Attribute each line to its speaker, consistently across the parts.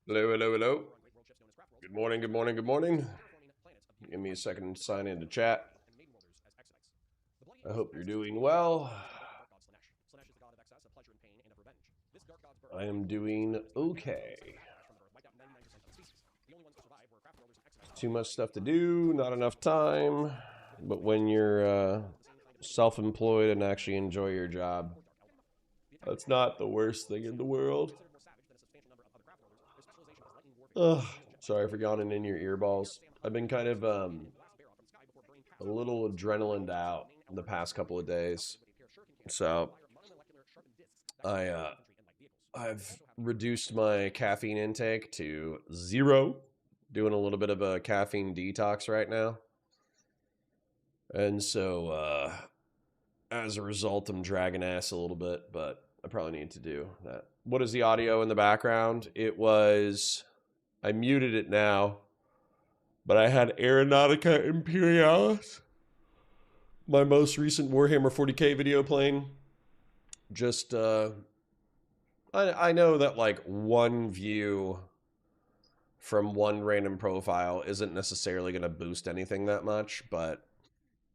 Speaker 1: Hello, hello, hello. Good morning, good morning, good morning. Give me a second to sign into chat. I hope you're doing well. I am doing okay. Too much stuff to do, not enough time. But when you're self-employed and actually enjoy your job, that's not the worst thing in the world. Ugh, sorry for yawning in your earballs. I've been kind of a little adrenalined out the past couple of days. So I've reduced my caffeine intake to 0. Doing a little bit of a caffeine detox right now. And so as a result, I'm dragging ass a little bit, but I probably need to do that. What is the audio in the background? I muted it now, but I had Aeronautica Imperialis, my most recent Warhammer 40k video playing. Just, I know that like one view from one random profile isn't necessarily going to boost anything that much, but,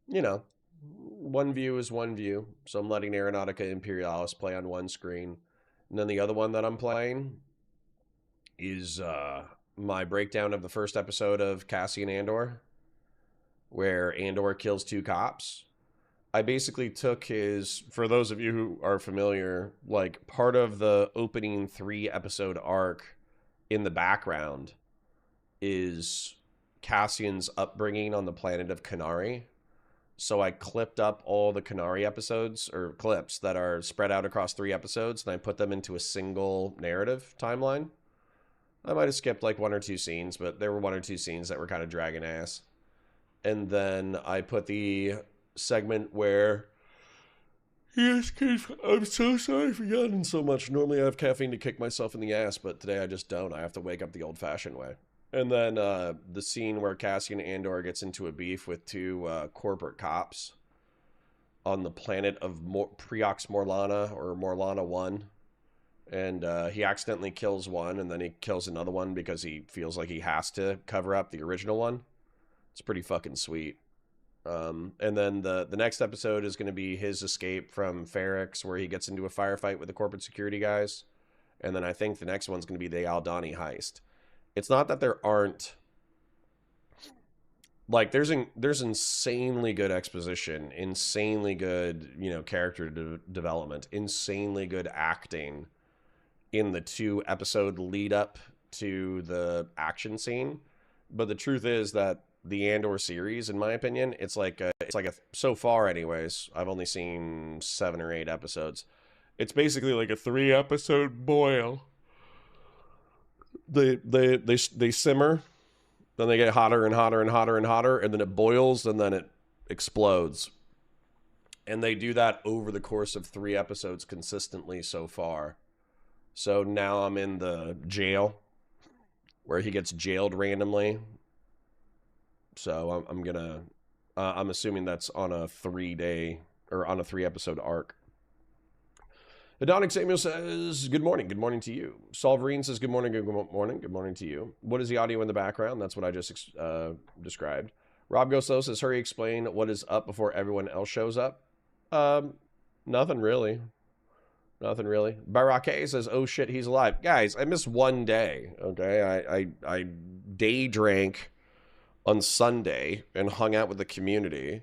Speaker 1: you know, one view is one view. So I'm letting Aeronautica Imperialis play on one screen. And then the other one that I'm playing is my breakdown of the first episode of Cassian Andor, where Andor kills 2 cops. I basically took for those of you who are familiar, like part of the opening 3-episode arc in the background is Cassian's upbringing on the planet of Kenari. So I clipped up all the Kenari episodes, or clips, that are spread out across 3 episodes, and I put them into a single narrative timeline. I might have skipped like 1 or 2 scenes, but there were 1 or 2 scenes that were kind of dragging ass. And then I put the segment where... Yes, kid, I'm so sorry for yawning so much. Normally I have caffeine to kick myself in the ass, but today I just don't. I have to wake up the old-fashioned way. And then the scene where Cassian Andor gets into a beef with 2 corporate cops on the planet of Preox Morlana, or Morlana 1. And he accidentally kills one, and then he kills another one because he feels like he has to cover up the original one. It's pretty fucking sweet. And then the next episode is going to be his escape from Ferrix, where he gets into a firefight with the corporate security guys. And then I think the next one's going to be the Aldani heist. It's not that there aren't, like, there's insanely good exposition, insanely good, character development, insanely good acting in the 2-episode lead up to the action scene. But the truth is that the Andor series, in my opinion, it's like so far anyways, I've only seen 7 or 8 episodes. It's basically like a 3-episode boil. They simmer, then they get hotter and hotter and hotter and hotter, and then it boils, and then it explodes. And they do that over the course of 3 episodes consistently so far. So now I'm in the jail, where he gets jailed randomly. So I'm assuming that's on a 3-day, or on a 3-episode arc. Adonic Samuel says, good morning to you. Solverine says, good morning to you. What is the audio in the background? That's what I just described. Rob Goslow says, hurry, explain what is up before everyone else shows up. Nothing really. Barake says, oh shit, he's alive. Guys, I missed 1 day, okay? I day drank on Sunday and hung out with the community.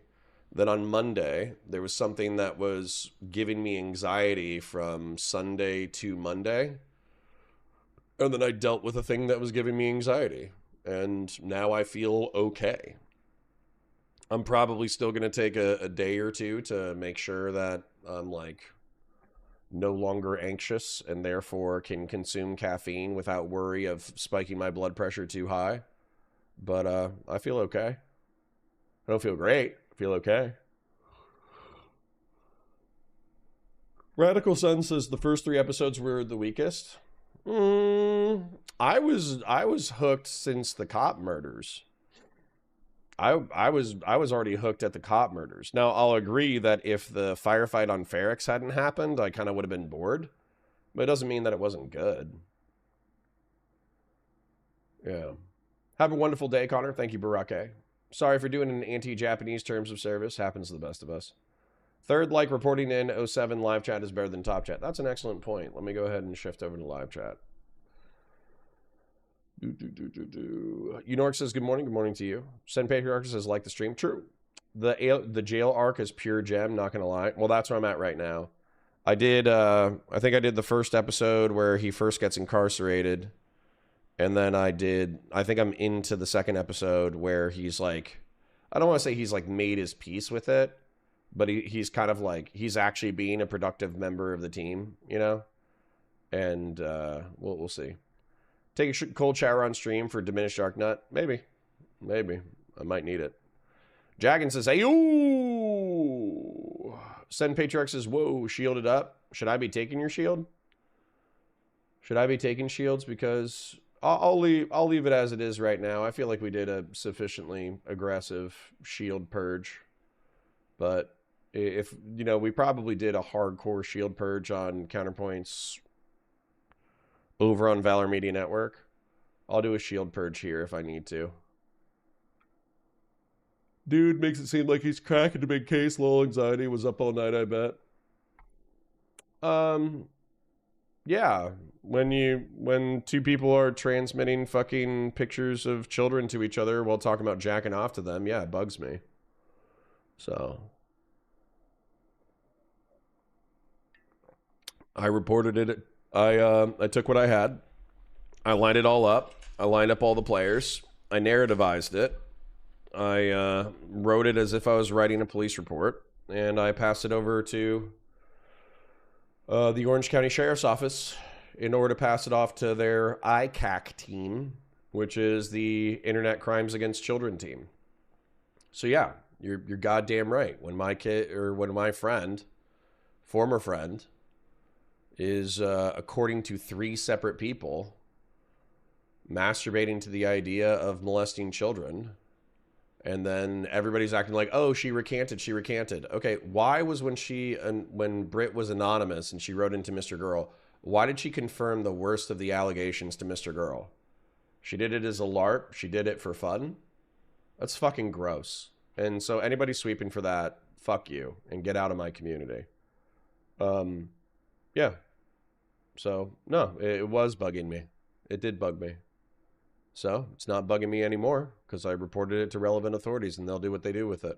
Speaker 1: Then on Monday, there was something that was giving me anxiety from Sunday to Monday. And then I dealt with a thing that was giving me anxiety. And now I feel okay. I'm probably still going to take a day or 2 to make sure that I'm like no longer anxious and therefore can consume caffeine without worry of spiking my blood pressure too high. But I feel okay. I don't feel great. Feel okay. Radical Sun says the first 3 episodes were the weakest. I was hooked since the cop murders. I was already hooked at the cop murders. Now I'll agree that if the firefight on Ferrix hadn't happened, I kind of would have been bored. But it doesn't mean that it wasn't good. Yeah. Have a wonderful day, Connor. Thank you, Barake. Sorry for doing an anti-Japanese terms of service. Happens to the best of us. Third, like reporting in '07 live chat is better than top chat. That's an excellent point. Let me go ahead and shift over to live chat. Unork says, good morning. Good morning to you. Sen Patriarch says, like the stream. True. The jail arc is pure gem, not going to lie. Well, that's where I'm at right now. I think I did the first episode where he first gets incarcerated. And then I think I'm into the second episode where he's like, I don't want to say he's like made his peace with it, but he's kind of like, he's actually being a productive member of the team, you know? And we'll see. Take a cold shower on stream for diminished dark nut. Maybe. I might need it. Jagan says, hey, ooh. Send Patriarch says, whoa, shielded up. Should I be taking your shield? Should I be taking shields? Because I'll leave it as it is right now. I feel like we did a sufficiently aggressive shield purge. But if, you know, we probably did a hardcore shield purge on Counterpoints over on Valor Media Network. I'll do a shield purge here if I need to. Dude makes it seem like he's cracking a big case. Low anxiety was up all night, I bet. Yeah. When two people are transmitting fucking pictures of children to each other while talking about jacking off to them, yeah, it bugs me. So I reported it. I took what I had. I lined it all up. I lined up all the players. I narrativized it. I wrote it as if I was writing a police report, and I passed it over to the Orange County Sheriff's Office in order to pass it off to their ICAC team, which is the Internet Crimes Against Children team. So yeah, you're goddamn right. When my kid or when my friend, former friend, is according to 3 separate people, masturbating to the idea of molesting children. And then everybody's acting like, oh, she recanted. Okay, why was when Britt was anonymous and she wrote into Mr. Girl, why did she confirm the worst of the allegations to Mr. Girl? She did it as a LARP. She did it for fun. That's fucking gross. And so anybody sweeping for that, fuck you and get out of my community. Yeah. So, no, it was bugging me. It did bug me. So it's not bugging me anymore because I reported it to relevant authorities and they'll do what they do with it.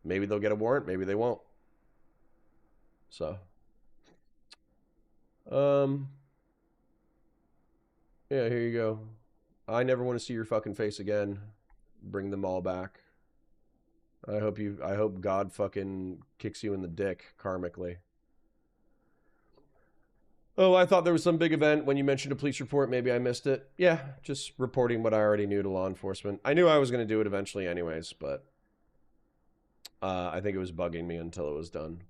Speaker 1: Maybe they'll get a warrant. Maybe they won't. So, yeah, here you go. I never want to see your fucking face again. Bring them all back. I hope God fucking kicks you in the dick karmically. Oh, I thought there was some big event when you mentioned a police report. Maybe I missed it. Yeah, just reporting what I already knew to law enforcement. I knew I was going to do it eventually anyways, but I think it was bugging me until it was done.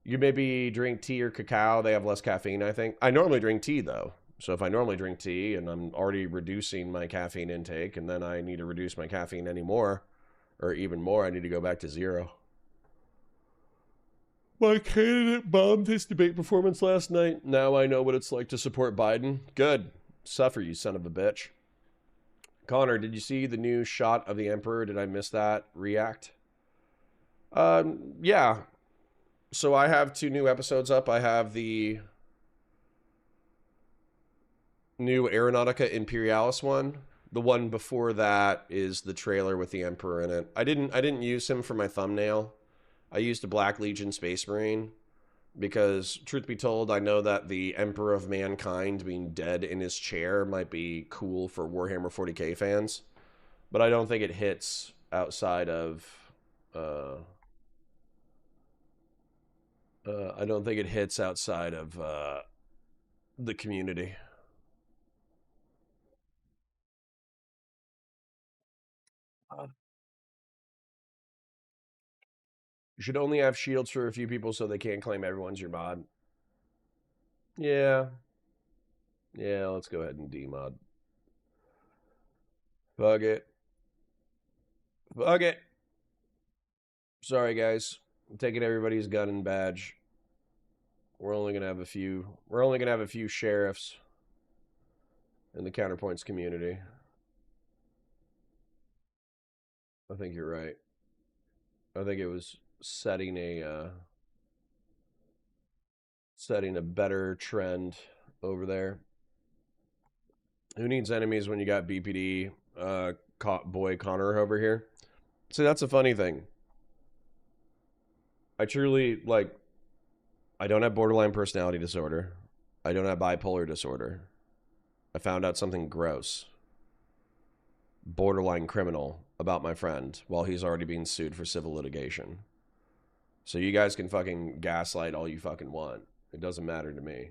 Speaker 1: You maybe drink tea or cacao. They have less caffeine, I think. I normally drink tea, though. So if I normally drink tea and I'm already reducing my caffeine intake and then I need to reduce my caffeine anymore or even more, I need to go back to 0. My candidate bombed his debate performance last night. Now I know what it's like to support Biden. Good. Suffer, you son of a bitch. Connor, did you see the new shot of the Emperor? Did I miss that? React? Yeah. So I have 2 new episodes up. I have the new Aeronautica Imperialis one. The one before that is the trailer with the Emperor in it. I didn't use him for my thumbnail. I used a Black Legion Space Marine because, truth be told, I know that the Emperor of Mankind being dead in his chair might be cool for Warhammer 40k fans, but I don't think it hits outside of the community. You should only have shields for a few people so they can't claim everyone's your mod. Yeah. Yeah, let's go ahead and demod. Fuck it. Fuck it. Sorry, guys. I'm taking everybody's gun and badge. We're only gonna have a few. We're only gonna have a few sheriffs in the Counterpoints community. I think you're right. I think it was setting a better trend over there. Who needs enemies when you got BPD boy Connor over here? See, that's a funny thing. I truly like. I don't have borderline personality disorder. I don't have bipolar disorder. I found out something gross, borderline criminal, about my friend while he's already being sued for civil litigation. So you guys can fucking gaslight all you fucking want. It doesn't matter to me.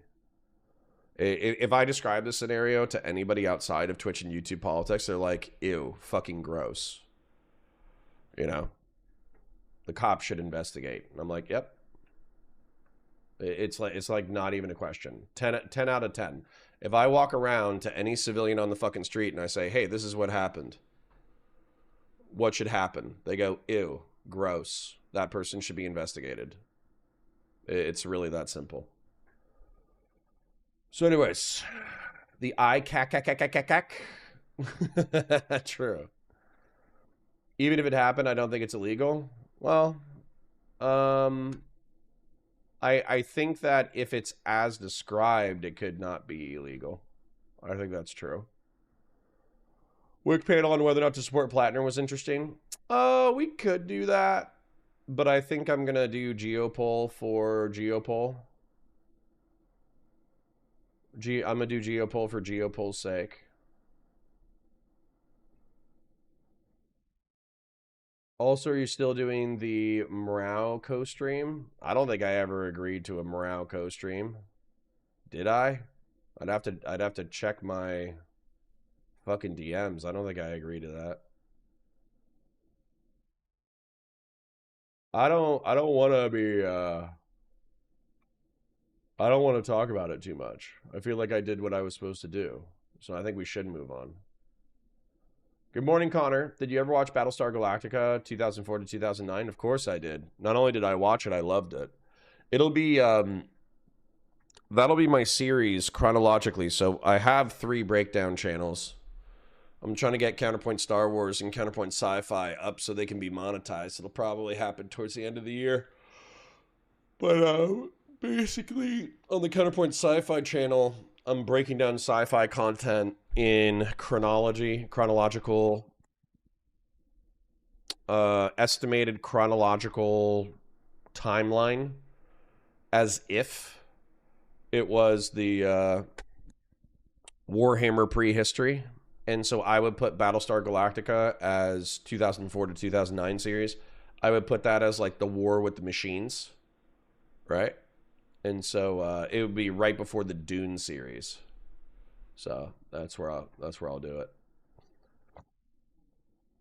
Speaker 1: If I describe this scenario to anybody outside of Twitch and YouTube politics, they're like, ew, fucking gross. You know? The cops should investigate. And I'm like, yep. It's like not even a question. 10 out of 10. If I walk around to any civilian on the fucking street and I say, hey, this is what happened, what should happen? They go, ew, gross. That person should be investigated. It's really that simple. So anyways, the True. Even if it happened, I don't think it's illegal. Well, I think that if it's as described, it could not be illegal. I think that's true. Wick panel on whether or not to support Platinum was interesting. We could do that, but I think I'm gonna do Geopol for Geopol. I'm gonna do Geopol for Geopol's sake. Also, are you still doing the Morale co-stream? I don't think I ever agreed to a Morale co-stream. Did I? I'd have to check my fucking DMs. I don't think I agreed to that. I don't want to be I don't want to talk about it too much. I feel like I did what I was supposed to do. So I think we should move on. Good morning, Connor. Did you ever watch Battlestar Galactica 2004 to 2009? Of course I did. Not only did I watch it, I loved it. It'll be that'll be my series chronologically. So I have 3 breakdown channels. I'm trying to get Counterpoint Star Wars and Counterpoint Sci-Fi up so they can be monetized. It'll probably happen towards the end of the year. But basically, on the Counterpoint Sci-Fi channel, I'm breaking down sci-fi content in chronological, estimated chronological timeline, as if it was the Warhammer prehistory. And so I would put Battlestar Galactica as 2004 to 2009 series. I would put that as like the war with the machines, right? And so it would be right before the Dune series. So that's where I'll do it.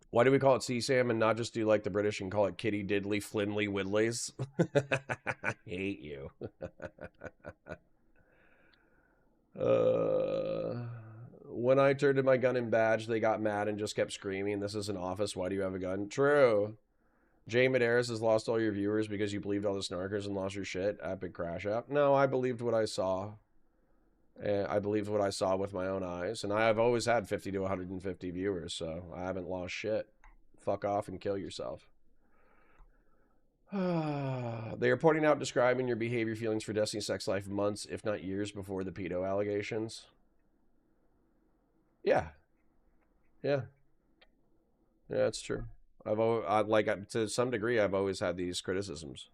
Speaker 1: Why do we call it CSAM and not just do like the British and call it Kitty Diddley Flinley Widleys? I hate you. When I turned in my gun and badge, they got mad and just kept screaming, "This is an office. Why do you have a gun?" True. Jay Medeiros has lost all your viewers because you believed all the snarkers and lost your shit. Epic crash out. No, I believed what I saw. I believed what I saw with my own eyes. And I have always had 50 to 150 viewers, so I haven't lost shit. Fuck off and kill yourself. They are pointing out describing your behavior feelings for Destiny sex life months, if not years, before the pedo allegations. Yeah. Yeah. Yeah, that's true. To some degree, I've always had these criticisms.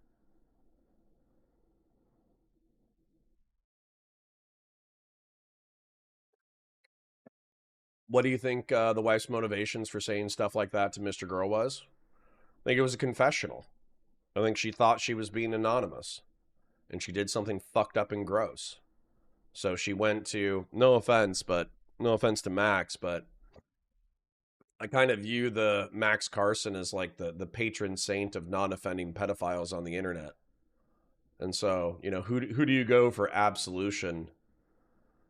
Speaker 1: What do you think the wife's motivations for saying stuff like that to Mr. Girl was? I think it was a confessional. I think she thought she was being anonymous, and she did something fucked up and gross. So she went to, no offense to Max, but I kind of view the Max Carson as like the patron saint of non-offending pedophiles on the internet. And so, you know, who do you go for absolution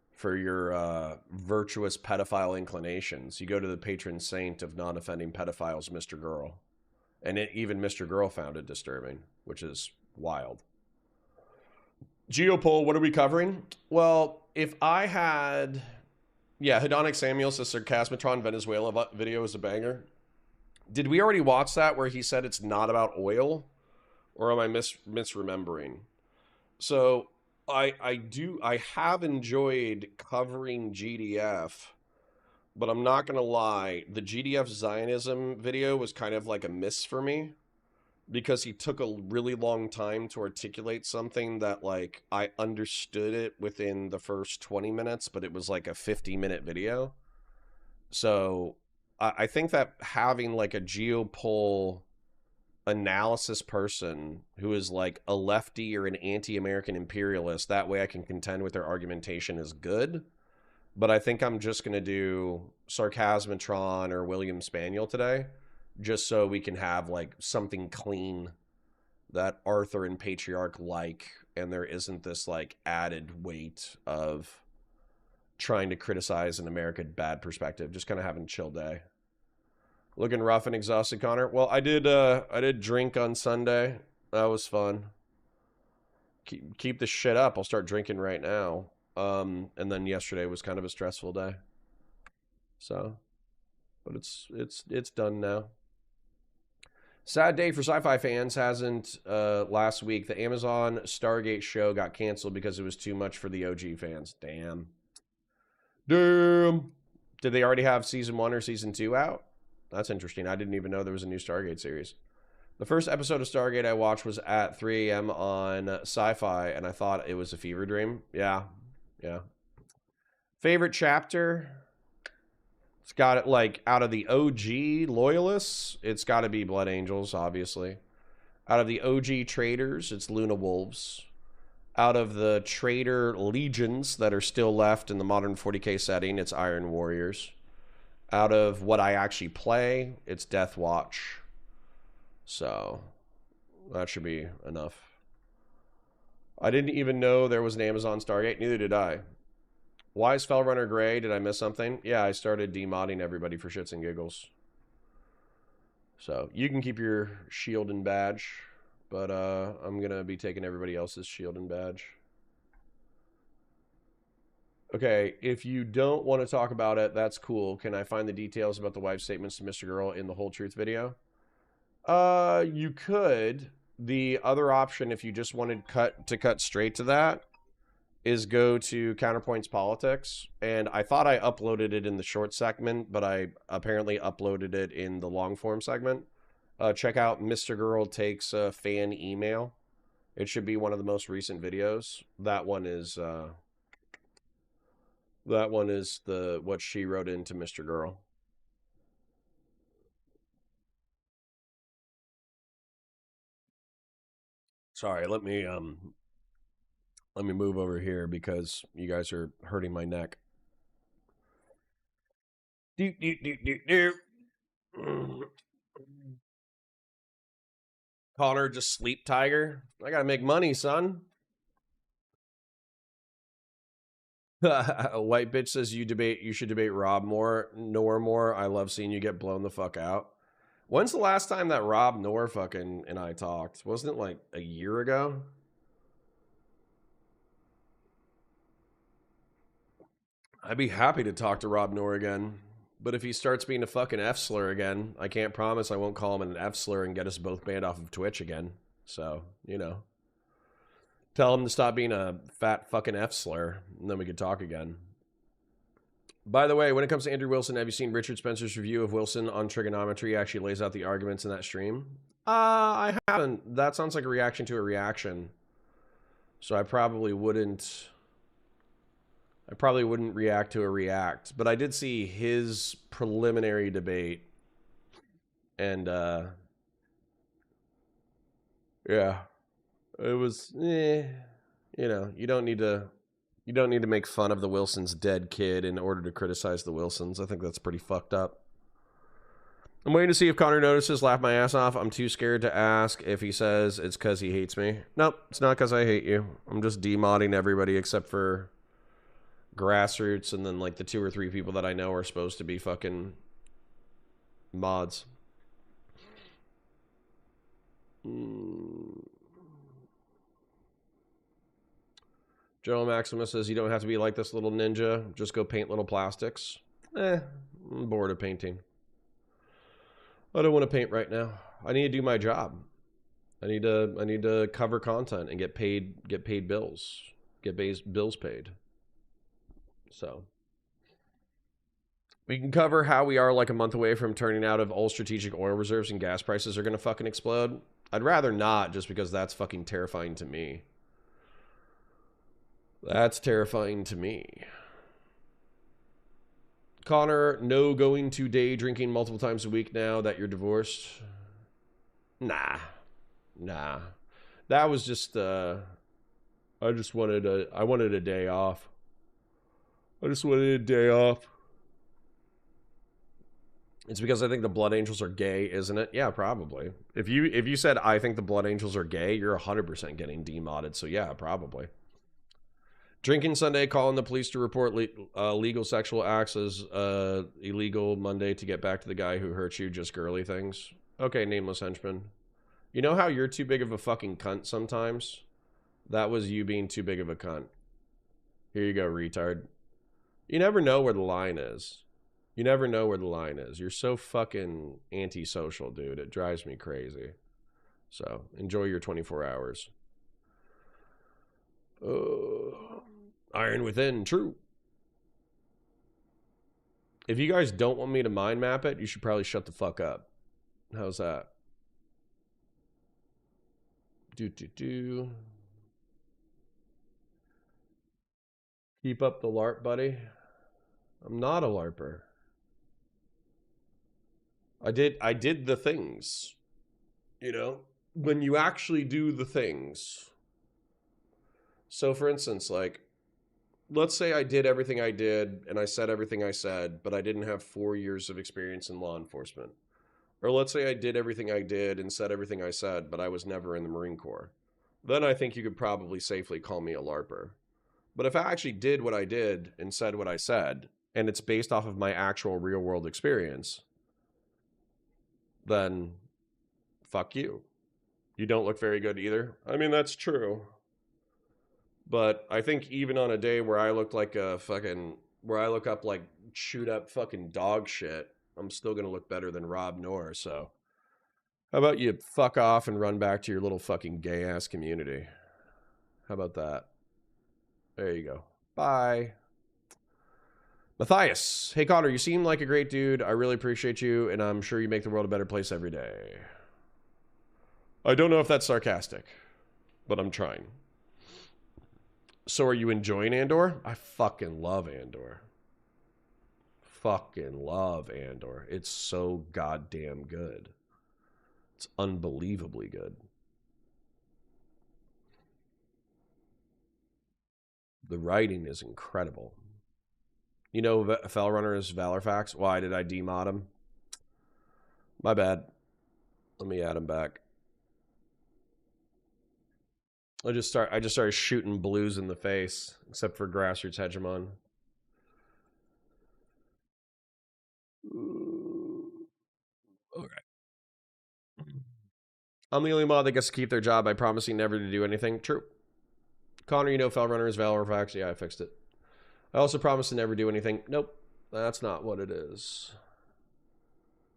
Speaker 1: for your virtuous pedophile inclinations? You go to the patron saint of non-offending pedophiles, Mr. Girl. And even Mr. Girl found it disturbing, which is wild. Geopol, what are we covering? Well, if I had... Yeah, Hedonic Samuels, the Sarcasmatron Venezuela video is a banger. Did we already watch that where he said it's not about oil, or am I misremembering? So I have enjoyed covering GDF, but I'm not gonna lie, the GDF Zionism video was kind of like a miss for me because he took a really long time to articulate something that like I understood it within the first 20 minutes, but it was like a 50-minute video. So I think that having like a Geopol analysis person who is like a lefty or an anti-American imperialist, that way I can contend with their argumentation is good. But I think I'm just going to do Sarcasmatron or William Spaniel today, just so we can have like something clean that Arthur and Patriarch like, and there isn't this like added weight of trying to criticize an American bad perspective. Just kind of having a chill day. Looking rough and exhausted, Connor. Well, I did drink on Sunday. That was fun. Keep this shit up. I'll start drinking right now. And then yesterday was kind of a stressful day. So, but it's done now. Sad day for sci-fi fans. Hasn't last week the Amazon Stargate show got canceled because it was too much for the OG fans. Damn. Did they already have season 1 or season 2 out? That's interesting. I didn't even know there was a new Stargate series. The first episode of Stargate I watched was at 3 a.m. on Sci-Fi, and I thought it was a fever dream. Yeah. Favorite chapter? It's got it like out of the OG loyalists, it's got to be Blood Angels, obviously. Out of the OG traders, it's Luna Wolves. Out of the trader legions that are still left in the modern 40k setting, it's Iron Warriors. Out of what I actually play, it's Death Watch. So that should be enough. I didn't even know there was an Amazon Stargate. Neither did I. Why is Fellrunner gray? Did I miss something? Yeah, I started demodding everybody for shits and giggles. So you can keep your shield and badge, but I'm going to be taking everybody else's shield and badge. Okay, if you don't want to talk about it, that's cool. Can I find the details about the wife statements to Mr. Girl in the Whole Truth video? You could. The other option, if you just wanted to cut straight to that, is go to Counterpoints Politics. And I thought I uploaded it in the short segment, but I apparently uploaded it in the long form segment. Check out Mr. Girl Takes a Fan Email. It should be one of the most recent videos. That one is the what she wrote into Mr. Girl. Sorry, let me move over here because you guys are hurting my neck. Connor, just sleep tiger. I gotta make money, son. A white bitch says you should debate Rob Nor more. I love seeing you get blown the fuck out. When's the last time that Rob Nor fucking and I talked? Wasn't it like a year ago? I'd be happy to talk to Rob Nor again. But if he starts being a fucking F slur again, I can't promise I won't call him an F slur and get us both banned off of Twitch again. So, you know. Tell him to stop being a fat fucking F slur, and then we could talk again. By the way, when it comes to Andrew Wilson, have you seen Richard Spencer's review of Wilson on trigonometry? He actually lays out the arguments in that stream. I haven't. That sounds like a reaction to a reaction. So I probably wouldn't react to a react. But I did see his preliminary debate. And yeah. It was you know, you don't need to make fun of the Wilsons' dead kid in order to criticize the Wilsons. I think that's pretty fucked up. I'm waiting to see if Connor notices. Laugh my ass off. I'm too scared to ask if he says it's because he hates me. Nope, it's not because I hate you. I'm just demodding everybody except for Grassroots and then like the 2 or 3 people that I know are supposed to be fucking mods. Joe Maximus says you don't have to be like this little ninja. Just go paint little plastics. I'm bored of painting. I don't want to paint right now. I need to do my job. I need to cover content and get paid bills. Get bills paid. So we can cover how we are like a month away from turning out of all strategic oil reserves and gas prices are going to fucking explode. I'd rather not, just because that's fucking terrifying to me. That's terrifying to me. Connor, no going to day drinking multiple times a week now that you're divorced. Nah. That was just I wanted a day off. I just wanted a day off. It's because I think the Blood Angels are gay, isn't it? Yeah, probably. If you said I think the Blood Angels are gay, you're 100% getting demodded. So yeah, probably. Drinking Sunday, calling the police to report legal sexual acts as illegal Monday to get back to the guy who hurt you. Just girly things. Okay, nameless henchman. You know how you're too big of a fucking cunt sometimes? That was you being too big of a cunt. Here you go, retard. You never know where the line is. You never know where the line is. You're so fucking antisocial, dude. It drives me crazy. So, enjoy your 24 hours. Iron Within, true. If you guys don't want me to mind map it, you should probably shut the fuck up. How's that? Keep up the LARP, buddy. I'm not a LARPer. I did the things. You know, when you actually do the things. So for instance, like, let's say I did everything I did and I said everything I said, but I didn't have 4 years of experience in law enforcement. Or let's say I did everything I did and said everything I said, but I was never in the Marine Corps. Then I think you could probably safely call me a LARPer. But if I actually did what I did and said what I said, and it's based off of my actual real world experience, then fuck you. You don't look very good either. I mean, that's true. But I think even on a day where I looked like a fucking, where I look up like chewed up fucking dog shit, I'm still going to look better than Rob Noor. So how about you fuck off and run back to your little fucking gay ass community? How about that? There you go. Bye. Matthias. Hey, Connor, you seem like a great dude. I really appreciate you, and I'm sure you make the world a better place every day. I don't know if that's sarcastic, but I'm trying. So are you enjoying Andor? I fucking love Andor. Fucking love Andor. It's so goddamn good. It's unbelievably good. The writing is incredible. You know Felrunner is Valorfax? Why did I demod him? My bad. Let me add him back. I just started shooting blues in the face, except for Grassroots Hegemon. Okay. I'm the only mod that gets to keep their job by promising never to do anything. True. Connor, you know Felrunner is Valorfax? Yeah, I fixed it. I also promised to never do anything. Nope. That's not what it is.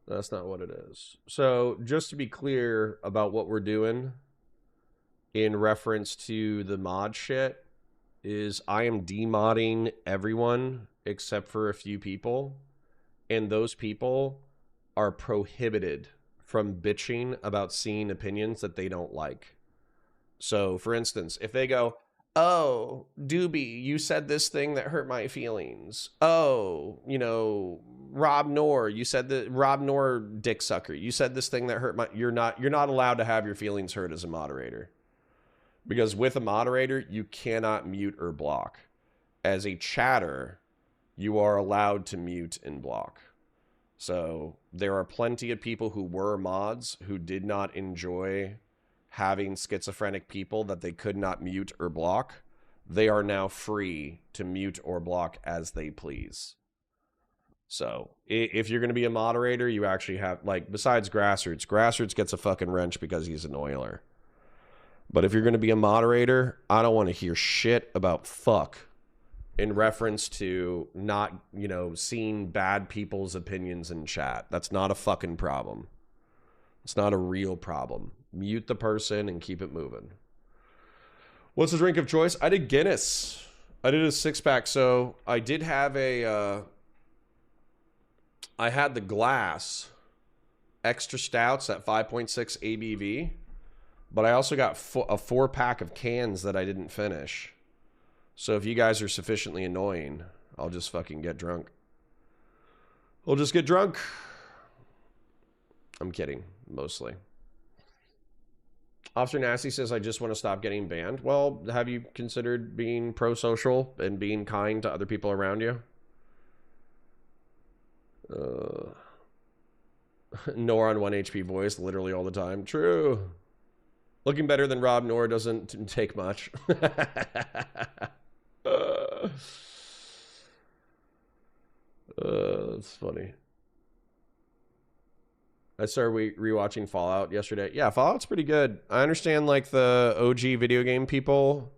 Speaker 1: That's not what it is. So, just to be clear about what we're doing in reference to the mod shit, is I am demodding everyone except for a few people, and those people are prohibited from bitching about seeing opinions that they don't like. So, for instance, if they go, oh, Doobie, you said this thing that hurt my feelings. Oh, you know, Rob Noor, you said that Rob Noor dick sucker. You said this thing that hurt my, you're not allowed to have your feelings hurt as a moderator. Because with a moderator, you cannot mute or block. As a chatter, you are allowed to mute and block. So there are plenty of people who were mods who did not enjoy having schizophrenic people that they could not mute or block. They are now free to mute or block as they please. So if you're going to be a moderator, you actually have, like, besides Grassroots gets a fucking wrench because he's an oiler. But if you're going to be a moderator, I don't want to hear shit about fuck in reference to not, you know, seeing bad people's opinions in chat. That's not a fucking problem. It's not a real problem. Mute the person and keep it moving. What's the drink of choice? I did Guinness. I did a 6-pack. So I did have a... I had the glass extra stouts at 5.6 ABV. But I also got a 4-pack of cans that I didn't finish. So if you guys are sufficiently annoying, I'll just fucking get drunk. I'll just get drunk. I'm kidding, mostly. Officer Nasty says, I just want to stop getting banned. Well, have you considered being pro-social and being kind to other people around you? Nor on 1 HP voice, literally all the time. True. Looking better than Rob Nor doesn't take much. That's funny. I started rewatching Fallout yesterday. Yeah, Fallout's pretty good. I understand, like, the OG video game people,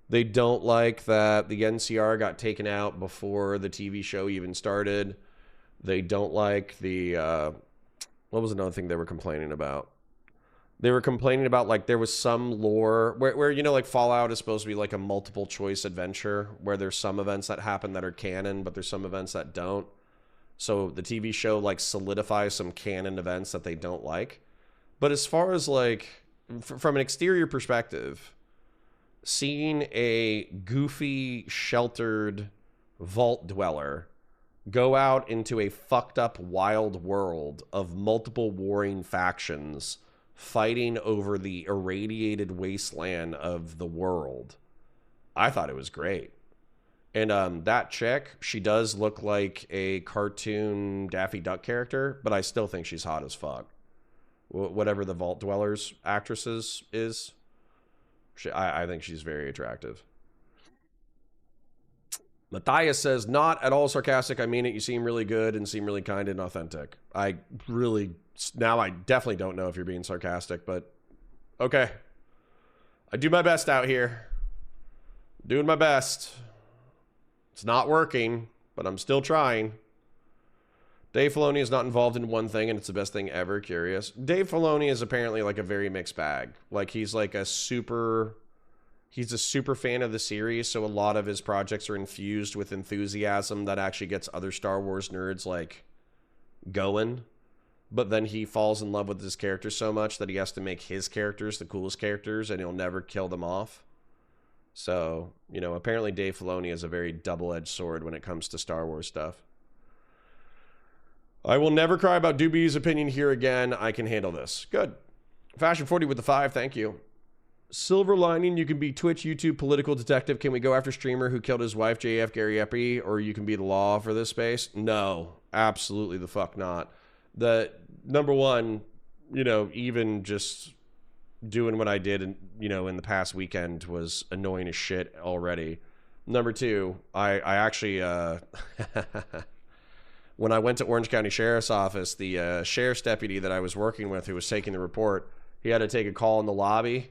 Speaker 1: they don't like that the NCR got taken out before the TV show even started. They don't like the, what was another thing they were complaining about? They were complaining about, like, there was some lore where, you know, like, Fallout is supposed to be like a multiple choice adventure where there's some events that happen that are canon, but there's some events that don't. So the TV show, like, solidifies some canon events that they don't like. But as far as, like, from an exterior perspective, seeing a goofy, sheltered vault dweller go out into a fucked up wild world of multiple warring factions fighting over the irradiated wasteland of the world, I thought it was great. And that chick, she does look like a cartoon Daffy Duck character, but I still think she's hot as fuck. Whatever the Vault Dwellers actresses is, I think she's very attractive. Matthias says, not at all sarcastic. I mean it. You seem really good and seem really kind and authentic. I definitely don't know if you're being sarcastic, but okay. I do my best out here. Doing my best. It's not working, but I'm still trying. Dave Filoni is not involved in one thing, and it's the best thing ever. Curious. Dave Filoni is apparently like a very mixed bag. Like, he's like a super fan of the series, so a lot of his projects are infused with enthusiasm that actually gets other Star Wars nerds, like, going. But then he falls in love with his characters so much that he has to make his characters the coolest characters, and he'll never kill them off. So, you know, apparently Dave Filoni is a very double-edged sword when it comes to Star Wars stuff. I will never cry about Doobie's opinion here again. I can handle this. Good. Fashion 40 with the 5. Thank you. Silver lining, you can be Twitch, YouTube, political detective. Can we go after streamer who killed his wife, JF Gary Eppy, or you can be the law for this space? No, absolutely the fuck not. The number one, you know, even just doing what I did, in the past weekend was annoying as shit already. Number two, I actually, when I went to Orange County Sheriff's Office, the sheriff's deputy that I was working with who was taking the report, he had to take a call in the lobby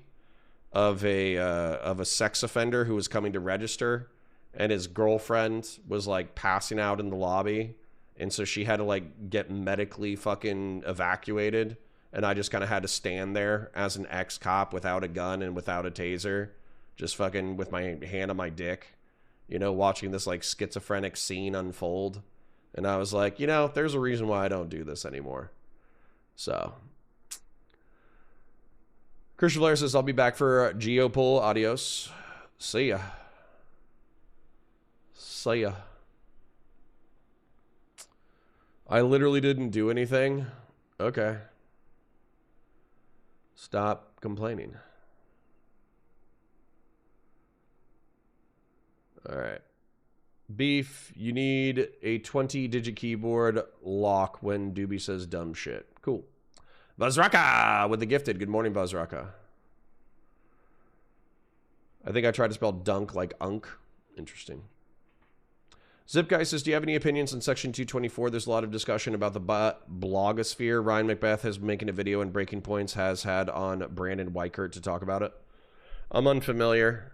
Speaker 1: of a sex offender who was coming to register, and his girlfriend was like passing out in the lobby, and so she had to like get medically fucking evacuated. And I just kind of had to stand there as an ex-cop without a gun and without a taser, just fucking with my hand on my dick, watching this like schizophrenic scene unfold. And I was like, there's a reason why I don't do this anymore. So Christian Blair says, I'll be back for Geopol. Adios. See ya. See ya. I literally didn't do anything. Okay. Stop complaining. All right. Beef, you need a 20-digit keyboard lock when Doobie says dumb shit. Cool. Buzzraka with the gifted. Good morning, Buzzraka. I think I tried to spell dunk like unk. Interesting. Zip Guy says, do you have any opinions on Section 224? There's a lot of discussion about the blogosphere. Ryan Macbeth has been making a video, and Breaking Points has had on Brandon Weichert to talk about it. I'm unfamiliar.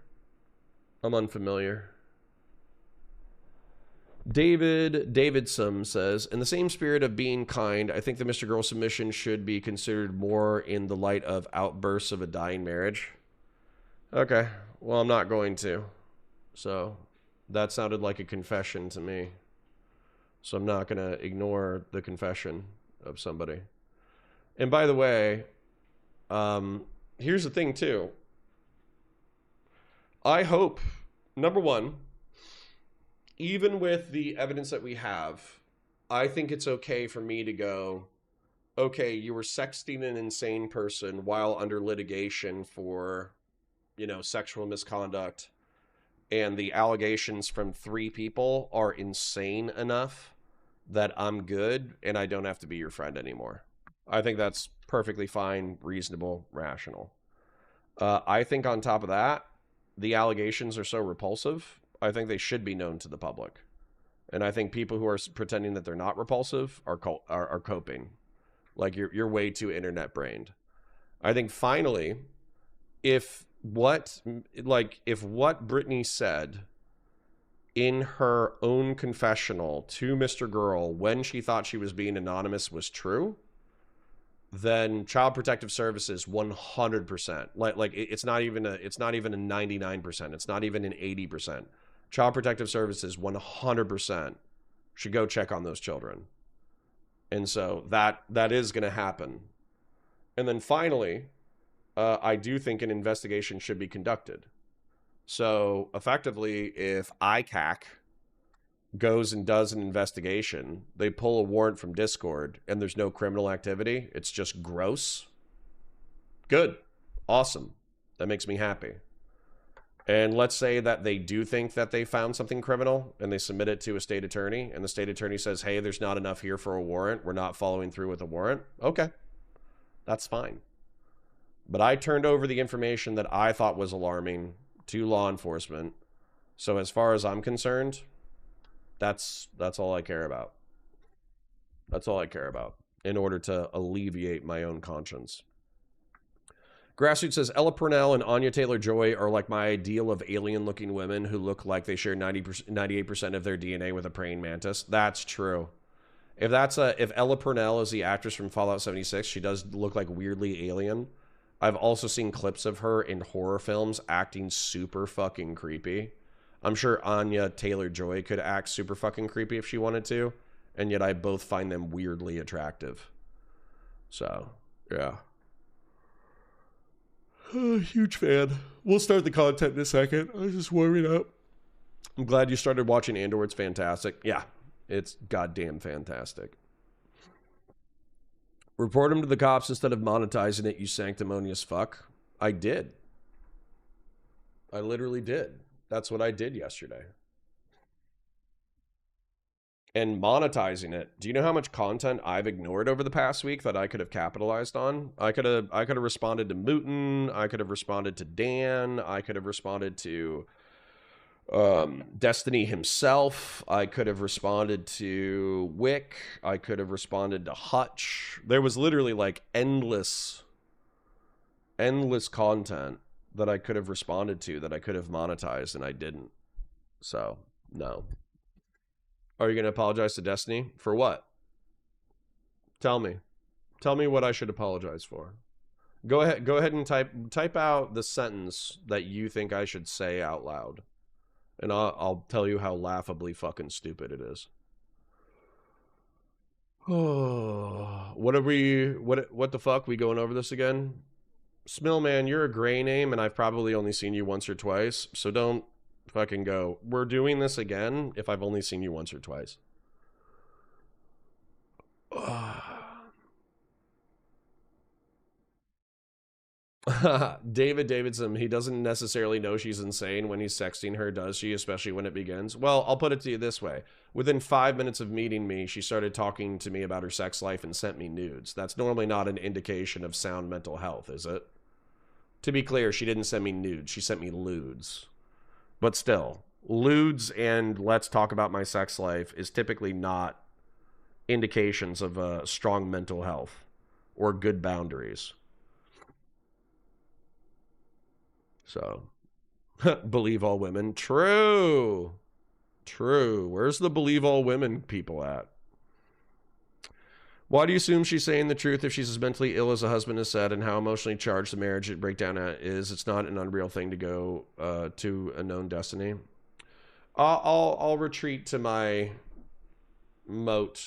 Speaker 1: David Davidson says, in the same spirit of being kind, I think the Mr. Girl submission should be considered more in the light of outbursts of a dying marriage. Okay, well, I'm not going to. So that sounded like a confession to me. So I'm not going to ignore the confession of somebody. And by the way, here's the thing too. I hope, number one, even with the evidence that we have, I think it's okay for me to go, okay, you were sexting an insane person while under litigation for, sexual misconduct, and the allegations from 3 people are insane enough that I'm good and I don't have to be your friend anymore. I think that's perfectly fine, reasonable, rational. I think on top of that, the allegations are so repulsive, I think they should be known to the public. And I think people who are pretending that they're not repulsive are coping. Like you're way too internet brained. I think finally, if what Britney said in her own confessional to Mr. Girl when she thought she was being anonymous was true, then Child Protective Services 100%. Like it's not even a 99%. It's not even an 80%. Child Protective Services 100% should go check on those children. And so that is going to happen. And then finally, I do think an investigation should be conducted. So effectively, if ICAC goes and does an investigation, they pull a warrant from Discord, and there's no criminal activity, it's just gross. Good. Awesome. That makes me happy. And let's say that they do think that they found something criminal, and they submit it to a state attorney, and the state attorney says, hey, there's not enough here for a warrant. We're not following through with a warrant. Okay. That's fine. But I turned over the information that I thought was alarming to law enforcement. So as far as I'm concerned, that's all I care about. That's all I care about in order to alleviate my own conscience. Grassroots says, Ella Purnell and Anya Taylor-Joy are like my ideal of alien-looking women who look like they share 98% of their DNA with a praying mantis. That's true. If Ella Purnell is the actress from Fallout 76, she does look like weirdly alien. I've also seen clips of her in horror films acting super fucking creepy. I'm sure Anya Taylor-Joy could act super fucking creepy if she wanted to, and yet I both find them weirdly attractive. So, yeah. Huge fan. We'll start the content in a second. I was just warming up. I'm glad you started watching Andor. It's fantastic. Yeah, it's goddamn fantastic. Report him to the cops instead of monetizing it, you sanctimonious fuck. I did. I literally did. That's what I did yesterday. And monetizing it. Do you know how much content I've ignored over the past week that I could have capitalized on? I could have responded to Mooten. I could have responded to Dan. I could have responded to Destiny himself. I could have responded to Wick. I could have responded to Hutch. There was literally like endless content that I could have responded to that I could have monetized, and I didn't. So, no. Are you going to apologize to Destiny? For what? Tell me. Tell me what I should apologize for. Go ahead and type out the sentence that you think I should say out loud. And I'll tell you how laughably fucking stupid it is. Oh, what the fuck? We going over this again? Smillman, you're a gray name, and I've probably only seen you once or twice, so don't fucking go, we're doing this again if I've only seen you once or twice. David Davidson, he doesn't necessarily know she's insane when he's sexting her, does she? Especially when it begins. Well, I'll put it to you this way. Within 5 minutes of meeting me, she started talking to me about her sex life and sent me nudes. That's normally not an indication of sound mental health, is it? To be clear, she didn't send me nudes. She sent me lewds. But still, lewds and let's talk about my sex life is typically not indications of a strong mental health or good boundaries. So, believe all women. True. True. Where's the believe all women people at? Why do you assume she's saying the truth if she's as mentally ill as the husband has said, and how emotionally charged the marriage breakdown is? It's not an unreal thing to go to a known destiny. I'll retreat to my moat,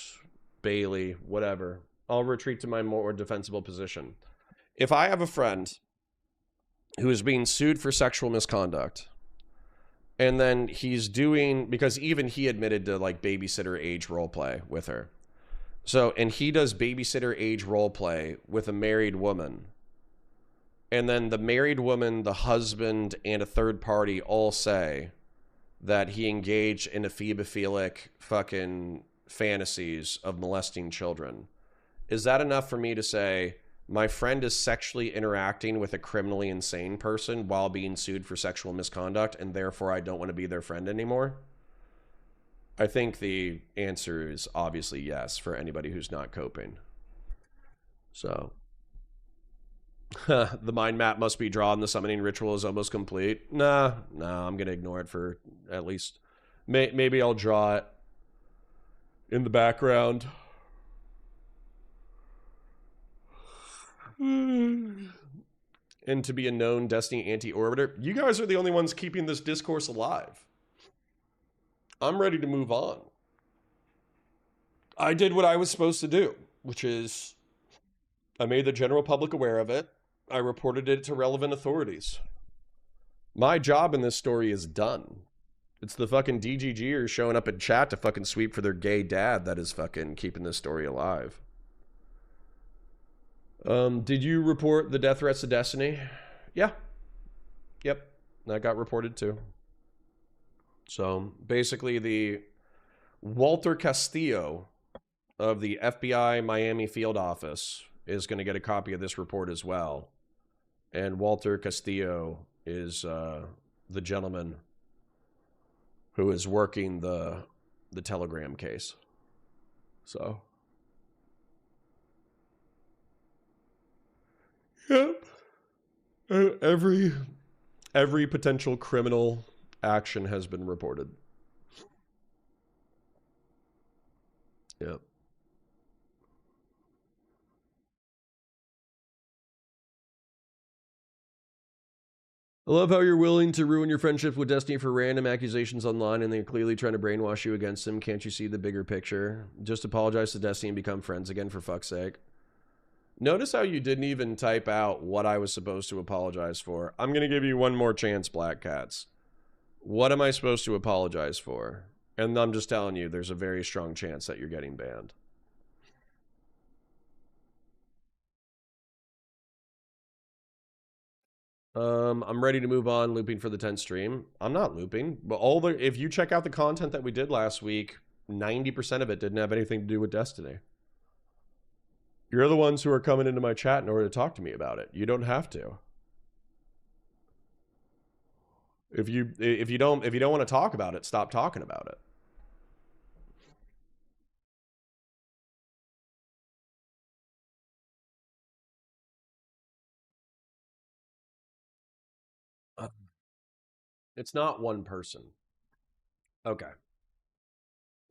Speaker 1: Bailey, whatever. I'll retreat to my more defensible position. If I have a friend who is being sued for sexual misconduct, and then he's doing, because even he admitted to like babysitter age role play with her. So, and he does babysitter age role play with a married woman. And then the married woman, the husband, and a third party all say that he engaged in ephemophilic fucking fantasies of molesting children. Is that enough for me to say my friend is sexually interacting with a criminally insane person while being sued for sexual misconduct, and therefore I don't want to be their friend anymore? I think the answer is obviously yes for anybody who's not coping. So, the mind map must be drawn. The summoning ritual is almost complete. Nah, I'm going to ignore it for at least... Maybe I'll draw it in the background. And to be a known Destiny anti-orbiter. You guys are the only ones keeping this discourse alive. I'm ready to move on. I did what I was supposed to do, which is I made the general public aware of it. I reported it to relevant authorities. My job in this story is done. It's the fucking DGGers showing up in chat to fucking sweep for their gay dad that is fucking keeping this story alive. Did you report the death threats to Destiny? Yeah. Yep. That got reported too. So basically the Walter Castillo of the FBI Miami field office is going to get a copy of this report as well. And Walter Castillo is the gentleman who is working the Telegram case. So, yep. Every potential criminal action has been reported. Yep. I love how you're willing to ruin your friendship with Destiny for random accusations online, and they're clearly trying to brainwash you against him. Can't you see the bigger picture? Just apologize to Destiny and become friends again, for fuck's sake. Notice how you didn't even type out what I was supposed to apologize for. I'm going to give you one more chance, Black Cats. What am I supposed to apologize for? And I'm just telling you, there's a very strong chance that you're getting banned. I'm ready to move on, looping for the 10th stream. I'm not looping, but if you check out the content that we did last week, 90% of it didn't have anything to do with Destiny. You're the ones who are coming into my chat in order to talk to me about it. You don't have to. If you don't want to talk about it, stop talking about it. It's not one person. Okay.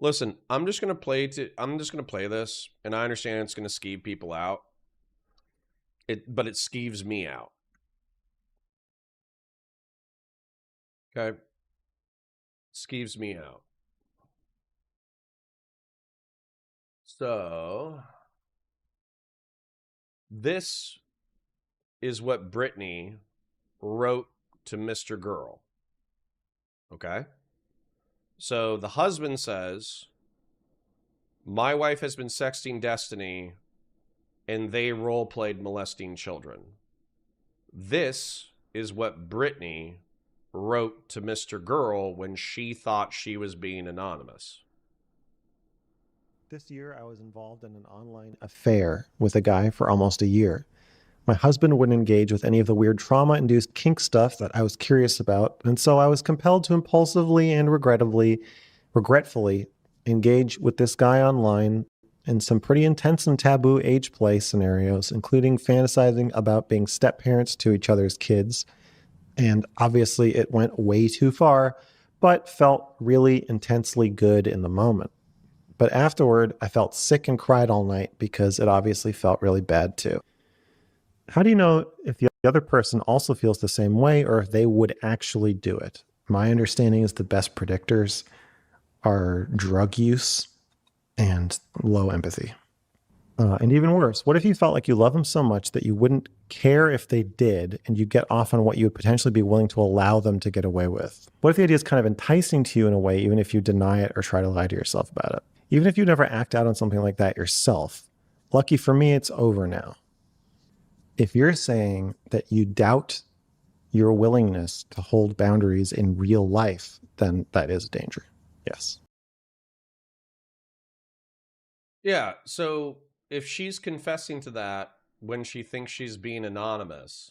Speaker 1: Listen, I'm just gonna play this, and I understand it's gonna skeeve people out. But it skeeves me out. Okay. Skeeves me out. So this is what Brittany wrote to Mr. Girl. Okay. So the husband says, my wife has been sexting Destiny and they role played molesting children. This is what Brittany wrote to Mr. Girl when she thought she was being anonymous.
Speaker 2: This year, I was involved in an online affair with a guy for almost a year. My husband wouldn't engage with any of the weird trauma-induced kink stuff that I was curious about, and so I was compelled to impulsively and regretfully engage with this guy online in some pretty intense and taboo age play scenarios, including fantasizing about being step-parents to each other's kids. And obviously it went way too far, but felt really intensely good in the moment. But afterward, I felt sick and cried all night because it obviously felt really bad too. How do you know if the other person also feels the same way or if they would actually do it? My understanding is the best predictors are drug use and low empathy. And even worse, what if you felt like you love them so much that you wouldn't care if they did and you get off on what you would potentially be willing to allow them to get away with? What if the idea is kind of enticing to you in a way, even if you deny it or try to lie to yourself about it? Even if you never act out on something like that yourself, lucky for me, it's over now. If you're saying that you doubt your willingness to hold boundaries in real life, then that is a danger. Yes.
Speaker 1: Yeah, so if she's confessing to that when she thinks she's being anonymous,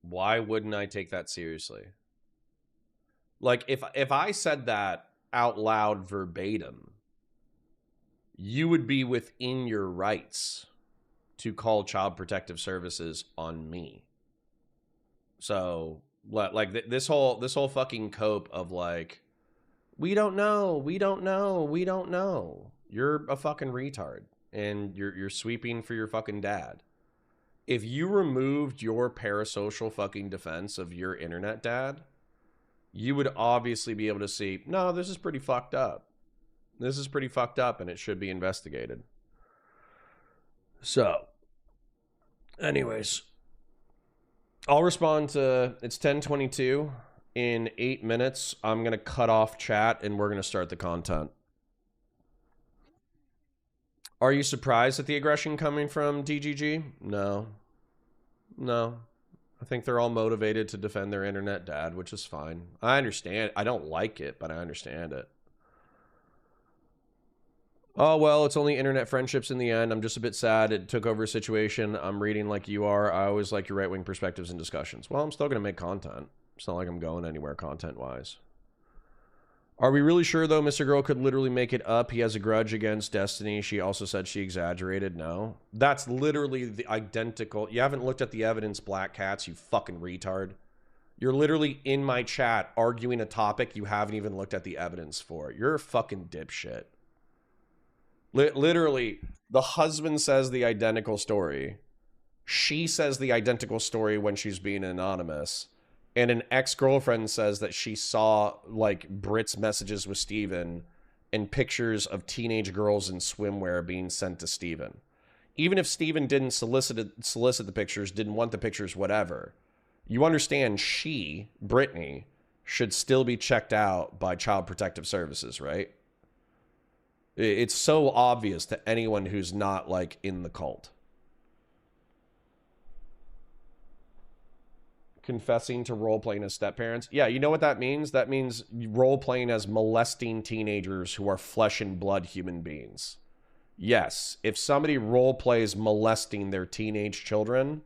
Speaker 1: why wouldn't I take that seriously? Like if I said that out loud verbatim, you would be within your rights to call Child Protective Services on me. So like this whole fucking cope of like, we don't know. You're a fucking retard, and you're sweeping for your fucking dad. If you removed your parasocial fucking defense of your internet dad, you would obviously be able to see, no, this is pretty fucked up. This is pretty fucked up, and it should be investigated. So, anyways, I'll respond to, it's 10:22. In 8 minutes, I'm going to cut off chat, and we're going to start the content. Are you surprised at the aggression coming from DGG? No. I think they're all motivated to defend their internet dad, which is fine. I understand. I don't like it, but I understand it. Oh, well, it's only internet friendships in the end. I'm just a bit sad it took over a situation. I'm reading like you are. I always like your right-wing perspectives and discussions. Well, I'm still going to make content. It's not like I'm going anywhere content-wise. Are we really sure, though, Mr. Girl could literally make it up? He has a grudge against Destiny. She also said she exaggerated. No. That's literally the identical. You haven't looked at the evidence, Black Cats, you fucking retard. You're literally in my chat arguing a topic you haven't even looked at the evidence for. You're a fucking dipshit. Literally, the husband says the identical story. She says the identical story when she's being anonymous. And an ex-girlfriend says that she saw, like, Brit's messages with Steven and pictures of teenage girls in swimwear being sent to Steven. Even if Steven didn't solicit the pictures, didn't want the pictures, whatever, you understand she, Brittany, should still be checked out by Child Protective Services, right? It's so obvious to anyone who's not, like, in the cult. Confessing to role-playing as step-parents. Yeah, you know what that means? That means role-playing as molesting teenagers who are flesh and blood human beings. Yes, if somebody role-plays molesting their teenage children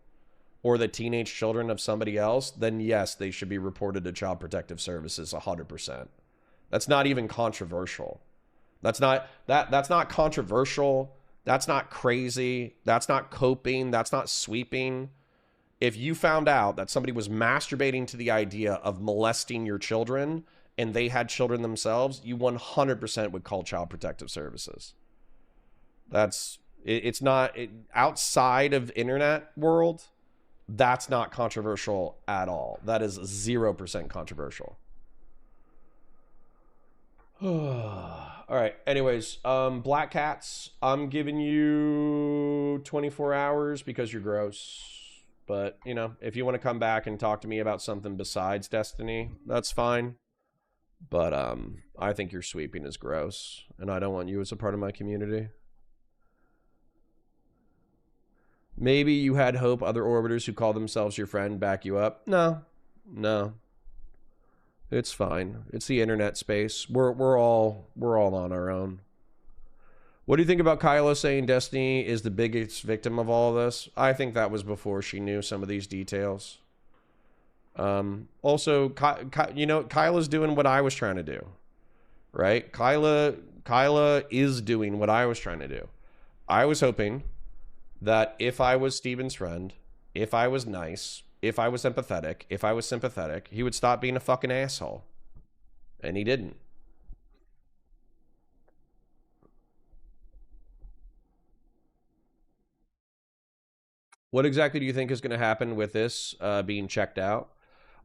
Speaker 1: or the teenage children of somebody else, then yes, they should be reported to Child Protective Services 100%. That's not even controversial. That's not controversial. That's not crazy. That's not coping. That's not sweeping. If you found out that somebody was masturbating to the idea of molesting your children and they had children themselves, you 100% would call Child Protective Services. It's not outside of internet world. That's not controversial at all. That is 0% controversial. All right. Anyways, Black Cats, I'm giving you 24 hours because you're gross. But, you know, if you want to come back and talk to me about something besides Destiny, that's fine. But I think your sweeping is gross, and I don't want you as a part of my community. Maybe you had hope other orbiters who call themselves your friend back you up. No. It's fine. It's the internet space. We're all on our own. What do you think about Kylo saying Destiny is the biggest victim of all of this? I think that was before she knew some of these details. Also, you know, Kyla's doing what I was trying to do, right? Kyla is doing what I was trying to do. I was hoping that if I was Steven's friend, if I was nice, if I was empathetic, if I was sympathetic, he would stop being a fucking asshole. And he didn't. What exactly do you think is going to happen with this being checked out?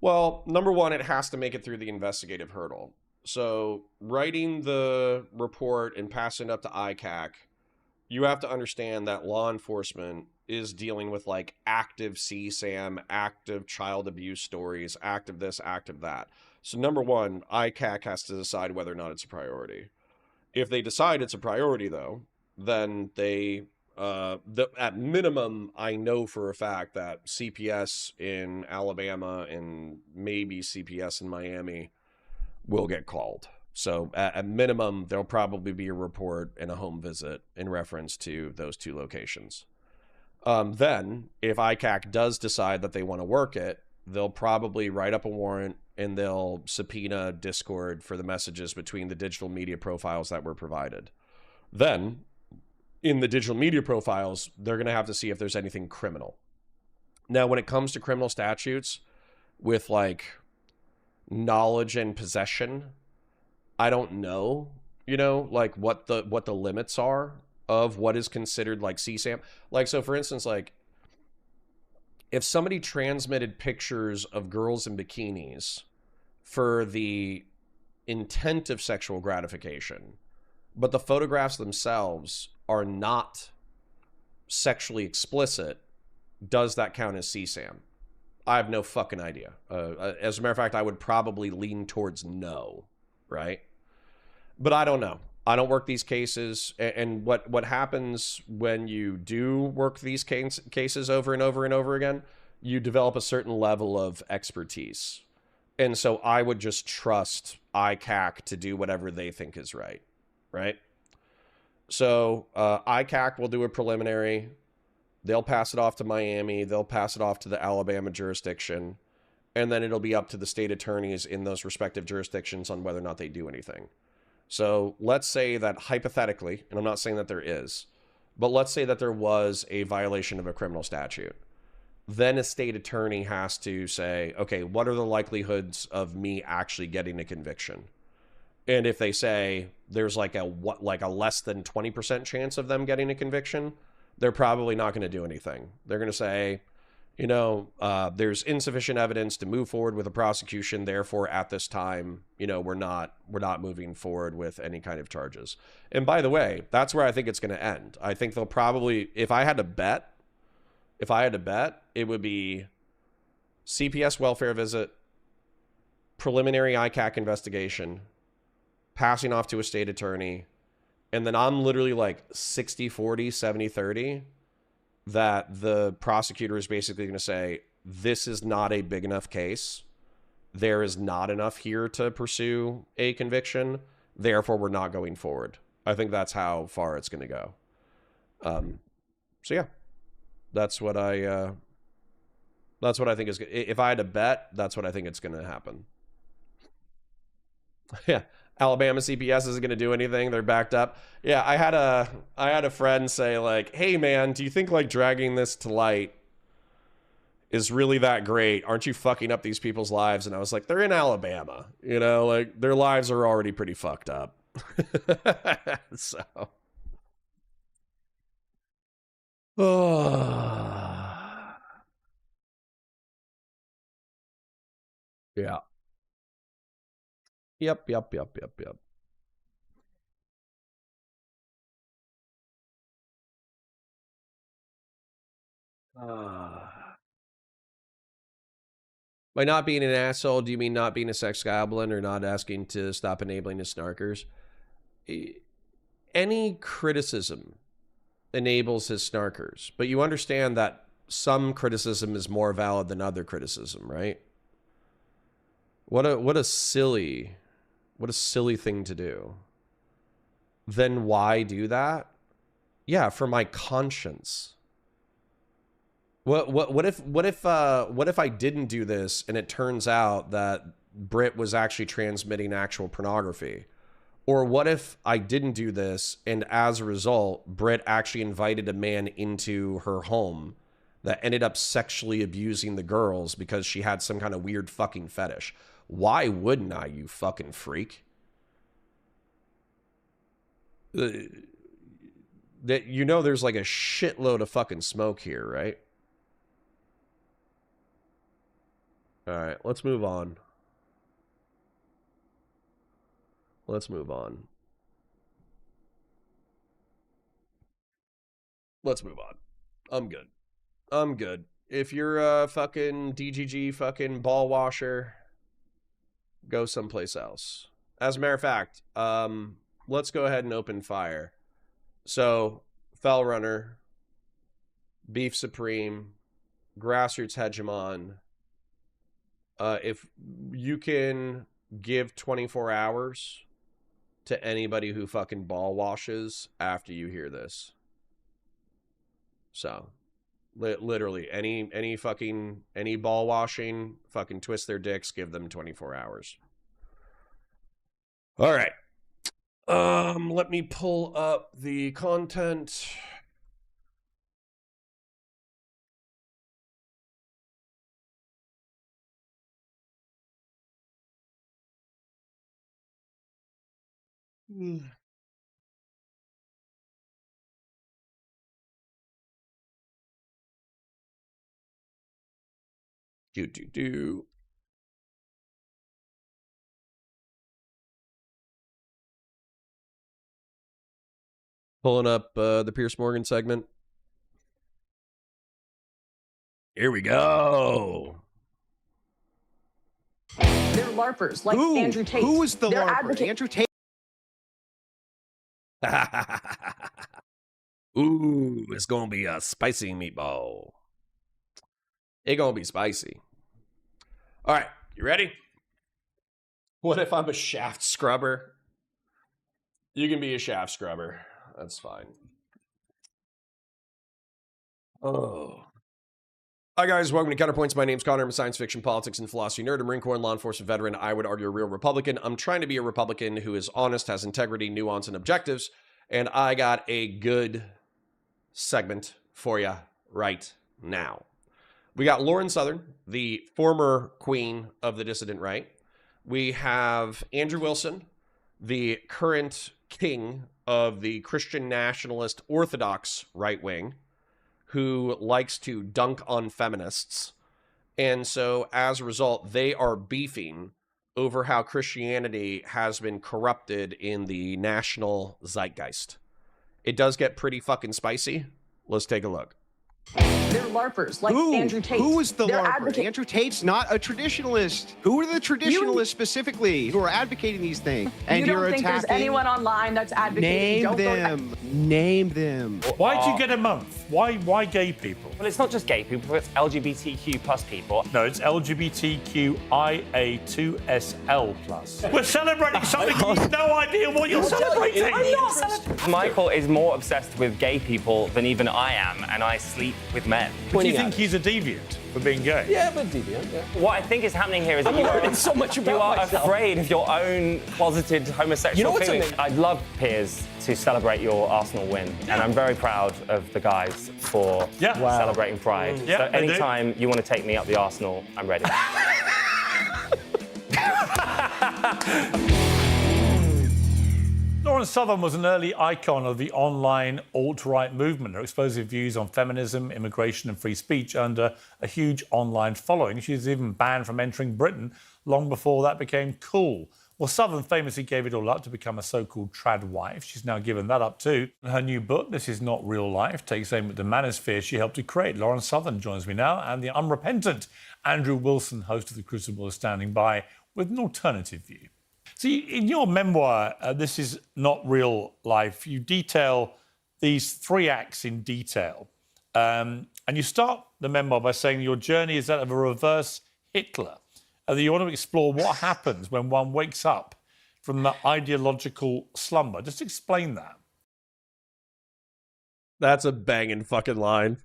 Speaker 1: Well, number one, it has to make it through the investigative hurdle. So, writing the report and passing it up to ICAC, you have to understand that law enforcement is dealing with like active CSAM, active child abuse stories, active this, active that. So, number one, ICAC has to decide whether or not it's a priority. If they decide it's a priority, though, then at minimum, I know for a fact that CPS in Alabama and maybe CPS in Miami will get called. So at minimum, there'll probably be a report and a home visit in reference to those two locations. Then, if ICAC does decide that they want to work it, they'll probably write up a warrant and they'll subpoena Discord for the messages between the digital media profiles that were provided. Then, in the digital media profiles, they're going to have to see if there's anything criminal. Now, when it comes to criminal statutes with like knowledge and possession, I don't know, like what the limits are of what is considered like CSAM. Like, so for instance, like if somebody transmitted pictures of girls in bikinis for the intent of sexual gratification, but the photographs themselves are not sexually explicit, does that count as CSAM? I have no fucking idea. As a matter of fact, I would probably lean towards no, right? But I don't know. I don't work these cases. And what happens when you do work these cases over and over and over again, you develop a certain level of expertise. And so I would just trust ICAC to do whatever they think is right, right? So ICAC will do a preliminary. They'll pass it off to Miami. They'll pass it off to the Alabama jurisdiction. And then it'll be up to the state attorneys in those respective jurisdictions on whether or not they do anything. So let's say that hypothetically, and I'm not saying that there is, but let's say that there was a violation of a criminal statute. Then a state attorney has to say, okay, what are the likelihoods of me actually getting a conviction? And if they say there's like a less than 20% chance of them getting a conviction, they're probably not going to do anything. They're going to say, there's insufficient evidence to move forward with a prosecution. Therefore, at this time, we're not moving forward with any kind of charges. And by the way, that's where I think it's going to end. I think they'll probably, if I had to bet, it would be CPS welfare visit, preliminary ICAC investigation, passing off to a state attorney, and then I'm literally like 60-40, 70-30, that the prosecutor is basically going to say, this is not a big enough case. There is not enough here to pursue a conviction. Therefore, we're not going forward. I think that's how far it's going to go. So yeah, that's what I think is. If I had to bet, that's what I think it's going to happen. Yeah. Alabama CPS isn't going to do anything. They're backed up. Yeah, I had a friend say like, "Hey man, do you think like dragging this to light is really that great? Aren't you fucking up these people's lives?" And I was like, "They're in Alabama. Like their lives are already pretty fucked up." So yeah. Yep. By not being an asshole, do you mean not being a sex goblin or not asking to stop enabling his snarkers? Any criticism enables his snarkers, but you understand that some criticism is more valid than other criticism, right? What a silly thing to do. Then why do that? Yeah, for my conscience. What if I didn't do this and it turns out that Brit was actually transmitting actual pornography? Or what if I didn't do this and as a result, Brit actually invited a man into her home that ended up sexually abusing the girls because she had some kind of weird fucking fetish? Why wouldn't I, you fucking freak? That you know there's like a shitload of fucking smoke here, right? All right, let's move on. Let's move on. Let's move on. I'm good. I'm good. If you're a fucking DGG fucking ball washer, go someplace else. As a matter of fact, let's go ahead and open fire. So, Fell Runner, Beef Supreme, Grassroots Hegemon. If you can give 24 hours to anybody who fucking ball washes after you hear this. So, literally, any ball washing, fucking twist their dicks, give them 24 hours. All right. Let me pull up the content. Do. Pulling up the Pierce Morgan segment. Here we go.
Speaker 3: They're LARPers, like Andrew Tate.
Speaker 4: Who is the
Speaker 3: They're
Speaker 4: LARPer? Andrew Tate.
Speaker 1: Ooh, it's gonna be a spicy meatball. It's gonna be spicy. All right, you ready? What if I'm a shaft scrubber? You can be a shaft scrubber. That's fine. Oh. Hi, guys. Welcome to Counterpoints. My name's Connor. I'm a science fiction, politics, and philosophy nerd, a Marine Corps and law enforcement veteran. I would argue a real Republican. I'm trying to be a Republican who is honest, has integrity, nuance, and objectives. And I got a good segment for you right now. We got Lauren Southern, the former queen of the dissident right. We have Andrew Wilson, the current king of the Christian nationalist Orthodox right wing, who likes to dunk on feminists. And so as a result, they are beefing over how Christianity has been corrupted in the national zeitgeist. It does get pretty fucking spicy. Let's take a look.
Speaker 3: They're LARPers, like Andrew Tate.
Speaker 4: Who is the
Speaker 3: They're
Speaker 4: LARPer? Andrew Tate's not a traditionalist. Who are the traditionalists specifically who are advocating these things? And
Speaker 3: you don't think there's anyone online that's advocating?
Speaker 4: Name them.
Speaker 5: Why do you get a month? Why gay people?
Speaker 6: Well, it's not just gay people, it's LGBTQ plus people.
Speaker 5: No, it's LGBTQIA2SL plus. We're celebrating something you have no idea what you're celebrating.
Speaker 6: I'm not celebrating. Michael is more obsessed with gay people than even I am, and I sleep with men.
Speaker 5: Do you think he's a deviant for being gay?
Speaker 1: Yeah, but deviant, yeah.
Speaker 6: What I think is happening here is that you
Speaker 1: learning so much about
Speaker 6: you are
Speaker 1: myself.
Speaker 6: afraid of your own closeted homosexual
Speaker 1: You know what's
Speaker 6: feelings.
Speaker 1: amazing?
Speaker 6: I'd love, Piers, to celebrate your Arsenal win, and I'm very proud of the guys for celebrating Pride.
Speaker 5: Yeah,
Speaker 6: So anytime you want to take me up the Arsenal, I'm ready.
Speaker 5: Lauren Southern was an early icon of the online alt-right movement. Her explosive views on feminism, immigration and free speech earned her a huge online following. She was even banned from entering Britain long before that became cool. Well, Southern famously gave it all up to become a so-called trad wife. She's now given that up too. Her new book, This Is Not Real Life, takes aim at the manosphere she helped to create. Lauren Southern joins me now, and the unrepentant Andrew Wilson, host of The Crucible, is standing by with an alternative view. See, in your memoir, This Is Not Real Life, you detail these 3 acts in detail. And you start the memoir by saying your journey is that of a reverse Hitler. And you want to explore what happens when one wakes up from the ideological slumber. Just explain that.
Speaker 1: That's a banging fucking line.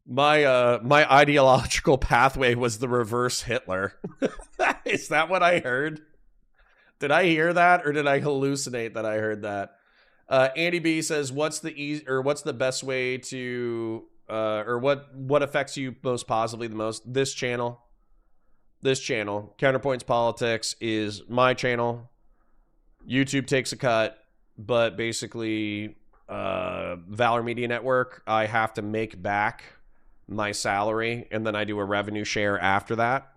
Speaker 1: My ideological pathway was the reverse Hitler. Is that what I heard? Did I hear that, or did I hallucinate that I heard that? Andy B says, "What's the best way to, or what affects you most positively the most?" This channel. this channel, Counterpoints Politics, is my channel. YouTube takes a cut, but basically, Valor Media Network, I have to make back my salary, and then I do a revenue share after that.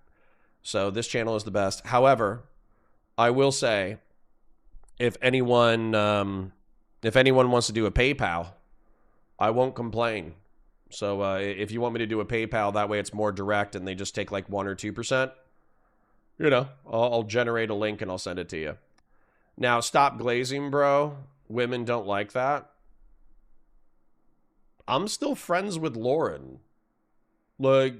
Speaker 1: So this channel is the best. However, I will say, if anyone wants to do a PayPal, I won't complain. So if you want me to do a PayPal, that way it's more direct and they just take like 1 or 2%, you know, I'll generate a link and I'll send it to you. Now, stop glazing, bro. Women don't like that. I'm still friends with Lauren. Like,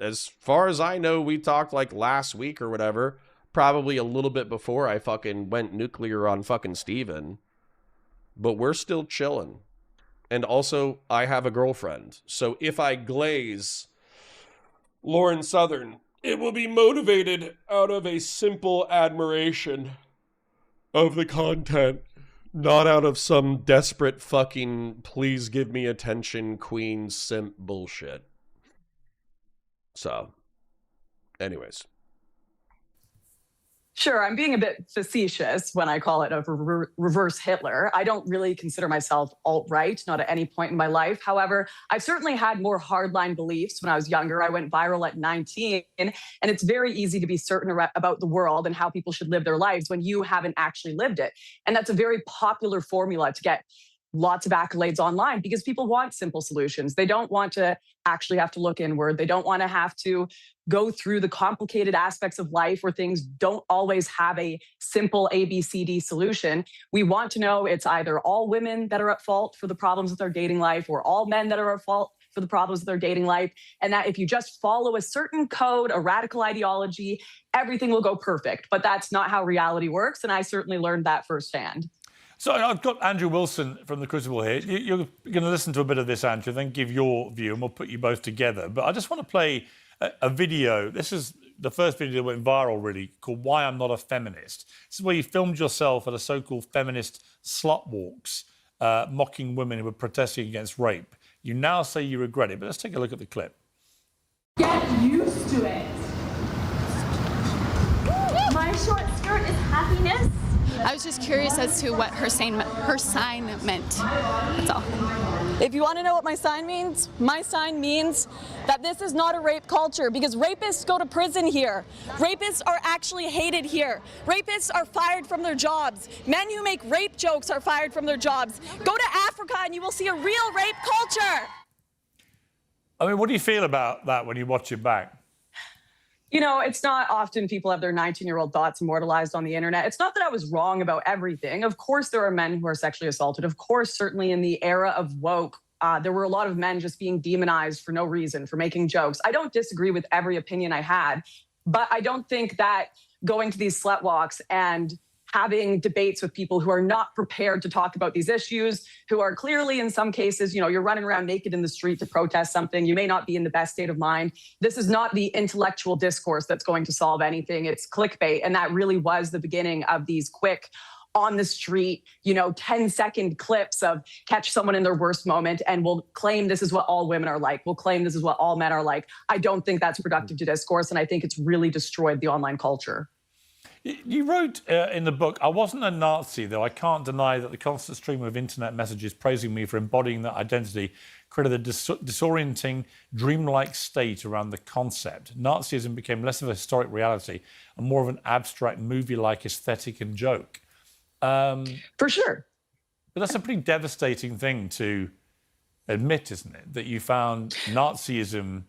Speaker 1: as far as I know, we talked like last week or whatever, probably a little bit before I fucking went nuclear on fucking Steven. But we're still chilling. And also, I have a girlfriend. So if I glaze Lauren Southern, it will be motivated out of a simple admiration of the content, not out of some desperate fucking please give me attention queen simp bullshit. So, anyways.
Speaker 3: Sure, I'm being a bit facetious when I call it a reverse Hitler. I don't really consider myself alt-right, not at any point in my life. However, I've certainly had more hardline beliefs when I was younger. I went viral at 19, and it's very easy to be certain about the world and how people should live their lives when you haven't actually lived it. And that's a very popular formula to get lots of accolades online because people want simple solutions. They don't want to actually have to look inward. They don't want to have to go through the complicated aspects of life where things don't always have a simple ABCD solution. We want to know it's either all women that are at fault for the problems with their dating life or all men that are at fault for the problems with their dating life. And that if you just follow a certain code, a radical ideology, everything will go perfect. But that's not how reality works. And I certainly learned that firsthand.
Speaker 5: So I've got Andrew Wilson from The Crucible here. You're going to listen to a bit of this, Andrew, then give your view, and we'll put you both together. But I just want to play a video. This is the first video that went viral, really, called Why I'm Not a Feminist. This is where you filmed yourself at a so-called feminist slut walks, mocking women who were protesting against rape. You now say you regret it, but let's take a look at the clip.
Speaker 7: Get used to it. My short skirt is happiness.
Speaker 8: I was just curious as to what her sign meant. That's all.
Speaker 3: If you want to know what my sign means, my sign means that this is not a rape culture because rapists go to prison here. Rapists are actually hated here. Rapists are fired from their jobs. Men who make rape jokes are fired from their jobs. Go to Africa and you will see a real rape culture.
Speaker 5: I mean, what do you feel about that when you watch it back?
Speaker 3: You know, it's not often people have their 19-year-old thoughts immortalized on the internet. It's not that I was wrong about everything. Of course, there are men who are sexually assaulted. Of course, certainly in the era of woke, there were a lot of men just being demonized for no reason, for making jokes. I don't disagree with every opinion I had, but I don't think that going to these slut walks and having debates with people who are not prepared to talk about these issues, who are clearly, in some cases, you know, you're running around naked in the street to protest something. You may not be in the best state of mind. This is not the intellectual discourse that's going to solve anything. It's clickbait. And that really was the beginning of these quick on the street, you know, 10-second clips of catch someone in their worst moment and we'll claim this is what all women are like. We'll claim this is what all men are like. I don't think that's productive to discourse. And I think it's really destroyed the online culture.
Speaker 5: You wrote in the book, I wasn't a Nazi, though I can't deny that the constant stream of internet messages praising me for embodying that identity created a disorienting, dreamlike state around the concept. Nazism became less of a historic reality and more of an abstract movie-like aesthetic and joke.
Speaker 3: For sure.
Speaker 5: But that's a pretty devastating thing to admit, isn't it? That you found Nazism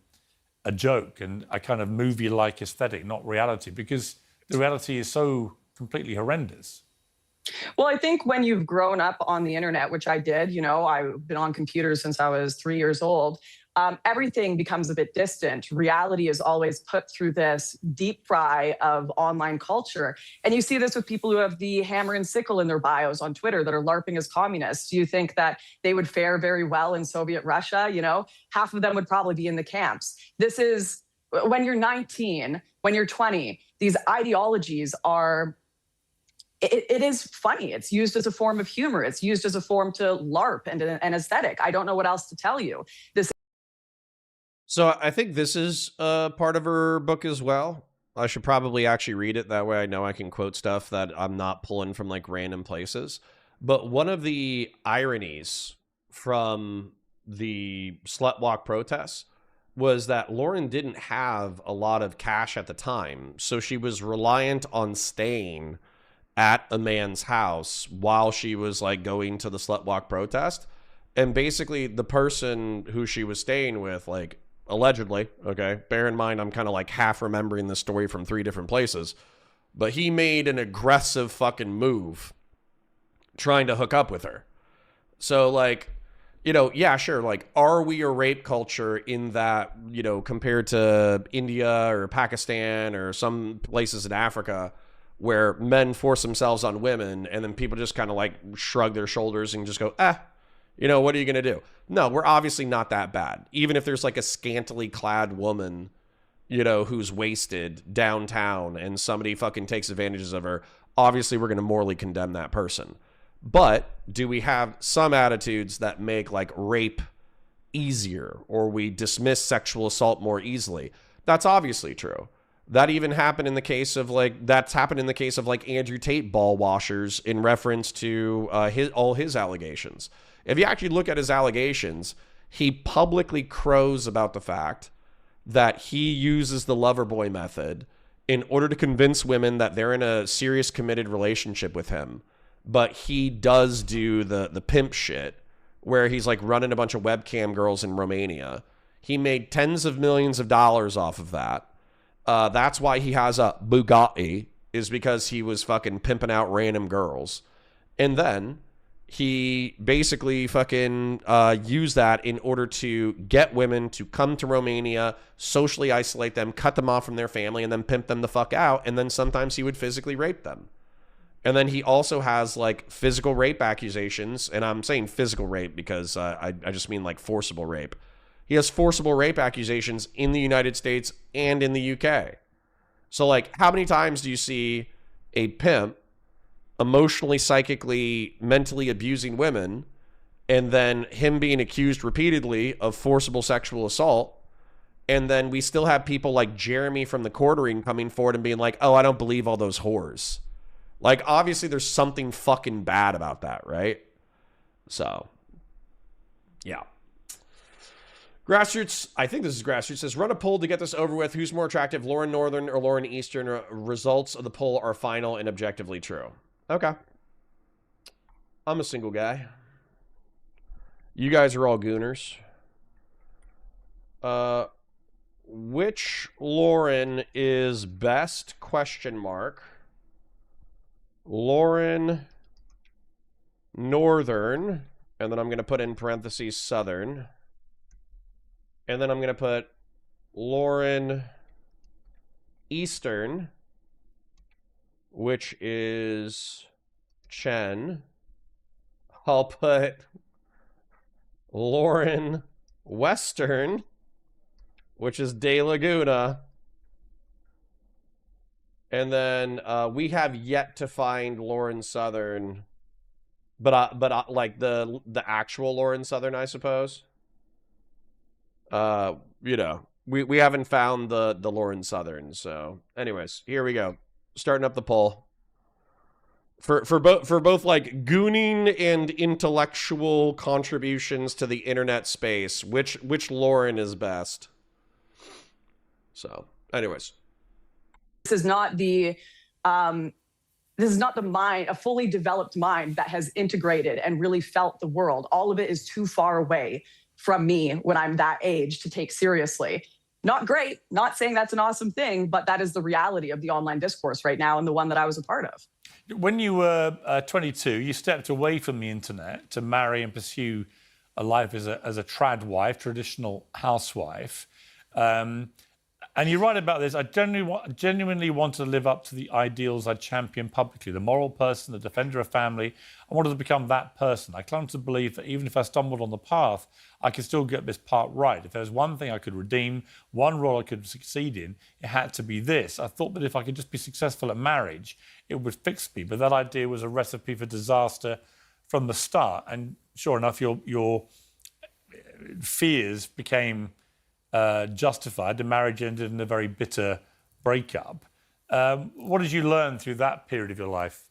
Speaker 5: a joke and a kind of movie-like aesthetic, not reality, because the reality is so completely horrendous.
Speaker 3: Well, I think when you've grown up on the internet, which I did, you know, I've been on computers since I was 3 years old, everything becomes a bit distant. Reality is always put through this deep fry of online culture. And you see this with people who have the hammer and sickle in their bios on Twitter that are LARPing as communists. Do you think that they would fare very well in Soviet Russia? You know, half of them would probably be in the camps. This is when you're 19, when you're 20, these ideologies are, it is funny. It's used as a form of humor. It's used as a form to LARP and an aesthetic. I don't know what else to tell you.
Speaker 1: So I think this is part of her book as well. I should probably actually read it. That way I know I can quote stuff that I'm not pulling from like random places. But one of the ironies from the slut walk protests was that Lauren didn't have a lot of cash at the time. So she was reliant on staying at a man's house while she was like going to the slut walk protest. And basically the person who she was staying with, like allegedly, okay, bear in mind I'm kind of like half remembering the story from 3 different places, but he made an aggressive fucking move trying to hook up with her. So like, you know, yeah, sure, like, are we a rape culture in that, you know, compared to India or Pakistan or some places in Africa where men force themselves on women and then people just kind of like shrug their shoulders and just go, you know, what are you going to do? No, we're obviously not that bad. Even if there's like a scantily clad woman, you know, who's wasted downtown and somebody fucking takes advantages of her, obviously we're going to morally condemn that person. But do we have some attitudes that make like rape easier, or we dismiss sexual assault more easily? That's obviously true. That even happened in the case of like, that's happened in the case of like Andrew Tate ball washers in reference to all his allegations. If you actually look at his allegations, he publicly crows about the fact that he uses the lover boy method in order to convince women that they're in a serious committed relationship with him. But he does do the pimp shit where he's like running a bunch of webcam girls in Romania. He made tens of millions of dollars off of that. That's why he has a Bugatti, is because he was fucking pimping out random girls. And then he basically fucking used that in order to get women to come to Romania, socially isolate them, cut them off from their family, and then pimp them the fuck out. And then sometimes he would physically rape them. And then he also has like physical rape accusations. And I'm saying physical rape because I just mean like forcible rape. He has forcible rape accusations in the United States and in the UK. So like, how many times do you see a pimp emotionally, psychically, mentally abusing women, and then him being accused repeatedly of forcible sexual assault? And then we still have people like Jeremy from the Quartering coming forward and being like, oh, I don't believe all those whores. Like, obviously, there's something fucking bad about that, right? So, yeah. Grassroots, I think this is Grassroots, says, run a poll to get this over with. Who's more attractive, Lauren Northern or Lauren Eastern? Results of the poll are final and objectively true. Okay. I'm a single guy. You guys are all gooners. Which Lauren is best? Question mark. Lauren Northern, and then I'm going to put in parentheses Southern, and then I'm going to put Lauren Eastern, which is Chen. I'll put Lauren Western, which is De Laguna. And then we have yet to find Lauren Southern, but like the actual Lauren Southern, I suppose. You know, we haven't found the Lauren Southern. So, anyways, here we go, starting up the poll for both like gooning and intellectual contributions to the internet space. Which Lauren is best? So, anyways.
Speaker 3: This is not the mind, a fully developed mind that has integrated and really felt the world. All of it is too far away from me when I'm that age to take seriously. Not great, not saying that's an awesome thing, but that is the reality of the online discourse right now and the one that I was a part of.
Speaker 5: When you were 22, you stepped away from the internet to marry and pursue a life as a trad wife, traditional housewife. And you write about this, I genuinely wanted to live up to the ideals I championed publicly, the moral person, the defender of family. I wanted to become that person. I clung to the belief that even if I stumbled on the path, I could still get this part right. If there was one thing I could redeem, one role I could succeed in, it had to be this. I thought that if I could just be successful at marriage, it would fix me. But that idea was a recipe for disaster from the start. And sure enough, your fears became justified. The marriage ended in a very bitter breakup. What did you learn through that period of your life?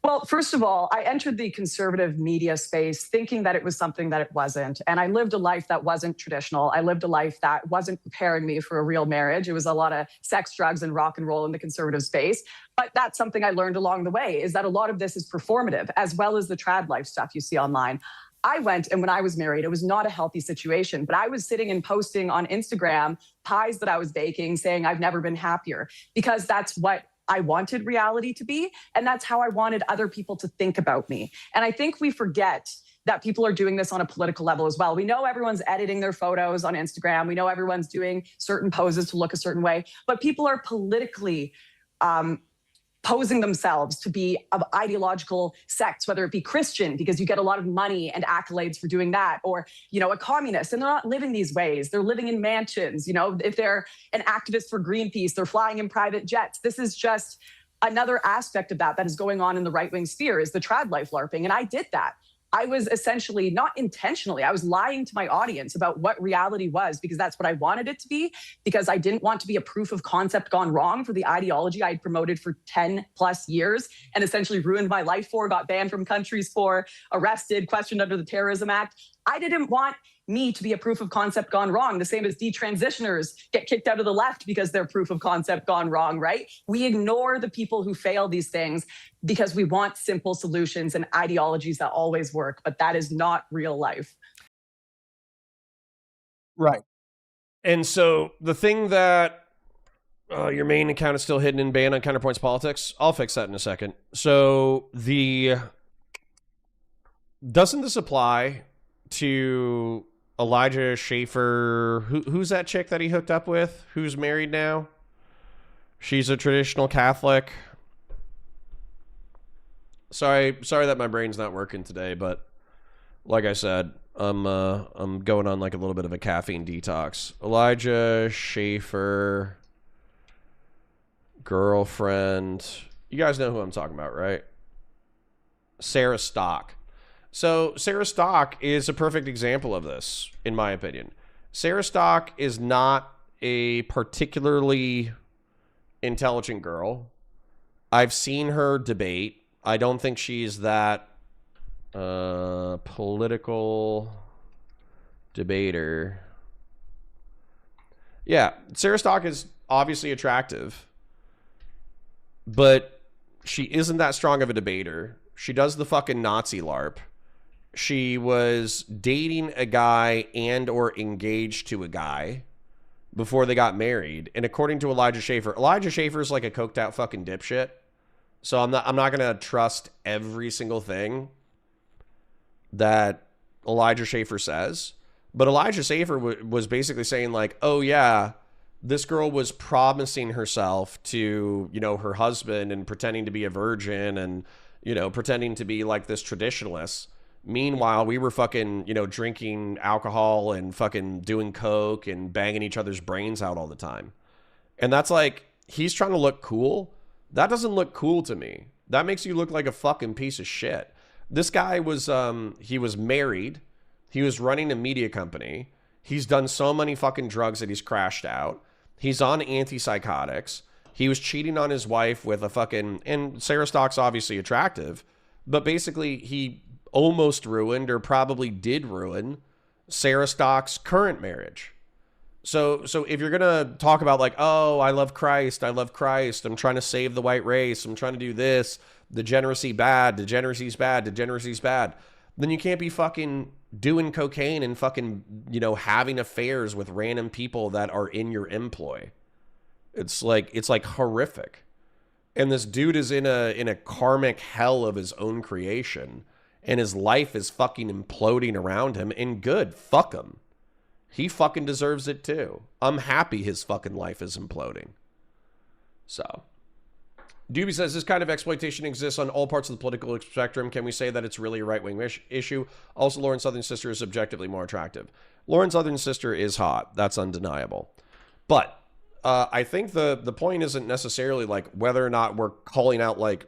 Speaker 3: Well, first of all, I entered the conservative media space thinking that it was something that it wasn't. And I lived a life that wasn't traditional. I lived a life that wasn't preparing me for a real marriage. It was a lot of sex, drugs, and rock and roll in the conservative space. But that's something I learned along the way, is that a lot of this is performative, as well as the trad life stuff you see online. I went, and when I was married, it was not a healthy situation, but I was sitting and posting on Instagram pies that I was baking, saying I've never been happier, because that's what I wanted reality to be. And that's how I wanted other people to think about me. And I think we forget that people are doing this on a political level as well. We know everyone's editing their photos on Instagram. We know everyone's doing certain poses to look a certain way, but people are politically posing themselves to be of ideological sects, whether it be Christian, because you get a lot of money and accolades for doing that, or, a communist, and they're not living these ways. They're living in mansions. If they're an activist for Greenpeace, they're flying in private jets. This is just another aspect of that is going on in the right-wing sphere, is the trad life LARPing. And I did that. I was essentially, not intentionally, I was lying to my audience about what reality was, because that's what I wanted it to be, because I didn't want to be a proof of concept gone wrong for the ideology I had promoted for 10 plus years and essentially ruined my life for, got banned from countries for, arrested, questioned under the Terrorism Act. I didn't want me to be a proof of concept gone wrong, the same as detransitioners get kicked out of the left because they're proof of concept gone wrong, right? We ignore the people who fail these things because we want simple solutions and ideologies that always work, but that is not real life.
Speaker 1: Right. And so the thing that your main account is still hidden and banned on Counterpoints Politics, I'll fix that in a second. So doesn't this apply to Elijah Schaefer? Who's that chick that he hooked up with? Who's married now? She's a traditional Catholic. Sorry that my brain's not working today, but like I said, I'm going on like a little bit of a caffeine detox. Elijah Schaefer, girlfriend. You guys know who I'm talking about, right? Sarah Stock. So Sarah Stock is a perfect example of this, in my opinion. Sarah Stock is not a particularly intelligent girl. I've seen her debate. I don't think she's that political debater. Yeah, Sarah Stock is obviously attractive, but she isn't that strong of a debater. She does the fucking Nazi LARP. She was dating a guy and or engaged to a guy before they got married. And according to Elijah Schaefer is like a coked out fucking dipshit. So I'm not going to trust every single thing that Elijah Schaefer says. But Elijah Schaefer was basically saying like, oh yeah, this girl was promising herself to, her husband and pretending to be a virgin and, pretending to be like this traditionalist. Meanwhile, we were fucking, drinking alcohol and fucking doing coke and banging each other's brains out all the time. And that's like, he's trying to look cool. That doesn't look cool to me. That makes you look like a fucking piece of shit. This guy was, he was married. He was running a media company. He's done so many fucking drugs that he's crashed out. He's on antipsychotics. He was cheating on his wife with a fucking, and Sarah Stock's obviously attractive, but basically he almost ruined, or probably did ruin, Sarah Stock's current marriage. So if you're going to talk about like, oh, I love Christ, I'm trying to save the white race, I'm trying to do this, degeneracy's bad, then you can't be fucking doing cocaine and fucking, having affairs with random people that are in your employ. It's like horrific. And this dude is in a karmic hell of his own creation. And his life is fucking imploding around him. And good, fuck him. He fucking deserves it too. I'm happy his fucking life is imploding. So, Doobie says, this kind of exploitation exists on all parts of the political spectrum. Can we say that it's really a right-wing issue? Also, Lauren Southern's sister is objectively more attractive. Lauren Southern's sister is hot. That's undeniable. But I think the point isn't necessarily like whether or not we're calling out like,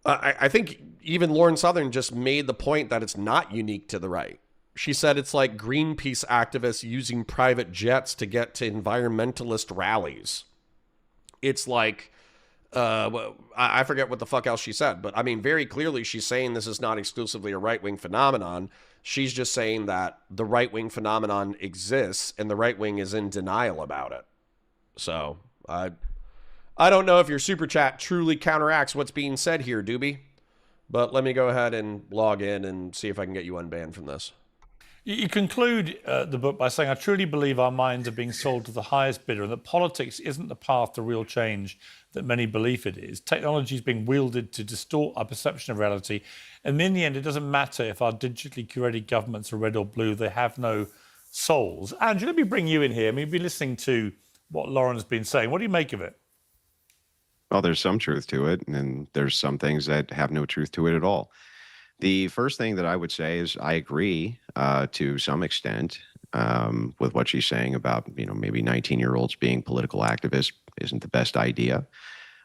Speaker 1: I think even Lauren Southern just made the point that it's not unique to the right. She said it's like Greenpeace activists using private jets to get to environmentalist rallies. It's like, I forget what the fuck else she said, but I mean, very clearly she's saying this is not exclusively a right-wing phenomenon. She's just saying that the right-wing phenomenon exists and the right wing is in denial about it. So I don't know if your super chat truly counteracts what's being said here, Doobie, but let me go ahead and log in and see if I can get you unbanned from this.
Speaker 5: You conclude the book by saying, I truly believe our minds are being sold to the highest bidder and that politics isn't the path to real change that many believe it is. Technology is being wielded to distort our perception of reality. And in the end, it doesn't matter if our digitally curated governments are red or blue, they have no souls. Andrew, let me bring you in here. I mean, you've been listening to what Lauren's been saying. What do you make of it?
Speaker 4: Well, there's some truth to it, and there's some things that have no truth to it at all. The first thing that I would say is I agree to some extent with what she's saying about, maybe 19-year-olds being political activists isn't the best idea.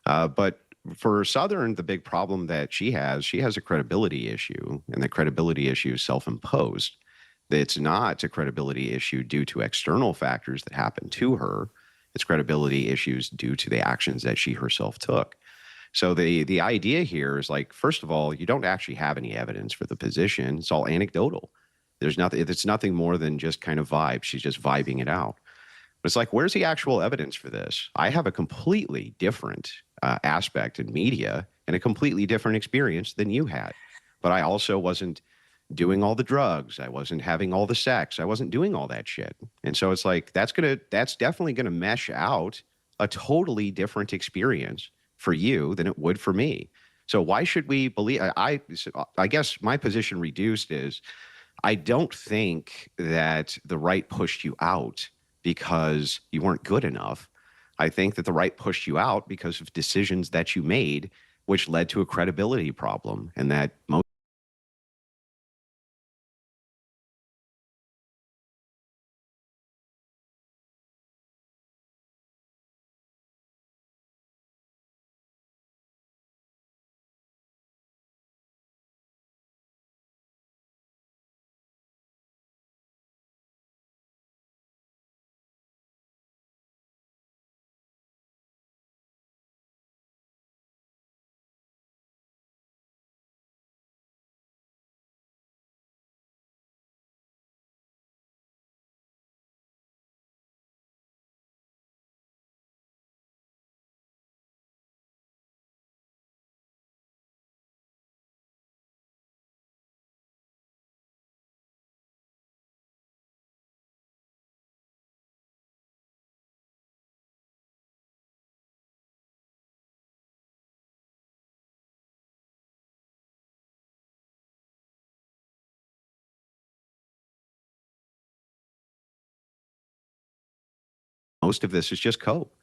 Speaker 4: But for Southern, the big problem that she has a credibility issue, and the credibility issue is self-imposed. It's not a credibility issue due to external factors that happened to her. It's credibility issues due to the actions that she herself took. So the idea here is, like, first of all, you don't actually have any evidence for the position. It's all anecdotal. There's nothing. It's nothing more than just kind of vibe. She's just vibing it out. But it's like, where's the actual evidence for this? I have a completely different aspect in media and a completely different experience than you had. But I also wasn't doing all the drugs. I wasn't having all the sex. I wasn't doing all that shit. And so it's like, that's definitely gonna mesh out a totally different experience for you than it would for me. So why should we believe? I guess my position reduced is, I don't think that the right pushed you out because you weren't good enough. I think that the right pushed you out because of decisions that you made, which led to a credibility problem, and that most of this is just cope.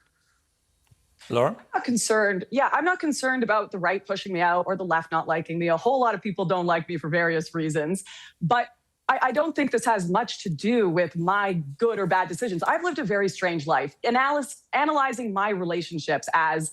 Speaker 5: Laura?
Speaker 3: I'm not concerned. Yeah, I'm not concerned about the right pushing me out or the left not liking me. A whole lot of people don't like me for various reasons. But I don't think this has much to do with my good or bad decisions. I've lived a very strange life. Analyzing my relationships as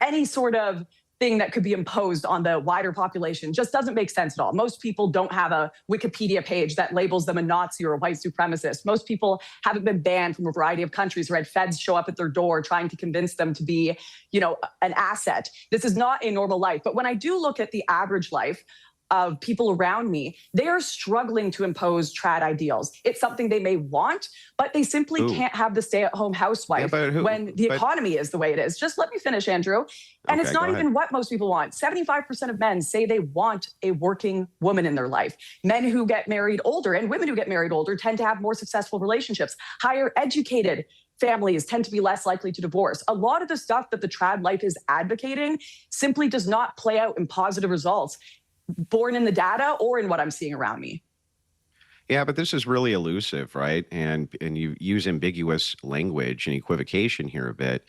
Speaker 3: any sort of thing that could be imposed on the wider population just doesn't make sense at all. Most people don't have a Wikipedia page that labels them a Nazi or a white supremacist. Most people haven't been banned from a variety of countries or had feds show up at their door trying to convince them to be, an asset. This is not a normal life. But when I do look at the average life of people around me, they are struggling to impose trad ideals. It's something they may want, but they simply can't have the stay-at-home housewife when the economy is the way it is. Just let me finish, Andrew. And it's not even what most people want. 75% of men say they want a working woman in their life. Men who get married older and women who get married older tend to have more successful relationships. Higher educated families tend to be less likely to divorce. A lot of the stuff that the trad life is advocating simply does not play out in positive results, born in the data or in what I'm seeing around me.
Speaker 4: Yeah, but this is really elusive, right? And you use ambiguous language and equivocation here a bit.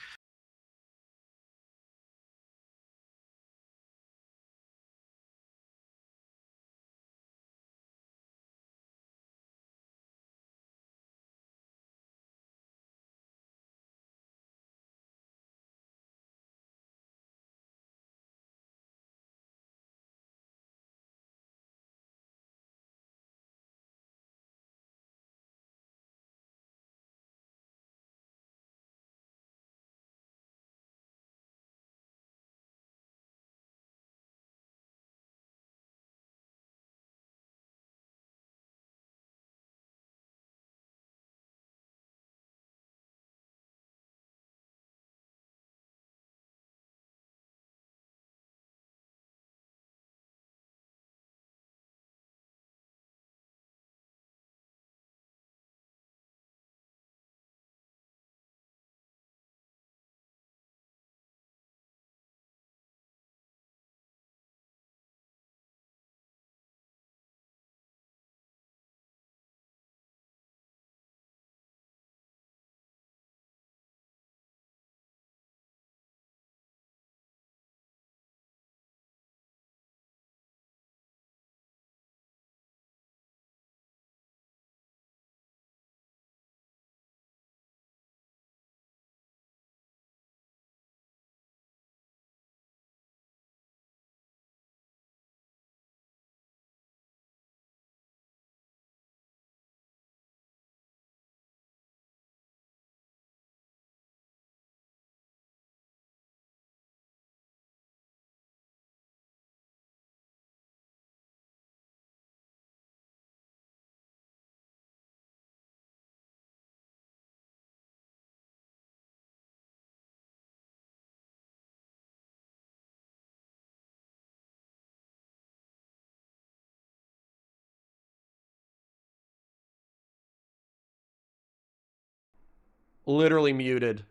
Speaker 1: Literally muted.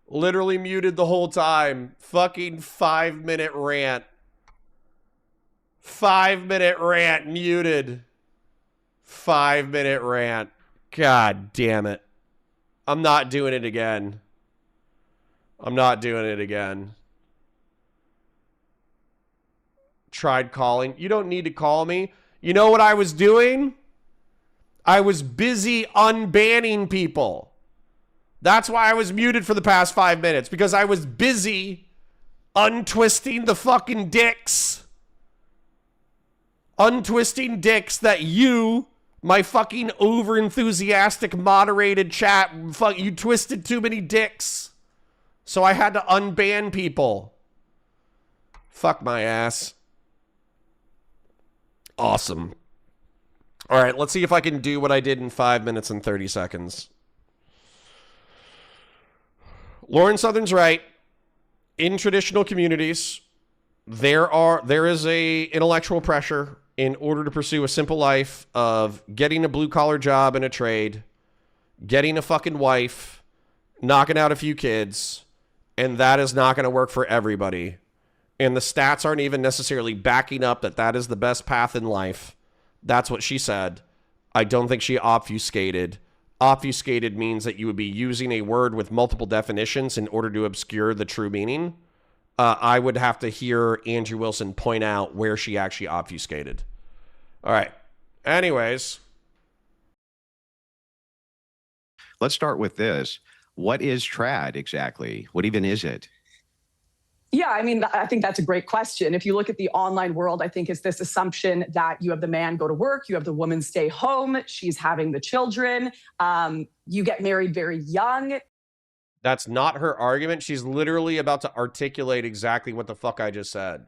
Speaker 1: Literally muted the whole time. Fucking 5-minute rant. 5-minute rant muted. 5-minute rant. God damn it. I'm not doing it again. I'm not doing it again. Tried calling. You don't need to call me. You know what I was doing? I was busy unbanning people. That's why I was muted for the past 5 minutes, because I was busy untwisting the fucking dicks. Untwisting dicks that you, my fucking over-enthusiastic moderated chat, you twisted too many dicks. So I had to unban people. Fuck my ass. Awesome. All right, let's see if I can do what I did in 5 minutes and 30 seconds. Lauren Southern's right. In traditional communities, there is a intellectual pressure in order to pursue a simple life of getting a blue-collar job in a trade, getting a fucking wife, knocking out a few kids, and that is not going to work for everybody. And the stats aren't even necessarily backing up that that is the best path in life. That's what she said. I don't think she obfuscated. Obfuscated means that you would be using a word with multiple definitions in order to obscure the true meaning. I would have to hear Andrew Wilson point out where she actually obfuscated. All right. Anyways.
Speaker 4: Let's start with this. What is trad exactly? What even is it?
Speaker 3: Yeah, I mean, I think that's a great question. If you look at the online world, I think it's this assumption that you have the man go to work, you have the woman stay home, she's having the children, you get married very young.
Speaker 1: That's not her argument. She's literally about to articulate exactly what the fuck I just said.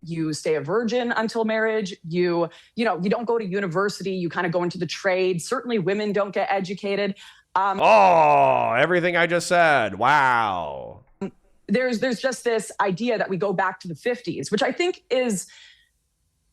Speaker 3: You stay a virgin until marriage. You don't go to university. You kind of go into the trade. Certainly women don't get educated.
Speaker 1: Everything I just said. Wow.
Speaker 3: There's just this idea that we go back to the 50s, which I think is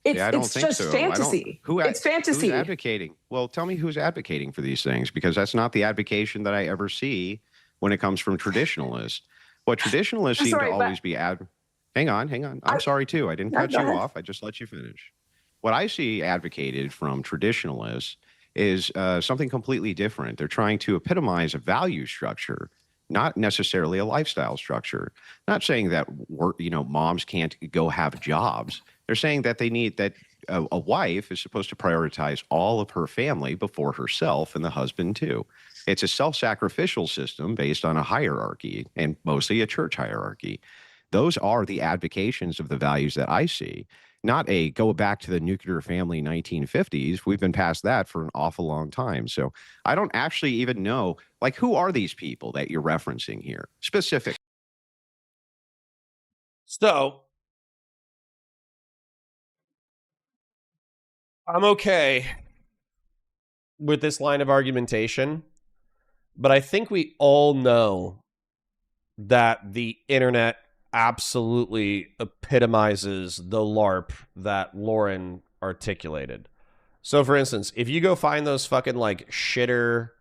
Speaker 3: it's just fantasy. It's fantasy.
Speaker 4: Who's advocating? Well, tell me who's advocating for these things, because that's not the advocation that I ever see when it comes from traditionalists. What traditionalists seem to always be Hang on. I'm sorry too. I didn't cut you off. I just let you finish. What I see advocated from traditionalists is something completely different. They're trying to epitomize a value structure, not necessarily a lifestyle structure. Not saying that moms can't go have jobs. They're saying that they need that a wife is supposed to prioritize all of her family before herself, and the husband too. It's a self-sacrificial system based on a hierarchy, and mostly a church hierarchy. Those are the advocations of the values that I see, not a go back to the nuclear family 1950s. We've been past that for an awful long time. So I don't actually even know, who are these people that you're referencing here? Specific.
Speaker 1: So I'm okay with this line of argumentation, but I think we all know that the internet absolutely epitomizes the LARP that Lauren articulated. So, for instance, if you go find those fucking shitter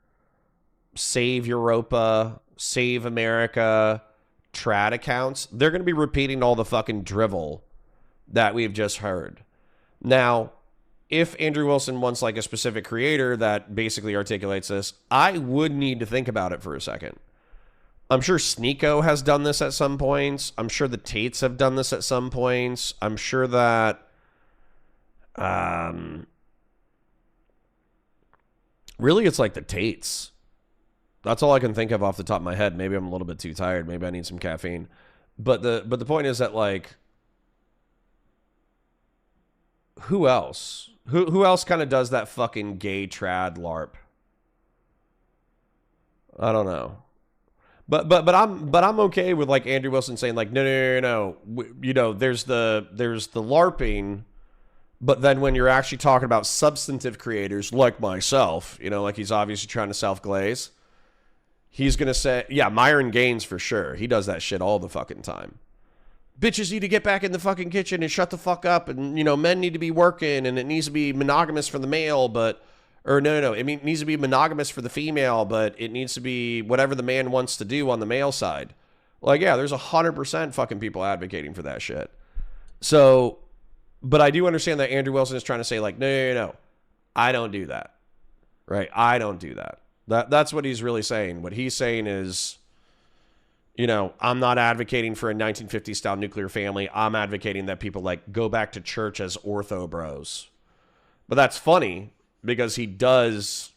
Speaker 1: Save Europa, Save America trad accounts, they're going to be repeating all the fucking drivel that we've just heard. Now, if Andrew Wilson wants a specific creator that basically articulates this, I would need to think about it for a second. I'm sure Sneeko has done this at some points. I'm sure the Tates have done this at some points. I'm sure that really it's the Tates. That's all I can think of off the top of my head. Maybe I'm a little bit too tired. Maybe I need some caffeine. But the point is that who else? Who else kind of does that fucking gay trad LARP? I don't know. But I'm okay with Andrew Wilson saying no. There's the LARPing, but then when you're actually talking about substantive creators like myself, he's obviously trying to self-glaze, he's gonna say, yeah, Myron Gaines for sure. He does that shit all the fucking time. Bitches need to get back in the fucking kitchen and shut the fuck up, and men need to be working, and it needs to be monogamous for the male, but Or no. It needs to be monogamous for the female, but it needs to be whatever the man wants to do on the male side. Like, yeah, there's 100% fucking people advocating for that shit. So, but I do understand that Andrew Wilson is trying to say, like, no. I don't do that. Right? I don't do that. That's what he's really saying. What he's saying is, you know, I'm not advocating for a 1950s style nuclear family. I'm advocating that people, like, go back to church as ortho bros. But that's funny because he does,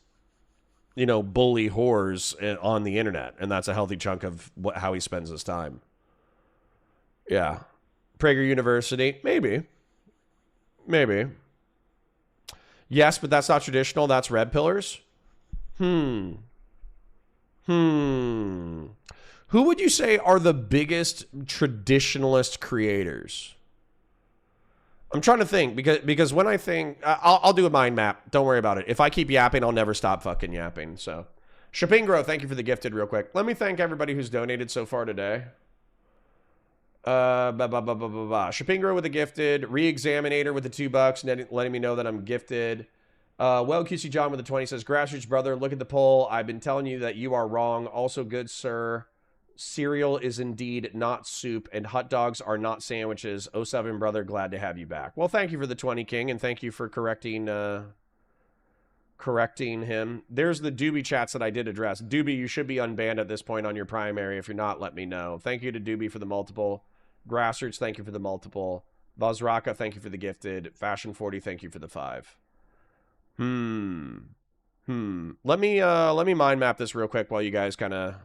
Speaker 1: you know, bully whores on the internet. And that's a healthy chunk of how he spends his time. Yeah. Prager University. Maybe. Yes, but that's not traditional. That's red pillars. Who would you say are the biggest traditionalist creators? I'm trying to think because when I think, I'll do a mind map. Don't worry about it. If I keep yapping, I'll never stop fucking yapping. So, Shapingro, thank you for the gifted real quick. Let me thank everybody who's donated so far today. Shapingro with the gifted. Re-examinator with the $2, letting me know that I'm gifted. Well, QC John with the 20 says, Grassroots brother, look at the poll. I've been telling you that you are wrong. Also good, sir. Cereal is indeed not soup, and hot dogs are not sandwiches. 07 brother, glad to have you back. Well, thank you for the 20, King, and thank you for correcting him. There's the Doobie chats that I did address. Doobie, you should be unbanned at this point on your primary. If you're not, let me know. Thank you to Doobie for the multiple. Grassroots, thank you for the multiple. Vazraka, thank you for the gifted. Fashion 40, thank you for the 5. Let me mind map this real quick while you guys kind of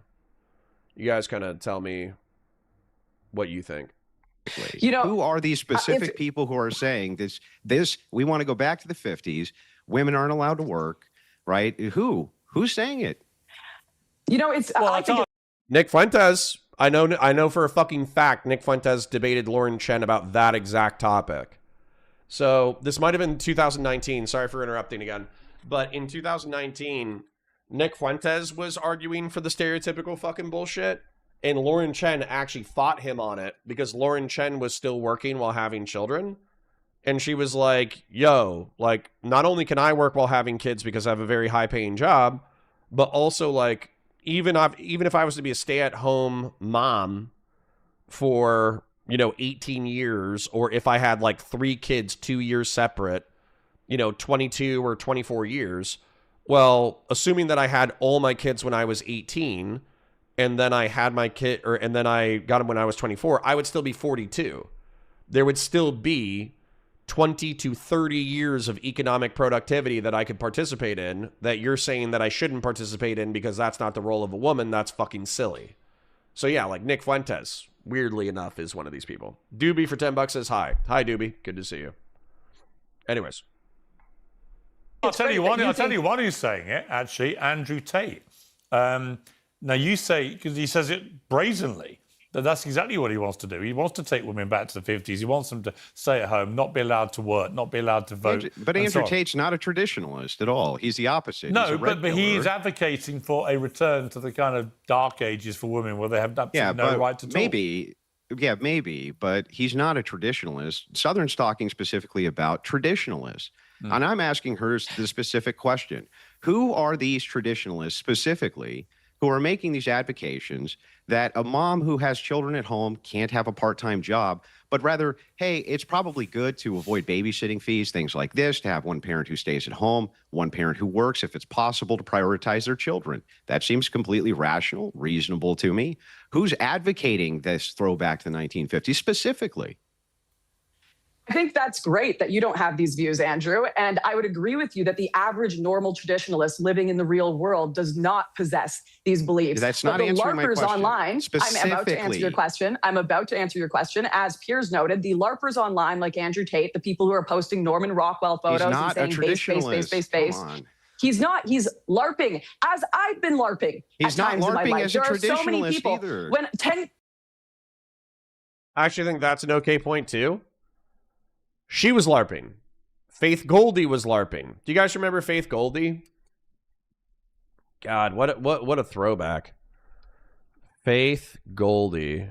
Speaker 1: tell me what you think.
Speaker 4: You know, who are these specific people who are saying this we want to go back to the 50s, women aren't allowed to work, right? Who's saying it?
Speaker 3: You know, it's
Speaker 1: Nick Fuentes. I know for a fucking fact Nick Fuentes debated Lauren Chen about that exact topic. So this might have been 2019. Sorry for interrupting again. But in 2019, Nick Fuentes was arguing for the stereotypical fucking bullshit. And Lauren Chen actually fought him on it because Lauren Chen was still working while having children. And she was like, yo, like, not only can I work while having kids because I have a very high paying job, but also, like, even if I was to be a stay-at-home mom for, 18 years, or if I had like 3 kids, 2 years separate, 22 or 24 years, well, assuming that I had all my kids when I was 18, and then I had my kid, and then I got them when I was 24, I would still be 42. There would still be 20 to 30 years of economic productivity that I could participate in that you're saying that I shouldn't participate in because that's not the role of a woman. That's fucking silly. So yeah, like Nick Fuentes, weirdly enough, is one of these people. Doobie for $10 says hi. Hi, Doobie. Good to see you. Anyways.
Speaker 5: I'll tell you one who's saying it, actually, Andrew Tate. Now you say, because he says it brazenly, that's exactly what he wants to do. He wants to take women back to the 50s. He wants them to stay at home, not be allowed to work, not be allowed to vote.
Speaker 4: But Andrew Tate's not a traditionalist at all. He's the opposite.
Speaker 5: No, but he's advocating for a return to the kind of dark ages for women where they have absolutely no right to talk.
Speaker 4: Maybe, but he's not a traditionalist. Southern's talking specifically about traditionalists. And I'm asking her the specific question. Who are these traditionalists specifically who are making these advocations that a mom who has children at home can't have a part-time job, but rather, hey, it's probably good to avoid babysitting fees, things like this, to have one parent who stays at home, one parent who works, if it's possible, to prioritize their children. That seems completely rational, reasonable to me. Who's advocating this throwback to the 1950s specifically?
Speaker 3: I think that's great that you don't have these views, Andrew. And I would agree with you that the average normal traditionalist living in the real world does not possess these beliefs.
Speaker 4: That's not answering my question.
Speaker 3: Online, I'm about to answer your question. As Piers noted, the LARPers online, like Andrew Tate, the people who are posting Norman Rockwell photos and saying base. He's not. He's LARPing, as I've been LARPing.
Speaker 4: He's not LARPing as a traditionalist either.
Speaker 1: I actually think that's an okay point, too. She was LARPing. Faith Goldie was LARPing. Do you guys remember Faith Goldie? God, what a throwback. Faith Goldie.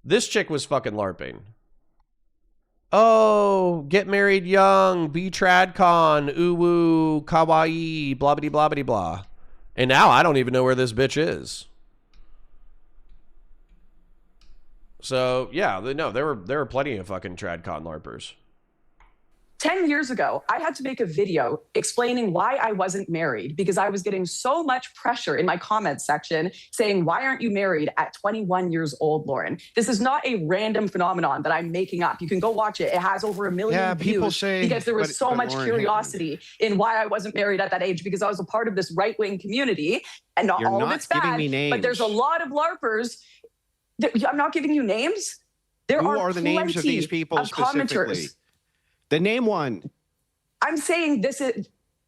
Speaker 1: This chick was fucking LARPing. Oh, get married young, be tradcon, ooh woo, kawaii, blah blah blah blah blah. And now I don't even know where this bitch is. So yeah, no, there were plenty of fucking tradcon LARPers.
Speaker 3: 10 years ago, I had to make a video explaining why I wasn't married because I was getting so much pressure in my comments section saying, why aren't you married at 21 years old, Lauren? This is not a random phenomenon that I'm making up. You can go watch it. It has over 1 million views because there was so much curiosity in why I wasn't married at that age because I was a part of this right-wing community and not all of it's bad, but there's a lot of LARPers. I'm not giving you names. There are the names of these people specifically.
Speaker 4: The name one.
Speaker 3: I'm saying they're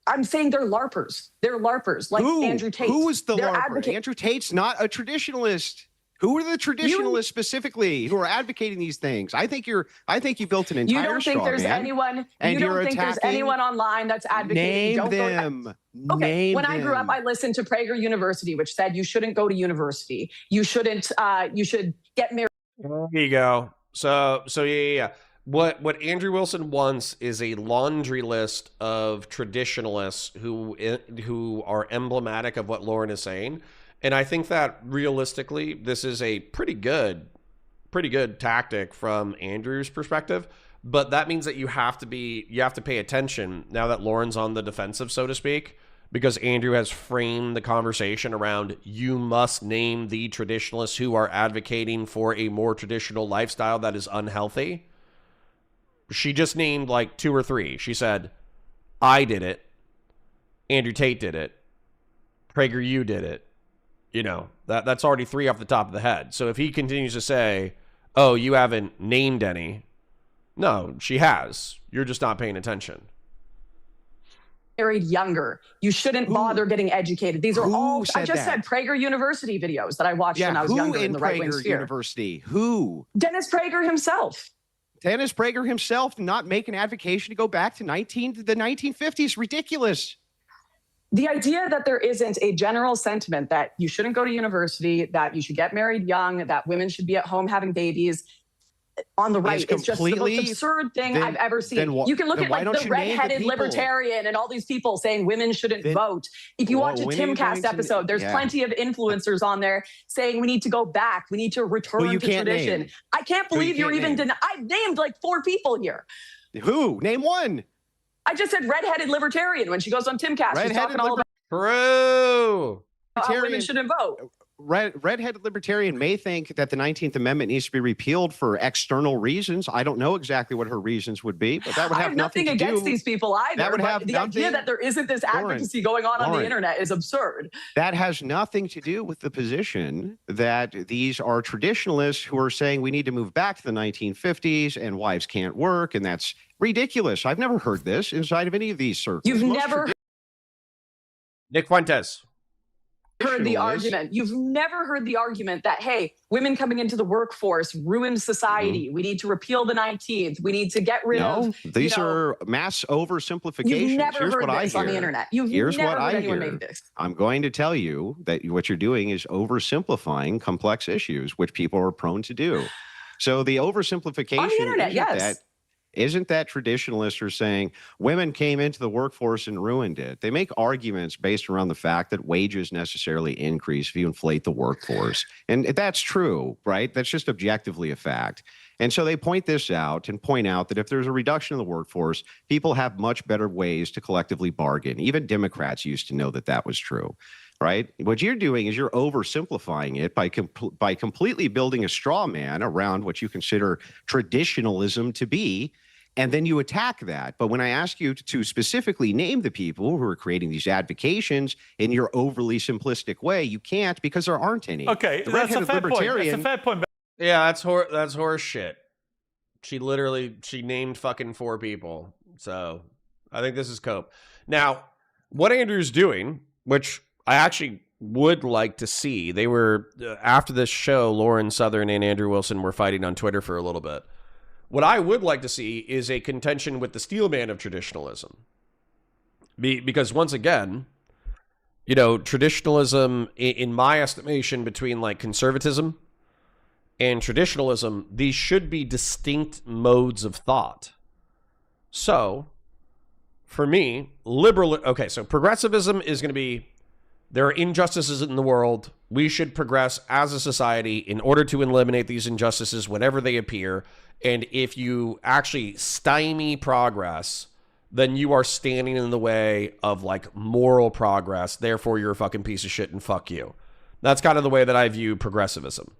Speaker 3: LARPers. They're LARPers, like Andrew Tate.
Speaker 4: Who is the LARPer? Andrew Tate's not a traditionalist. Who are the traditionalists specifically who are advocating these things? I think you built an entire
Speaker 3: You don't think there's anyone online that's advocating.
Speaker 4: Name them.
Speaker 3: Okay. When I grew up, I listened to Prager University, which said you shouldn't go to university. You shouldn't. You should get married.
Speaker 1: There you go. So yeah. What Andrew Wilson wants is a laundry list of traditionalists who are emblematic of what Lauren is saying. And I think that realistically, this is a pretty good tactic from Andrew's perspective. But that means that you have to pay attention now that Lauren's on the defensive, so to speak, because Andrew has framed the conversation around you must name the traditionalists who are advocating for a more traditional lifestyle that is unhealthy. She just named like 2 or 3. She said, I did it. Andrew Tate did it. PragerU did it. You know, that's already 3 off the top of the head. So if he continues to say, oh, you haven't named any. No, she has. You're just not paying attention.
Speaker 3: Married younger. You shouldn't bother getting educated. These are all, I just said Prager University videos that I watched when I was younger in the right-wing sphere.
Speaker 4: University? Who?
Speaker 3: Dennis Prager himself.
Speaker 4: Dennis Prager himself not make an advocation to go back to the 1950s. Ridiculous.
Speaker 3: The idea that there isn't a general sentiment that you shouldn't go to university, that you should get married young, that women should be at home having babies on the right. It's just the most absurd thing I've ever seen. You can look at like the red-headed libertarian and all these people saying women shouldn't vote. If you watch a Timcast episode, there's plenty of influencers on there saying we need to go back. We need to return to tradition. I can't believe you're even I've named like 4 people here.
Speaker 4: Who? Name one.
Speaker 3: I just said red-headed libertarian when she goes on Timcast. She's talking all about how women shouldn't vote.
Speaker 4: Red-headed libertarian may think that the 19th Amendment needs to be repealed for external reasons. I don't know exactly what her reasons would be, but that would have nothing to do.
Speaker 3: against these people either. That would have the idea that there isn't this advocacy going on the internet is absurd.
Speaker 4: That has nothing to do with the position that these are traditionalists who are saying we need to move back to the 1950s and wives can't work, and that's ridiculous. I've never heard this inside of any of these circles.
Speaker 3: You've never
Speaker 1: Nick Fuentes.
Speaker 3: Heard the argument. You've never heard the argument that, hey, women coming into the workforce ruined society. We need to repeal the 19th. We need to get rid of.
Speaker 4: These are mass oversimplifications.
Speaker 3: You've never heard this on the internet. You've never heard anyone make this.
Speaker 4: I'm going to tell you that what you're doing is oversimplifying complex issues, which people are prone to do. So the oversimplification
Speaker 3: on the internet,
Speaker 4: isn't that traditionalists are saying women came into the workforce and ruined it? They make arguments based around the fact that wages necessarily increase if you inflate the workforce. And that's true, right? That's just objectively a fact. And so they point this out and point out that if there's a reduction in the workforce, people have much better ways to collectively bargain. Even Democrats used to know that that was true. Right? What you're doing is you're oversimplifying it by completely building a straw man around what you consider traditionalism to be, and then you attack that. But when I ask you to specifically name the people who are creating these advocations in your overly simplistic way, you can't because there aren't any.
Speaker 5: Okay, that's a fair point. That's a fair point.
Speaker 1: Yeah, that's horse shit. She named fucking 4 people. So I think this is cope. Now, what Andrew's doing, which I actually would like to see. They were, after this show, Lauren Southern and Andrew Wilson were fighting on Twitter for a little bit. What I would like to see is a contention with the steel man of traditionalism. Because once again, traditionalism, in my estimation, between like conservatism and traditionalism, these should be distinct modes of thought. So, for me, so progressivism is going to be, there are injustices in the world. We should progress as a society in order to eliminate these injustices whenever they appear. And if you actually stymie progress, then you are standing in the way of like moral progress. Therefore, you're a fucking piece of shit and fuck you. That's kind of the way that I view progressivism.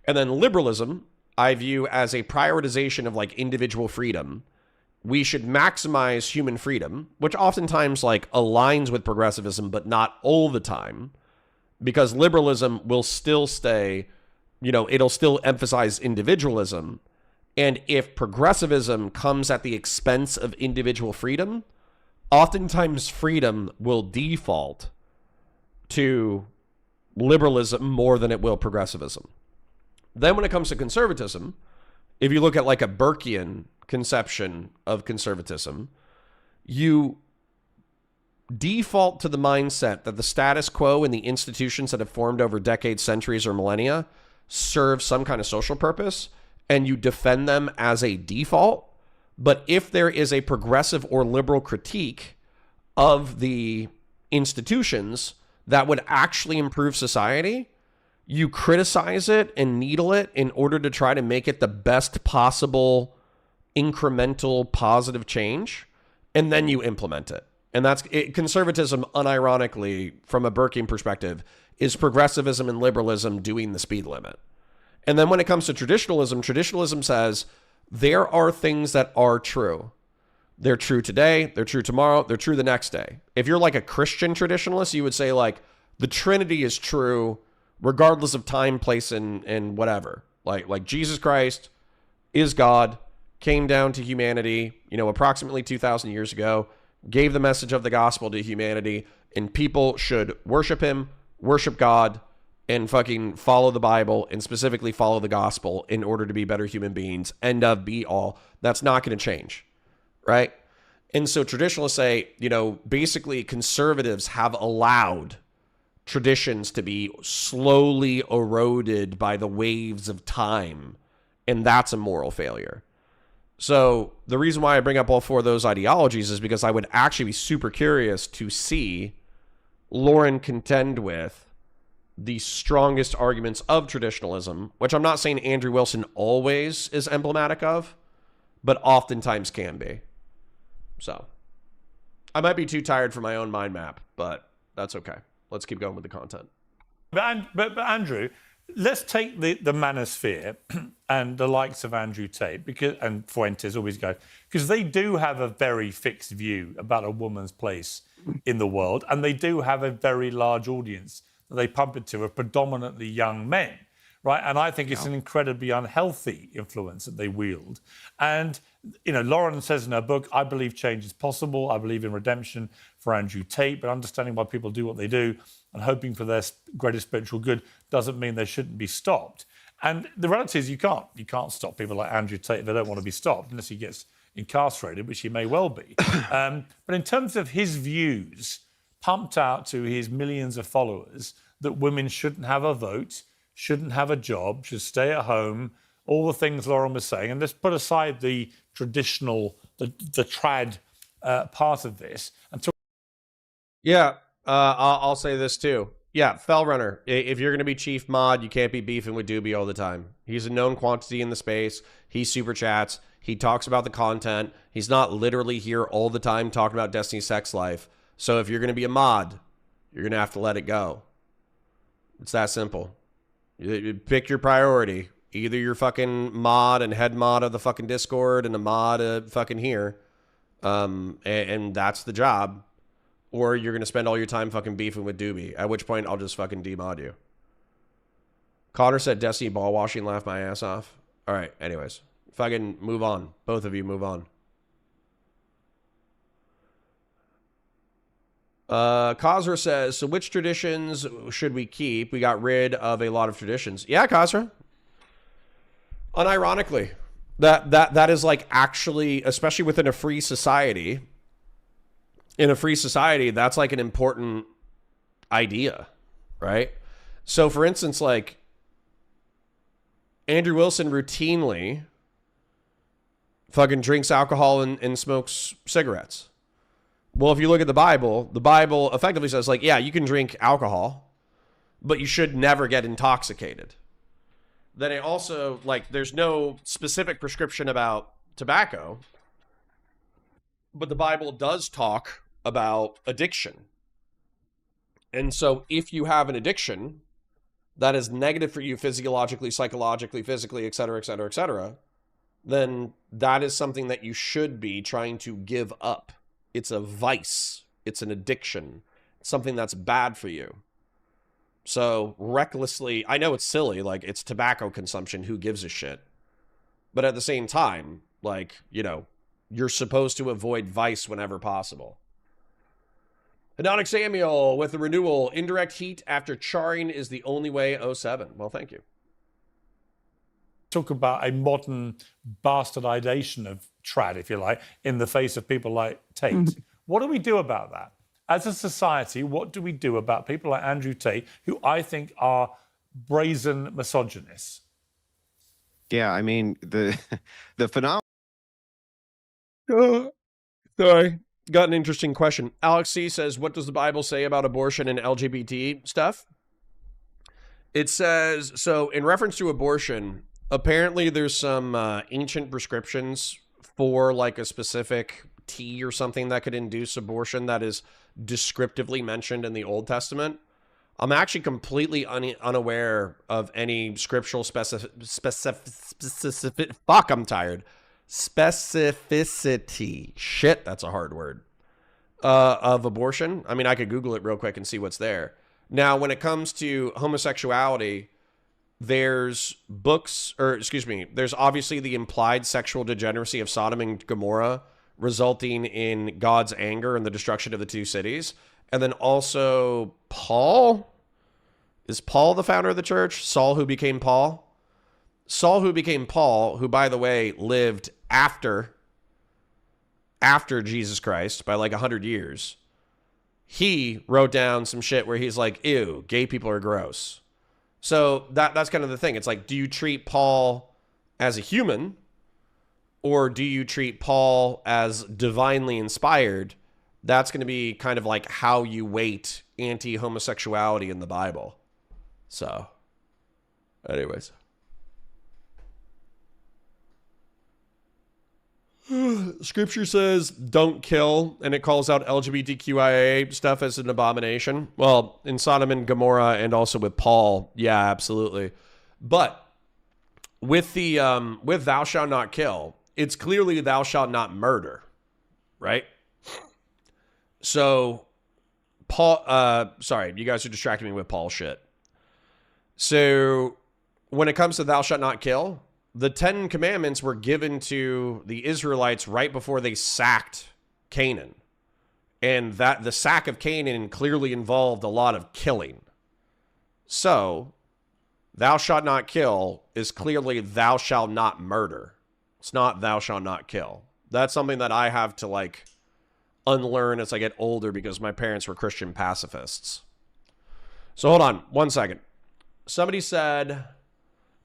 Speaker 1: And then liberalism, I view as a prioritization of like individual freedom. We should maximize human freedom, which oftentimes like aligns with progressivism, but not all the time, because liberalism will still stay, it'll still emphasize individualism. And if progressivism comes at the expense of individual freedom, oftentimes freedom will default to liberalism more than it will progressivism. Then when it comes to conservatism, if you look at like a Burkean conception of conservatism, you default to the mindset that the status quo and the institutions that have formed over decades, centuries, or millennia serve some kind of social purpose, and you defend them as a default. But if there is a progressive or liberal critique of the institutions that would actually improve society, you criticize it and needle it in order to try to make it the best possible incremental positive change, and then you implement it. And that's it. Conservatism, unironically, from a Burkean perspective, is progressivism and liberalism doing the speed limit. And then when it comes to traditionalism, traditionalism says there are things that are true. They're true today, they're true tomorrow, they're true the next day. If you're like a Christian traditionalist, you would say like the Trinity is true regardless of time, place, and whatever. Like Jesus Christ is God, came down to humanity, approximately 2,000 years ago, gave the message of the gospel to humanity, and people should worship him, worship God, and fucking follow the Bible, and specifically follow the gospel in order to be better human beings. End of, be all. That's not going to change, right? And so traditionalists say, basically conservatives have allowed traditions to be slowly eroded by the waves of time, and that's a moral failure. So the reason why I bring up all four of those ideologies is because I would actually be super curious to see Lauren contend with the strongest arguments of traditionalism, which I'm not saying Andrew Wilson always is emblematic of, but oftentimes can be. So I might be too tired for my own mind map, but that's okay. Let's keep going with the content.
Speaker 5: But Andrew, let's take the manosphere and the likes of Andrew Tate and Fuentes, always go, because they do have a very fixed view about a woman's place in the world, and they do have a very large audience that they pump it to, of predominantly young men, right? And I think it's an incredibly unhealthy influence that they wield. And, Lauren says in her book, I believe change is possible. I believe in redemption for Andrew Tate, but understanding why people do what they do and hoping for their greater spiritual good doesn't mean they shouldn't be stopped. And the reality is you can't stop people like Andrew Tate if they don't want to be stopped, unless he gets incarcerated, which he may well be. But in terms of his views, pumped out to his millions of followers, that women shouldn't have a vote, shouldn't have a job, should stay at home, all the things Lauren was saying, and let's put aside the traditional, the trad part of this. And
Speaker 1: I'll say this too. Yeah, Fellrunner, if you're going to be chief mod, you can't be beefing with Doobie all the time. He's a known quantity in the space. He super chats. He talks about the content. He's not literally here all the time talking about Destiny's sex life. So if you're going to be a mod, you're going to have to let it go. It's that simple. You pick your priority. Either you're fucking mod and head mod of the fucking Discord and a mod of fucking here. And that's the job. Or you're going to spend all your time fucking beefing with Doobie, at which point I'll just fucking demod you. Connor said Destiny ball washing, laugh my ass off. All right, anyways. Fucking move on. Both of you move on. Kazra says, so which traditions should we keep? We got rid of a lot of traditions. Yeah, Kazra. Unironically, that is like actually, especially within a free society, in a free society, that's like an important idea, right? So for instance, like Andrew Wilson routinely fucking drinks alcohol and smokes cigarettes. Well, if you look at the Bible effectively says, like, yeah, you can drink alcohol, but you should never get intoxicated. Then it also, like, there's no specific prescription about tobacco, but the Bible does talk about addiction. And so if you have an addiction that is negative for you physiologically, psychologically, physically, et cetera, then that is something that you should be trying to give up. It's a vice. It's an addiction. It's something that's bad for you. So recklessly, I know it's silly, like it's tobacco consumption, who gives a shit? But at the same time, like, you know, you're supposed to avoid vice whenever possible. Hedonic Samuel with the renewal. Indirect heat after charring is the only way. 07. Well, thank you.
Speaker 5: Talk about a modern bastardization of trad, if you like, in the face of people like Tate. Mm-hmm. What do we do about that? As a society, what do we do about people like Andrew Tate, who I think are brazen misogynists?
Speaker 4: Yeah, I mean, the phenomenon.
Speaker 1: Sorry. Got an interesting question. Alex C says, what does the Bible say about abortion and LGBT stuff? It says, so in reference to abortion, apparently there's some ancient prescriptions for like a specific tea or something that could induce abortion that is descriptively mentioned in the Old Testament. I'm actually completely unaware of any scriptural specificity. Fuck, I'm tired. Specificity. Shit, that's a hard word. Of abortion. I mean, I could Google it real quick and see what's there. Now, when it comes to homosexuality, there's there's obviously the implied sexual degeneracy of Sodom and Gomorrah, resulting in God's anger and the destruction of the two cities. And then also Paul. Is Paul the founder of the church? Saul who became Paul? Saul who became Paul, who, by the way, lived after Jesus Christ by like 100 years. He wrote down some shit where he's like, ew, gay people are gross. So that's kind of the thing. It's like, do you treat Paul as a human, or do you treat Paul as divinely inspired? That's going to be kind of like how you weight anti-homosexuality in the Bible. So, anyways. Scripture says don't kill, and it calls out LGBTQIA stuff as an abomination. Well, in Sodom and Gomorrah, and also with Paul, yeah, absolutely. But with the with thou shalt not kill, it's clearly thou shalt not murder, right? So Paul, sorry, you guys are distracting me with Paul shit. So when it comes to thou shalt not kill, the 10 commandments were given to the Israelites right before they sacked Canaan. And that the sack of Canaan clearly involved a lot of killing. So, thou shalt not kill is clearly thou shalt not murder. It's not thou shalt not kill. That's something that I have to like unlearn as I get older because my parents were Christian pacifists. So hold on 1 second. Somebody said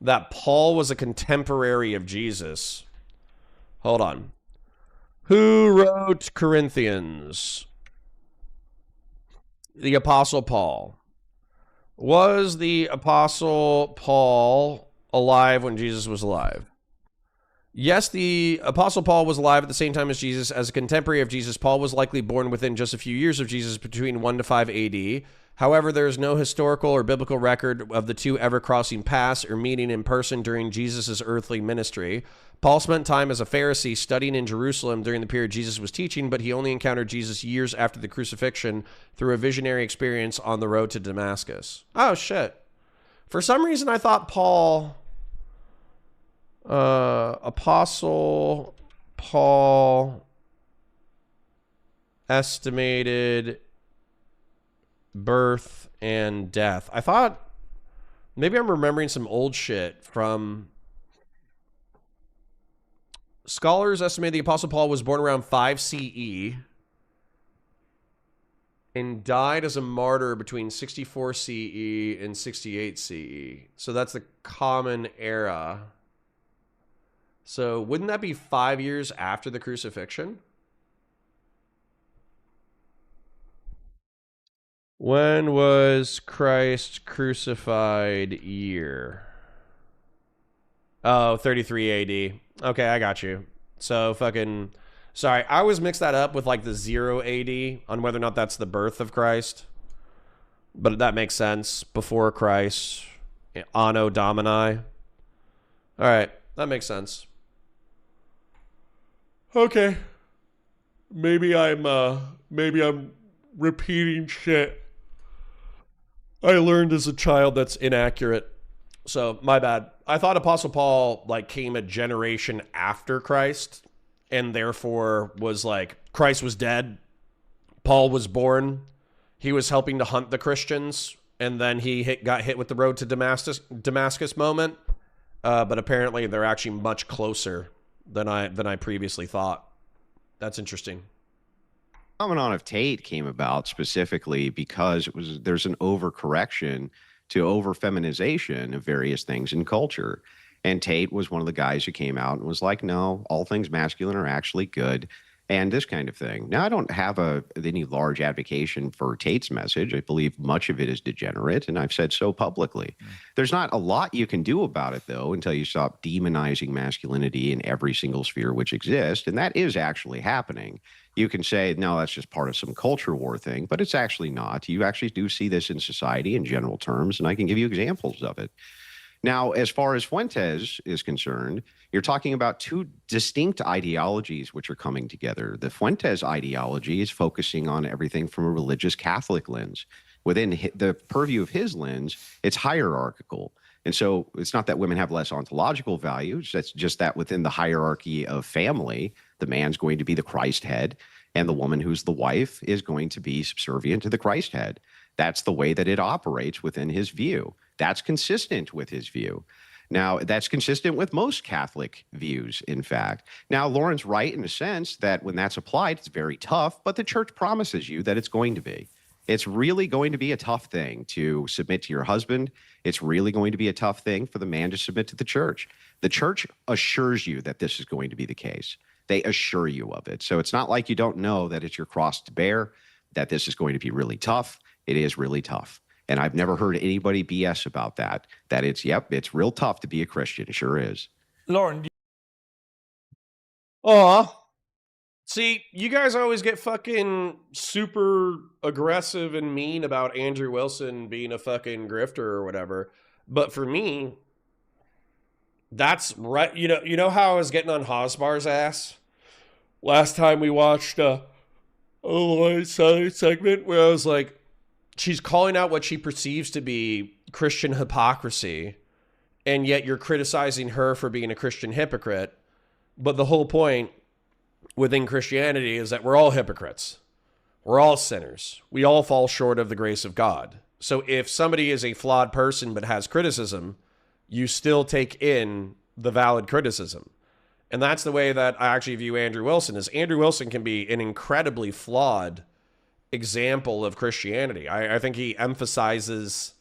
Speaker 1: that Paul was a contemporary of Jesus. Hold on. Who wrote Corinthians? The Apostle Paul. Was the Apostle Paul alive when Jesus was alive? Yes, the Apostle Paul was alive at the same time as Jesus. As a contemporary of Jesus, Paul was likely born within just a few years of Jesus, between 1 to 5 AD. However, there is no historical or biblical record of the two ever crossing paths or meeting in person during Jesus' earthly ministry. Paul spent time as a Pharisee studying in Jerusalem during the period Jesus was teaching, but he only encountered Jesus years after the crucifixion through a visionary experience on the road to Damascus. Oh, shit. For some reason, I thought Paul, Apostle Paul estimated birth and death. I thought maybe I'm remembering some old shit from scholars estimate the Apostle Paul was born around 5 CE and died as a martyr between 64 CE and 68 CE. So that's the Common Era. So wouldn't that be 5 years after the crucifixion? When was Christ crucified year? Oh, 33 AD. Okay, I got you. So fucking... Sorry, I always mix that up with like the 0 AD on whether or not that's the birth of Christ. But that makes sense. Before Christ. Anno Domini. Alright, that makes sense. Okay. Maybe I'm repeating shit I learned as a child that's inaccurate. So, my bad. I thought Apostle Paul like came a generation after Christ, and therefore was like, Christ was dead, Paul was born, he was helping to hunt the Christians, and then he got hit with the road to Damascus moment. But apparently they're actually much closer than I previously thought. That's interesting.
Speaker 4: The phenomenon of Tate came about specifically because there's an overcorrection to over-feminization of various things in culture. And Tate was one of the guys who came out and was like, no, all things masculine are actually good, and this kind of thing. Now, I don't have any large advocation for Tate's message. I believe much of it is degenerate, and I've said so publicly. There's not a lot you can do about it, though, until you stop demonizing masculinity in every single sphere which exists, and that is actually happening. You can say, no, that's just part of some culture war thing, but it's actually not. You actually do see this in society in general terms, and I can give you examples of it. Now, as far as Fuentes is concerned, you're talking about two distinct ideologies which are coming together. The Fuentes ideology is focusing on everything from a religious Catholic lens. Within the purview of his lens, it's hierarchical. And so it's not that women have less ontological values. That's just that within the hierarchy of family, the man's going to be the Christ head, and the woman who's the wife is going to be subservient to the Christ head. That's the way that it operates within his view. That's consistent with his view. Now, that's consistent with most Catholic views, in fact. Now, Lauren's right in a sense that when that's applied, it's very tough, but the church promises you that it's going to be. It's really going to be a tough thing to submit to your husband. It's really going to be a tough thing for the man to submit to the church. The church assures you that this is going to be the case. They assure you of it. So it's not like you don't know that it's your cross to bear, that this is going to be really tough. It is really tough. And I've never heard anybody BS about that. That it's real tough to be a Christian. It sure is.
Speaker 5: Lauren.
Speaker 1: See, you guys always get fucking super aggressive and mean about Andrew Wilson being a fucking grifter or whatever. But for me, that's right. You know how I was getting on Hosbar's ass last time we watched a Lloyd Southern segment where I was like, she's calling out what she perceives to be Christian hypocrisy, and yet you're criticizing her for being a Christian hypocrite. But the whole point within Christianity is that we're all hypocrites. We're all sinners. We all fall short of the grace of God. So if somebody is a flawed person but has criticism, you still take in the valid criticism. And that's the way that I actually view Andrew Wilson, is Andrew Wilson can be an incredibly flawed example of Christianity. I think he emphasizes,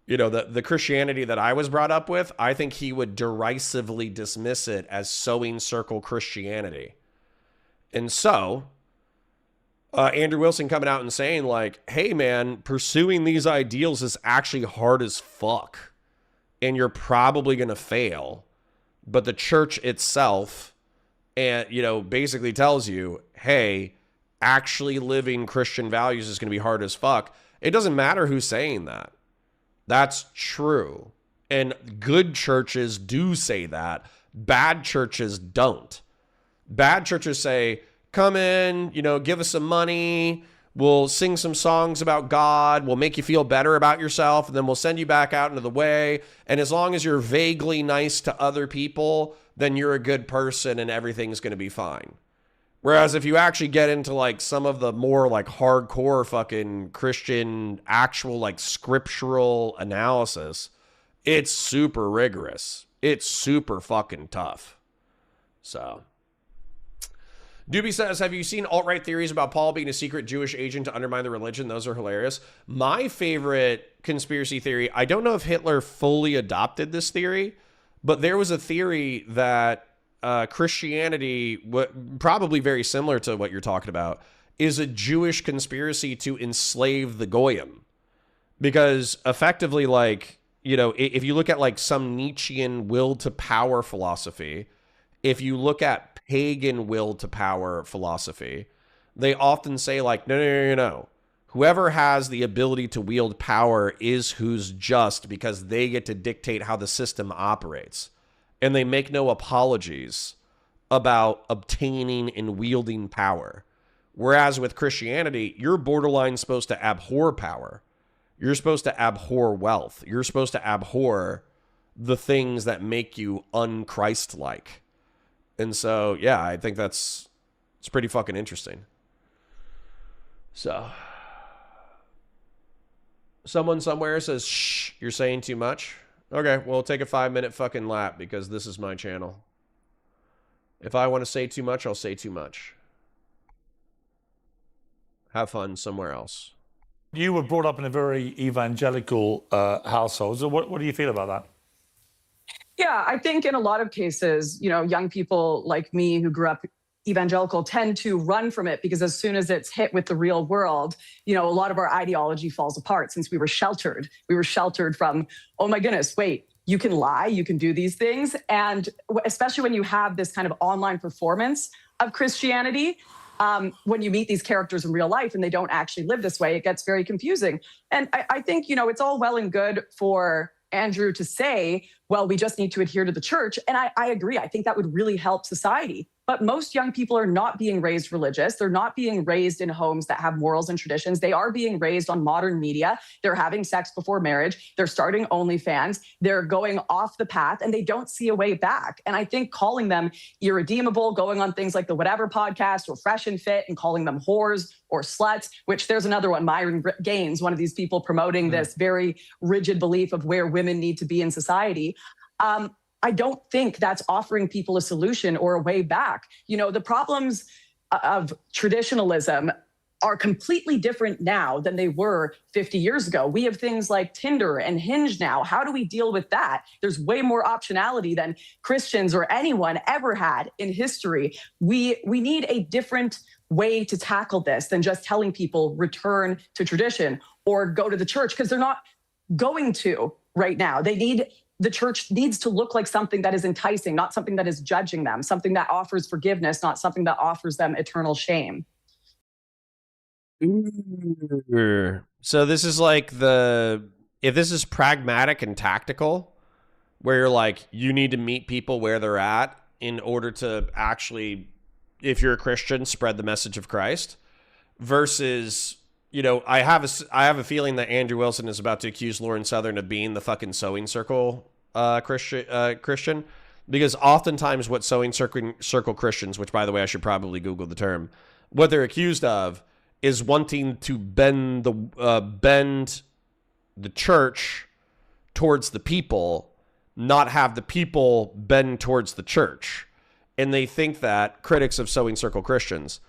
Speaker 1: the Christianity that I was brought up with. I think he would derisively dismiss it as sewing circle Christianity. And so Andrew Wilson coming out and saying like, hey man, pursuing these ideals is actually hard as fuck, and you're probably going to fail. But the church itself, and basically tells you, hey, actually living Christian values is going to be hard as fuck. It doesn't matter who's saying that. That's true. And good churches do say that. Bad churches don't. Bad churches say, come in, give us some money. We'll sing some songs about God. We'll make you feel better about yourself. And then we'll send you back out into the way. And as long as you're vaguely nice to other people, then you're a good person and everything's going to be fine. Whereas if you actually get into like some of the more like hardcore fucking Christian actual like scriptural analysis, it's super rigorous. It's super fucking tough. So, Doobie says, have you seen alt-right theories about Paul being a secret Jewish agent to undermine the religion? Those are hilarious. My favorite conspiracy theory, I don't know if Hitler fully adopted this theory, but there was a theory that Christianity, probably very similar to what you're talking about, is a Jewish conspiracy to enslave the Goyim. Because effectively, like, you know, if you look at like some Nietzschean will to power philosophy, if you look at pagan will to power philosophy, they often say like, no. Whoever has the ability to wield power is who's just, because they get to dictate how the system operates. And they make no apologies about obtaining and wielding power. Whereas with Christianity, you're borderline supposed to abhor power. You're supposed to abhor wealth. You're supposed to abhor the things that make you un-Christ-like. And so, yeah, I think it's pretty fucking interesting. So, someone somewhere says, shh, you're saying too much. Okay, well, take a 5-minute fucking lap because this is my channel. If I want to say too much, I'll say too much. Have fun somewhere else.
Speaker 5: You were brought up in a very evangelical household. So what do you feel about that?
Speaker 3: Yeah, I think in a lot of cases, you know, young people like me who grew up evangelical tend to run from it because as soon as it's hit with the real world, you know, a lot of our ideology falls apart since we were sheltered. We were sheltered from, oh my goodness, wait, you can lie, you can do these things. And especially when you have this kind of online performance of Christianity, when you meet these characters in real life and they don't actually live this way, it gets very confusing. And I think, you know, it's all well and good for Andrew to say, well, we just need to adhere to the church. And I agree. I think that would really help society. But most young people are not being raised religious. They're not being raised in homes that have morals and traditions. They are being raised on modern media. They're having sex before marriage. They're starting OnlyFans. They're going off the path and they don't see a way back. And I think calling them irredeemable, going on things like the Whatever podcast or Fresh and Fit and calling them whores or sluts, which there's another one, Myron Gaines, one of these people promoting this very rigid belief of where women need to be in society. I don't think that's offering people a solution or a way back. You know, the problems of traditionalism are completely different now than they were 50 years ago. We have things like Tinder and Hinge now. How do we deal with that? There's way more optionality than Christians or anyone ever had in history. We need a different way to tackle this than just telling people return to tradition or go to the church, because they're not going to right now. The church needs to look like something that is enticing, not something that is judging them, something that offers forgiveness, not something that offers them eternal shame.
Speaker 1: So this is like if this is pragmatic and tactical, where you're like, you need to meet people where they're at in order to actually, if you're a Christian, spread the message of Christ, versus, you know, I have a feeling that Andrew Wilson is about to accuse Lauren Southern of being the fucking sewing circle Christian, because oftentimes what sewing circle Christians, which by the way I should probably Google the term, what they're accused of is wanting to bend the church towards the people, not have the people bend towards the church. And they think that, critics of sewing circle Christians,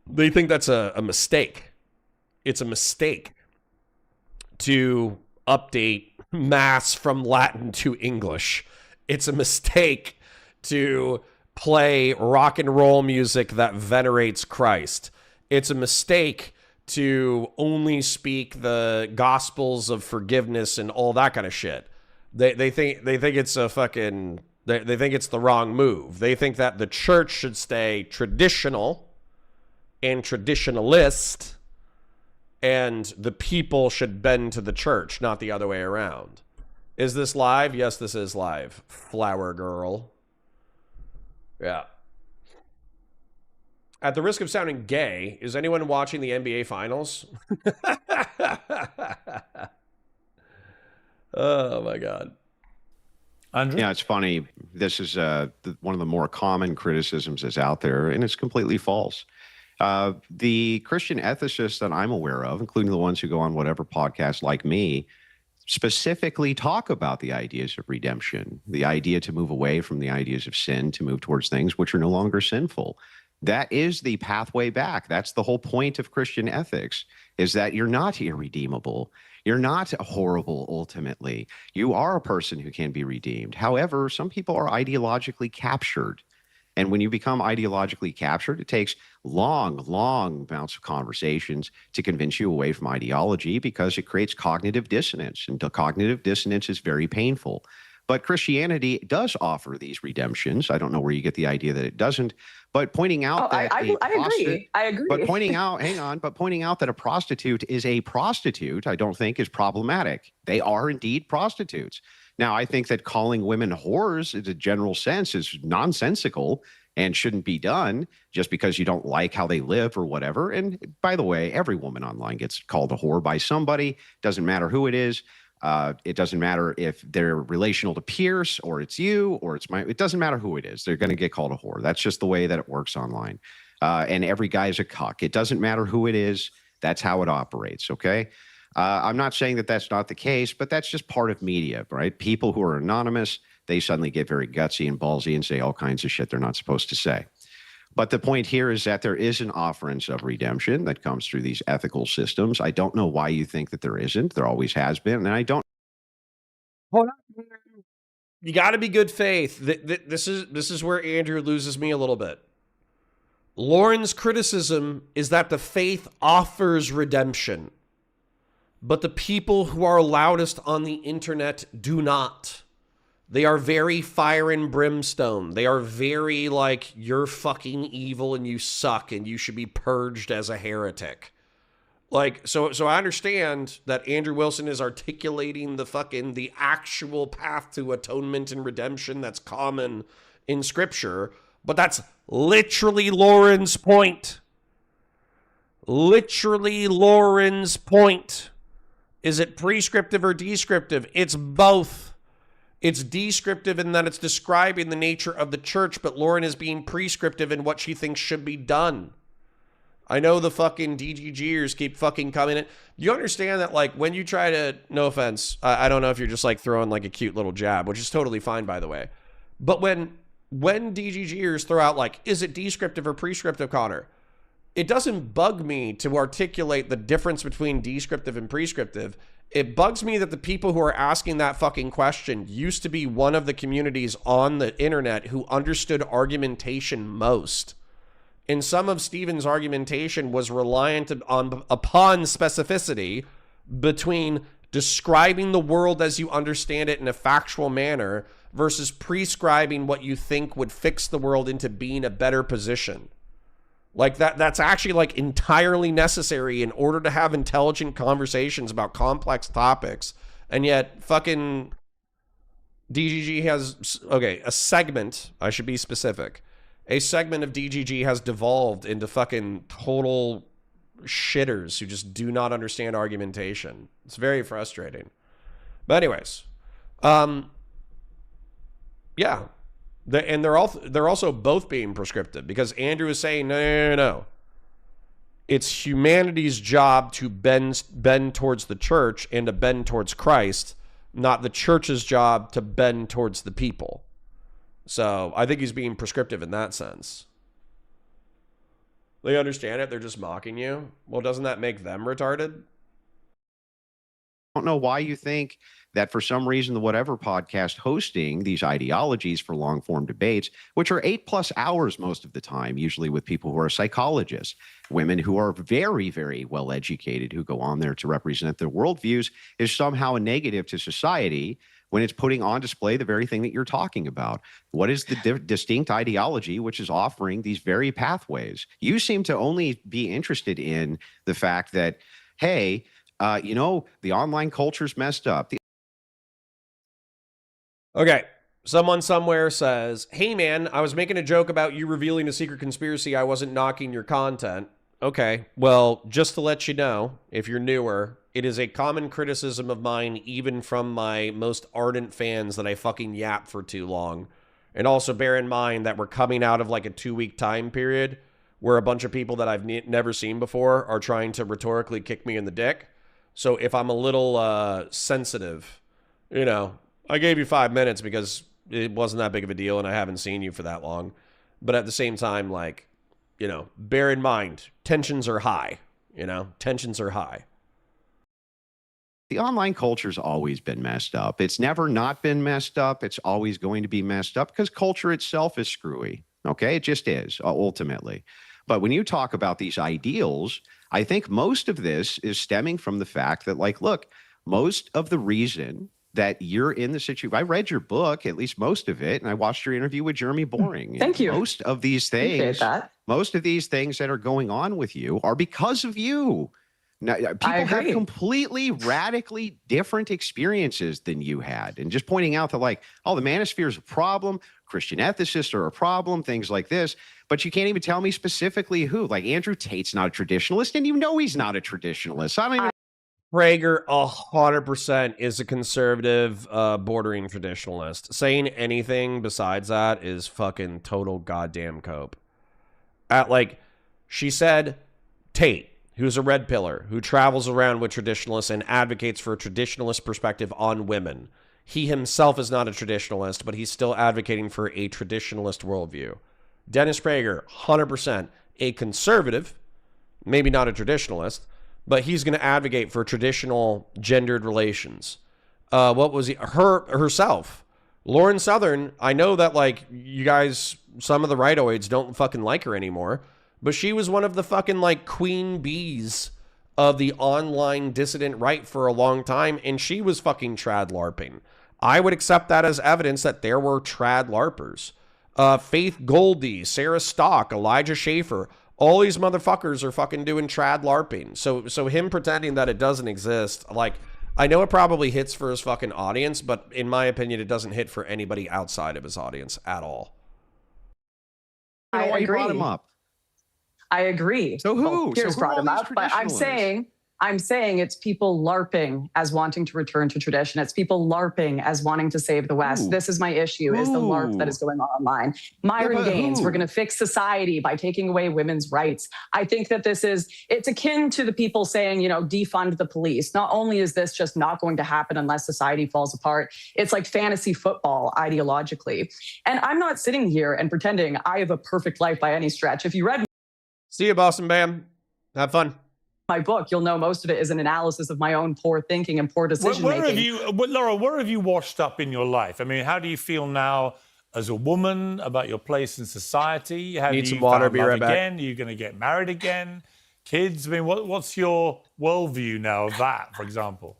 Speaker 1: they think that's a mistake. It's a mistake to update Mass from Latin to English. It's a mistake to play rock and roll music that venerates Christ. It's a mistake to only speak the gospels of forgiveness and all that kind of shit. They think it's a fucking, they think it's the wrong move. They think that the church should stay traditional and traditionalist, and the people should bend to the church, not the other way around. Is this live? Yes, this is live. Flower girl. Yeah. At the risk of sounding gay, is anyone watching the NBA Finals? Oh, my God.
Speaker 5: Andrew?
Speaker 4: Yeah, it's funny. This is one of the more common criticisms that's out there, and it's completely false. The Christian ethicists that I'm aware of, including the ones who go on whatever podcast like me, specifically talk about the ideas of redemption, the idea to move away from the ideas of sin, to move towards things which are no longer sinful. That is the pathway back. That's the whole point of Christian ethics, is that you're not irredeemable. You're not horrible ultimately. You are a person who can be redeemed. However, some people are ideologically captured. And when you become ideologically captured, it takes long, long amounts of conversations to convince you away from ideology, because it creates cognitive dissonance. And the cognitive dissonance is very painful. But Christianity does offer these redemptions. I don't know where you get the idea that it doesn't. But pointing out that
Speaker 3: I agree. I agree.
Speaker 4: But pointing out, hang on, but pointing out that a prostitute is a prostitute, I don't think is problematic. They are indeed prostitutes. Now, I think that calling women whores in a general sense is nonsensical and shouldn't be done just because you don't like how they live or whatever. And by the way, every woman online gets called a whore by somebody. Doesn't matter who it is. It doesn't matter if they're relational to Pierce or it's you or it's it doesn't matter who it is. They're going to get called a whore. That's just the way that it works online. And every guy's a cuck. It doesn't matter who it is. That's how it operates. Okay. I'm not saying that that's not the case, but that's just part of media, right? People who are anonymous, they suddenly get very gutsy and ballsy and say all kinds of shit they're not supposed to say. But the point here is that there is an offerance of redemption that comes through these ethical systems. I don't know why you think that there isn't. There always has been. And I don't.
Speaker 1: Hold on. You got to be good faith. This is where Andrew loses me a little bit. Lauren's criticism is that the faith offers redemption, but the people who are loudest on the internet do not. They are very fire and brimstone. They are very like, you're fucking evil and you suck and you should be purged as a heretic. Like, so I understand that Andrew Wilson is articulating the actual path to atonement and redemption that's common in scripture, but that's literally Lauren's point. Literally Lauren's point. Is it prescriptive or descriptive? It's both. It's descriptive in that it's describing the nature of the church, but Lauren is being prescriptive in what she thinks should be done. I know the fucking DGGers keep fucking coming in. You understand that, like, when you try to, no offense, I don't know if you're just like throwing like a cute little jab, which is totally fine, by the way. But when DGGers throw out like, is it descriptive or prescriptive, Connor? It doesn't bug me to articulate the difference between descriptive and prescriptive. It bugs me that the people who are asking that fucking question used to be one of the communities on the internet who understood argumentation most. And some of Stephen's argumentation was reliant upon specificity between describing the world as you understand it in a factual manner versus prescribing what you think would fix the world into being a better position. Like that's actually like entirely necessary in order to have intelligent conversations about complex topics. And yet fucking DGG has, okay, a segment, I should be specific. A segment of DGG has devolved into fucking total shitters who just do not understand argumentation. It's very frustrating. But anyways, yeah. And they're also both being prescriptive because Andrew is saying, no. It's humanity's job to bend towards the church and to bend towards Christ, not the church's job to bend towards the people. So I think he's being prescriptive in that sense. They understand it. They're just mocking you. Well, doesn't that make them retarded?
Speaker 4: I don't know why you think that for some reason the whatever podcast hosting these ideologies for long form debates, which are 8+ hours most of the time, usually with people who are psychologists, women who are very, very well educated, who go on there to represent their worldviews, is somehow a negative to society when it's putting on display the very thing that you're talking about. What is the distinct ideology which is offering these very pathways? You seem to only be interested in the fact that, hey, the online culture's messed up.
Speaker 1: Okay. Someone somewhere says, hey man, I was making a joke about you revealing a secret conspiracy. I wasn't knocking your content. Okay. Well, just to let you know, if you're newer, it is a common criticism of mine, even from my most ardent fans, that I fucking yap for too long. And also bear in mind that we're coming out of like a 2-week time period where a bunch of people that I've never seen before are trying to rhetorically kick me in the dick. So if I'm a little sensitive, I gave you 5 minutes because it wasn't that big of a deal and I haven't seen you for that long. But at the same time, like, bear in mind, tensions are high. Tensions are high.
Speaker 4: The online culture's always been messed up. It's never not been messed up. It's always going to be messed up because culture itself is screwy. Okay, it just is ultimately. But when you talk about these ideals, I think most of this is stemming from the fact that, like, look, most of the reason that you're in the situation, I read your book, at least most of it, and I watched your interview with Jeremy Boring.
Speaker 3: Thank you.
Speaker 4: Most of these things that are going on with you are because of you. Now, people have completely radically different experiences than you had. And just pointing out that, like, oh, the manosphere is a problem, Christian ethicists are a problem, things like this. But you can't even tell me specifically who. Like, Andrew Tate's not a traditionalist, and you know he's not a traditionalist. I don't even...
Speaker 1: Prager 100% is a conservative, bordering traditionalist. Saying anything besides that is fucking total goddamn cope. She said Tate, who's a red pillar, who travels around with traditionalists and advocates for a traditionalist perspective on women. He himself is not a traditionalist, but he's still advocating for a traditionalist worldview. Dennis Prager, 100% a conservative, maybe not a traditionalist, but he's going to advocate for traditional gendered relations. What was he? Herself. Lauren Southern, I know that, like, you guys, some of the rightoids don't fucking like her anymore, but she was one of the fucking, like, queen bees of the online dissident right for a long time, and she was fucking trad LARPing. I would accept that as evidence that there were trad LARPers. Faith Goldie, Sarah Stock, Elijah Schaefer, all these motherfuckers are fucking doing trad LARPing. So him pretending that it doesn't exist, like, I know it probably hits for his fucking audience, but in my opinion, it doesn't hit for anybody outside of his audience at all.
Speaker 3: I agree.
Speaker 4: You brought him up.
Speaker 3: I agree.
Speaker 4: So who?
Speaker 3: Well, Pierce
Speaker 4: who
Speaker 3: brought him up, but I'm saying it's people LARPing as wanting to return to tradition. It's people LARPing as wanting to save the West.
Speaker 4: Ooh.
Speaker 3: This is my issue, is the LARP that is going on online. Myron Gaines, we're going to fix society by taking away women's rights. I think that it's akin to the people saying, defund the police. Not only is this just not going to happen unless society falls apart, it's like fantasy football ideologically. And I'm not sitting here and pretending I have a perfect life by any stretch. If you read
Speaker 1: See you, Boston Bam. Have fun.
Speaker 3: My book, you'll know most of it is an analysis of my own poor thinking and poor decision making.
Speaker 5: Laura, where have you washed up in your life? I mean, how do you feel now as a woman about your place in society? Have
Speaker 1: Need
Speaker 5: you
Speaker 1: some water,
Speaker 5: found
Speaker 1: be
Speaker 5: love
Speaker 1: right back.
Speaker 5: again? Are you going to get married again? Kids? I mean, what's your worldview now of that, for example?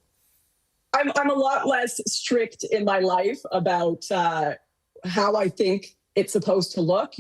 Speaker 3: I'm a lot less strict in my life about how I think it's supposed to look.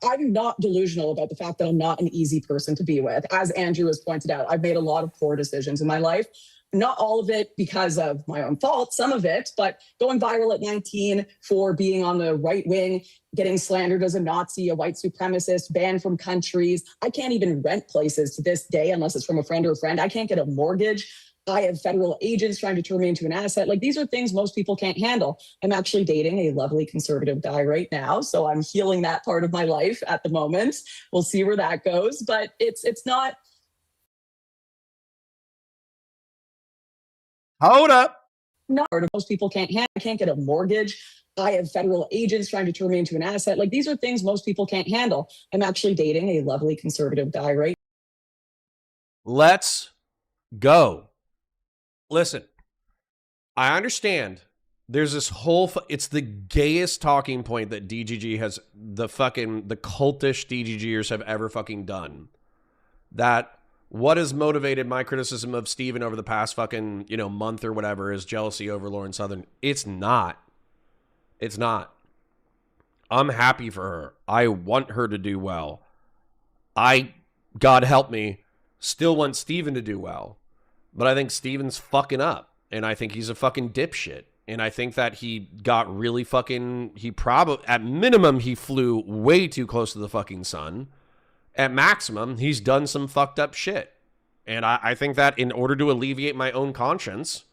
Speaker 3: I'm not delusional about the fact that I'm not an easy person to be with. As Andrew has pointed out, I've made a lot of poor decisions in my life. Not all of it because of my own fault, some of it, but going viral at 19 for being on the right wing, getting slandered as a Nazi, a white supremacist, banned from countries. I can't even rent places to this day unless it's from a friend or a friend. I can't get a mortgage. I have federal agents trying to turn me into an asset. Like, these are things most people can't handle. I'm actually dating a lovely conservative guy right now, so I'm healing that part of my life at the moment. We'll see where that goes, but it's not.
Speaker 1: Hold up.
Speaker 3: Not most people can't handle. I can't get a mortgage. I have federal agents trying to turn me into an asset. Like, these are things most people can't handle. I'm actually dating a lovely conservative guy right now.
Speaker 1: Let's go. Listen, I understand there's this whole, it's the gayest talking point that DGG has, the cultish DGGers have ever fucking done. That what has motivated my criticism of Steven over the past fucking, month or whatever is jealousy over Lauren Southern. It's not. It's not. I'm happy for her. I want her to do well. God help me, still want Steven to do well. But I think Steven's fucking up. And I think he's a fucking dipshit. And I think that he got really at minimum, he flew way too close to the fucking sun. At maximum, he's done some fucked up shit. And I think that in order to alleviate my own conscience,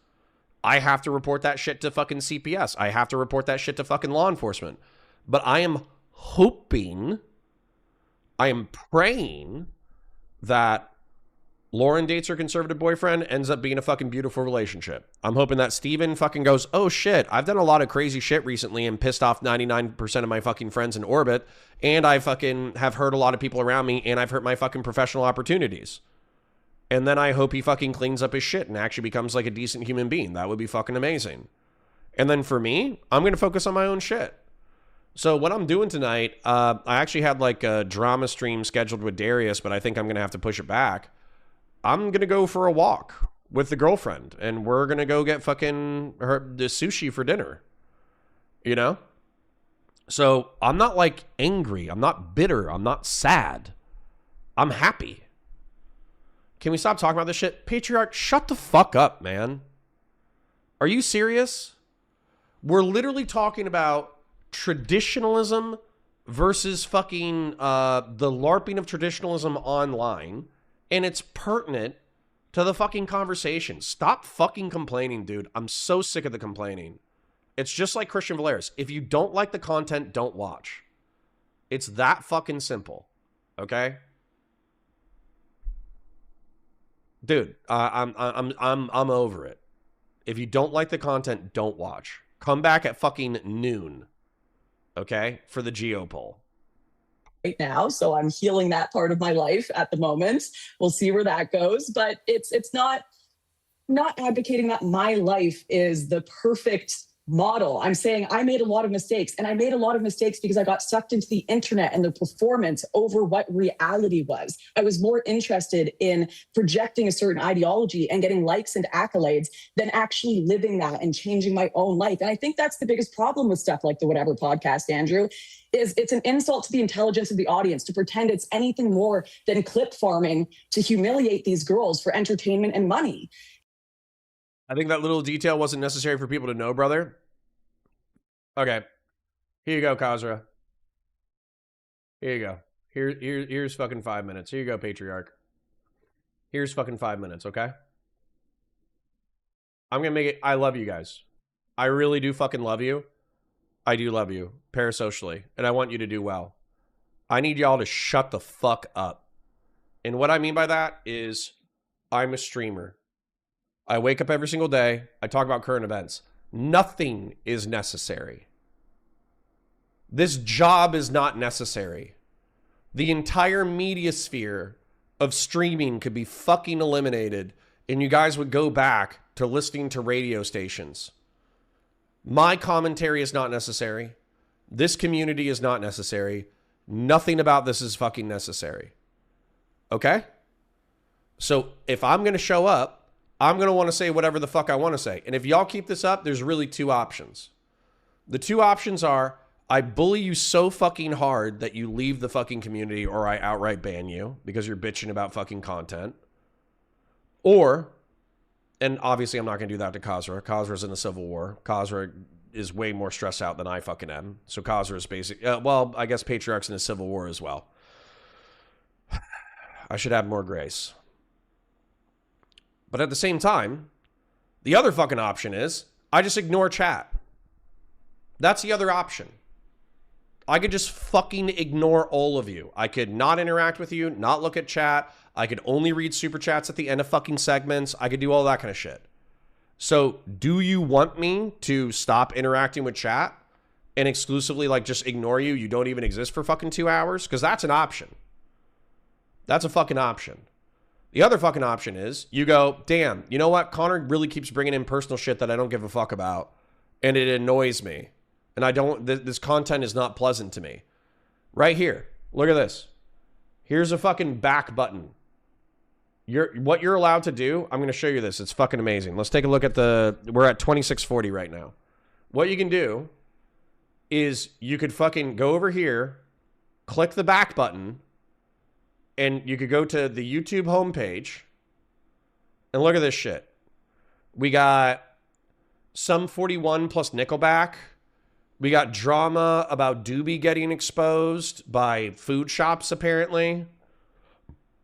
Speaker 1: I have to report that shit to fucking CPS. I have to report that shit to fucking law enforcement. But I am praying that Lauren dates her conservative boyfriend, ends up being a fucking beautiful relationship. I'm hoping that Steven fucking goes, oh shit, I've done a lot of crazy shit recently and pissed off 99% of my fucking friends in orbit, and I fucking have hurt a lot of people around me, and I've hurt my fucking professional opportunities. And then I hope he fucking cleans up his shit and actually becomes like a decent human being. That would be fucking amazing. And then for me, I'm going to focus on my own shit. So what I'm doing tonight, I actually had like a drama stream scheduled with Darius, but I think I'm going to have to push it back. I'm going to go for a walk with the girlfriend, and we're going to go get fucking the sushi for dinner. You know? So I'm not like angry. I'm not bitter. I'm not sad. I'm happy. Can we stop talking about this shit? Patriarch, shut the fuck up, man. Are you serious? We're literally talking about traditionalism versus fucking the LARPing of traditionalism online. And it's pertinent to the fucking conversation. Stop fucking complaining, dude. I'm so sick of the complaining. It's just like Christian Valeris. If you don't like the content, don't watch. It's that fucking simple. Okay? Dude, I'm over it. If you don't like the content, don't watch. Come back at fucking noon. Okay? For the Geopol.
Speaker 3: Right now, so I'm healing that part of my life at the moment. We'll see where that goes, but it's not advocating that my life is the perfect model. I'm saying I made a lot of mistakes, and I made a lot of mistakes because I got sucked into the internet and the performance over what reality was. I was more interested in projecting a certain ideology and getting likes and accolades than actually living that and changing my own life. And I think that's the biggest problem with stuff like the Whatever podcast, Andrew, is it's an insult to the intelligence of the audience to pretend it's anything more than clip farming to humiliate these girls for entertainment and money.
Speaker 1: I think that little detail wasn't necessary for people to know, brother. Okay. Here you go, Kazra. Here you go. Here's fucking 5 minutes. Here you go, Patriarch. Here's fucking 5 minutes, okay? I'm gonna make it... I love you guys. I really do fucking love you. I do love you, parasocially, and I want you to do well. I need y'all to shut the fuck up. And what I mean by that is I'm a streamer. I wake up every single day. I talk about current events. Nothing is necessary. This job is not necessary. The entire media sphere of streaming could be fucking eliminated, and you guys would go back to listening to radio stations. My commentary is not necessary. This community is not necessary. Nothing about this is fucking necessary. Okay? So if I'm going to show up, I'm going to want to say whatever the fuck I want to say. And if y'all keep this up, there's really two options. The two options are I bully you so fucking hard that you leave the fucking community, or I outright ban you because you're bitching about fucking content. Or, and obviously I'm not going to do that to Kazra. Kazra's in a civil war. Kazra is way more stressed out than I fucking am. So Kazra is basic. Well, I guess Patriarch's in a civil war as well. I should have more grace. But at the same time, the other fucking option is I just ignore chat. That's the other option. I could just fucking ignore all of you. I could not interact with you, not look at chat. I could only read super chats at the end of fucking segments. I could do all that kind of shit. So do you want me to stop interacting with chat and exclusively like just ignore you? You don't even exist for fucking 2 hours? Because that's an option. That's a fucking option. The other fucking option is you go, damn, you know what? Connor really keeps bringing in personal shit that I don't give a fuck about. And it annoys me. And I don't, this content is not pleasant to me. Right here. Look at this. Here's a fucking back button. What you're allowed to do, I'm going to show you this. It's fucking amazing. Let's take a look at we're at 2640 right now. What you can do is you could fucking go over here, click the back button, and you could go to the YouTube homepage and look at this shit. We got Sum 41 plus Nickelback. We got drama about Doobie getting exposed by food shops, apparently.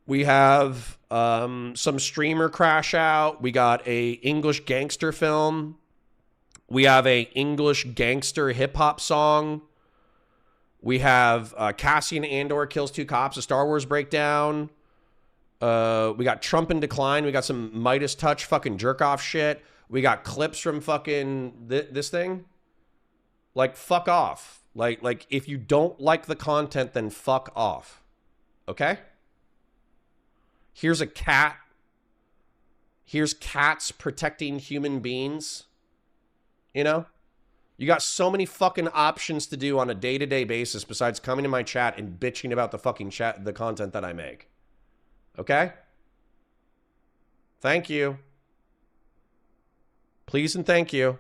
Speaker 1: We have some streamer crash out. We got a English gangster film. We have a English gangster hip hop song. We have Cassian Andor kills 2 cops, a Star Wars breakdown. We got Trump in decline. We got some Midas touch fucking jerk off shit. We got clips from fucking this thing. Like, fuck off. Like if you don't like the content, then fuck off. Okay? Here's a cat. Here's cats protecting human beings. You know? You got so many fucking options to do on a day-to-day basis besides coming to my chat and bitching about the fucking chat, the content that I make. Okay? Thank you. Please and thank you.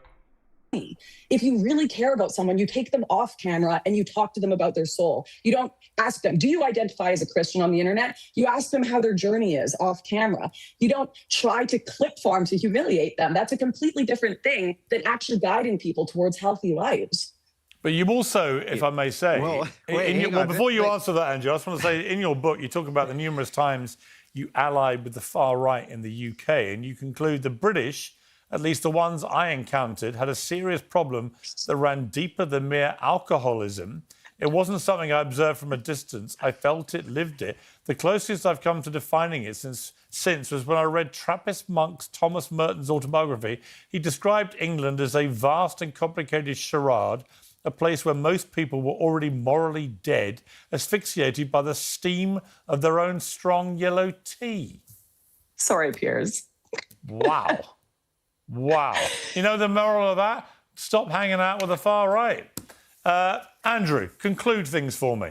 Speaker 3: If you really care about someone, you take them off camera and you talk to them about their soul. You don't ask them, do you identify as a Christian on the internet? You ask them how their journey is off camera. You don't try to clip farm to humiliate them. That's a completely different thing than actually guiding people towards healthy lives.
Speaker 5: But you also, if I may say, before you answer that, Andrew, I just want to say, in your book, you talk about the numerous times you allied with the far right in the UK, and you conclude the British, at least the ones I encountered, had a serious problem that ran deeper than mere alcoholism. It wasn't something I observed from a distance. I felt it, lived it. The closest I've come to defining it since was when I read Trappist monk's Thomas Merton's autobiography. He described England as a vast and complicated charade, a place where most people were already morally dead, asphyxiated by the steam of their own strong yellow tea.
Speaker 3: Sorry, Piers.
Speaker 5: Wow. Wow. You know the moral of that? Stop hanging out with the far right. Andrew, conclude things for me.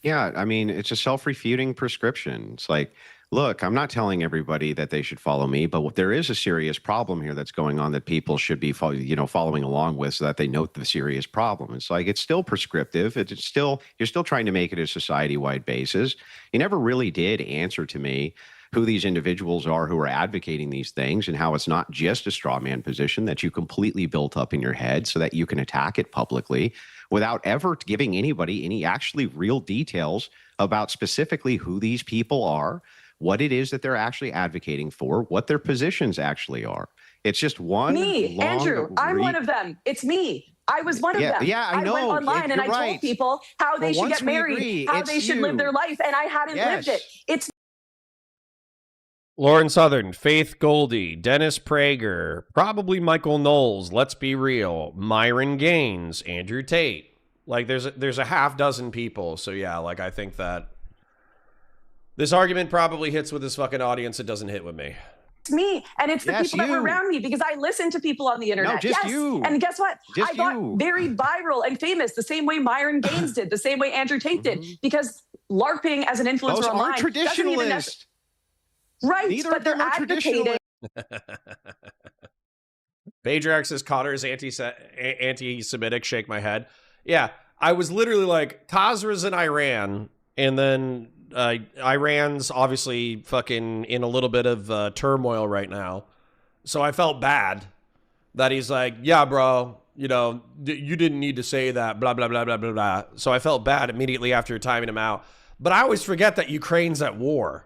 Speaker 4: Yeah, I mean, it's a self-refuting prescription. It's like, look, I'm not telling everybody that they should follow me, but there is a serious problem here that's going on that people should be following along with so that they note the serious problem. It's like, it's still prescriptive. It's still, you're still trying to make it a society-wide basis. You never really did answer to me who these individuals are who are advocating these things and how it's not just a straw man position that you completely built up in your head so that you can attack it publicly without ever giving anybody any actually real details about specifically who these people are, what it is that they're actually advocating for, what their positions actually are. It's just one.
Speaker 3: Me, Andrew, I'm one of them. It's me. I was one of them.
Speaker 4: Yeah, I know.
Speaker 3: I went online and I told people how they should get married, how they should live their life, and I hadn't lived it. It's
Speaker 1: Lauren Southern, Faith Goldie, Dennis Prager, probably Michael Knowles, let's be real, Myron Gaines, Andrew Tate. Like, there's a half dozen people. So, yeah, like, I think that this argument probably hits with this fucking audience. It doesn't hit with me.
Speaker 3: It's me, and it's the people that were around me, because I listen to people on the internet.
Speaker 4: No, just you.
Speaker 3: And guess what? I got very viral and famous the same way Myron Gaines did, the same way Andrew Tate did, because LARPing as an influencer
Speaker 4: Those
Speaker 3: online
Speaker 4: aren't traditionalists.
Speaker 3: Right,
Speaker 4: Neither
Speaker 3: but
Speaker 4: of them
Speaker 3: they're
Speaker 4: are
Speaker 3: advocating.
Speaker 1: Badrax says Connor's anti-Semitic, shake my head. Yeah, I was literally like, Khazra's in Iran, and then Iran's obviously fucking in a little bit of turmoil right now. So I felt bad that he's like, yeah, bro, you know, you didn't need to say that, blah, blah, blah, blah, blah, blah. So I felt bad immediately after timing him out. But I always forget that Ukraine's at war.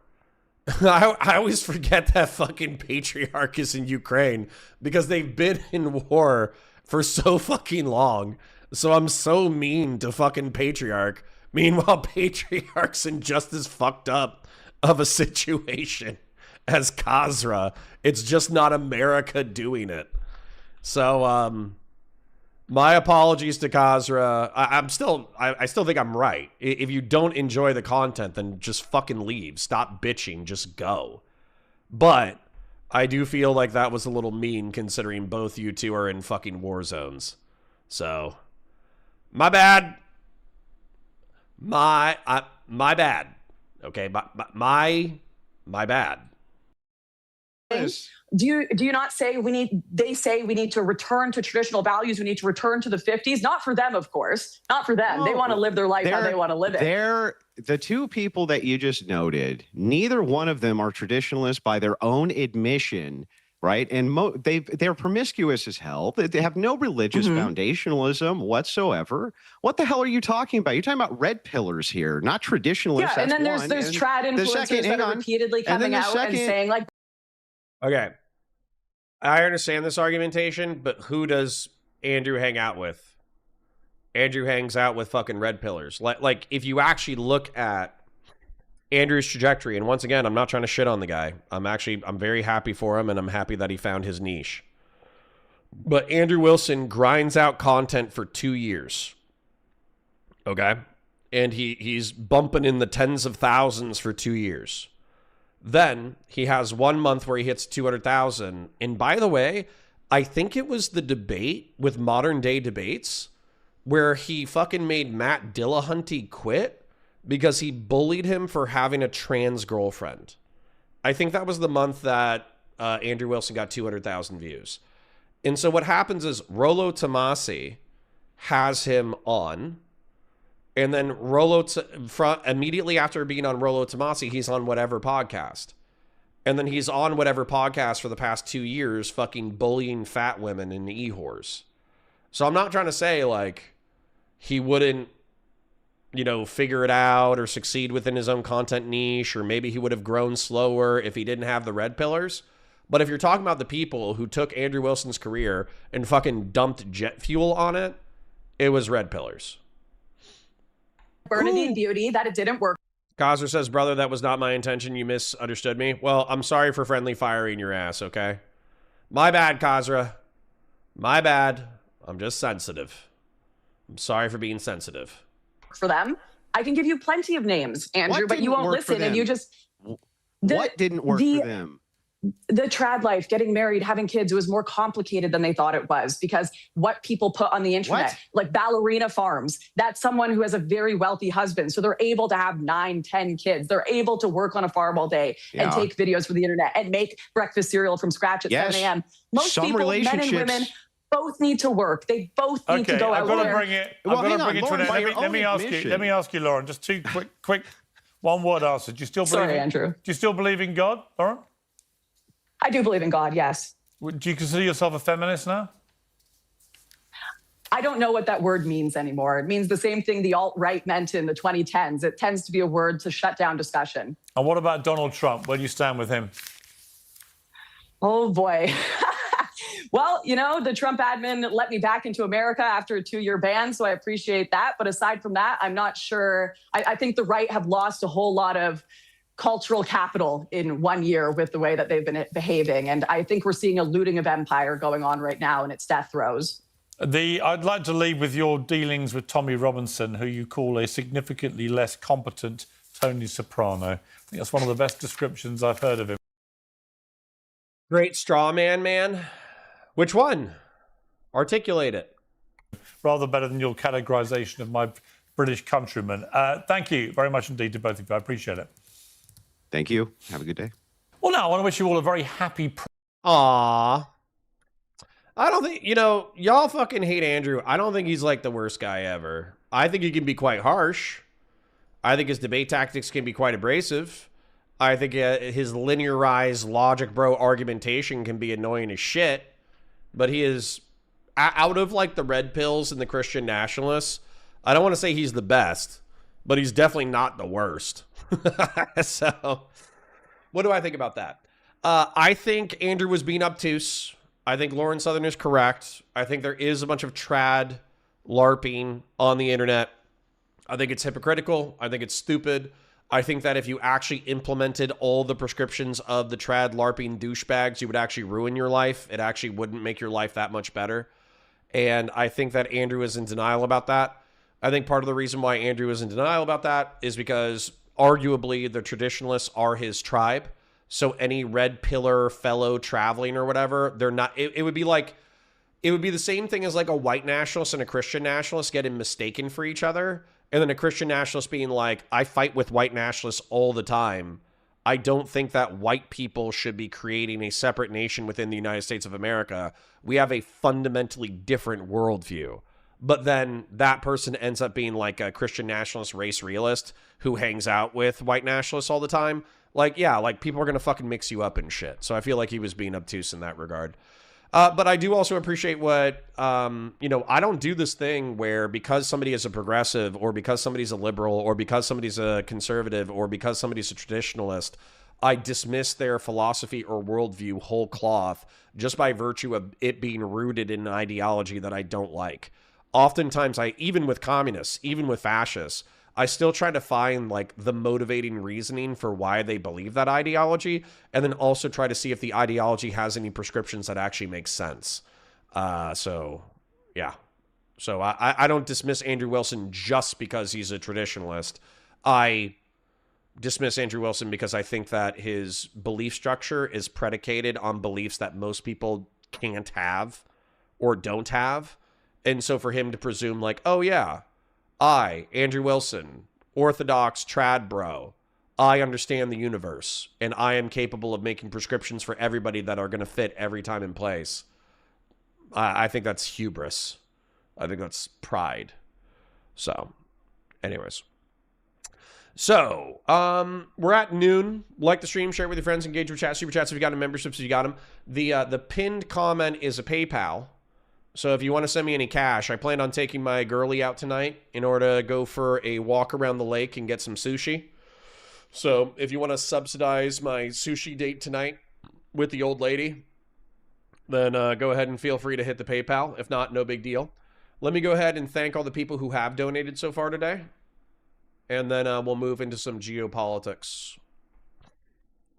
Speaker 1: I always forget that fucking patriarch is in Ukraine because they've been in war for so fucking long. So I'm so mean to fucking patriarch. Meanwhile, patriarch's in just as fucked up of a situation as Khazra. It's just not America doing it. So, my apologies to Khazra. I still think I'm right. If you don't enjoy the content, then just fucking leave. Stop bitching. Just go. But I do feel like that was a little mean considering both you two are in fucking war zones. So, my bad. My bad. Okay, my bad.
Speaker 3: Do you not say they say we need to return to traditional values, we need to return to the 50s? Not for them, of course. Not for them. They want to live their life how they want to live it.
Speaker 4: The two people that you just noted, neither one of them are traditionalists by their own admission, right? And they're promiscuous as hell. They have no religious foundationalism whatsoever. What the hell are you talking about? You're talking about red pillars here, not traditionalists.
Speaker 3: Yeah, and then there's trad influencers that are repeatedly coming out and saying like,
Speaker 1: okay, I understand this argumentation, but who does Andrew hang out with? Andrew hangs out with fucking red pillars. Like if you actually look at Andrew's trajectory. And once again, I'm not trying to shit on the guy. I'm very happy for him, and I'm happy that he found his niche. But Andrew Wilson grinds out content for 2 years. Okay? And he's bumping in the tens of thousands for 2 years. Then he has 1 month where he hits 200,000. And by the way, I think it was the debate with Modern Day Debates where he fucking made Matt Dillahunty quit because he bullied him for having a trans girlfriend. I think that was the month that Andrew Wilson got 200,000 views. And so what happens is Rollo Tomasi has him on. And then immediately after being on Rollo Tomasi, he's on whatever podcast. And then he's on whatever podcast for the past 2 years, fucking bullying fat women and e-whores. So I'm not trying to say, like, he wouldn't, figure it out or succeed within his own content niche, or maybe he would have grown slower if he didn't have the red pillars. But if you're talking about the people who took Andrew Wilson's career and fucking dumped jet fuel on it, it was red pillars.
Speaker 3: Bernadine Beauty, that it didn't work.
Speaker 1: Kaiser says, brother, that was not my intention. You misunderstood me. Well, I'm sorry for friendly firing your ass, okay? My bad, Kazra. My bad. I'm just sensitive. I'm sorry for being sensitive.
Speaker 3: For them, I can give you plenty of names, Andrew, but you won't listen, and you just...
Speaker 4: What didn't work for them?
Speaker 3: The trad life, getting married, having kids, was more complicated than they thought it was, because what people put on the internet, like Ballerina Farms, that's someone who has a very wealthy husband. So they're able to have 9, 10 kids. They're able to work on a farm all day and take videos for the internet and make breakfast cereal from scratch at 7 a.m. Most people, men and women, both need to work. They both need to go out there.
Speaker 5: I've got to bring it to an end. Let me ask you, Lauren, just two quick one-word answers. Do you still believe?
Speaker 3: Sorry, Andrew.
Speaker 5: Do you still believe in God, Lauren?
Speaker 3: I do believe in God, yes.
Speaker 5: Do you consider yourself a feminist now?
Speaker 3: I don't know what that word means anymore. It means the same thing the alt-right meant in the 2010s. It tends to be a word to shut down discussion.
Speaker 5: And what about Donald Trump? Where do you stand with him?
Speaker 3: Oh, boy. Well, the Trump admin let me back into America after a 2-year ban, so I appreciate that. But aside from that, I'm not sure. I think the right have lost a whole lot of cultural capital in 1 year with the way that they've been behaving. And I think we're seeing a looting of empire going on right now, and it's death throes.
Speaker 5: I'd like to leave with your dealings with Tommy Robinson, who you call a significantly less competent Tony Soprano. I think that's one of the best descriptions I've heard of him.
Speaker 1: Great straw man. Which one? Articulate it.
Speaker 5: Rather better than your categorization of my British countrymen. Thank you very much indeed to both of you. I appreciate it.
Speaker 4: Thank you. Have a good day.
Speaker 5: Well, now I want to wish you all a very happy...
Speaker 1: Aww. I don't think, y'all fucking hate Andrew. I don't think he's like the worst guy ever. I think he can be quite harsh. I think his debate tactics can be quite abrasive. I think his linearized logic bro argumentation can be annoying as shit. But he is, out of like the red pills and the Christian nationalists, I don't want to say he's the best, but he's definitely not the worst. So, what do I think about that? I think Andrew was being obtuse. I think Lauren Southern is correct. I think there is a bunch of trad LARPing on the internet. I think it's hypocritical. I think it's stupid. I think that if you actually implemented all the prescriptions of the trad LARPing douchebags, you would actually ruin your life. It actually wouldn't make your life that much better. And I think that Andrew is in denial about that. I think part of the reason why Andrew is in denial about that is because arguably the traditionalists are his tribe. So any red pillar fellow traveling or whatever, they're not, it would be the same thing as like a white nationalist and a Christian nationalist getting mistaken for each other. And then a Christian nationalist being like, I fight with white nationalists all the time. I don't think that white people should be creating a separate nation within the United States of America. We have a fundamentally different worldview. But then that person ends up being like a Christian nationalist race realist who hangs out with white nationalists all the time. Like, yeah, like people are going to fucking mix you up and shit. So I feel like he was being obtuse in that regard. But I do also appreciate what, I don't do this thing where because somebody is a progressive or because somebody's a liberal or because somebody's a conservative or because somebody's a traditionalist, I dismiss their philosophy or worldview whole cloth just by virtue of it being rooted in an ideology that I don't like. Oftentimes, even with communists, even with fascists, I still try to find like the motivating reasoning for why they believe that ideology, and then also try to see if the ideology has any prescriptions that actually make sense. So yeah. So I don't dismiss Andrew Wilson just because he's a traditionalist. I dismiss Andrew Wilson because I think that his belief structure is predicated on beliefs that most people can't have or don't have. And so for him to presume like, oh yeah, I, Andrew Wilson, Orthodox trad bro, I understand the universe and I am capable of making prescriptions for everybody that are going to fit every time and place. I think that's hubris. I think that's pride. So, anyways. So, we're at noon. Like the stream, share it with your friends, engage with chat, super chats if you got them, memberships if you got them. The pinned comment is a PayPal. So if you want to send me any cash, I plan on taking my girly out tonight in order to go for a walk around the lake and get some sushi. So if you want to subsidize my sushi date tonight with the old lady, then go ahead and feel free to hit the PayPal. If not, no big deal. Let me go ahead and thank all the people who have donated so far today. And then we'll move into some geopolitics.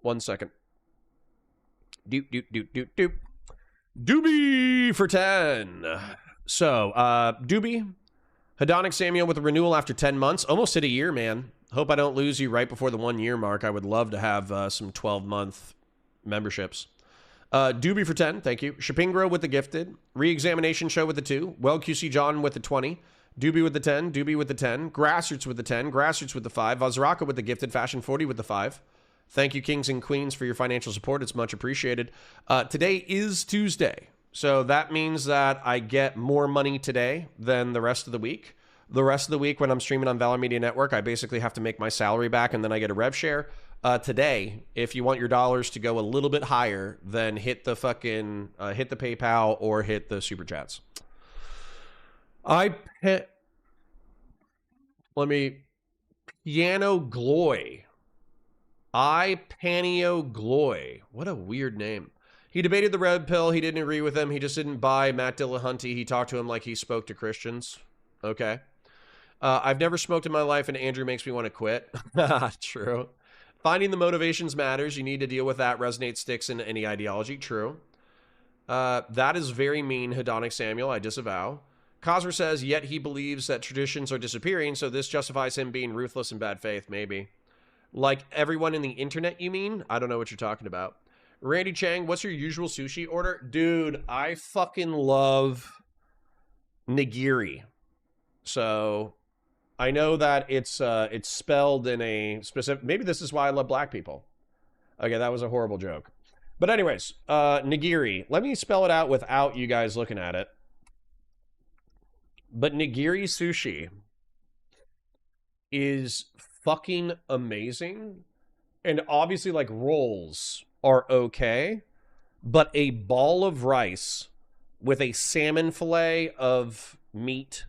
Speaker 1: 1 second. Doop, doop, doop, doop, doop. Doobie for 10. So, Doobie, Hedonic Samuel with a renewal after 10 months. Almost hit a year, man. Hope I don't lose you right before the 1 year mark. I would love to have some 12-month memberships. Doobie for 10, thank you. Shapingro with the gifted. Re-examination show with the 2. Well QC John with the 20. Doobie with the 10. Doobie with the 10. Grassroots with the 10. Grassroots with the 5. Vazraka with the gifted. Fashion 40 with the 5. Thank you, kings and queens, for your financial support. It's much appreciated. Today is Tuesday, so that means that I get more money today than the rest of the week. The rest of the week when I'm streaming on Valor Media Network, I basically have to make my salary back, and then I get a rev share. Today, if you want your dollars to go a little bit higher, then hit the fucking hit the PayPal or hit the super chats. Piano Gloy. Panio Gloy. What a weird name. He debated the red pill. He didn't agree with him. He just didn't buy Matt Dillahunty. He talked to him like he spoke to Christians. Okay. I've never smoked in my life, and Andrew makes me want to quit. True. Finding the motivations matters. You need to deal with that. Resonate sticks in any ideology. True. That is very mean, Hedonic Samuel. I disavow. Cosmer says, yet he believes that traditions are disappearing, so this justifies him being ruthless and bad faith. Maybe. Like everyone in the internet, you mean? I don't know what you're talking about. Randy Chang, what's your usual sushi order? Dude, I fucking love nigiri. So I know that it's spelled in a specific... Maybe this is why I love black people. Okay, that was a horrible joke. But anyways, nigiri. Let me spell it out without you guys looking at it. But nigiri sushi is fucking amazing. And obviously, like, rolls are okay. But a ball of rice with a salmon fillet of meat,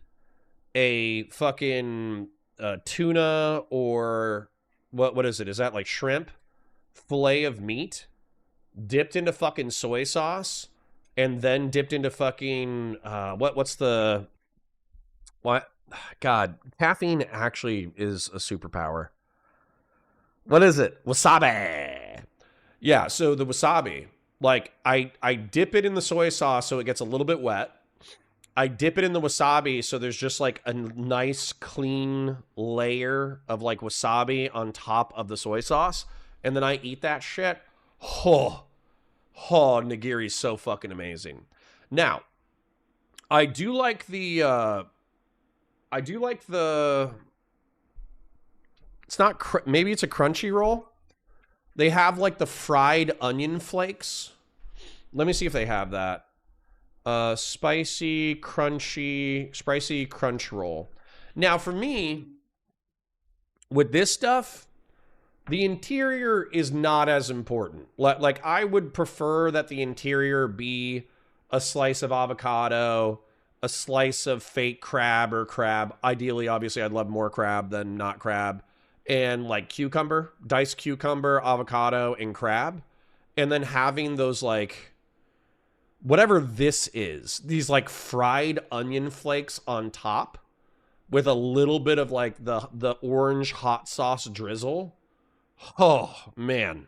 Speaker 1: a fucking tuna, or what is it? Is that like shrimp? Fillet of meat dipped into fucking soy sauce and then dipped into fucking what's the what? God, caffeine actually is a superpower. What is it? Wasabi. Yeah, so the wasabi, like I dip it in the soy sauce so it gets a little bit wet. I dip it in the wasabi so there's just like a nice clean layer of like wasabi on top of the soy sauce, and then I eat that shit. Oh, nigiri is so fucking amazing. Now, I do like the it's not, maybe it's a crunchy roll. They have like the fried onion flakes. Let me see if they have that. Spicy crunch roll. Now for me, with this stuff, the interior is not as important. Like I would prefer that the interior be a slice of avocado, a slice of fake crab or crab. Ideally, obviously, I'd love more crab than not crab. And like cucumber, diced cucumber, avocado, and crab. And then having those like, whatever this is, these like fried onion flakes on top. with a little bit of like the orange hot sauce drizzle. Oh, man.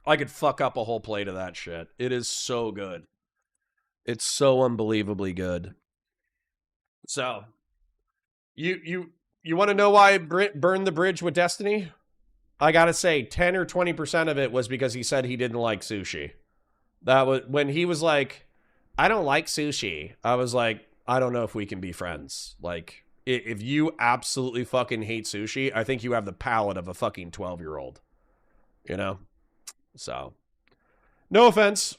Speaker 1: I could fuck up a whole plate of that shit. It is so good. It's so unbelievably good. So, you want to know why I burned the bridge with Destiny? I gotta say, 10 or 20% of it was because he said he didn't like sushi. That was when he was like, I don't like sushi. I was like, I don't know if we can be friends. Like, if you absolutely fucking hate sushi, I think you have the palate of a fucking 12-year-old. You know? So, no offense.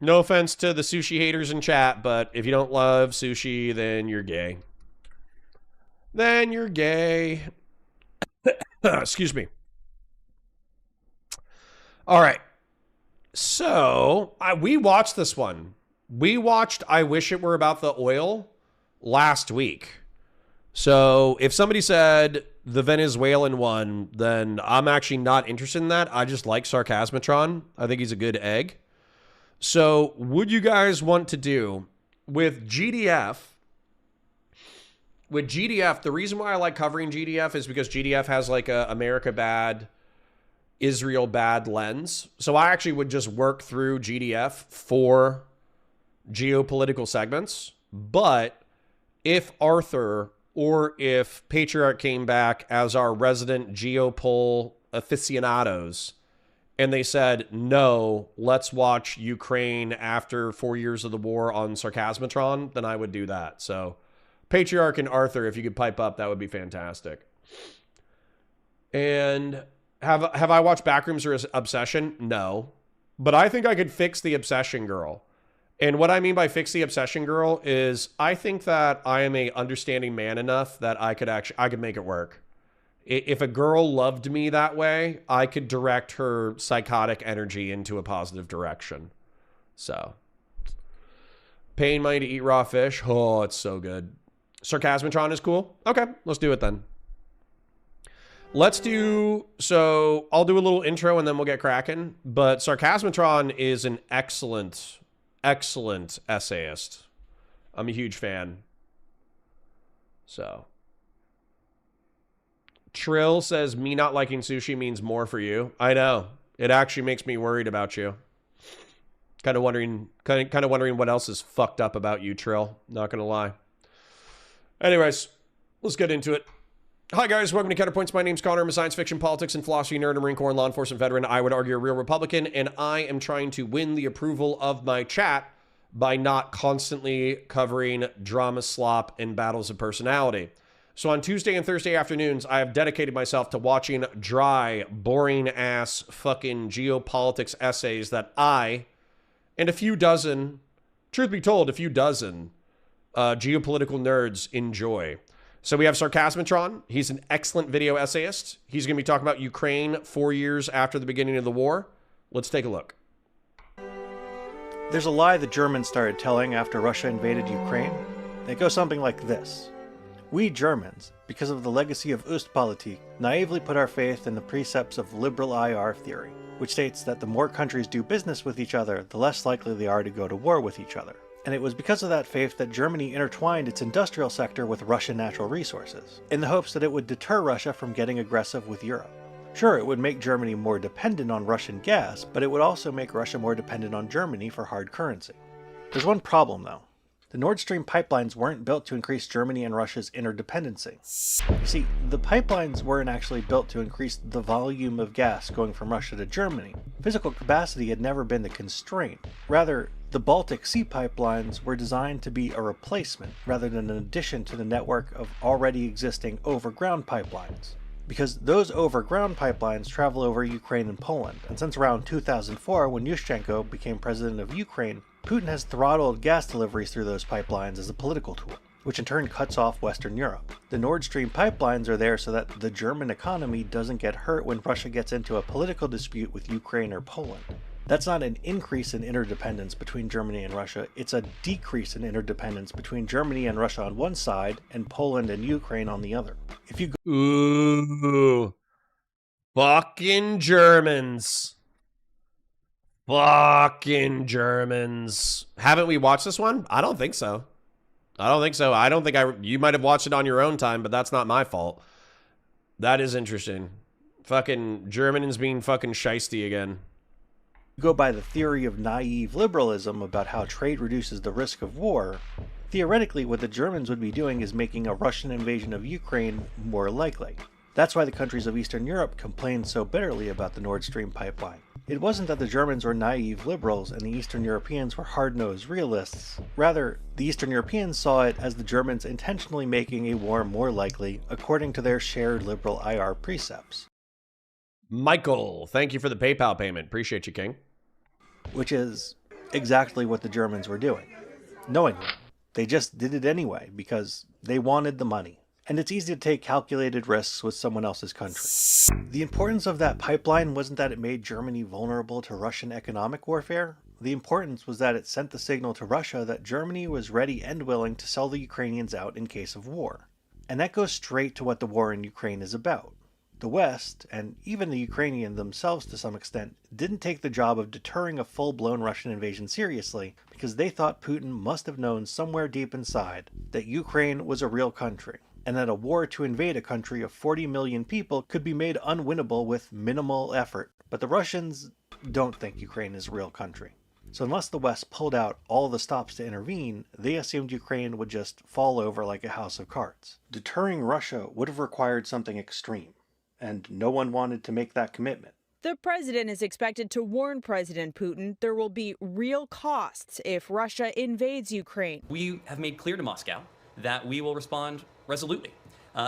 Speaker 1: No offense to the sushi haters in chat, but if you don't love sushi, then you're gay. Then you're gay. Excuse me. All right. So, we watched this one. We watched I Wish It Were About the Oil last week. So, if somebody said the Venezuelan one, then I'm actually not interested in that. I just like Sarcasmatron. I think he's a good egg. So, would you guys want to do with GDF? With GDF, the reason why I like covering GDF is because GDF has like a America bad, Israel bad lens. So I actually would just work through GDF for geopolitical segments. But if Arthur or if Patriarch came back as our resident Geopol aficionados and they said, no, let's watch Ukraine after 4 years of the war on Sarcasmatron, then I would do that. So Patriarch and Arthur, if you could pipe up, that would be fantastic. And have I watched Backrooms or Obsession? No. But I think I could fix the Obsession girl. And what I mean by fix the Obsession girl is I think that I am a understanding man enough that I could make it work. If a girl loved me that way, I could direct her psychotic energy into a positive direction. So, paying money to eat raw fish. Oh, it's so good. Sarcasmatron is cool. Okay, let's do it then. Let's do, so I'll do a little intro and then we'll get cracking. But Sarcasmatron is an excellent, excellent essayist. I'm a huge fan. So. Trill says, me not liking sushi means more for you. I know. It actually makes me worried about you. Kind of wondering what else is fucked up about you, Trill. Not going to lie. Anyways, let's get into it. Hi guys, welcome to Counterpoints. My name's Connor. I'm a science fiction, politics, and philosophy nerd, a Marine Corps and law enforcement veteran. I would argue a real Republican, and I am trying to win the approval of my chat by not constantly covering drama slop and battles of personality. So on Tuesday and Thursday afternoons, I have dedicated myself to watching dry, boring-ass fucking geopolitics essays that I, and a few dozen, truth be told, a few dozen geopolitical nerds enjoy. So we have Sarcasmatron. He's an excellent video essayist. He's going to be talking about Ukraine 4 years after the beginning of the war. Let's take a look.
Speaker 9: There's a lie the Germans started telling after Russia invaded Ukraine. It goes something like this. We Germans, because of the legacy of Ostpolitik, naively put our faith in the precepts of liberal IR theory, which states that the more countries do business with each other, the less likely they are to go to war with each other. And it was because of that faith that Germany intertwined its industrial sector with Russian natural resources, in the hopes that it would deter Russia from getting aggressive with Europe. Sure, it would make Germany more dependent on Russian gas, but it would also make Russia more dependent on Germany for hard currency. There's one problem though. The Nord Stream pipelines weren't built to increase Germany and Russia's interdependency. You see, the pipelines weren't actually built to increase the volume of gas going from Russia to Germany. Physical capacity had never been the constraint. Rather, the Baltic Sea pipelines were designed to be a replacement rather than an addition to the network of already existing overground pipelines. Because those overground pipelines travel over Ukraine and Poland, and since around 2004 when Yushchenko became president of Ukraine, Putin has throttled gas deliveries through those pipelines as a political tool, which in turn cuts off Western Europe. The Nord Stream pipelines are there so that the German economy doesn't get hurt when Russia gets into a political dispute with Ukraine or Poland. That's not an increase in interdependence between Germany and Russia, it's a decrease in interdependence between Germany and Russia on one side and Poland and Ukraine on the other. If you go—
Speaker 1: Ooh. Fucking Germans. Fucking Germans. Haven't we watched this one? I don't think so. I don't think so. You might have watched it on your own time, but that's not my fault. That is interesting. Fucking Germans being fucking shiesty again.
Speaker 9: Go by the theory of naive liberalism about how trade reduces the risk of war, theoretically what the Germans would be doing is making a Russian invasion of Ukraine more likely. That's why the countries of Eastern Europe complained so bitterly about the Nord Stream pipeline. It wasn't that the Germans were naive liberals and the Eastern Europeans were hard-nosed realists. Rather, the Eastern Europeans saw it as the Germans intentionally making a war more likely according to their shared liberal IR precepts.
Speaker 1: Michael, thank you for the PayPal payment. Appreciate you, King.
Speaker 9: Which is exactly what the Germans were doing. Knowingly. They just did it anyway because they wanted the money. And it's easy to take calculated risks with someone else's country. The importance of that pipeline wasn't that it made Germany vulnerable to Russian economic warfare. The importance was that it sent the signal to Russia that Germany was ready and willing to sell the Ukrainians out in case of war. And that goes straight to what the war in Ukraine is about. The West, and even the Ukrainians themselves to some extent, didn't take the job of deterring a full-blown Russian invasion seriously because they thought Putin must have known somewhere deep inside that Ukraine was a real country, and that a war to invade a country of 40 million people could be made unwinnable with minimal effort. But the Russians don't think Ukraine is a real country. So unless the West pulled out all the stops to intervene, they assumed Ukraine would just fall over like a house of cards. Deterring Russia would have required something extreme, and no one wanted to make that commitment.
Speaker 10: The president is expected to warn President Putin there will be real costs if Russia invades Ukraine.
Speaker 11: We have made clear to Moscow that we will respond resolutely,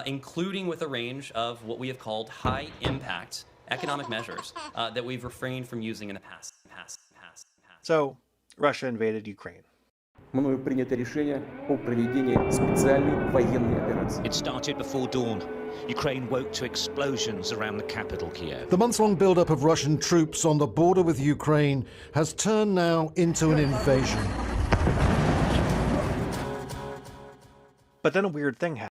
Speaker 11: including with a range of what we have called high-impact economic measures that we've refrained from using in the past.
Speaker 9: So, Russia invaded Ukraine.
Speaker 12: It started before dawn. Ukraine woke to explosions around the capital, Kiev.
Speaker 13: The months-long build-up of Russian troops on the border with Ukraine has turned now into an invasion.
Speaker 9: But then a weird thing happened.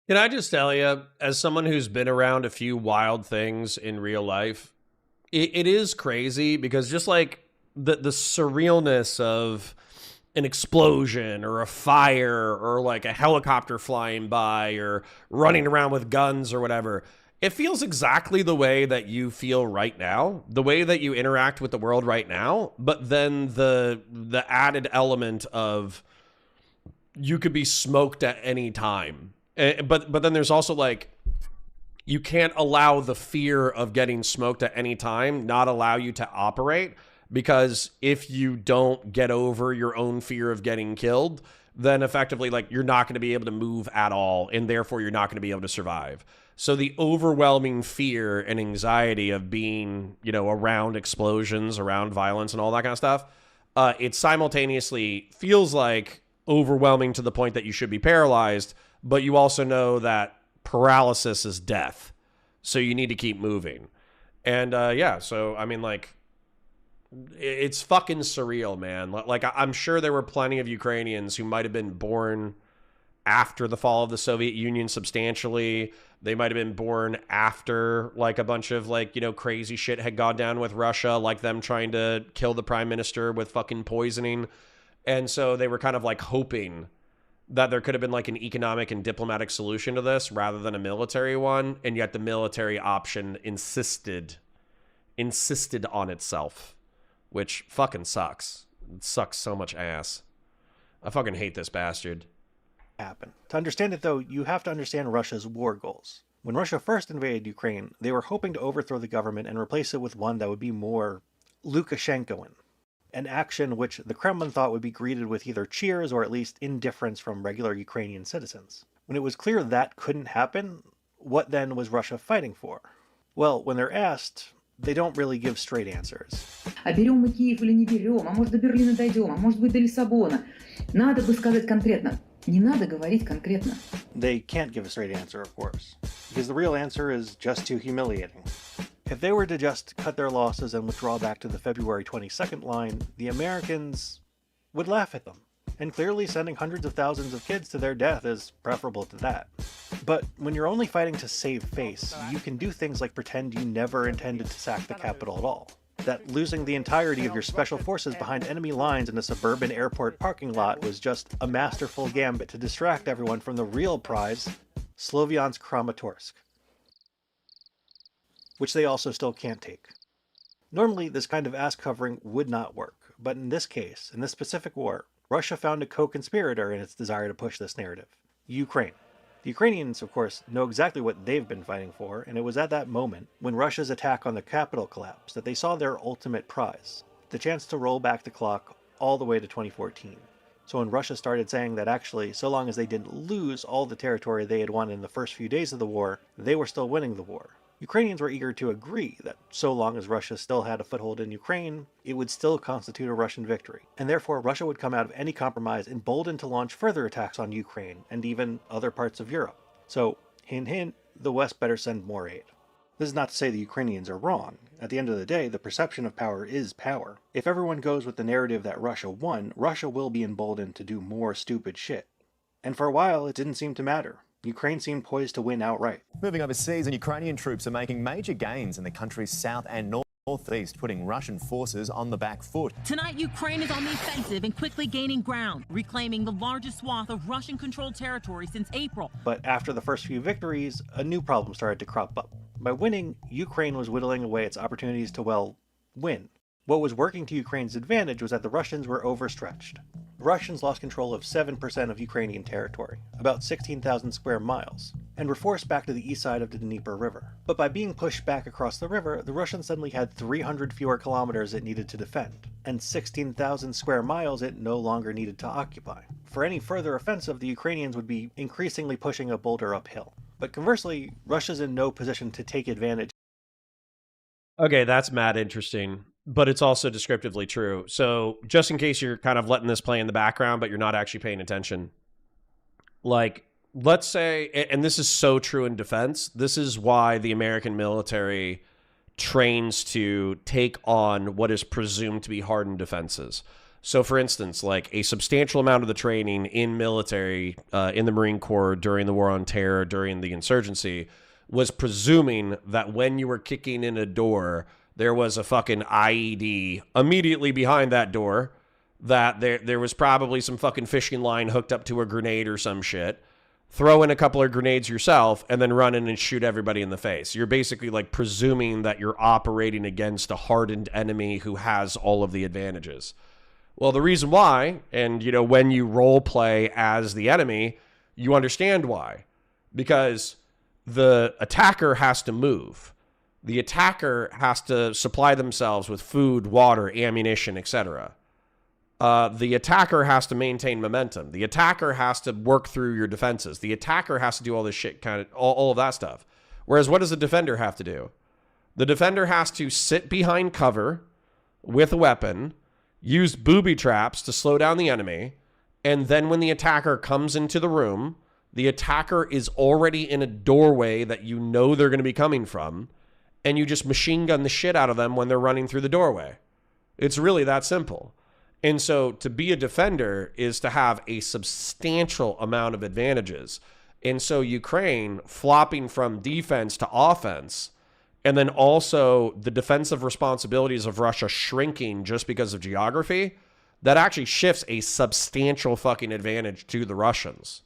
Speaker 1: Can I just tell you, as someone who's been around a few wild things in real life, it is crazy because just like the surrealness of an explosion or a fire or like a helicopter flying by or running around with guns or whatever, it feels exactly the way that you feel right now, the way that you interact with the world right now. But then the added element of you could be smoked at any time. But then there's also like, you can't allow the fear of getting smoked at any time not allow you to operate, because if you don't get over your own fear of getting killed, then effectively like you're not going to be able to move at all, and therefore you're not going to be able to survive. So the overwhelming fear and anxiety of being, you know, around explosions, around violence and all that kind of stuff, it simultaneously feels like overwhelming to the point that you should be paralyzed, but you also know that paralysis is death. So you need to keep moving. And yeah, so I mean, like, it's fucking surreal, man. Like, I'm sure there were plenty of Ukrainians who might have been born after the fall of the Soviet Union substantially. They might have been born after, like, a bunch of, like, you know, crazy shit had gone down with Russia, like them trying to kill the prime minister with fucking poisoning. And so they were kind of, like, hoping that there could have been, like, an economic and diplomatic solution to this rather than a military one. And yet the military option insisted on itself, which fucking sucks. It sucks so much ass. I fucking hate this bastard.
Speaker 9: Happen. To understand it, though, you have to understand Russia's war goals. When Russia first invaded Ukraine, they were hoping to overthrow the government and replace it with one that would be more Lukashenkoan, an action which the Kremlin thought would be greeted with either cheers or at least indifference from regular Ukrainian citizens. When it was clear that couldn't happen, what then was Russia fighting for? Well, when they're asked, they don't really give straight answers.
Speaker 14: А берем мы Киев или не берем, а может до Берлина дойдем, а может быть до Лиссабона. Надо бы сказать конкретно. Не надо говорить конкретно.
Speaker 9: They can't give a straight answer, of course, because the real answer is just too humiliating. If they were to just cut their losses and withdraw back to the February 22nd line, the Americans would laugh at them. And clearly sending hundreds of thousands of kids to their death is preferable to that. But when you're only fighting to save face, you can do things like pretend you never intended to sack the capital at all. that losing the entirety of your special forces behind enemy lines in a suburban airport parking lot was just a masterful gambit to distract everyone from the real prize, Sloviansk-Kramatorsk, which they also still can't take. Normally, this kind of ass covering would not work, but in this case, in this specific war, Russia found a co-conspirator in its desire to push this narrative: Ukraine. The Ukrainians, of course, know exactly what they've been fighting for, and it was at that moment, when Russia's attack on the capital collapsed, that they saw their ultimate prize, the chance to roll back the clock all the way to 2014. So when Russia started saying that actually, so long as they didn't lose all the territory they had won in the first few days of the war, they were still winning the war, Ukrainians were eager to agree that so long as Russia still had a foothold in Ukraine, it would still constitute a Russian victory, and therefore Russia would come out of any compromise emboldened to launch further attacks on Ukraine and even other parts of Europe. So, hint hint, the West better send more aid. This is not to say the Ukrainians are wrong. At the end of the day, the perception of power is power. If everyone goes with the narrative that Russia won, Russia will be emboldened to do more stupid shit. And for a while, it didn't seem to matter. Ukraine seemed poised to win outright.
Speaker 15: Moving overseas, and Ukrainian troops are making major gains in the country's south and northeast, putting Russian forces on the back foot.
Speaker 16: Tonight, Ukraine is on the offensive and quickly gaining ground, reclaiming the largest swath of Russian-controlled territory since April.
Speaker 9: But after the first few victories, a new problem started to crop up. By winning, Ukraine was whittling away its opportunities to, well, win. What was working to Ukraine's advantage was that the Russians were overstretched. The Russians lost control of 7% of Ukrainian territory, about 16,000 square miles, and were forced back to the east side of the Dnieper River. But by being pushed back across the river, the Russians suddenly had 300 fewer kilometers it needed to defend, and 16,000 square miles it no longer needed to occupy. For any further offensive, the Ukrainians would be increasingly pushing a boulder uphill. But conversely, Russia's in no position to take advantage.
Speaker 1: Okay, that's mad interesting, but it's also descriptively true. So just in case you're kind of letting this play in the background, but you're not actually paying attention. Like, let's say, and this is so true in defense, this is why the American military trains to take on what is presumed to be hardened defenses. So for instance, like a substantial amount of the training in military, in the Marine Corps during the War on Terror, during the insurgency, was presuming that when you were kicking in a door, there was a fucking IED immediately behind that door, that there was probably some fucking fishing line hooked up to a grenade or some shit. Throw in a couple of grenades yourself and then run in and shoot everybody in the face. You're basically like presuming that you're operating against a hardened enemy who has all of the advantages. Well, the reason why, and you know, when you role play as the enemy, you understand why. Because the attacker has to move. The attacker has to supply themselves with food, water, ammunition, etc. The attacker has to maintain momentum. The attacker has to work through your defenses. The attacker has to do all this shit, kind of all of that stuff. Whereas what does the defender have to do? The defender has to sit behind cover with a weapon, use booby traps to slow down the enemy, and then when the attacker comes into the room, the attacker is already in a doorway that you know they're going to be coming from, and you just machine gun the shit out of them when they're running through the doorway. It's really that simple. And so to be a defender is to have a substantial amount of advantages. And so Ukraine flopping from defense to offense, and then also the defensive responsibilities of Russia shrinking just because of geography, that actually shifts a substantial fucking advantage to the Russians.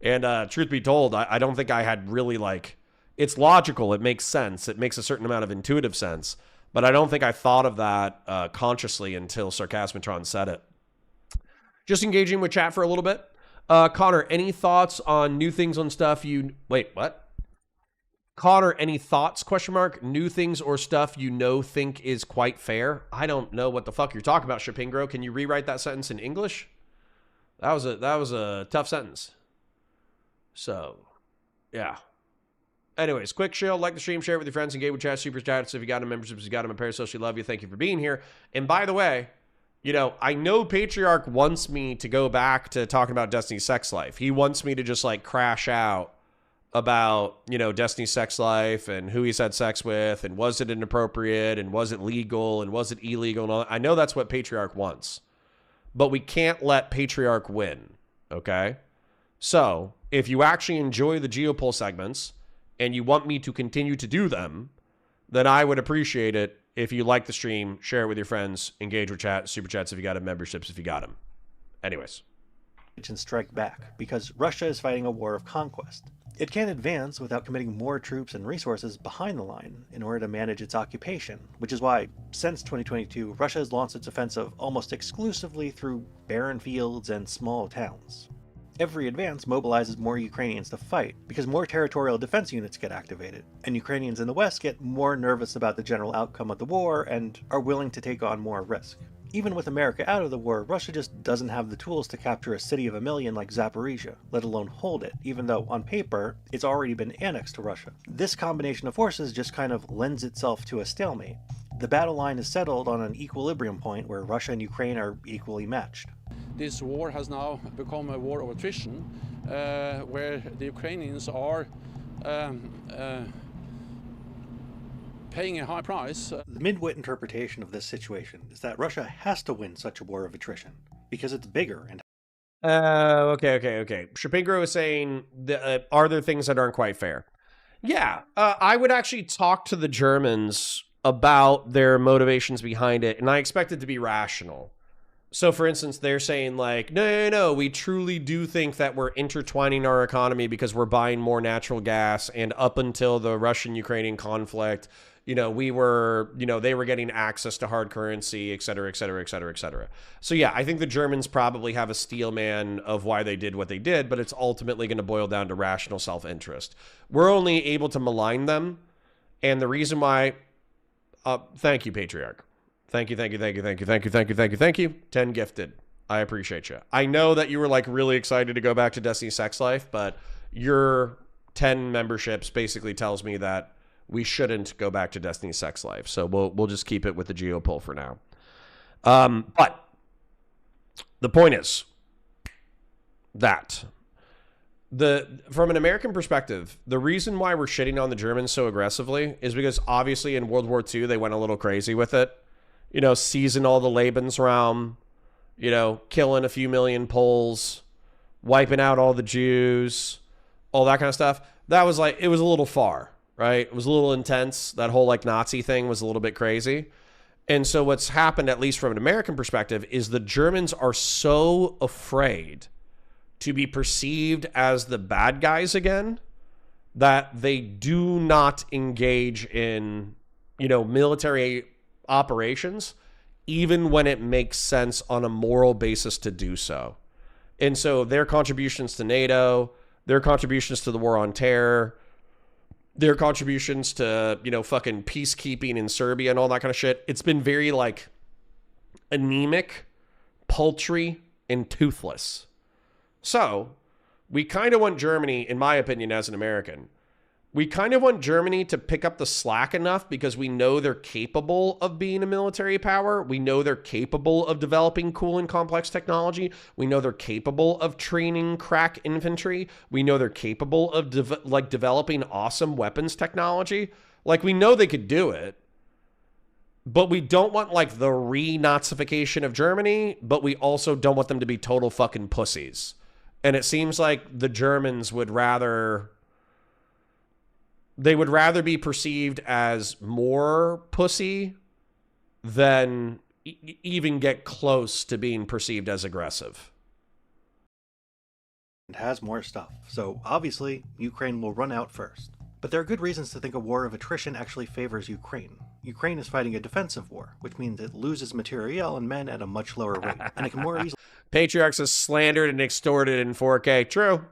Speaker 1: And truth be told, I don't think I had really like, it's logical. It makes sense. It makes a certain amount of intuitive sense. But I don't think I thought of that consciously until Sarcasmatron said it. Just engaging with chat for a little bit. Connor, any thoughts on new things on stuff you... Wait, what? Connor, any thoughts, question mark? New things or stuff you know think is quite fair? I don't know what the fuck you're talking about, Shapingro. Can you rewrite that sentence in English? That was a tough sentence. So, yeah. Anyways, quick shield, like the stream, share it with your friends, engage with chat, super chats. If you got a membership, if you got them, a parasocial, love you. Thank you for being here. And by the way, you know, I know Patriarch wants me to go back to talking about Destiny's sex life. He wants me to just like crash out about, you know, Destiny's sex life and who he's had sex with and was it inappropriate and was it legal and was it illegal and all. I know that's what Patriarch wants, but we can't let Patriarch win. Okay. So if you actually enjoy the Geopol segments and you want me to continue to do them, then I would appreciate it If you like the stream, share it with your friends, engage with chat, super chats if you got them, memberships if you got them. Anyways.
Speaker 9: And strike back, because Russia is fighting a war of conquest. It can't advance without committing more troops and resources behind the line in order to manage its occupation, which is why, since 2022, Russia has launched its offensive almost exclusively through barren fields and small towns. Every advance mobilizes more Ukrainians to fight, because more territorial defense units get activated, and Ukrainians in the West get more nervous about the general outcome of the war and are willing to take on more risk. Even with America out of the war, Russia just doesn't have the tools to capture a city of 1 million like Zaporizhia, let alone hold it, even though, on paper, it's already been annexed to Russia. This combination of forces just kind of lends itself to a stalemate. The battle line is settled on an equilibrium point where Russia and Ukraine are equally matched.
Speaker 17: This war has now become a war of attrition, where the Ukrainians are paying a high price.
Speaker 9: The mid-wit interpretation of this situation is that Russia has to win such a war of attrition because it's bigger and
Speaker 1: Okay. Shapingro is saying, are there things that aren't quite fair? Yeah, I would actually talk to the Germans about their motivations behind it, and I expect it to be rational. So, for instance, they're saying like, no, we truly do think that we're intertwining our economy because we're buying more natural gas, and up until the Russian-Ukrainian conflict, we were, they were getting access to hard currency, et cetera, et cetera, et cetera, et cetera. So yeah, I think the Germans probably have a steel man of why they did what they did, but it's ultimately going to boil down to rational self-interest. We're only able to malign them. And the reason why, thank you, Patriarch. Thank you. 10 gifted. I appreciate you. I know that you were like really excited to go back to Destiny Sex Life, but your 10 memberships basically tells me that we shouldn't go back to Destiny Sex Life. So we'll just keep it with the Geopol for now. But the point is that from an American perspective, the reason why we're shitting on the Germans so aggressively is because obviously in World War II, they went a little crazy with it. Seizing all the Lebensraum, killing a few million Poles, wiping out all the Jews, all that kind of stuff. That was it was a little far. Right? It was a little intense. That whole Nazi thing was a little bit crazy. And so what's happened, at least from an American perspective, is the Germans are so afraid to be perceived as the bad guys again that they do not engage in, military operations, even when it makes sense on a moral basis to do so. And so their contributions to NATO, their contributions to the war on terror, their contributions to, fucking peacekeeping in Serbia and all that kind of shit, it's been very, anemic, paltry, and toothless. So, we kind of want Germany, in my opinion, as an American, we kind of want Germany to pick up the slack enough because we know they're capable of being a military power. We know they're capable of developing cool and complex technology. We know they're capable of training crack infantry. We know they're capable of developing awesome weapons technology. We know they could do it. But we don't want the re-Nazification of Germany, but we also don't want them to be total fucking pussies. And it seems like the Germans would rather be perceived as more pussy than even get close to being perceived as aggressive.
Speaker 9: It has more stuff, so obviously Ukraine will run out first. But there are good reasons to think a war of attrition actually favors Ukraine. Ukraine is fighting a defensive war, which means it loses materiel and men at a much lower rate, and it can more easily...
Speaker 1: Patriarchs is slandered and extorted in 4K. True.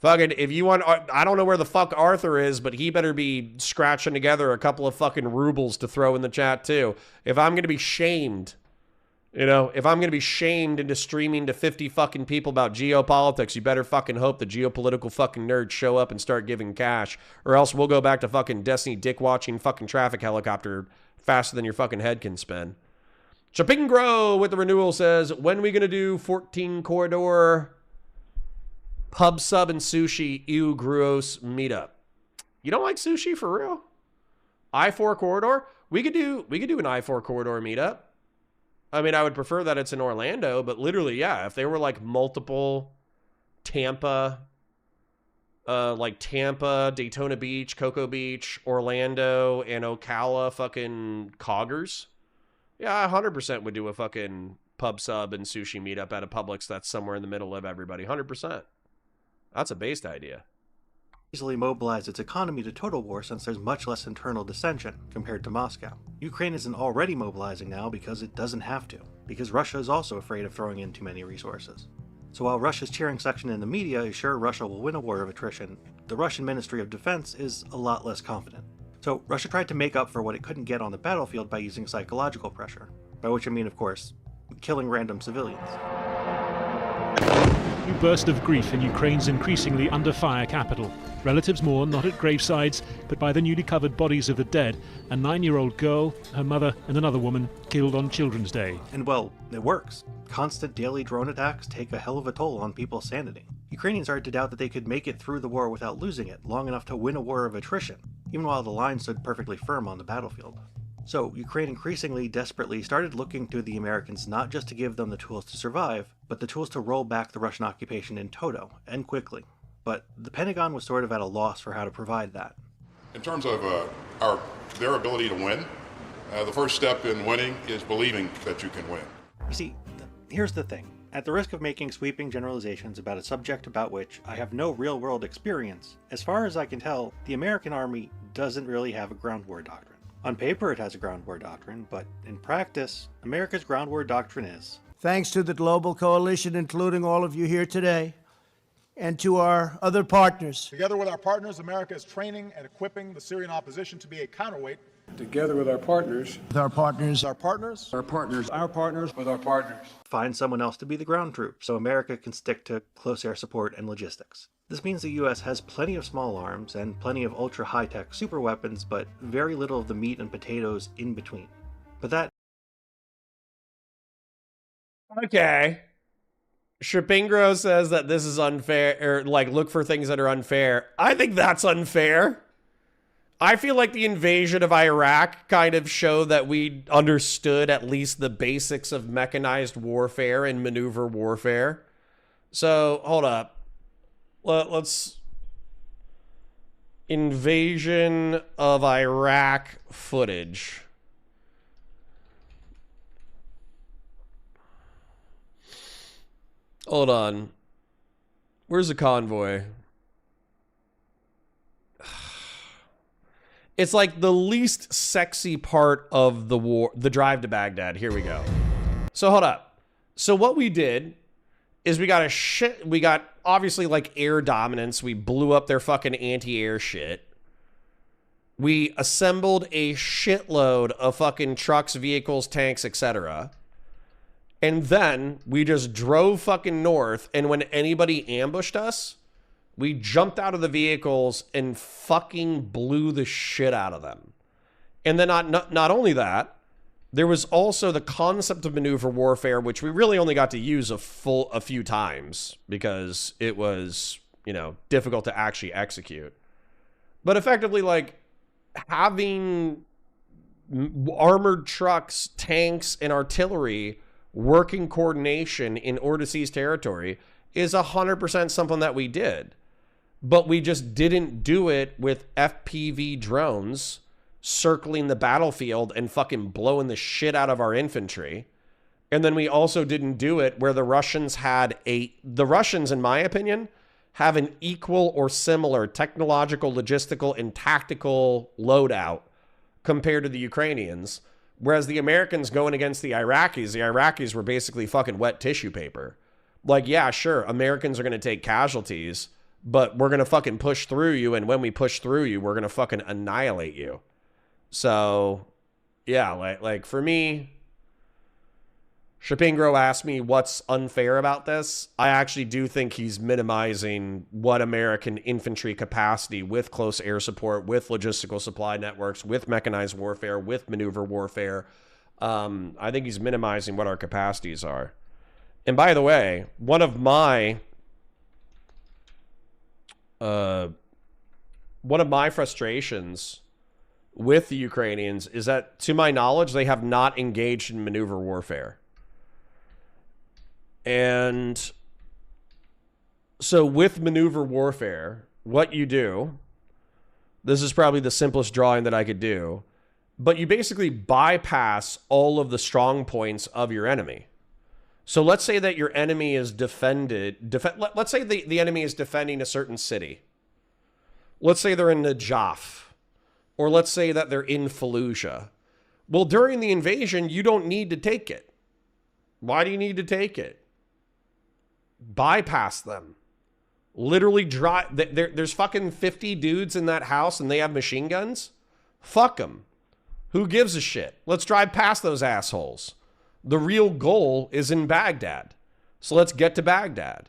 Speaker 1: Fucking, if you want, I don't know where the fuck Arthur is, but he better be scratching together a couple of fucking rubles to throw in the chat too. If I'm going to be shamed, if I'm going to be shamed into streaming to 50 fucking people about geopolitics, you better fucking hope the geopolitical fucking nerds show up and start giving cash, or else we'll go back to fucking Destiny dick watching fucking traffic helicopter faster than your fucking head can spin. Chapingro with the renewal says, when are we going to do 14 corridor pub sub and sushi ew gross meetup? You don't like sushi for real? I-4 corridor? We could do an I-4 corridor meetup. I mean, I would prefer that it's in Orlando, but literally, yeah, if there were multiple Tampa, like Tampa, Daytona Beach, Cocoa Beach, Orlando, and Ocala fucking coggers. Yeah, I 100% would do a fucking pub sub and sushi meetup at a Publix that's somewhere in the middle of everybody. 100%. That's a based idea.
Speaker 9: Easily mobilize its economy to total war since there's much less internal dissension compared to Moscow. Ukraine isn't already mobilizing now because it doesn't have to, because Russia is also afraid of throwing in too many resources. So while Russia's cheering section in the media is sure Russia will win a war of attrition, the Russian Ministry of Defense is a lot less confident. So Russia tried to make up for what it couldn't get on the battlefield by using psychological pressure, by which I mean, of course, killing random civilians.
Speaker 18: New burst of grief in Ukraine's increasingly under fire capital. Relatives mourn not at gravesides, but by the newly covered bodies of the dead. A 9-year-old girl, her mother, and another woman killed on Children's Day.
Speaker 9: And well, it works. Constant daily drone attacks take a hell of a toll on people's sanity. Ukrainians started to doubt that they could make it through the war without losing it long enough to win a war of attrition, even while the line stood perfectly firm on the battlefield. So, Ukraine increasingly, desperately started looking to the Americans not just to give them the tools to survive, but the tools to roll back the Russian occupation in toto, and quickly. But the Pentagon was sort of at a loss for how to provide that.
Speaker 19: In terms of their ability to win, the first step in winning is believing that you can win.
Speaker 9: You see, here's the thing. At the risk of making sweeping generalizations about a subject about which I have no real-world experience, as far as I can tell, the American Army doesn't really have a ground war doctrine. On paper it has a ground war doctrine, but in practice, America's ground war doctrine is...
Speaker 20: Thanks to the global coalition, including all of you here today, and to our other partners.
Speaker 21: Together with our partners, America is training and equipping the Syrian opposition to be a counterweight.
Speaker 22: Together with our partners.
Speaker 20: With our partners.
Speaker 21: Our partners.
Speaker 22: Our partners. Our partners. With our partners.
Speaker 9: Find someone else to be the ground troop, so America can stick to close air support and logistics. This means the US has plenty of small arms and plenty of ultra high-tech super weapons, but very little of the meat and potatoes in between. But that...
Speaker 1: Okay. Shapingro says that this is unfair, or like look for things that are unfair. I think that's unfair. I feel like the invasion of Iraq kind of showed that we understood at least the basics of mechanized warfare and maneuver warfare. So, hold up. Let's... Invasion of Iraq footage. Hold on. Where's the convoy? It's like the least sexy part of the war, the drive to Baghdad. Here we go. So hold up. So what we did is we got obviously like air dominance. We blew up their fucking anti-air shit. We assembled a shitload of fucking trucks, vehicles, tanks, etc. And then we just drove fucking north, and when anybody ambushed us, we jumped out of the vehicles and fucking blew the shit out of them. And then not only that, there was also the concept of maneuver warfare, which we really only got to use a few times because it was, you know, difficult to actually execute. But effectively, like, having armored trucks, tanks, and artillery working coordination in order to seize territory is 100% something that we did. But we just didn't do it with FPV drones circling the battlefield and fucking blowing the shit out of our infantry. And then we also didn't do it where the Russians in my opinion, have an equal or similar technological, logistical, and tactical loadout compared to the Ukrainians. Whereas the Americans going against the Iraqis were basically fucking wet tissue paper. Like, yeah, sure, Americans are going to take casualties, but we're going to fucking push through you, and when we push through you, we're going to fucking annihilate you. So, yeah, like for me, Shapingro asked me what's unfair about this. I actually do think he's minimizing what American infantry capacity with close air support, with logistical supply networks, with mechanized warfare, with maneuver warfare. I think he's minimizing what our capacities are. And by the way, one of my frustrations with the Ukrainians is that, to my knowledge, they have not engaged in maneuver warfare. And so with maneuver warfare, what you do, this is probably the simplest drawing that I could do, but you basically bypass all of the strong points of your enemy. So let's say that your enemy is let's say the enemy is defending a certain city. Let's say they're in Najaf, or let's say that they're in Fallujah. Well, during the invasion, you don't need to take it. Why do you need to take it? Bypass them. Literally drive. There's fucking 50 dudes in that house and they have machine guns. Fuck them. Who gives a shit? Let's drive past those assholes. The real goal is in Baghdad. So let's get to Baghdad.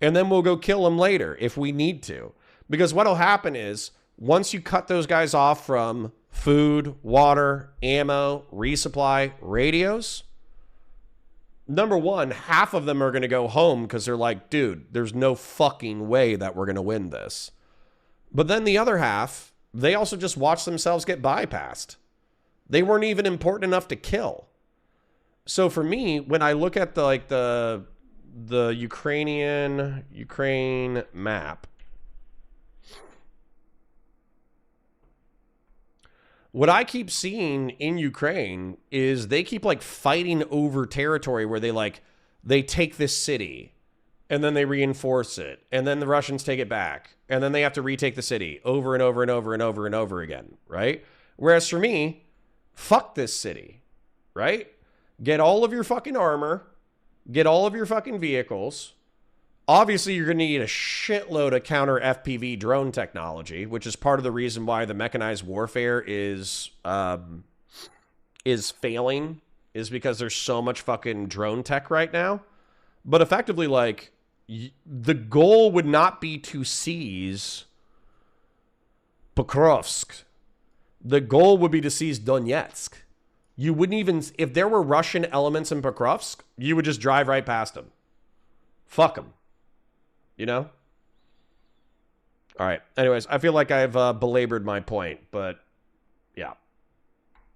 Speaker 1: And then we'll go kill them later if we need to. Because what'll happen is, once you cut those guys off from food, water, ammo, resupply, radios, number one, half of them are going to go home because they're like, dude, there's no fucking way that we're going to win this. But then the other half, they also just watch themselves get bypassed. They weren't even important enough to kill. So for me, when I look at the Ukraine map, what I keep seeing in Ukraine is they keep like fighting over territory where they take this city and then they reinforce it and then the Russians take it back and then they have to retake the city over and over and over and over and over again, right? Whereas for me, fuck this city, right? Get all of your fucking armor, get all of your fucking vehicles. Obviously, you're going to need a shitload of counter FPV drone technology, which is part of the reason why the mechanized warfare is failing, is because there's so much fucking drone tech right now. But effectively, like, the goal would not be to seize Pokrovsk. The goal would be to seize Donetsk. You wouldn't even, if there were Russian elements in Pokrovsk, you would just drive right past them. Fuck them. You know? All right. Anyways, I feel like I've belabored my point, but yeah.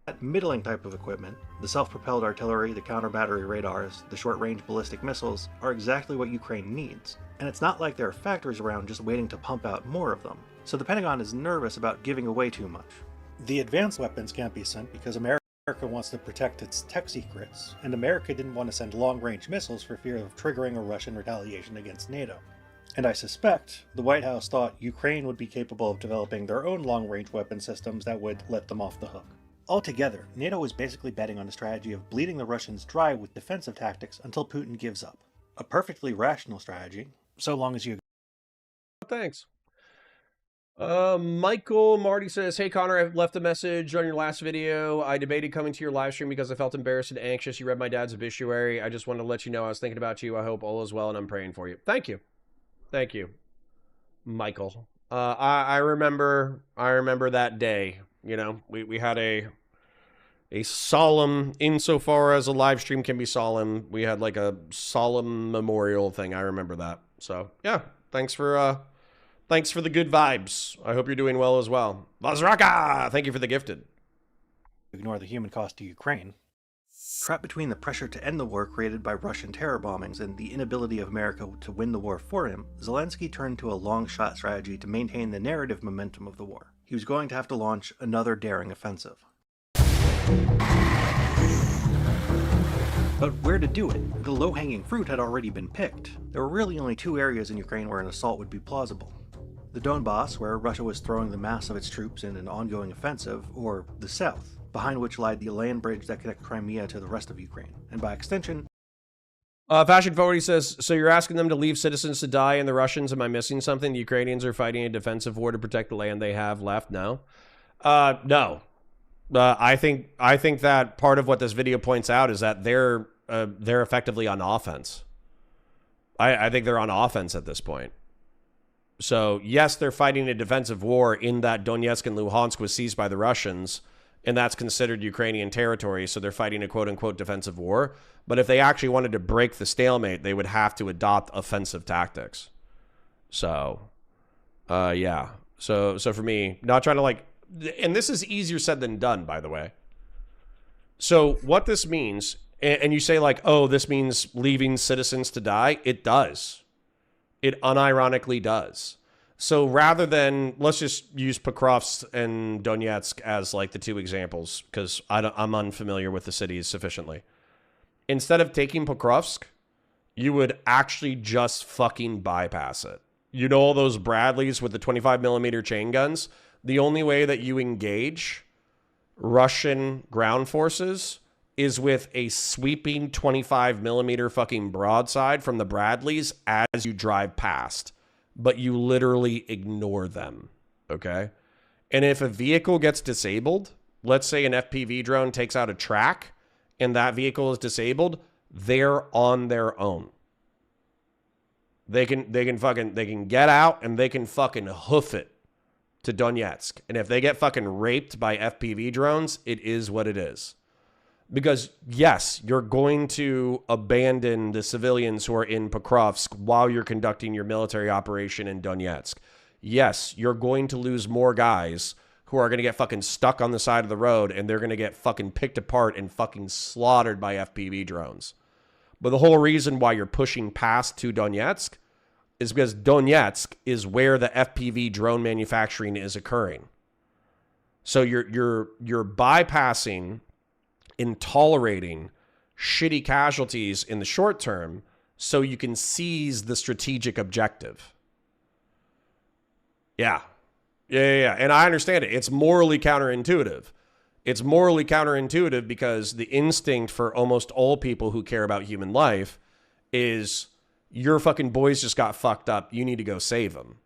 Speaker 9: That middling type of equipment, the self-propelled artillery, the counter-battery radars, the short-range ballistic missiles, are exactly what Ukraine needs. And it's not like there are factories around just waiting to pump out more of them. So the Pentagon is nervous about giving away too much. The advanced weapons can't be sent because America wants to protect its tech secrets, and America didn't want to send long-range missiles for fear of triggering a Russian retaliation against NATO. And I suspect the White House thought Ukraine would be capable of developing their own long-range weapon systems that would let them off the hook. Altogether, NATO is basically betting on a strategy of bleeding the Russians dry with defensive tactics until Putin gives up. A perfectly rational strategy, so long as you...
Speaker 1: Thanks. Michael Marty says, hey Connor, I left a message on your last video. I debated coming to your live stream because I felt embarrassed and anxious. You read my dad's obituary. I just wanted to let you know I was thinking about you. I hope all is well and I'm praying for you. Thank you. Thank you, Michael. I remember that day. You know, we had a solemn, insofar as a live stream can be solemn, we had like a solemn memorial thing. I remember that. So yeah, thanks for the good vibes. I hope you're doing well as well. Vazraka! Thank you for the gifted.
Speaker 9: Ignore the human cost to Ukraine. Trapped between the pressure to end the war created by Russian terror bombings and the inability of America to win the war for him, Zelensky turned to a long-shot strategy to maintain the narrative momentum of the war. He was going to have to launch another daring offensive. But where to do it? The low-hanging fruit had already been picked. There were really only two areas in Ukraine where an assault would be plausible. The Donbass, where Russia was throwing the mass of its troops in an ongoing offensive, or the south, behind which lied the land bridge that connected Crimea to the rest of Ukraine, and by extension...
Speaker 1: Fashion Forward says, so you're asking them to leave citizens to die and the Russians? Am I missing something? The Ukrainians are fighting a defensive war to protect the land they have left? No. No. I think that part of what this video points out is that they're effectively on offense. I think they're on offense at this point. So, yes, they're fighting a defensive war in that Donetsk and Luhansk was seized by the Russians, and that's considered Ukrainian territory, so they're fighting a quote-unquote defensive war. But if they actually wanted to break the stalemate, they would have to adopt offensive tactics. So, yeah. So for me, not trying to like... And this is easier said than done, by the way. So what this means, and you say like, oh, this means leaving citizens to die. It does. It unironically does. So rather than, let's just use Pokrovsk and Donetsk as like the two examples, because I'm unfamiliar with the cities sufficiently. Instead of taking Pokrovsk, you would actually just fucking bypass it. You know all those Bradleys with the 25 millimeter chain guns? The only way that you engage Russian ground forces is with a sweeping 25 millimeter fucking broadside from the Bradleys as you drive past. But you literally ignore them, okay? And if a vehicle gets disabled, let's say an FPV drone takes out a track and that vehicle is disabled, they're on their own. They can get out and they can fucking hoof it to Donetsk. And if they get fucking raped by FPV drones, it is what it is. Because yes, you're going to abandon the civilians who are in Pokrovsk while you're conducting your military operation in Donetsk. Yes, you're going to lose more guys who are going to get fucking stuck on the side of the road and they're going to get fucking picked apart and fucking slaughtered by FPV drones. But the whole reason why you're pushing past to Donetsk is because Donetsk is where the FPV drone manufacturing is occurring. So you're bypassing and tolerating shitty casualties in the short term so you can seize the strategic objective. Yeah. And I understand it. It's morally counterintuitive. It's morally counterintuitive because the instinct for almost all people who care about human life is your fucking boys just got fucked up. You need to go save them.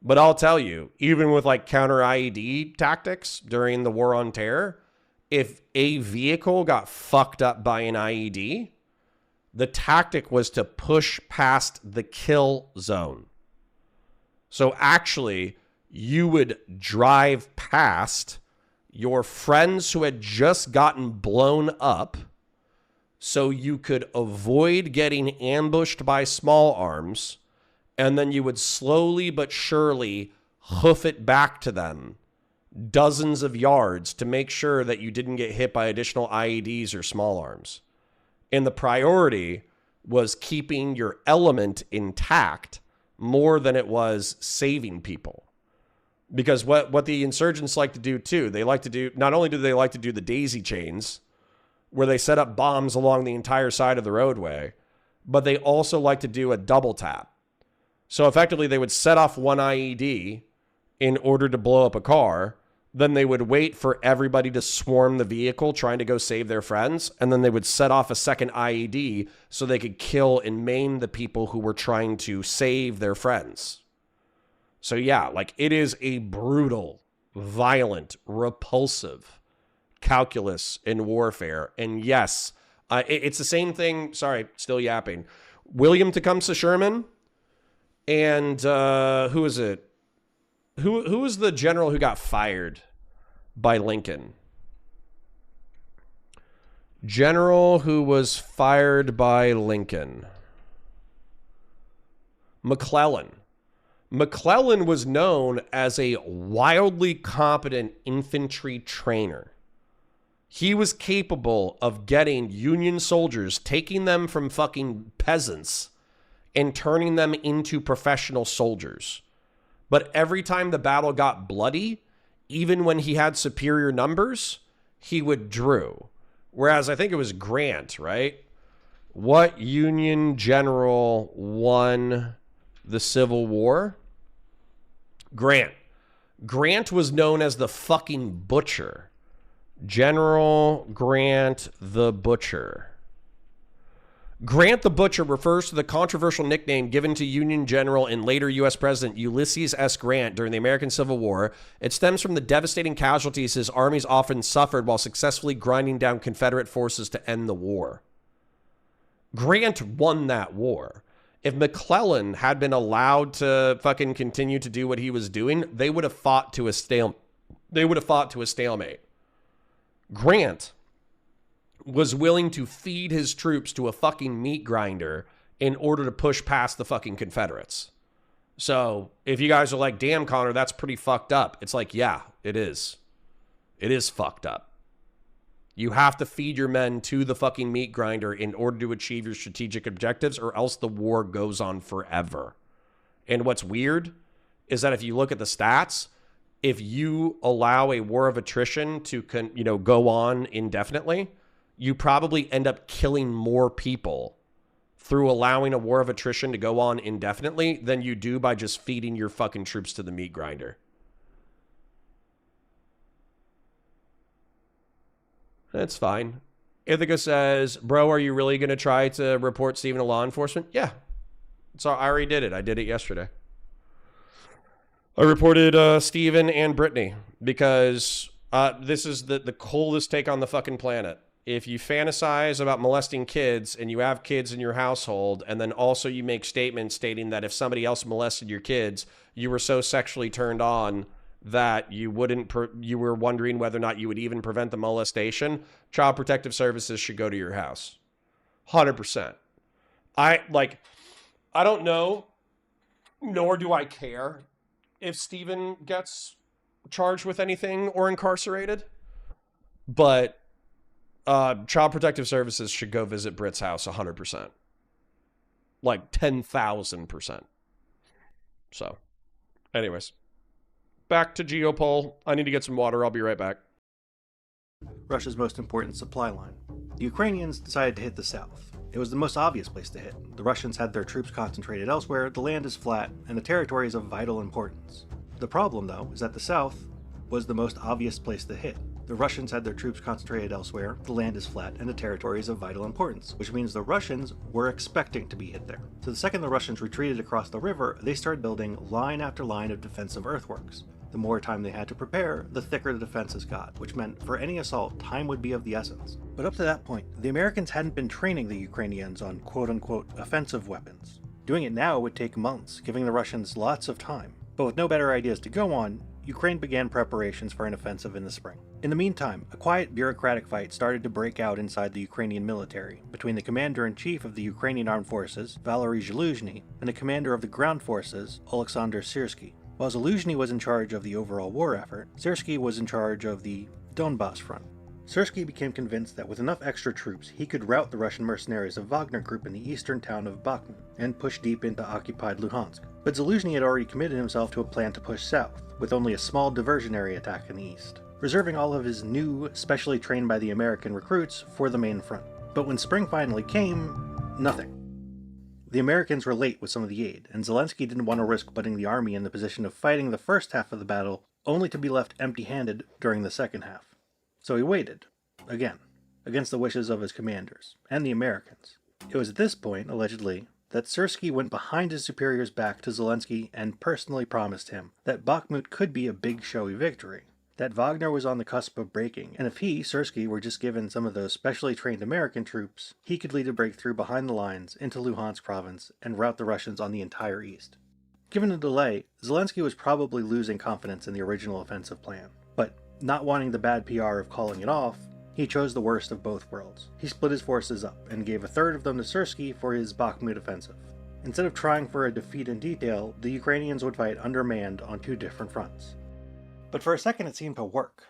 Speaker 1: But I'll tell you, even with like counter IED tactics during the war on terror, if a vehicle got fucked up by an IED, the tactic was to push past the kill zone. So actually, you would drive past your friends who had just gotten blown up so you could avoid getting ambushed by small arms, and then you would slowly but surely hoof it back to them dozens of yards to make sure that you didn't get hit by additional IEDs or small arms. And the priority was keeping your element intact more than it was saving people. Because what the insurgents like to do too, they like to do, not only do they like to do the daisy chains, where they set up bombs along the entire side of the roadway, but they also like to do a double tap. So effectively they would set off one IED in order to blow up a car. Then they would wait for everybody to swarm the vehicle trying to go save their friends. And then they would set off a second IED so they could kill and maim the people who were trying to save their friends. So yeah, like it is a brutal, violent, repulsive calculus in warfare. And yes, it's the same thing. Sorry, still yapping. William Tecumseh Sherman and who is it? Who was the general who got fired by Lincoln? General who was fired by Lincoln. McClellan. McClellan was known as a wildly competent infantry trainer. He was capable of getting Union soldiers, taking them from fucking peasants and turning them into professional soldiers. But every time the battle got bloody, even when he had superior numbers, he withdrew. Whereas I think it was Grant, right? What Union general won the Civil War? Grant. Grant was known as the fucking Butcher. General Grant the Butcher. Grant the Butcher refers to the controversial nickname given to Union General and later U.S. President Ulysses S. Grant during the American Civil War. It stems from the devastating casualties his armies often suffered while successfully grinding down Confederate forces to end the war. Grant won that war. If McClellan had been allowed to fucking continue to do what he was doing, they would have fought to a stalemate. Grant was willing to feed his troops to a fucking meat grinder in order to push past the fucking Confederates. So if you guys are like, damn, Connor, that's pretty fucked up. It's like, yeah, it is. It is fucked up. You have to feed your men to the fucking meat grinder in order to achieve your strategic objectives, or else the war goes on forever. And what's weird is that if you look at the stats, if you allow a war of attrition to go on indefinitely, you probably end up killing more people through allowing a war of attrition to go on indefinitely than you do by just feeding your fucking troops to the meat grinder. That's fine. Ithaca says, bro, are you really going to try to report Steven to law enforcement? Yeah. So I already did it. I did it yesterday. I reported Steven and Brittany because this is the coldest take on the fucking planet. If you fantasize about molesting kids and you have kids in your household, and then also you make statements stating that if somebody else molested your kids, you were so sexually turned on that you were wondering whether or not you would even prevent the molestation, Child Protective Services should go to your house. 100%. I don't know, nor do I care if Steven gets charged with anything or incarcerated, but Child Protective Services should go visit Britt's house 100%. Like 10,000%. So, anyways. Back to Geopol. I need to get some water. I'll be right back.
Speaker 9: Russia's most important supply line. The Ukrainians decided to hit the south. It was the most obvious place to hit. The Russians had their troops concentrated elsewhere, the land is flat, and the territory is of vital importance. The problem, though, is that the south was the most obvious place to hit. The Russians had their troops concentrated elsewhere, the land is flat, and the territory is of vital importance, which means the Russians were expecting to be hit there. So the second the Russians retreated across the river, they started building line after line of defensive earthworks. The more time they had to prepare, the thicker the defenses got, which meant for any assault, time would be of the essence. But up to that point, the Americans hadn't been training the Ukrainians on quote-unquote offensive weapons. Doing it now would take months, giving the Russians lots of time. But with no better ideas to go on, Ukraine began preparations for an offensive in the spring. In the meantime, a quiet bureaucratic fight started to break out inside the Ukrainian military between the commander-in-chief of the Ukrainian Armed Forces, Valery Zaluzhny, and the commander of the ground forces, Oleksandr Syrsky. While Zaluzhny was in charge of the overall war effort, Syrsky was in charge of the Donbas front. Syrsky became convinced that with enough extra troops, he could rout the Russian mercenaries of Wagner Group in the eastern town of Bakhmut and push deep into occupied Luhansk. But Zaluzhny had already committed himself to a plan to push south, with only a small diversionary attack in the east, reserving all of his new, specially trained by the American recruits for the main front. But when spring finally came, nothing. The Americans were late with some of the aid, and Zelensky didn't want to risk putting the army in the position of fighting the first half of the battle, only to be left empty-handed during the second half. So he waited, again, against the wishes of his commanders, and the Americans. It was at this point, allegedly, that Syrsky went behind his superior's back to Zelensky and personally promised him that Bakhmut could be a big showy victory, that Wagner was on the cusp of breaking, and if he, Syrsky, were just given some of those specially trained American troops, he could lead a breakthrough behind the lines into Luhansk province and rout the Russians on the entire east. Given the delay, Zelensky was probably losing confidence in the original offensive plan, but not wanting the bad PR of calling it off, he chose the worst of both worlds. He split his forces up and gave a third of them to Syrsky for his Bakhmut offensive. Instead of trying for a defeat in detail, the Ukrainians would fight undermanned on two different fronts. But for a second it seemed to work.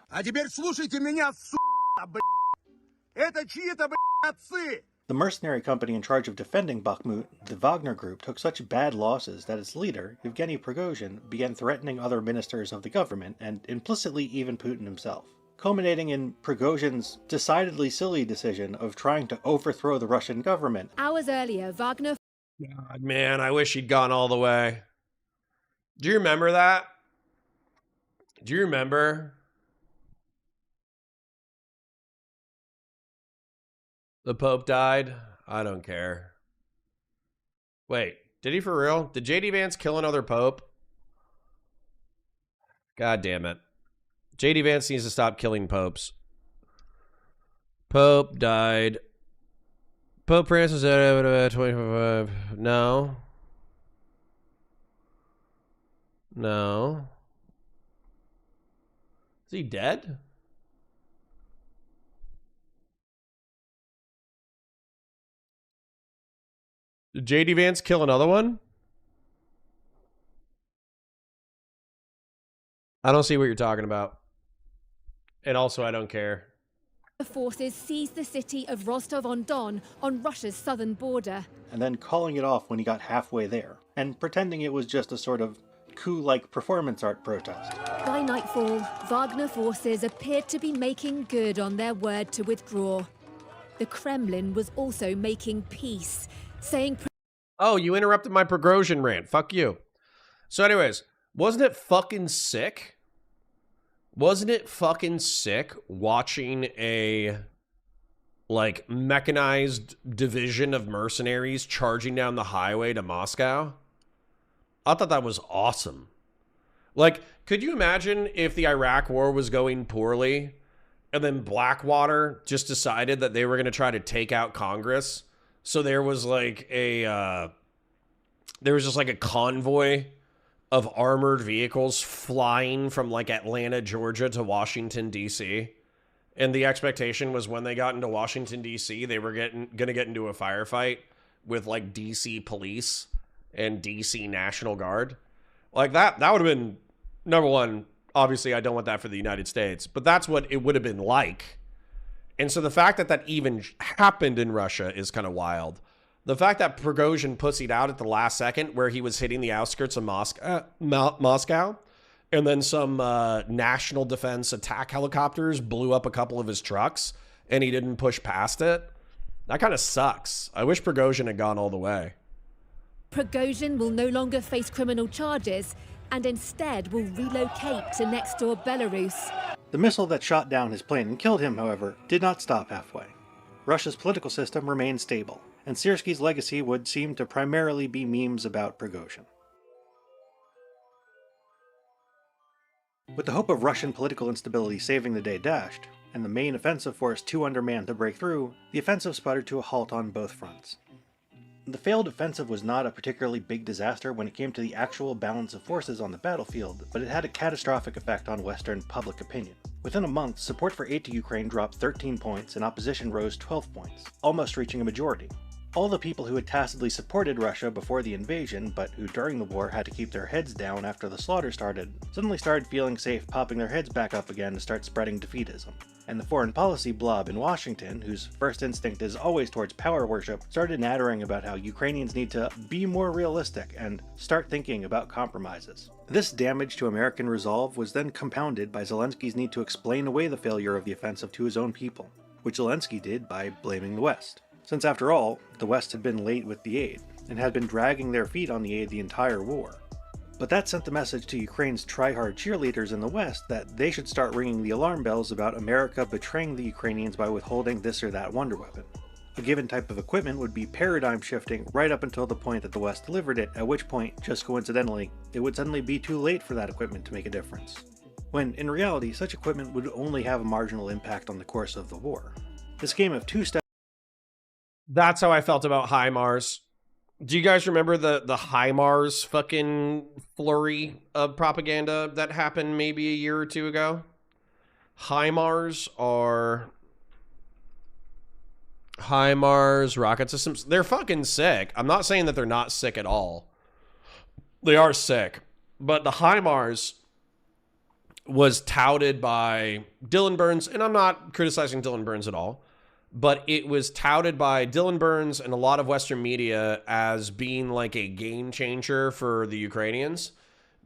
Speaker 9: The mercenary company in charge of defending Bakhmut, the Wagner Group, took such bad losses that its leader, Yevgeny Prigozhin, began threatening other ministers of the government and implicitly even Putin himself, culminating in Prigozhin's decidedly silly decision of trying to overthrow the Russian government.
Speaker 2: Hours earlier, Wagner...
Speaker 1: God, man, I wish he'd gone all the way. Do you remember that? Do you remember? The Pope died? I don't care. Wait, did he for real? Did JD Vance kill another Pope? God damn it. JD Vance needs to stop killing popes. Pope died. Pope Francis 25. No. No. Is he dead? Did JD Vance kill another one? I don't see what you're talking about. And also, I don't care.
Speaker 2: The forces seized the city of Rostov-on-Don on Russia's southern border.
Speaker 9: And then calling it off when he got halfway there, and pretending it was just a sort of coup-like performance art protest.
Speaker 2: By nightfall, Wagner forces appeared to be making good on their word to withdraw. The Kremlin was also making peace, saying...
Speaker 1: Oh, you interrupted my Prigozhin rant. Fuck you. So anyways, wasn't it fucking sick? Wasn't it fucking sick watching a, like, mechanized division of mercenaries charging down the highway to Moscow? I thought that was awesome. Like, could you imagine if the Iraq war was going poorly and then Blackwater just decided that they were going to try to take out Congress? So there was like a, there was just like a convoy of armored vehicles flying from like Atlanta, Georgia to Washington, D.C. And the expectation was when they got into Washington, D.C., they were going to get into a firefight with like D.C. police and DC National Guard. Like that would have been, number one, obviously I don't want that for the United States, but that's what it would have been like. And so the fact that that even happened in Russia is kind of wild. The fact that Prigozhin pussied out at the last second where he was hitting the outskirts of Moscow, and then some national defense attack helicopters blew up a couple of his trucks and he didn't push past it. That kind of sucks. I wish Prigozhin had gone all the way.
Speaker 2: Prigozhin will no longer face criminal charges and instead will relocate to next-door Belarus.
Speaker 9: The missile that shot down his plane and killed him, however, did not stop halfway. Russia's political system remained stable, and Syrski's legacy would seem to primarily be memes about Prigozhin. With the hope of Russian political instability saving the day dashed, and the main offensive force too undermanned to break through, the offensive sputtered to a halt on both fronts. The failed offensive was not a particularly big disaster when it came to the actual balance of forces on the battlefield, but it had a catastrophic effect on Western public opinion. Within a month, support for aid to Ukraine dropped 13 points and opposition rose 12 points, almost reaching a majority. All the people who had tacitly supported Russia before the invasion, but who during the war had to keep their heads down after the slaughter started, suddenly started feeling safe popping their heads back up again to start spreading defeatism. And the foreign policy blob in Washington, whose first instinct is always towards power worship, started nattering about how Ukrainians need to be more realistic and start thinking about compromises. This damage to American resolve was then compounded by Zelensky's need to explain away the failure of the offensive to his own people, which Zelensky did by blaming the West. Since after all, the West had been late with the aid, and had been dragging their feet on the aid the entire war. But that sent the message to Ukraine's try-hard cheerleaders in the West that they should start ringing the alarm bells about America betraying the Ukrainians by withholding this or that wonder weapon. A given type of equipment would be paradigm shifting right up until the point that the West delivered it, at which point, just coincidentally, it would suddenly be too late for that equipment to make a difference. When, in reality, such equipment would only have a marginal impact on the course of the war. This game of two steps.
Speaker 1: That's how I felt about HIMARS. Do you guys remember the HIMARS fucking flurry of propaganda that happened maybe a year or two ago? HIMARS are... HIMARS rocket systems. They're fucking sick. I'm not saying that they're not sick at all. They are sick. But the HIMARS was touted by Dylan Burns, and I'm not criticizing Dylan Burns at all, but it was touted by Dylan Burns and a lot of Western media as being like a game changer for the Ukrainians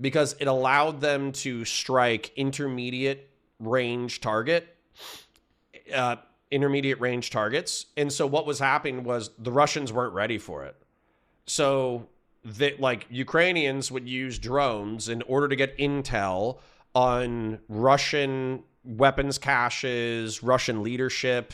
Speaker 1: because it allowed them to strike intermediate range targets. And so what was happening was the Russians weren't ready for it. So like Ukrainians would use drones in order to get intel on Russian weapons caches, Russian leadership,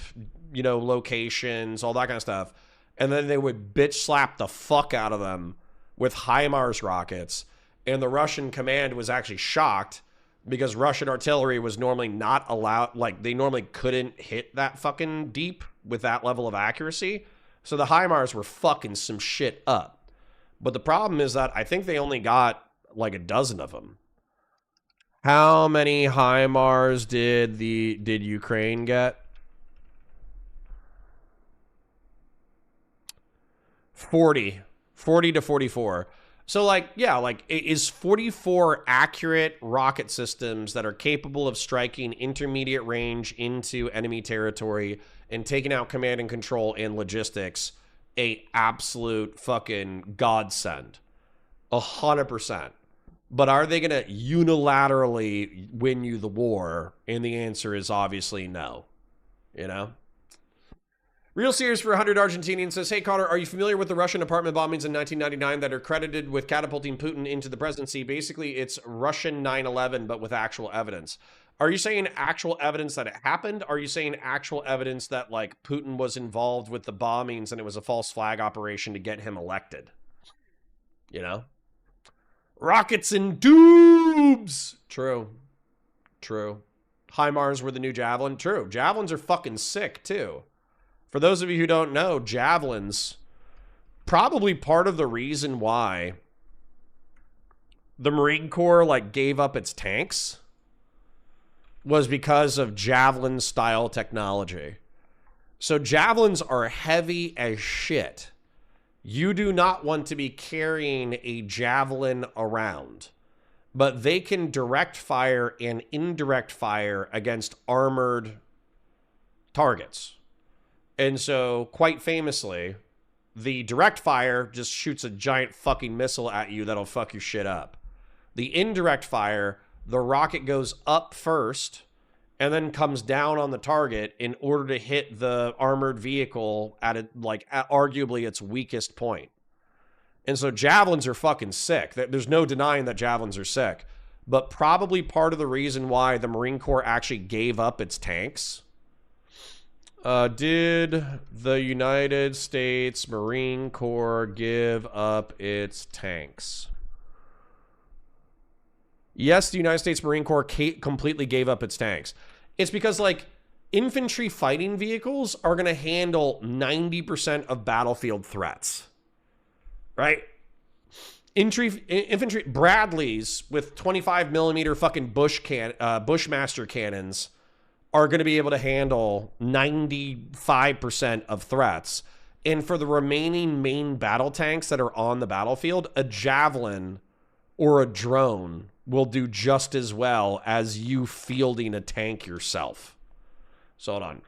Speaker 1: locations, all that kind of stuff. And then they would bitch slap the fuck out of them with HIMARS rockets. And the Russian command was actually shocked because Russian artillery was normally not allowed, like they normally couldn't hit that fucking deep with that level of accuracy. So the HIMARS were fucking some shit up. But the problem is that I think they only got like a dozen of them. How many HIMARS did Ukraine get? 40 to 44. So is 44 accurate rocket systems that are capable of striking intermediate range into enemy territory and taking out command and control and logistics a absolute fucking godsend? 100%. But are they going to unilaterally win you the war? And the answer is obviously no. You know? Real Serious for 100 Argentinian says, hey, Connor, are you familiar with the Russian apartment bombings in 1999 that are credited with catapulting Putin into the presidency? Basically, it's Russian 9/11, but with actual evidence. Are you saying actual evidence that it happened? Are you saying actual evidence that, like, Putin was involved with the bombings and it was a false flag operation to get him elected? You know? Rockets and tubes! True. True. HIMARS were the new Javelin? True. Javelins are fucking sick, too. For those of you who don't know, Javelins, probably part of the reason why the Marine Corps, like, gave up its tanks was because of Javelin-style technology. So Javelins are heavy as shit. You do not want to be carrying a Javelin around, but they can direct fire and indirect fire against armored targets. And so, quite famously, the direct fire just shoots a giant fucking missile at you that'll fuck your shit up. The indirect fire, the rocket goes up first and then comes down on the target in order to hit the armored vehicle at arguably its weakest point. And so Javelins are fucking sick. There's no denying that Javelins are sick. But probably part of the reason why the Marine Corps actually gave up its tanks. Did the United States Marine Corps give up its tanks? Yes, the United States Marine Corps completely gave up its tanks. It's because, like, infantry fighting vehicles are going to handle 90% of battlefield threats. Right? Infantry Bradleys with 25 millimeter fucking Bushmaster cannons are going to be able to handle 95% of threats. And for the remaining main battle tanks that are on the battlefield, a Javelin or a drone will do just as well as you fielding a tank yourself. So hold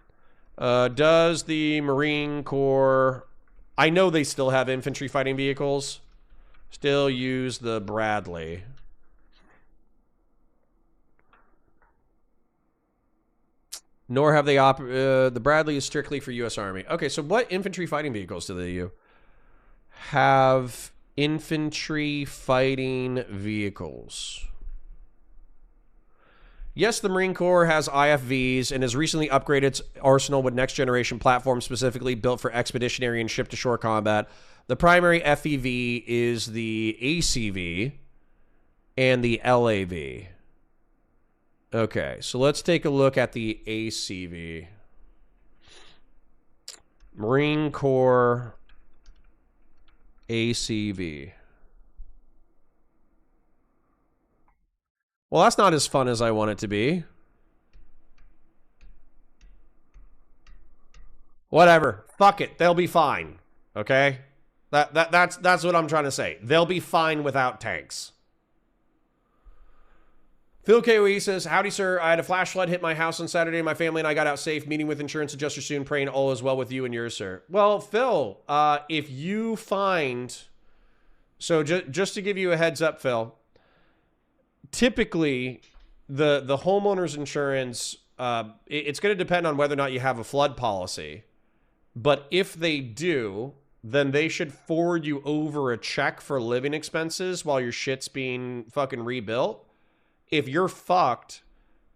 Speaker 1: on. Does the Marine Corps... I know they still have infantry fighting vehicles. Still use the Bradley. Nor have they the Bradley is strictly for U.S. Army. Okay, so what infantry fighting vehicles do they have? Infantry fighting vehicles. Yes, the Marine Corps has IFVs and has recently upgraded its arsenal with next-generation platforms specifically built for expeditionary and ship-to-shore combat. The primary FEV is the ACV and the LAV. Okay, so let's take a look at the ACV. Marine Corps ACV. Well, that's not as fun as I want it to be. Whatever. Fuck it. They'll be fine. Okay? That's what I'm trying to say. They'll be fine without tanks. Phil KOE says, howdy, sir. I had a flash flood hit my house on Saturday. My family and I got out safe. Meeting with insurance adjuster soon. Praying all is well with you and yours, sir. Well, Phil, if you find... So just to give you a heads up, Phil, typically the homeowner's insurance, it's going to depend on whether or not you have a flood policy. But if they do, then they should forward you over a check for living expenses while your shit's being fucking rebuilt. If you're fucked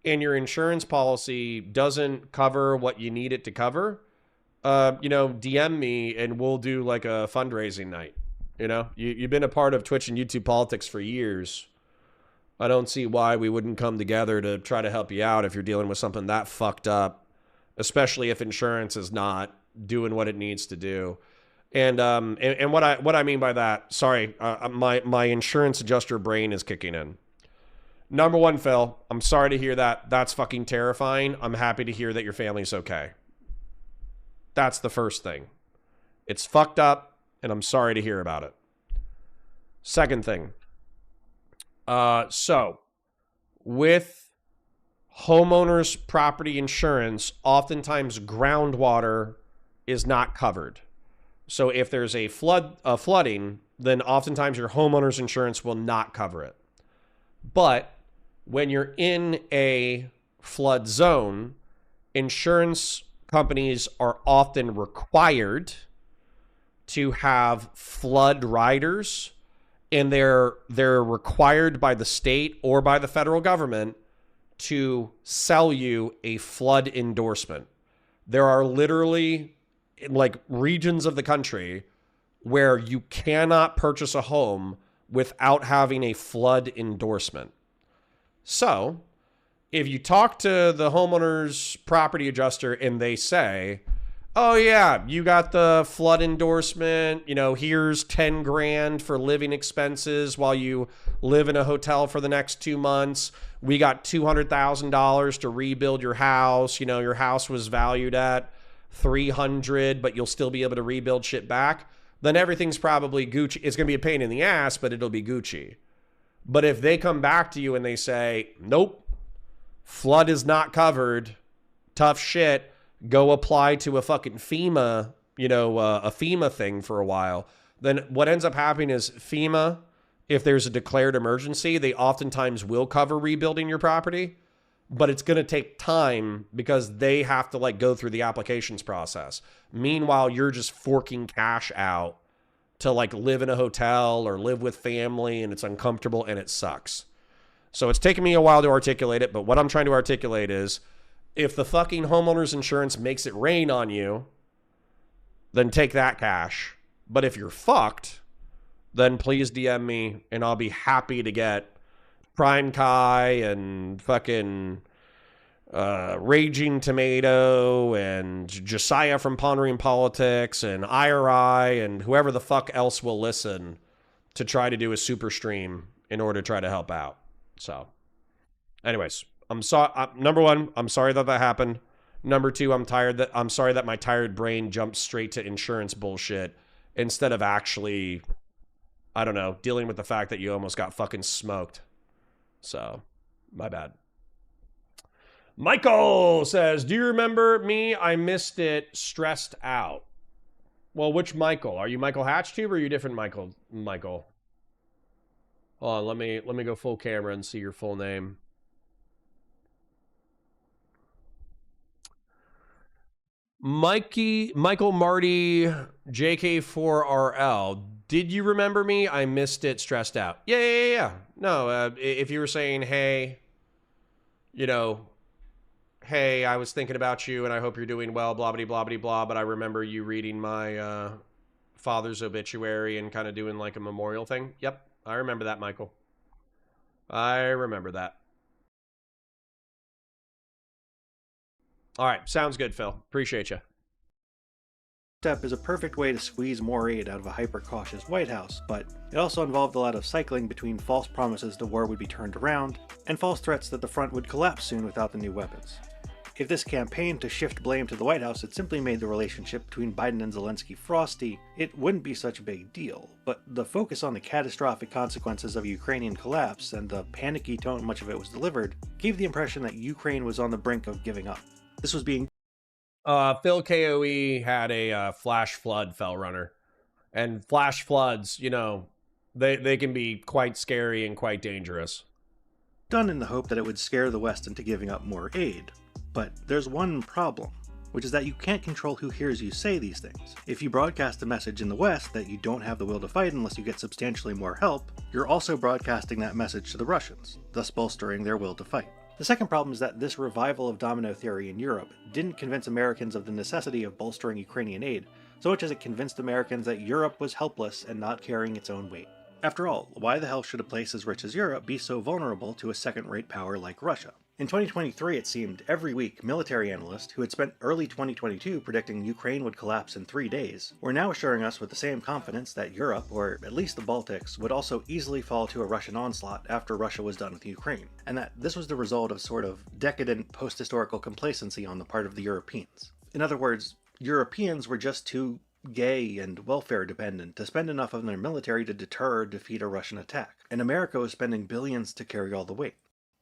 Speaker 1: and your insurance policy doesn't cover what you need it to cover, DM me and we'll do like a fundraising night. You know, you've been a part of Twitch and YouTube politics for years. I don't see why we wouldn't come together to try to help you out if you're dealing with something that fucked up, especially if insurance is not doing what it needs to do. And what I mean by that, sorry, my insurance adjuster brain is kicking in. Number one, Phil, I'm sorry to hear that. That's fucking terrifying. I'm happy to hear that your family's okay. That's the first thing. It's fucked up, and I'm sorry to hear about it. Second thing. So, with homeowners' property insurance, oftentimes groundwater is not covered. So if there's a flooding, then oftentimes your homeowner's insurance will not cover it. But when you're in a flood zone, insurance companies are often required to have flood riders, and they're required by the state or by the federal government to sell you a flood endorsement. There are literally like regions of the country where you cannot purchase a home without having a flood endorsement. So if you talk to the homeowner's property adjuster and they say, oh yeah, you got the flood endorsement, here's 10 grand for living expenses while you live in a hotel for the next 2 months. We got $200,000 to rebuild your house. Your house was valued at 300, but you'll still be able to rebuild shit back. Then everything's probably Gucci. It's going to be a pain in the ass, but it'll be Gucci. But if they come back to you and they say, nope, flood is not covered, tough shit, go apply to a fucking FEMA, a FEMA thing for a while, then what ends up happening is FEMA, if there's a declared emergency, they oftentimes will cover rebuilding your property, but it's going to take time because they have to go through the applications process. Meanwhile, you're just forking cash out to live in a hotel or live with family, and it's uncomfortable and it sucks. So it's taken me a while to articulate it, but what I'm trying to articulate is if the fucking homeowner's insurance makes it rain on you, then take that cash. But if you're fucked, then please DM me and I'll be happy to get Prime Kai and fucking Raging Tomato and Josiah from Pondering Politics and IRI and whoever the fuck else will listen to try to do a super stream in order to try to help out. So anyways, I'm sorry. Number one, I'm sorry that happened. Number two, I'm sorry that my tired brain jumped straight to insurance bullshit instead of actually, I don't know, dealing with the fact that you almost got fucking smoked. So, my bad. Michael says, do you remember me? I missed it. Stressed out. Well, which Michael? Are you Michael Hatchtube or are you different Michael? Hold on, let me go full camera and see your full name. Michael Marty JK4RL. Did you remember me? I missed it. Stressed out. Yeah. No, if you were saying, hey, hey, I was thinking about you and I hope you're doing well, blah, blah, blah, blah, blah. But I remember you reading my father's obituary and kind of doing a memorial thing. Yep, I remember that, Michael. I remember that. All right, sounds good, Phil. Appreciate you.
Speaker 9: Step is a perfect way to squeeze more aid out of a hyper-cautious White House, but it also involved a lot of cycling between false promises the war would be turned around and false threats that the front would collapse soon without the new weapons. If this campaign to shift blame to the White House had simply made the relationship between Biden and Zelensky frosty, it wouldn't be such a big deal, but the focus on the catastrophic consequences of Ukrainian collapse and the panicky tone much of it was delivered gave the impression that Ukraine was on the brink of giving up. This was being
Speaker 1: Phil KOE had a flash flood fell runner, and flash floods, they can be quite scary and quite dangerous.
Speaker 9: Done in the hope that it would scare the West into giving up more aid. But there's one problem, which is that you can't control who hears you say these things. If you broadcast a message in the West that you don't have the will to fight unless you get substantially more help, you're also broadcasting that message to the Russians, thus bolstering their will to fight. The second problem is that this revival of domino theory in Europe didn't convince Americans of the necessity of bolstering Ukrainian aid, so much as it convinced Americans that Europe was helpless and not carrying its own weight. After all, why the hell should a place as rich as Europe be so vulnerable to a second-rate power like Russia? In 2023, it seemed, every week, military analysts who had spent early 2022 predicting Ukraine would collapse in 3 days were now assuring us with the same confidence that Europe, or at least the Baltics, would also easily fall to a Russian onslaught after Russia was done with Ukraine, and that this was the result of sort of decadent post-historical complacency on the part of the Europeans. In other words, Europeans were just too gay and welfare dependent to spend enough on their military to deter or defeat a Russian attack, and America was spending billions to carry all the weight.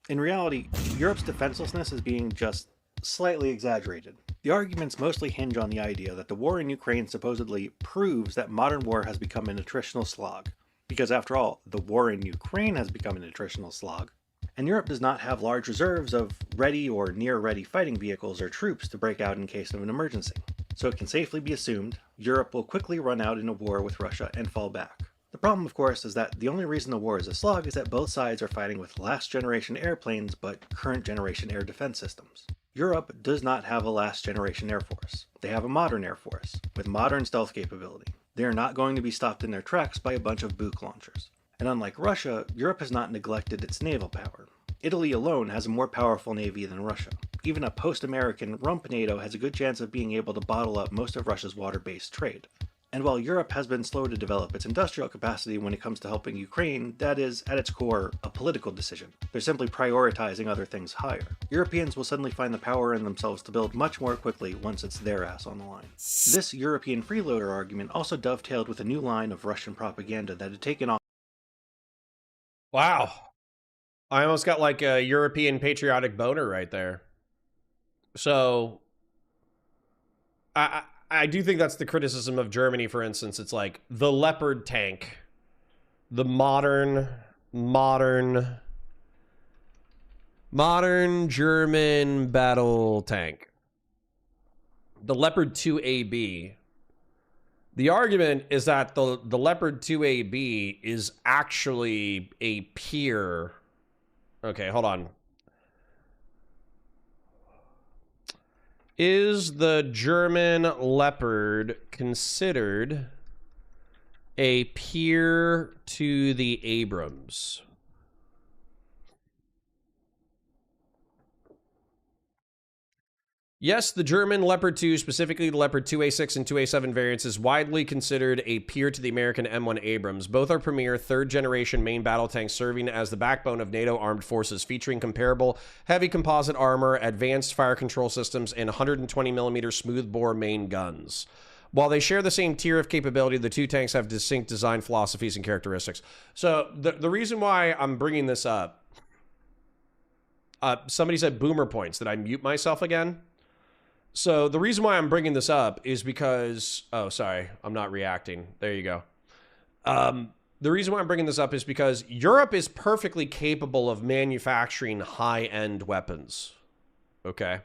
Speaker 9: In reality, Europe's defenselessness is being just slightly exaggerated. The arguments mostly hinge on the idea that the war in Ukraine supposedly proves that modern war has become an attritional slog. Because after all, the war in Ukraine has become an attritional slog, and Europe does not have large reserves of ready or near-ready fighting vehicles or troops to break out in case of an emergency. So it can safely be assumed Europe will quickly run out in a war with Russia and fall back. The problem, of course, is that the only reason the war is a slog is that both sides are fighting with last-generation airplanes but current-generation air defense systems. Europe does not have a last-generation air force. They have a modern air force, with modern stealth capability. They are not going to be stopped in their tracks by a bunch of Buk launchers. And unlike Russia, Europe has not neglected its naval power. Italy alone has a more powerful navy than Russia. Even a post-American rump NATO has a good chance of being able to bottle up most of Russia's water-based trade. And while Europe has been slow to develop its industrial capacity when it comes to helping Ukraine, that is, at its core, a political decision. They're simply prioritizing other things higher. Europeans will suddenly find the power in themselves to build much more quickly once it's their ass on the line. This European freeloader argument also dovetailed with a new line of Russian propaganda that had taken off.
Speaker 1: Wow. I almost got like a European patriotic boner right there. So, I do think that's the criticism of Germany, for instance. It's like the Leopard tank, the modern German battle tank, the Leopard 2AB. The argument is that the Leopard 2AB is actually a peer. Okay, hold on. Is the German Leopard considered a peer to the Abrams? Yes, the German Leopard 2, specifically the Leopard 2A6 and 2A7 variants, is widely considered a peer to the American M1 Abrams. Both are premier third-generation main battle tanks serving as the backbone of NATO armed forces, featuring comparable heavy composite armor, advanced fire control systems, and 120mm smoothbore main guns. While they share the same tier of capability, the two tanks have distinct design philosophies and characteristics. So the reason why I'm bringing this up, somebody said boomer points. Did I mute myself again? So the reason why I'm bringing this up is because, oh, sorry, I'm not reacting. There you go. The reason why I'm bringing this up is because Europe is perfectly capable of manufacturing high-end weapons. Okay?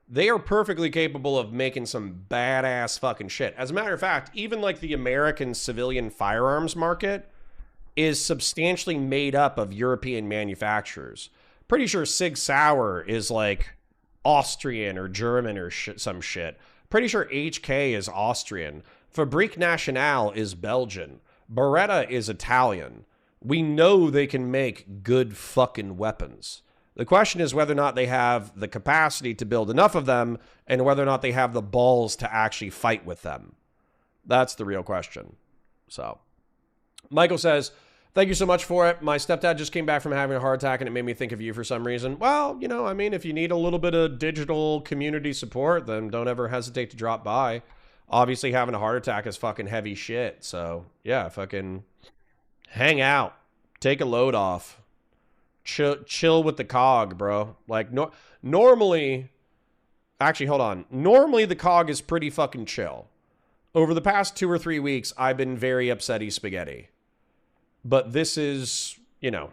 Speaker 1: They are perfectly capable of making some badass fucking shit. As a matter of fact, even like the American civilian firearms market is substantially made up of European manufacturers. Pretty sure Sig Sauer is like Austrian or German or some shit. Pretty sure HK is Austrian. Fabrique Nationale is Belgian. Beretta is Italian. We know they can make good fucking weapons. The question is whether or not they have the capacity to build enough of them and whether or not they have the balls to actually fight with them. That's the real question. So, Michael says, thank you so much for it. My stepdad just came back from having a heart attack and it made me think of you for some reason. Well, you know, I mean, if you need a little bit of digital community support, then don't ever hesitate to drop by. Obviously, having a heart attack is fucking heavy shit. So, yeah, fucking hang out. Take a load off. Chill with the cog, bro. Like, normally... Actually, hold on. Normally, the cog is pretty fucking chill. Over the past 2 or 3 weeks, I've been very upsetty spaghetti. But this is, you know,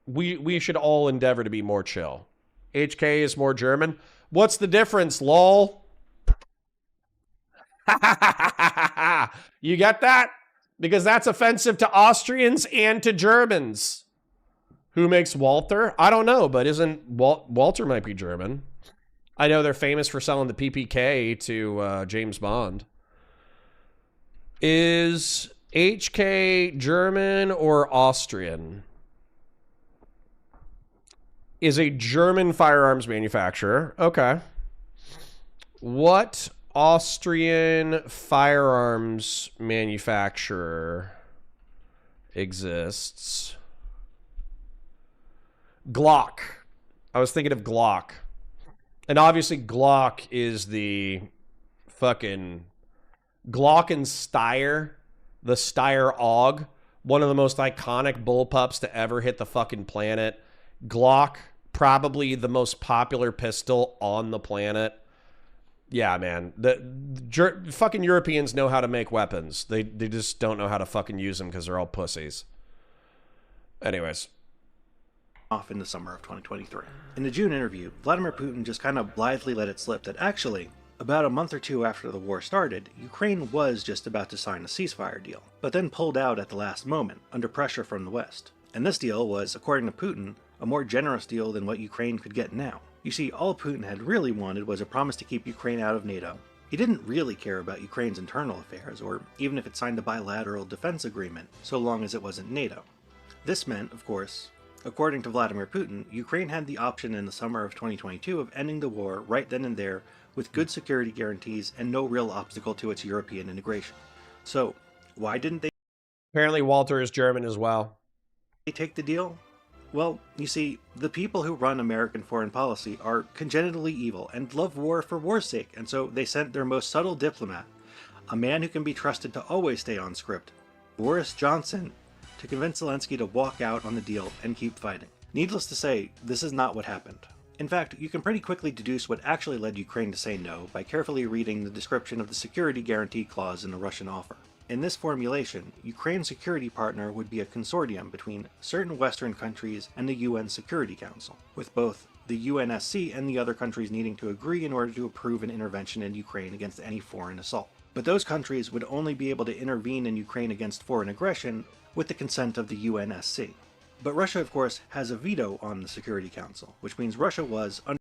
Speaker 1: we should all endeavor to be more chill. HK is more German. What's the difference, lol? You get that? Because that's offensive to Austrians and to Germans. Who makes Walther? I don't know, but isn't Walter might be German. I know they're famous for selling the PPK to James Bond. Is HK German or Austrian? Is a German firearms manufacturer. Okay. What Austrian firearms manufacturer exists? Glock. I was thinking of Glock. And obviously Glock is the fucking Glock and Steyr. The Steyr AUG, one of the most iconic bullpups to ever hit the fucking planet. Glock, probably the most popular pistol on the planet. Yeah, man. The fucking Europeans know how to make weapons. They just don't know how to fucking use them because they're all pussies. Anyways.
Speaker 9: Off in the summer of 2023. In the June interview, Vladimir Putin just kind of blithely let it slip that actually, about a month or two after the war started, Ukraine was just about to sign a ceasefire deal, but then pulled out at the last moment, under pressure from the West. And this deal was, according to Putin, a more generous deal than what Ukraine could get now. You see, all Putin had really wanted was a promise to keep Ukraine out of NATO. He didn't really care about Ukraine's internal affairs, or even if it signed a bilateral defense agreement, so long as it wasn't NATO. This meant, of course, according to Vladimir Putin, Ukraine had the option in the summer of 2022 of ending the war right then and there with good security guarantees and no real obstacle to its European integration. So, why didn't they?
Speaker 1: Apparently Walter is German as well.
Speaker 9: They take the deal? Well, you see, the people who run American foreign policy are congenitally evil and love war for war's sake, and so they sent their most subtle diplomat, a man who can be trusted to always stay on script, Boris Johnson, to convince Zelensky to walk out on the deal and keep fighting. Needless to say, this is not what happened. In fact, you can pretty quickly deduce what actually led Ukraine to say no by carefully reading the description of the security guarantee clause in the Russian offer. In this formulation, Ukraine's security partner would be a consortium between certain Western countries and the UN Security Council, with both the UNSC and the other countries needing to agree in order to approve an intervention in Ukraine against any foreign assault. But those countries would only be able to intervene in Ukraine against foreign aggression with the consent of the UNSC. But Russia, of course, has a veto on the Security Council, which means Russia was under.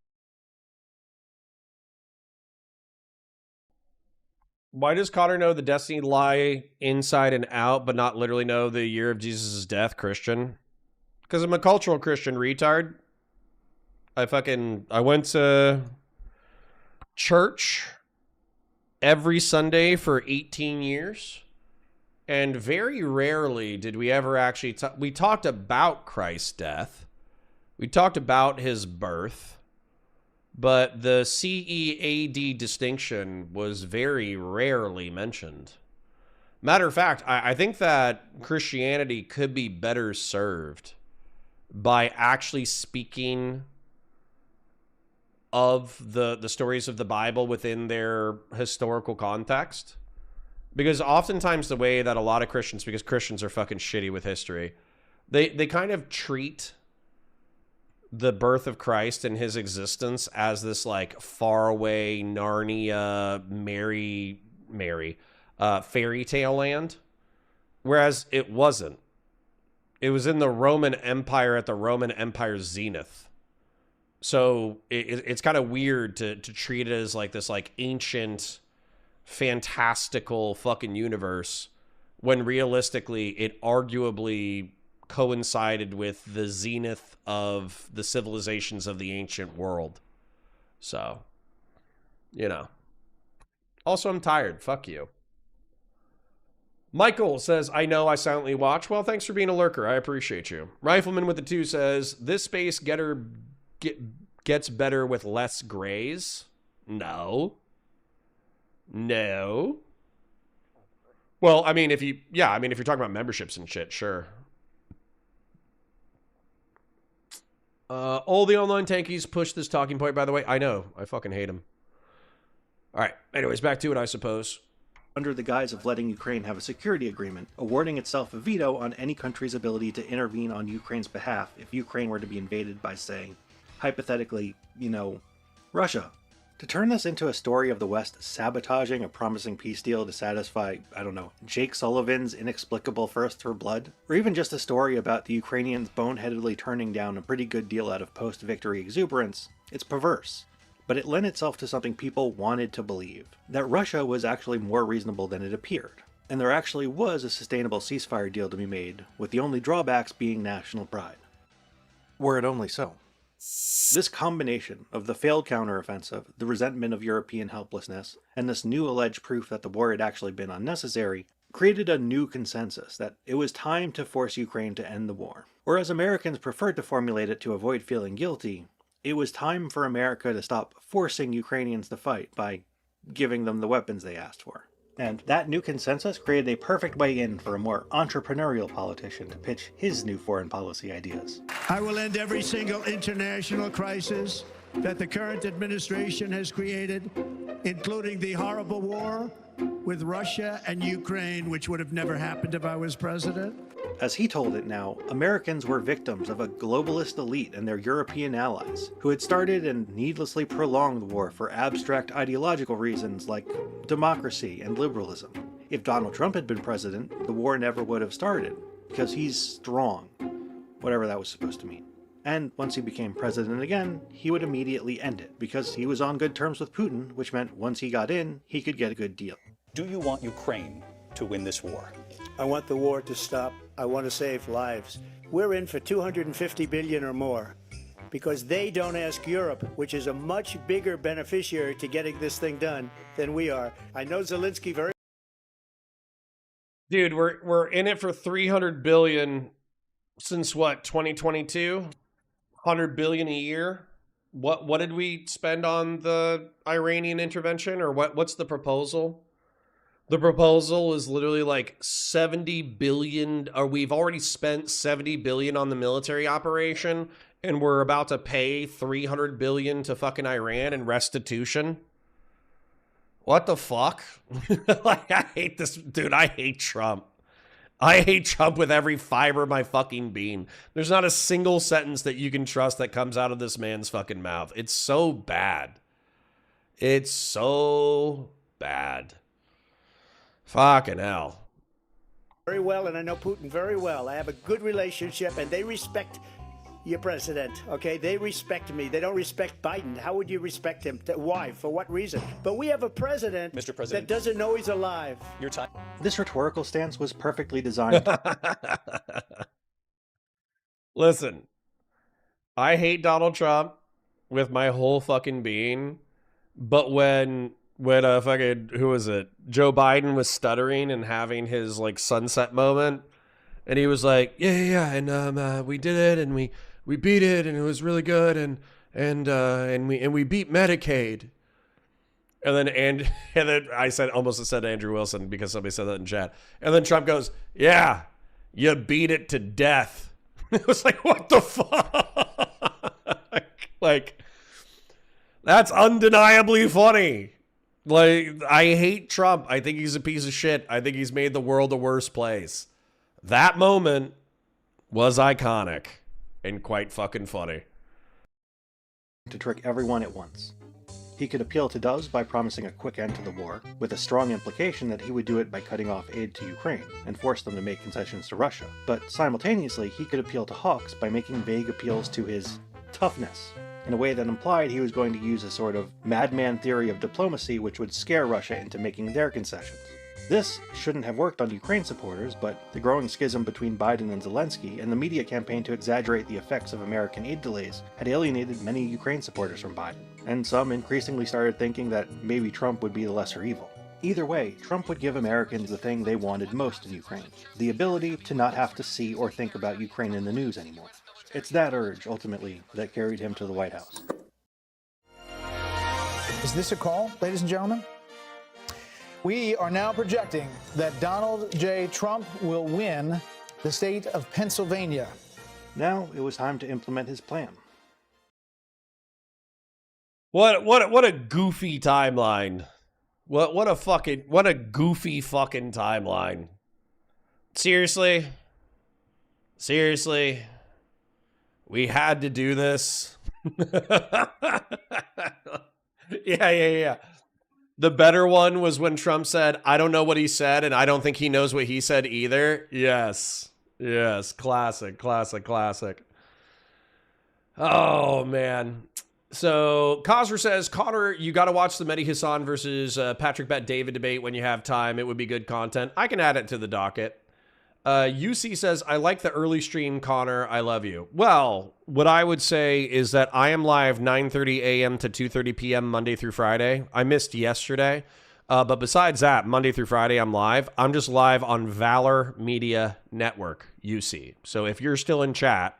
Speaker 1: Why does Cotter know the destiny lie inside and out, but not literally know the year of Jesus' death, Christian? Because I'm a cultural Christian retard. I went to church every Sunday for 18 years. And very rarely did we ever actually we talked about Christ's death. We talked about his birth. But the CEAD distinction was very rarely mentioned. Matter of fact, I think that Christianity could be better served by actually speaking of the stories of the Bible within their historical context. Because oftentimes the way that a lot of Christians, because Christians are fucking shitty with history, they kind of treat the birth of Christ and his existence as this like faraway Narnia, fairy tale land. Whereas it wasn't. It was in the Roman Empire at the Roman Empire's zenith. So it's kind of weird to treat it as like this like ancient, fantastical fucking universe when realistically it arguably coincided with the zenith of the civilizations of the ancient world. So, you know. Also, I'm tired. Fuck you. Michael says, I know I silently watch. Well, thanks for being a lurker. I appreciate you. Rifleman with the 2 says, this space gets better with less grays. No. Well, I mean, if you're talking about memberships and shit, sure. All the online tankies push this talking point, by the way. I know. I fucking hate him. All right. Anyways, back to it, I suppose.
Speaker 9: Under the guise of letting Ukraine have a security agreement, awarding itself a veto on any country's ability to intervene on Ukraine's behalf if Ukraine were to be invaded by, say, hypothetically, Russia. To turn this into a story of the West sabotaging a promising peace deal to satisfy, Jake Sullivan's inexplicable thirst for blood, or even just a story about the Ukrainians boneheadedly turning down a pretty good deal out of post-victory exuberance, it's perverse. But it lent itself to something people wanted to believe, that Russia was actually more reasonable than it appeared, and there actually was a sustainable ceasefire deal to be made, with the only drawbacks being national pride. Were it only so. This combination of the failed counteroffensive, the resentment of European helplessness, and this new alleged proof that the war had actually been unnecessary, created a new consensus that it was time to force Ukraine to end the war. Or as Americans preferred to formulate it to avoid feeling guilty, it was time for America to stop forcing Ukrainians to fight by giving them the weapons they asked for. And that new consensus created a perfect way in for a more entrepreneurial politician to pitch his new foreign policy ideas.
Speaker 6: I will end every single international crisis that the current administration has created
Speaker 20: including the horrible war with Russia and Ukraine, which would have never happened if I was president.
Speaker 9: As he told it now, Americans were victims of a globalist elite and their European allies, who had started and needlessly prolonged the war for abstract ideological reasons like democracy and liberalism. If Donald Trump had been president, the war never would have started, because he's strong, whatever that was supposed to mean. And once he became president again, he would immediately end it, because he was on good terms with Putin, which meant once he got in, he could get a good deal.
Speaker 6: Do you want Ukraine to win this war?
Speaker 20: I want the war to stop. I want to save lives. We're in for 250 billion or more because they don't ask Europe, which is a much bigger beneficiary to getting this thing done than we are. I know Zelensky very.
Speaker 1: Dude, we're in it for 300 billion since what, 2022? 100 billion a year. What did we spend on the Iranian intervention, or what's the proposal? The proposal is literally like 70 billion, or we've already spent 70 billion on the military operation, and we're about to pay 300 billion to fucking Iran in restitution. What the fuck? Like, I hate this, dude. I hate Trump. I hate Trump with every fiber of my fucking being. There's not a single sentence that you can trust that comes out of this man's fucking mouth. It's so bad. It's so bad. Fucking hell.
Speaker 20: Very well, and I know Putin very well. I have a good relationship, and they respect your president, okay? They respect me. They don't respect Biden. How would you respect him? Why? For what reason? But we have a president,
Speaker 6: Mr. President,
Speaker 20: that doesn't know he's alive.
Speaker 6: Your time.
Speaker 9: This rhetorical stance was perfectly designed.
Speaker 1: Listen, I hate Donald Trump with my whole fucking being, but when fucking, who was it? Joe Biden was stuttering and having his like sunset moment, and he was like, yeah, and we did it, and we beat it, and it was really good, and we beat Medicaid. And then I almost said Andrew Wilson because somebody said that in chat. And then Trump goes, yeah, you beat it to death. It was like, what the fuck? Like, that's undeniably funny. Like, I hate Trump. I think he's a piece of shit. I think he's made the world a worse place. That moment was iconic and quite fucking funny.
Speaker 9: To trick everyone at once. He could appeal to doves by promising a quick end to the war, with a strong implication that he would do it by cutting off aid to Ukraine and force them to make concessions to Russia. But simultaneously, he could appeal to hawks by making vague appeals to his toughness, in a way that implied he was going to use a sort of madman theory of diplomacy which would scare Russia into making their concessions. This shouldn't have worked on Ukraine supporters, but the growing schism between Biden and Zelensky and the media campaign to exaggerate the effects of American aid delays had alienated many Ukraine supporters from Biden, and some increasingly started thinking that maybe Trump would be the lesser evil. Either way, Trump would give Americans the thing they wanted most in Ukraine, the ability to not have to see or think about Ukraine in the news anymore. It's that urge, ultimately, that carried him to the White House.
Speaker 7: Is this a call, ladies and gentlemen? We are now projecting that Donald J. Trump will win the state of Pennsylvania.
Speaker 9: Now it was time to implement his plan.
Speaker 1: What a goofy timeline. What a goofy fucking timeline. Seriously? We had to do this. Yeah. The better one was when Trump said, I don't know what he said, and I don't think he knows what he said either. Yes. Classic. Oh, man. So, Cosner says, Connor, you got to watch the Mehdi Hassan versus Patrick Bet David debate when you have time. It would be good content. I can add it to the docket. UC says, I like the early stream, Connor. I love you. Well, what I would say is that I am live 9:30 a.m. to 2:30 p.m. Monday through Friday. I missed yesterday. But besides that, Monday through Friday, I'm live. I'm just live on Valor Media Network, UC. So if you're still in chat,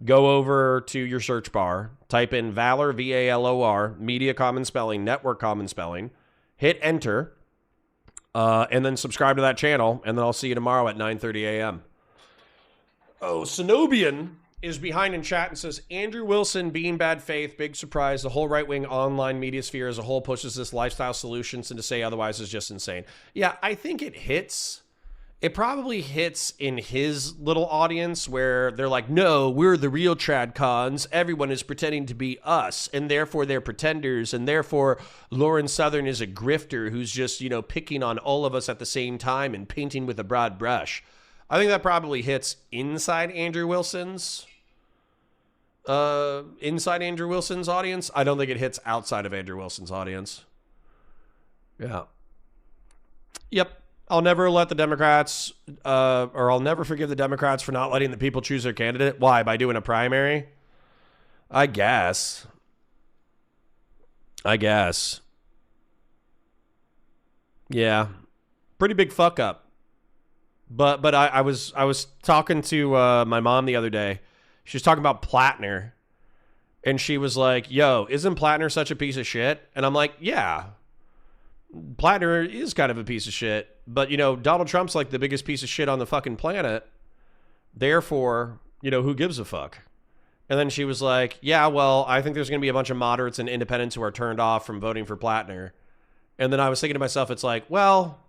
Speaker 1: go over to your search bar, type in Valor, V-A-L-O-R, Media Common Spelling, Network Common Spelling, hit enter, and then subscribe to that channel, and then I'll see you tomorrow at 9:30 a.m. Oh, Cenobian is behind in chat and says, Andrew Wilson being bad faith, big surprise. The whole right-wing online media sphere as a whole pushes this lifestyle solutions, and to say otherwise is just insane. Yeah, I think it hits. It probably hits in his little audience where they're like, no, we're the real trad cons. Everyone is pretending to be us, and therefore they're pretenders, and therefore Lauren Southern is a grifter who's just, you know, picking on all of us at the same time and painting with a broad brush. I think that probably hits inside Andrew Wilson's audience. I don't think it hits outside of Andrew Wilson's audience. Yeah. Yep. I'll never let the Democrats, or I'll never forgive the Democrats for not letting the people choose their candidate. Why? By doing a primary? I guess. Yeah. Pretty big fuck up. But I was talking to my mom the other day. She was talking about Plattner. And she was like, yo, isn't Plattner such a piece of shit? And I'm like, yeah. Plattner is kind of a piece of shit. But, you know, Donald Trump's like the biggest piece of shit on the fucking planet. Therefore, you know, who gives a fuck? And then she was like, yeah, well, I think there's going to be a bunch of moderates and independents who are turned off from voting for Plattner. And then I was thinking to myself, it's like, well,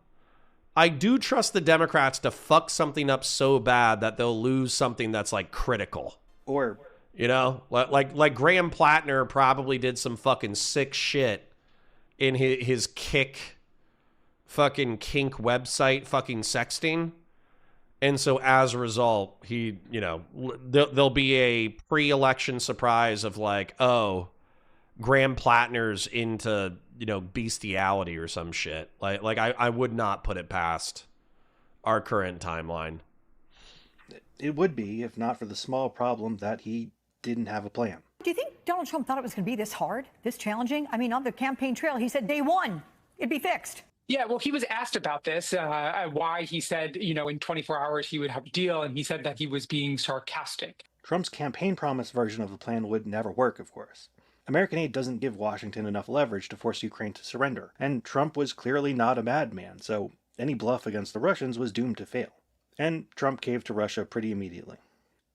Speaker 1: I do trust the Democrats to fuck something up so bad that they'll lose something that's like critical.
Speaker 9: Or,
Speaker 1: you know, like Graham Plattner probably did some fucking sick shit in his fucking kink website, fucking sexting. And so as a result, he, you know, there'll be a pre-election surprise of like, oh, Graham Plattner's into, you know, bestiality or some shit. Like I would not put it past our current timeline.
Speaker 9: It would be, if not for the small problem that he didn't have a plan.
Speaker 3: Do you think Donald Trump thought it was going to be this hard, this challenging? I mean, on the campaign trail, he said day one, it'd be fixed.
Speaker 8: Yeah, well, he was asked about this, why he said, you know, in 24 hours he would have a deal, and he said that he was being sarcastic.
Speaker 9: Trump's campaign promise version of the plan would never work, of course. American aid doesn't give Washington enough leverage to force Ukraine to surrender, and Trump was clearly not a madman, so any bluff against the Russians was doomed to fail. And Trump caved to Russia pretty immediately.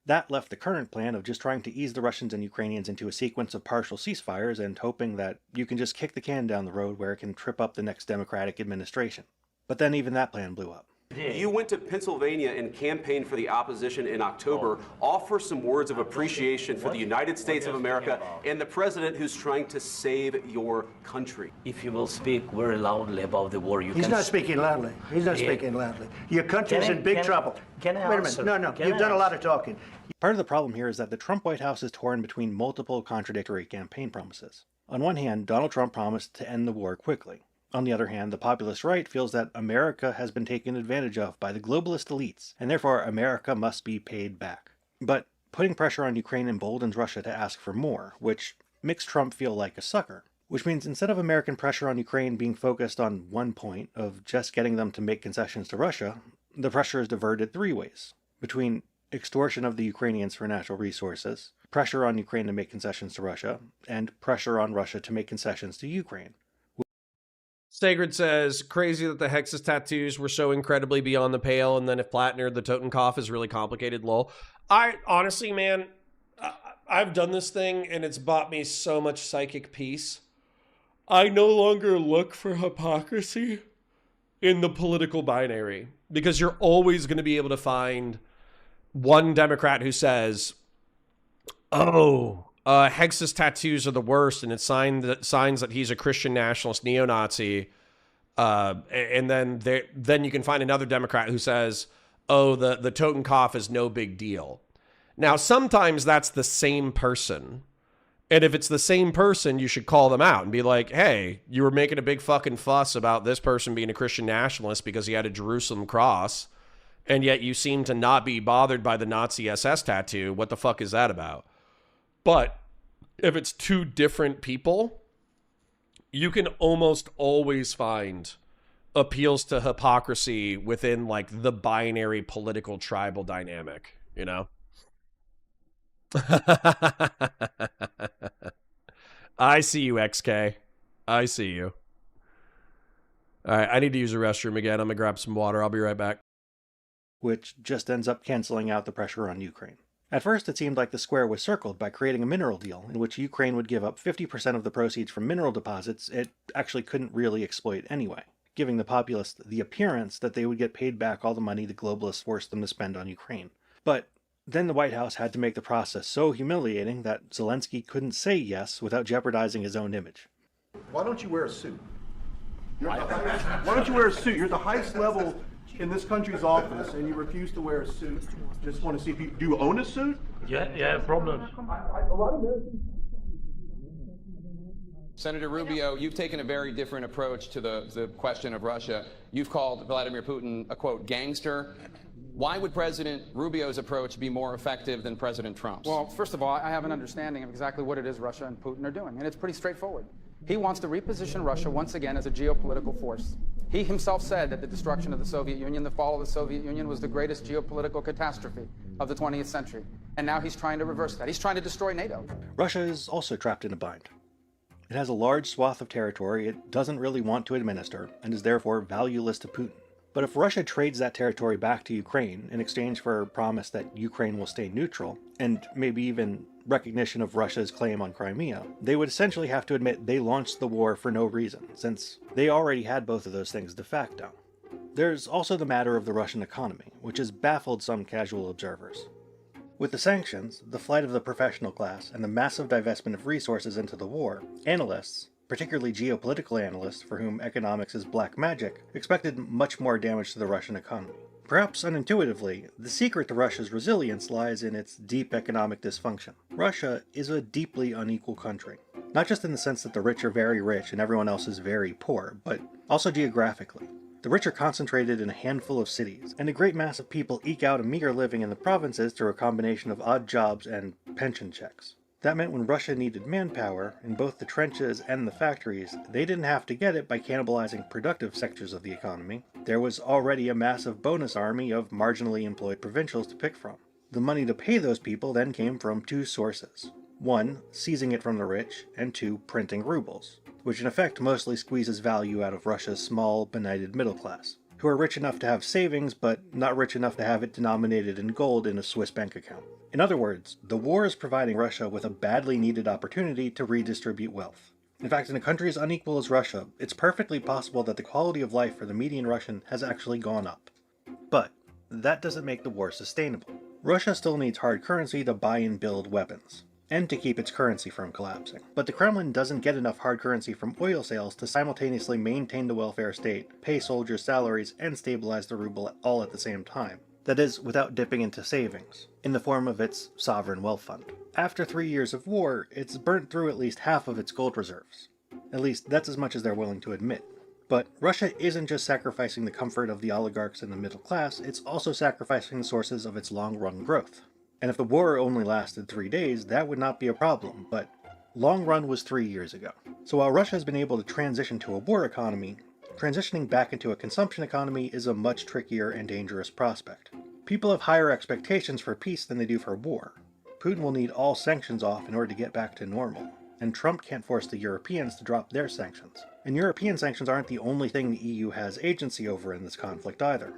Speaker 9: That left the current plan of just trying to ease the Russians and Ukrainians into a sequence of partial ceasefires and hoping that you can just kick the can down the road where it can trip up the next Democratic administration. But then even that plan blew up.
Speaker 23: You went to Pennsylvania and campaigned for the opposition in October. Offer some words of appreciation for the United States of America and the president who's trying to save your country.
Speaker 24: If you will speak very loudly about the war,
Speaker 20: He's not speaking loudly. He's not speaking loudly. Your country's in big trouble.
Speaker 24: Can I
Speaker 20: Wait a
Speaker 24: answer?
Speaker 20: minute. No, you've done a lot of talking.
Speaker 9: Part of the problem here is that the Trump White House is torn between multiple contradictory campaign promises. On one hand, Donald Trump promised to end the war quickly. On the other hand, the populist right feels that America has been taken advantage of by the globalist elites, and therefore America must be paid back. But putting pressure on Ukraine emboldens Russia to ask for more, which makes Trump feel like a sucker. Which means instead of American pressure on Ukraine being focused on one point of just getting them to make concessions to Russia, the pressure is diverted three ways. Between extortion of the Ukrainians for natural resources, pressure on Ukraine to make concessions to Russia, and pressure on Russia to make concessions to Ukraine.
Speaker 1: Sacred says, crazy that the Hexas tattoos were so incredibly beyond the pale, and then if Plattner, the Totenkopf is really complicated, lol. I, honestly, man, I've done this thing, and it's bought me so much psychic peace. I no longer look for hypocrisy in the political binary, because you're always going to be able to find one Democrat who says, oh, Hexas tattoos are the worst, and it's signs that he's a Christian nationalist neo-Nazi. And then you can find another Democrat who says, oh, the Totenkopf is no big deal. Now, sometimes that's the same person. And if it's the same person, you should call them out and be like, hey, you were making a big fucking fuss about this person being a Christian nationalist because he had a Jerusalem cross, and yet you seem to not be bothered by the Nazi SS tattoo. What the fuck is that about? But if it's two different people, you can almost always find appeals to hypocrisy within like the binary political tribal dynamic, you know? I see you, XK. I see you. All right, I need to use the restroom again. I'm going to grab some water. I'll be right back.
Speaker 9: Which just ends up canceling out the pressure on Ukraine. At first, it seemed like the square was circled by creating a mineral deal in which Ukraine would give up 50% of the proceeds from mineral deposits it actually couldn't really exploit anyway, giving the populace the appearance that they would get paid back all the money the globalists forced them to spend on Ukraine. But then the White House had to make the process so humiliating that Zelensky couldn't say yes without jeopardizing his own image.
Speaker 4: Why don't you wear a suit? Why don't you wear a suit? You're the highest level in this country's office, and you refuse to wear a suit. Just want to see if you do you own a suit?
Speaker 24: Yeah, problem.
Speaker 4: A lot of Americans.
Speaker 5: Senator Rubio, you've taken a very different approach to the question of Russia. You've called Vladimir Putin a, quote, gangster. Why would President Rubio's approach be more effective than President Trump's?
Speaker 10: Well, first of all, I have an understanding of exactly what it is Russia and Putin are doing, and it's pretty straightforward. He wants to reposition Russia once again as a geopolitical force. He himself said that the destruction of the Soviet Union, the fall of the Soviet Union, was the greatest geopolitical catastrophe of the 20th century. And now he's trying to reverse that. He's trying to destroy NATO.
Speaker 9: Russia is also trapped in a bind. It has a large swath of territory it doesn't really want to administer, and is therefore valueless to Putin. But if Russia trades that territory back to Ukraine in exchange for a promise that Ukraine will stay neutral, and maybe even recognition of Russia's claim on Crimea, they would essentially have to admit they launched the war for no reason, since they already had both of those things de facto. There's also the matter of the Russian economy, which has baffled some casual observers. With the sanctions, the flight of the professional class, and the massive divestment of resources into the war, analysts, particularly geopolitical analysts for whom economics is black magic, expected much more damage to the Russian economy. Perhaps unintuitively, the secret to Russia's resilience lies in its deep economic dysfunction. Russia is a deeply unequal country, not just in the sense that the rich are very rich and everyone else is very poor, but also geographically. The rich are concentrated in a handful of cities, and a great mass of people eke out a meager living in the provinces through a combination of odd jobs and pension checks. That meant when Russia needed manpower, in both the trenches and the factories, they didn't have to get it by cannibalizing productive sectors of the economy. There was already a massive bonus army of marginally employed provincials to pick from. The money to pay those people then came from two sources. One, seizing it from the rich, and two, printing rubles, which in effect mostly squeezes value out of Russia's small, benighted middle class, who are rich enough to have savings, but not rich enough to have it denominated in gold in a Swiss bank account. In other words, the war is providing Russia with a badly needed opportunity to redistribute wealth. In fact, in a country as unequal as Russia, it's perfectly possible that the quality of life for the median Russian has actually gone up. But that doesn't make the war sustainable. Russia still needs hard currency to buy and build weapons, and to keep its currency from collapsing. But the Kremlin doesn't get enough hard currency from oil sales to simultaneously maintain the welfare state, pay soldiers' salaries, and stabilize the ruble all at the same time. That is, without dipping into savings, in the form of its sovereign wealth fund. After 3 years of war, it's burnt through at least half of its gold reserves. At least, that's as much as they're willing to admit. But Russia isn't just sacrificing the comfort of the oligarchs and the middle class, it's also sacrificing the sources of its long-run growth. And if the war only lasted 3 days, that would not be a problem, but long run was 3 years ago. So while Russia has been able to transition to a war economy, transitioning back into a consumption economy is a much trickier and dangerous prospect. People have higher expectations for peace than they do for war. Putin will need all sanctions off in order to get back to normal, and Trump can't force the Europeans to drop their sanctions. And European sanctions aren't the only thing the EU has agency over in this conflict either.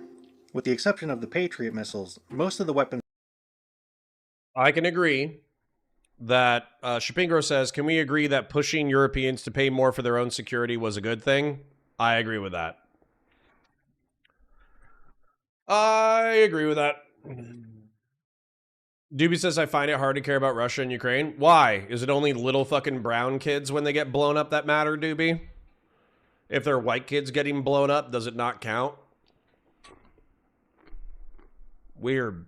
Speaker 9: With the exception of the Patriot missiles, most of the weapons
Speaker 1: I can agree that Shapingro says, can we agree that pushing Europeans to pay more for their own security was a good thing? I agree with that. I agree with that. Doobie says, I find it hard to care about Russia and Ukraine. Why? Is it only little fucking brown kids when they get blown up that matter, Doobie? If they're white kids getting blown up, does it not count? Weird.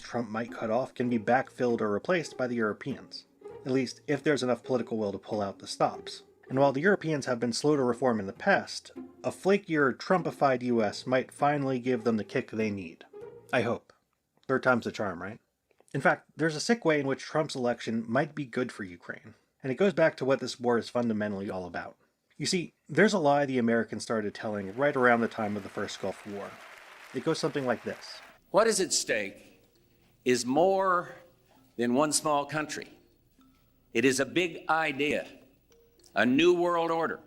Speaker 9: Trump might cut off can be backfilled or replaced by the Europeans, at least if there's enough political will to pull out the stops. And while the Europeans have been slow to reform in the past, a flakier, Trumpified US might finally give them the kick they need. I hope. Third time's the charm, right? In fact, there's a sick way in which Trump's election might be good for Ukraine, and it goes back to what this war is fundamentally all about. You see, there's a lie the Americans started telling right around the time of the first Gulf War. It goes something like this.
Speaker 11: What is at stake is more than one small country. It is a big idea, a new world order.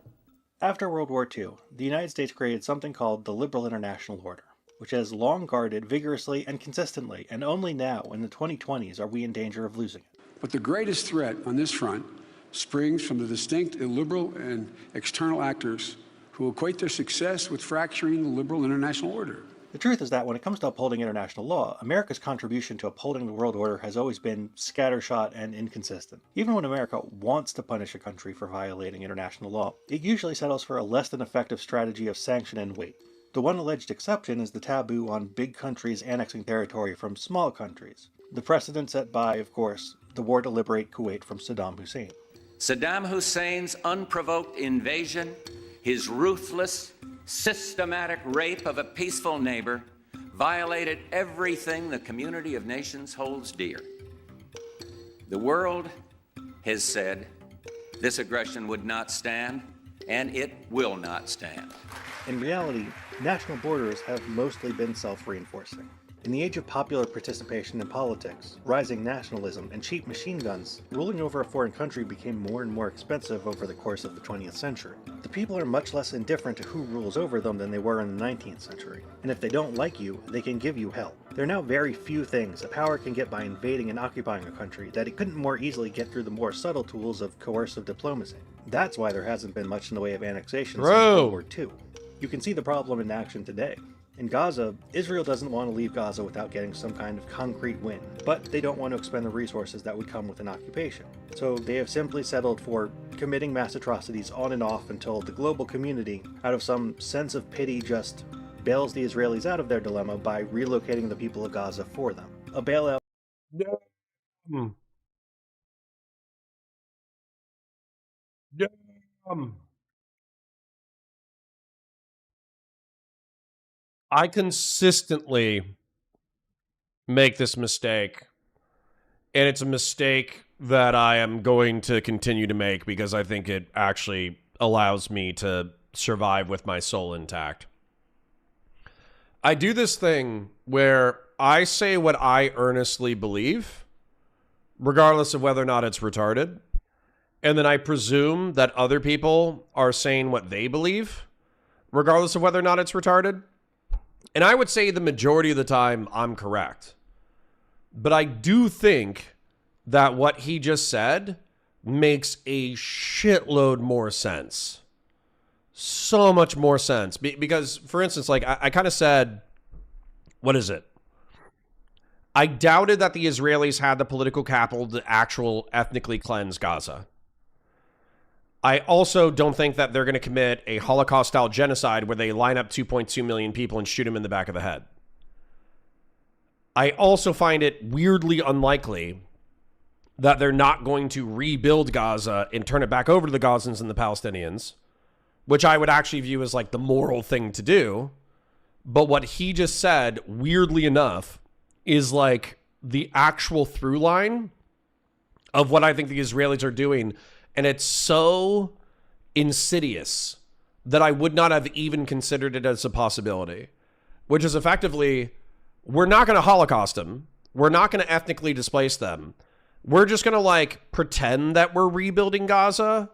Speaker 9: After World War II, the United States created something called the Liberal International Order. which has long guarded vigorously and consistently, and only now, in the 2020s, are we in danger of losing it.
Speaker 22: But the greatest threat on this front springs from the distinct illiberal and external actors who equate their success with fracturing the liberal international order.
Speaker 9: The truth is that when it comes to upholding international law, America's contribution to upholding the world order has always been scattershot and inconsistent. Even when America wants to punish a country for violating international law, it usually settles for a less than effective strategy of sanction and wait. The one alleged exception is the taboo on big countries annexing territory from small countries. The precedent set by, of course, the war to liberate Kuwait from Saddam Hussein.
Speaker 11: Saddam Hussein's unprovoked invasion, his ruthless, systematic rape of a peaceful neighbor, violated everything the community of nations holds dear. The world has said this aggression would not stand, and it will not stand.
Speaker 9: In reality, national borders have mostly been self-reinforcing. In the age of popular participation in politics, rising nationalism, and cheap machine guns, ruling over a foreign country became more and more expensive over the course of the 20th century. The people are much less indifferent to who rules over them than they were in the 19th century, and if they don't like you, they can give you hell. There are now very few things a power can get by invading and occupying a country that it couldn't more easily get through the more subtle tools of coercive diplomacy. That's why there hasn't been much in the way of annexation since World War II. You can see the problem in action today. In Gaza, Israel doesn't want to leave Gaza without getting some kind of concrete win, but they don't want to expend the resources that would come with an occupation. So they have simply settled for committing mass atrocities on and off until the global community, out of some sense of pity, just bails the Israelis out of their dilemma by relocating the people of Gaza for them. A bailout.
Speaker 1: I consistently make this mistake, and it's a mistake that I am going to continue to make because I think it actually allows me to survive with my soul intact. I do this thing where I say what I earnestly believe, regardless of whether or not it's retarded, and then I presume that other people are saying what they believe, regardless of whether or not it's retarded. And I would say the majority of the time I'm correct. But I do think that what he just said makes a shitload more sense. So much more sense. Because, for instance, like I kind of said, what is it? I doubted that the Israelis had the political capital to actual ethnically cleanse Gaza. I also don't think that they're going to commit a Holocaust-style genocide where they line up 2.2 million people and shoot them in the back of the head. I also find it weirdly unlikely that they're not going to rebuild Gaza and turn it back over to the Gazans and the Palestinians, which I would actually view as like the moral thing to do. But what he just said, weirdly enough, is like the actual through line of what I think the Israelis are doing. And it's so insidious that I would not have even considered it as a possibility, which is effectively, we're not going to Holocaust them. We're not going to ethnically displace them. We're just going to like pretend that we're rebuilding Gaza,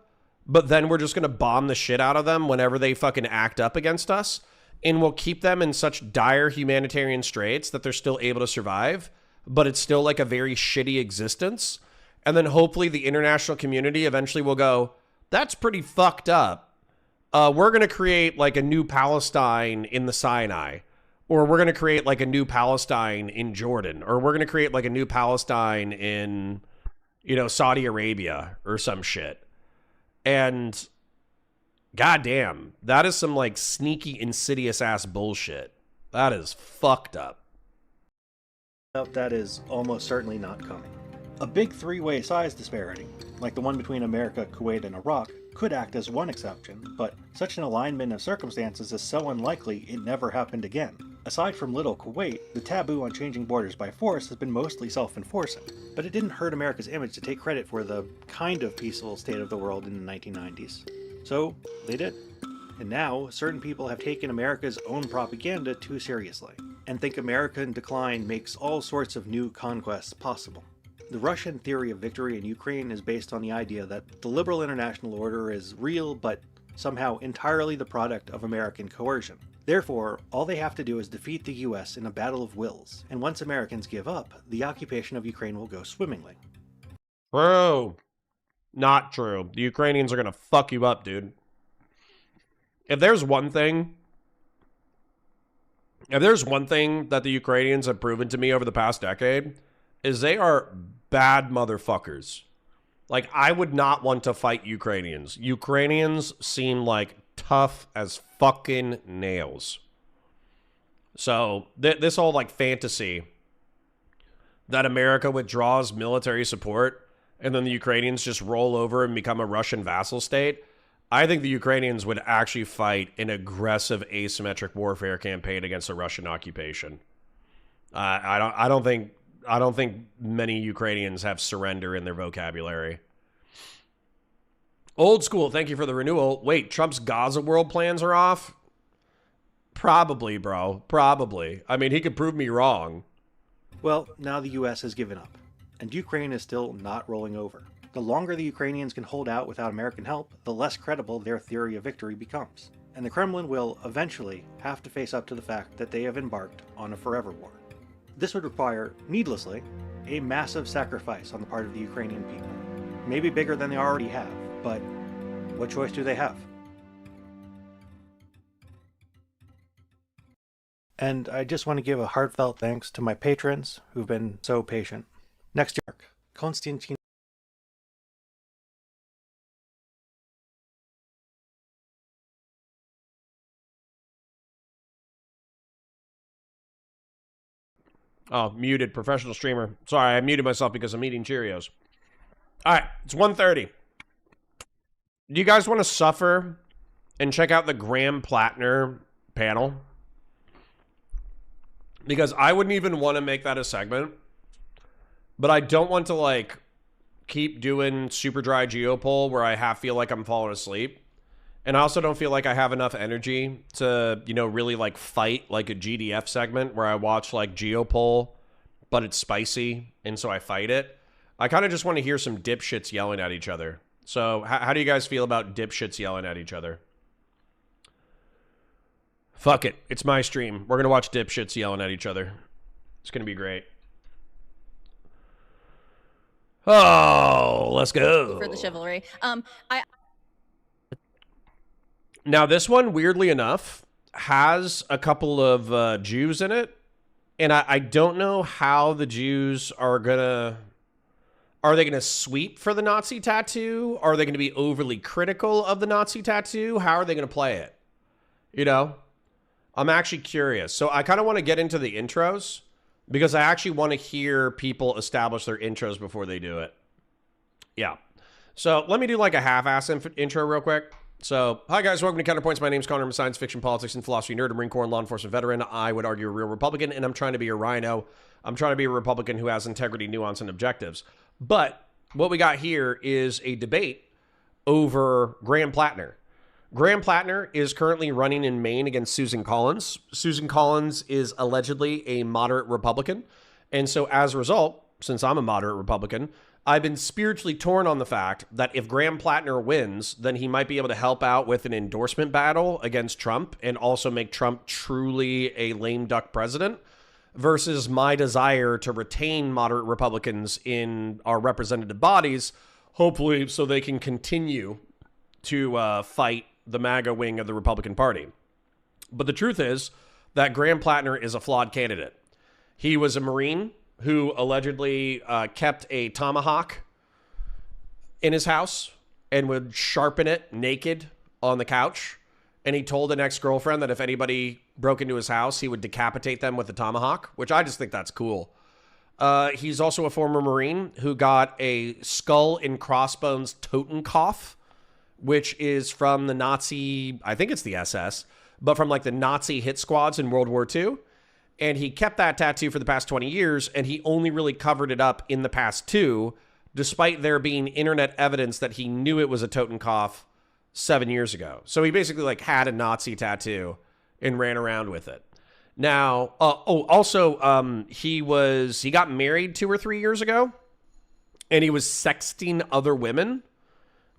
Speaker 1: but then we're just going to bomb the shit out of them whenever they fucking act up against us. And we'll keep them in such dire humanitarian straits that they're still able to survive, but it's still like a very shitty existence. And then hopefully the international community eventually will go, that's pretty fucked up. We're going to create like a new Palestine in the Sinai. Or we're going to create like a new Palestine in Jordan. Or we're going to create like a new Palestine in, you know, Saudi Arabia or some shit. And goddamn, that is some like sneaky, insidious ass bullshit. That is fucked up.
Speaker 9: That is almost certainly not coming. A big three-way size disparity, like the one between America, Kuwait, and Iraq, could act as one exception, but such an alignment of circumstances is so unlikely it never happened again. Aside from little Kuwait, the taboo on changing borders by force has been mostly self-enforcing, but it didn't hurt America's image to take credit for the kind of peaceful state of the world in the 1990s. So, they did. And now, certain people have taken America's own propaganda too seriously, and think American decline makes all sorts of new conquests possible. The Russian theory of victory in Ukraine is based on the idea that the liberal international order is real, but somehow entirely the product of American coercion. Therefore, all they have to do is defeat the US in a battle of wills, and once Americans give up, the occupation of Ukraine will go swimmingly.
Speaker 1: Bro, not true. The Ukrainians are going to fuck you up, dude. If there's one thing that the Ukrainians have proven to me over the past decade, is they are bad motherfuckers. Like, I would not want to fight Ukrainians. Ukrainians seem like tough as fucking nails. So, this whole, like, fantasy that America withdraws military support and then the Ukrainians just roll over and become a Russian vassal state, I think the Ukrainians would actually fight an aggressive asymmetric warfare campaign against the Russian occupation. I don't think many Ukrainians have surrender in their vocabulary. Old school, thank you for the renewal. Wait, Trump's Gaza world plans are off? Probably, bro. Probably. I mean, he could prove me wrong.
Speaker 9: Well, now the US has given up, and Ukraine is still not rolling over. The longer the Ukrainians can hold out without American help, the less credible their theory of victory becomes. And the Kremlin will eventually have to face up to the fact that they have embarked on a forever war. This would require, needlessly, a massive sacrifice on the part of the Ukrainian people. Maybe bigger than they already have, but what choice do they have? And I just want to give a heartfelt thanks to my patrons who've been so patient. Next year, Konstantin.
Speaker 1: Oh, muted. Professional streamer. Sorry, I muted myself because I'm eating Cheerios. All right, it's 1:30. Do you guys want to suffer and check out the Graham Plattner panel? Because I wouldn't even want to make that a segment. But I don't want to, like, keep doing super dry Geopol where I feel like I'm falling asleep. And I also don't feel like I have enough energy to, you know, really, like, fight, like, a GDF segment where I watch, like, Geopol, but it's spicy, and so I fight it. I kind of just want to hear some dipshits yelling at each other. So, how do you guys feel about dipshits yelling at each other? Fuck it. It's my stream. We're going to watch dipshits yelling at each other. It's going to be great. Oh, let's go.
Speaker 12: For the chivalry.
Speaker 1: Now, this one, weirdly enough, has a couple of Jews in it. And I don't know how the Jews are going to... Are they going to sweep for the Nazi tattoo? Are they going to be overly critical of the Nazi tattoo? How are they going to play it? You know? I'm actually curious. So I kind of want to get into the intros because I actually want to hear people establish their intros before they do it. Yeah. So let me do like a half-ass intro real quick. So, hi guys, welcome to Counterpoints. My name's Connor. I'm a science fiction, politics, and philosophy nerd, a Marine Corps and law enforcement veteran. I would argue a real Republican, and I'm trying to be a rhino. I'm trying to be a Republican who has integrity, nuance, and objectives. But what we got here is a debate over Graham Plattner. Graham Plattner is currently running in Maine against Susan Collins. Susan Collins is allegedly a moderate Republican. And so as a result, since I'm a moderate Republican, I've been spiritually torn on the fact that if Graham Plattner wins, then he might be able to help out with an endorsement battle against Trump and also make Trump truly a lame duck president versus my desire to retain moderate Republicans in our representative bodies, hopefully so they can continue to fight the MAGA wing of the Republican Party. But the truth is that Graham Plattner is a flawed candidate. He was a Marine who allegedly kept a tomahawk in his house and would sharpen it naked on the couch. And he told an ex-girlfriend that if anybody broke into his house, he would decapitate them with a tomahawk, which I just think that's cool. He's also a former Marine who got a skull and crossbones Totenkopf, which is from the Nazi, I think it's the SS, but from like the Nazi hit squads in World War II. And he kept that tattoo for the past 20 years, and he only really covered it up in the past 2, despite there being internet evidence that he knew it was a Totenkopf 7 years ago. So he basically like had a Nazi tattoo and ran around with it. Now, he got married 2 or 3 years ago, and he was sexting other women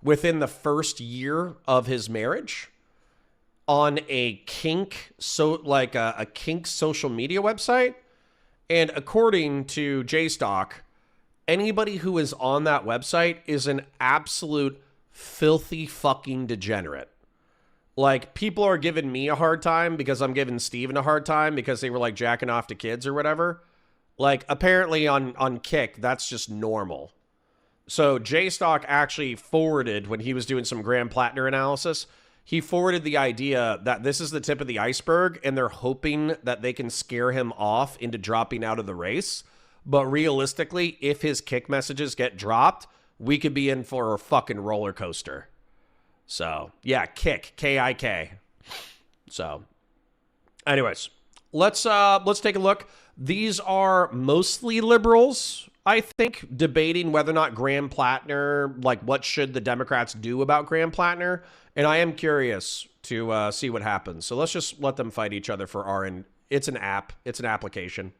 Speaker 1: within the first year of his marriage. on a kink, a kink social media website. And according to JStock, anybody who is on that website is an absolute filthy fucking degenerate. Like, people are giving me a hard time because I'm giving Steven a hard time because they were like jacking off to kids or whatever. Like, apparently on Kick, that's just normal. So JStock actually forwarded, when he was doing some Graham Plattner analysis, he forwarded the idea that this is the tip of the iceberg and they're hoping that they can scare him off into dropping out of the race. But realistically, if his Kick messages get dropped, we could be in for a fucking roller coaster. So, yeah, Kick, K-I-K. So, anyways, let's take a look. These are mostly liberals, I think, debating whether or not Graham Plattner, like, what should the Democrats do about Graham Plattner? And I am curious to see what happens. So let's just let them fight each other for our... It's an app. It's an application.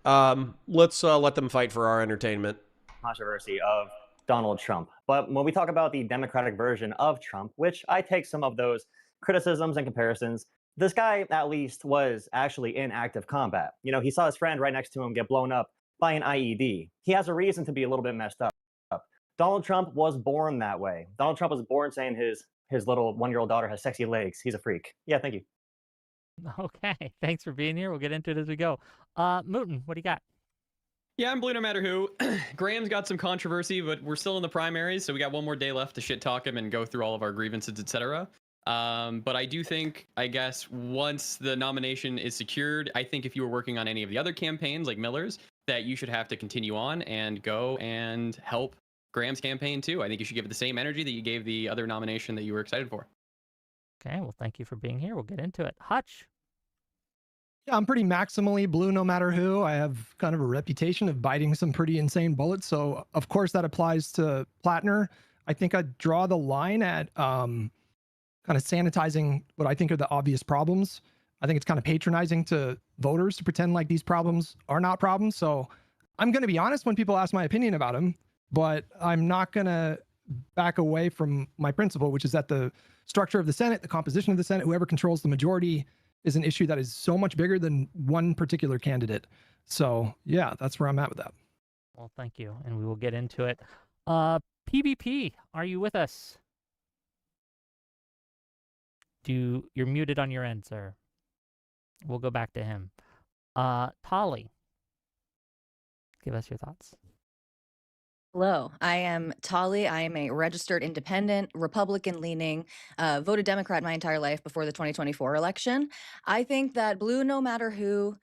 Speaker 1: Let's let them fight for our entertainment.
Speaker 12: Controversy of Donald Trump. But when we talk about the Democratic version of Trump, which I take some of those criticisms and comparisons, this guy at least was actually in active combat. You know, he saw his friend right next to him get blown up by an IED. He has a reason to be a little bit messed up. Donald Trump was born that way. Donald Trump was born saying his little one-year-old daughter has sexy legs. He's a freak. Yeah, thank you.
Speaker 13: Okay, thanks for being here. We'll get into it as we go. Mooten, what do you got?
Speaker 14: Yeah, I'm blue no matter who. Graham's got some controversy, but we're still in the primaries, so we got one more day left to shit talk him and go through all of our grievances, etc. But I do think, I guess, once the nomination is secured, I think if you were working on any of the other campaigns, like Miller's, that you should have to continue on and go and help Graham's campaign too. I think you should give it the same energy that you gave the other nomination that you were excited for.
Speaker 13: Okay, well, thank you for being here. We'll get into it. Hutch.
Speaker 15: Yeah, I'm pretty maximally blue no matter who. I have kind of a reputation of biting some pretty insane bullets. So, of course, that applies to Plattner. I think I'd draw the line at kind of sanitizing what I think are the obvious problems. I think it's kind of patronizing to voters to pretend like these problems are not problems. So I'm going to be honest when people ask my opinion about him, but I'm not going to back away from my principle, which is that the structure of the Senate, the composition of the Senate, whoever controls the majority is an issue that is so much bigger than one particular candidate. So yeah, that's where I'm at with that.
Speaker 13: Well, thank you. And we will get into it. PBP, are you with us? You're muted on your end, sir. We'll go back to him. Tolly, give us your thoughts.
Speaker 25: Hello, I am Tolly. I am a registered independent, Republican-leaning, voted Democrat my entire life before the 2024 election. I think that blue no matter who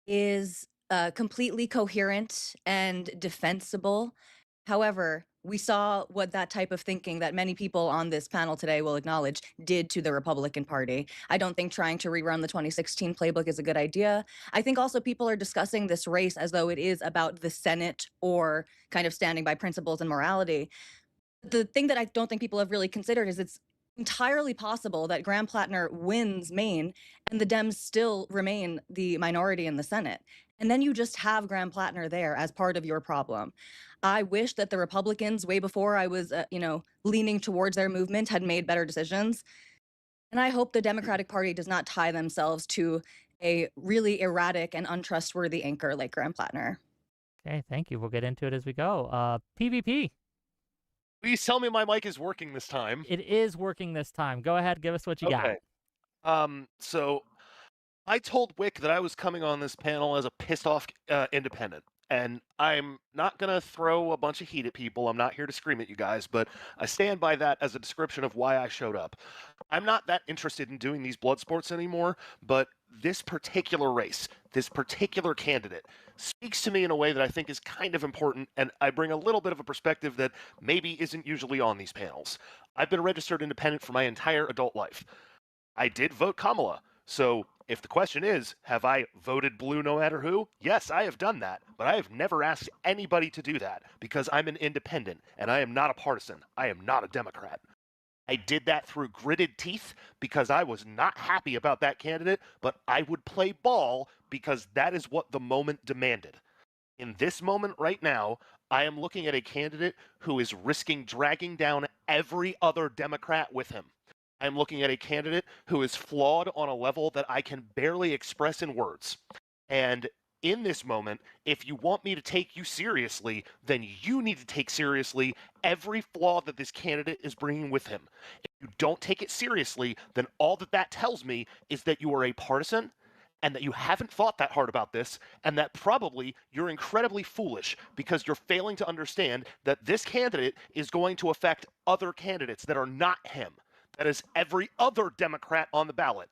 Speaker 25: is completely coherent and defensible. However, we saw what that type of thinking that many people on this panel today will acknowledge did to the Republican Party. I don't think trying to rerun the 2016 playbook is a good idea. I think also people are discussing this race as though it is about the Senate or kind of standing by principles and morality. The thing that I don't think people have really considered is it's entirely possible that Graham Plattner wins Maine and the Dems still remain the minority in the Senate. And then you just have Graham Plattner there as part of your problem. I wish that the Republicans, way before I was, leaning towards their movement, had made better decisions. And I hope the Democratic Party does not tie themselves to a really erratic and untrustworthy anchor like Graham Plattner.
Speaker 13: Okay, thank you. We'll get into it as we go. PvP.
Speaker 26: Please tell me my mic is working this time.
Speaker 13: It is working this time. Go ahead, give us what you got.
Speaker 26: So I told Wick that I was coming on this panel as a pissed off independent. And I'm not going to throw a bunch of heat at people. I'm not here to scream at you guys, but I stand by that as a description of why I showed up. I'm not that interested in doing these blood sports anymore, but this particular race, this particular candidate speaks to me in a way that I think is kind of important, and I bring a little bit of a perspective that maybe isn't usually on these panels. I've been a registered independent for my entire adult life. I did vote Kamala, so if the question is, have I voted blue no matter who? Yes, I have done that, but I have never asked anybody to do that because I'm an independent and I am not a partisan. I am not a Democrat. I did that through gritted teeth because I was not happy about that candidate, but I would play ball because that is what the moment demanded. In this moment right now, I am looking at a candidate who is risking dragging down every other Democrat with him. I'm looking at a candidate who is flawed on a level that I can barely express in words. And in this moment, if you want me to take you seriously, then you need to take seriously every flaw that this candidate is bringing with him. If you don't take it seriously, then all that tells me is that you are a partisan and that you haven't thought that hard about this, and that probably you're incredibly foolish because you're failing to understand that this candidate is going to affect other candidates that are not him. That is every other Democrat on the ballot.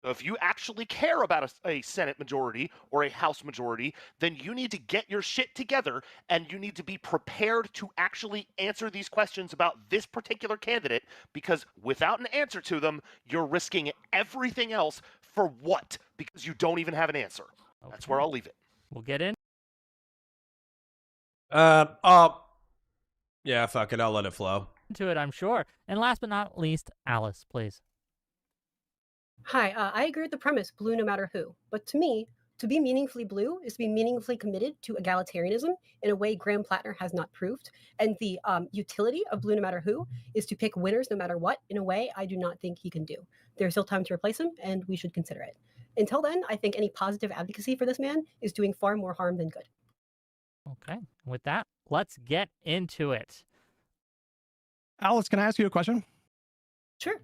Speaker 26: So if you actually care about a Senate majority or a House majority, then you need to get your shit together and you need to be prepared to actually answer these questions about this particular candidate, because without an answer to them, you're risking everything else for what? Because you don't even have an answer. Okay. That's where I'll leave it.
Speaker 13: We'll get in.
Speaker 1: Yeah, fuck it. I'll let it flow.
Speaker 13: To it, I'm sure. And last but not least, Alice, please.
Speaker 2: Hi, I agree with the premise, blue no matter who. But to me, to be meaningfully blue is to be meaningfully committed to egalitarianism in a way Graham Plattner has not proved. And the utility of blue no matter who is to pick winners no matter what in a way I do not think he can do. There's still time to replace him, and we should consider it. Until then, I think any positive advocacy for this man is doing far more harm than good.
Speaker 13: Okay. With that, let's get into it.
Speaker 15: Alice, can I ask you a question?
Speaker 2: Sure.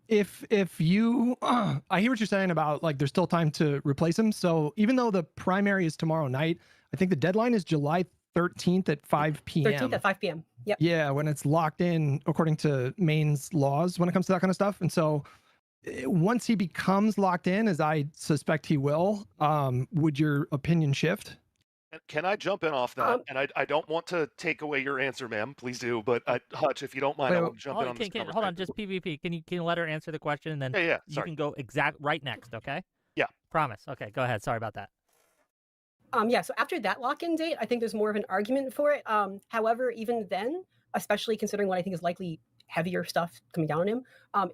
Speaker 15: If you, I hear what you're saying about like there's still time to replace him. So even though the primary is tomorrow night, I think the deadline is July 13th at 5 p.m.
Speaker 2: 13th at 5 p.m. Yep.
Speaker 15: Yeah, when it's locked in according to Maine's laws when it comes to that kind of stuff. And so once he becomes locked in, as I suspect he will, would your opinion shift?
Speaker 26: Can I jump in off that? And I don't want to take away your answer, ma'am. Please do. But Hutch, if you don't mind, I want to jump in on this conversation.
Speaker 13: Hold on, just PvP. Can you let her answer the question, and then you can go right next, okay?
Speaker 26: Yeah.
Speaker 13: Promise. Okay, go ahead. Sorry about that.
Speaker 2: Yeah, so after that lock-in date, I think there's more of an argument for it. However, even then, especially considering what I think is likely heavier stuff coming down on him,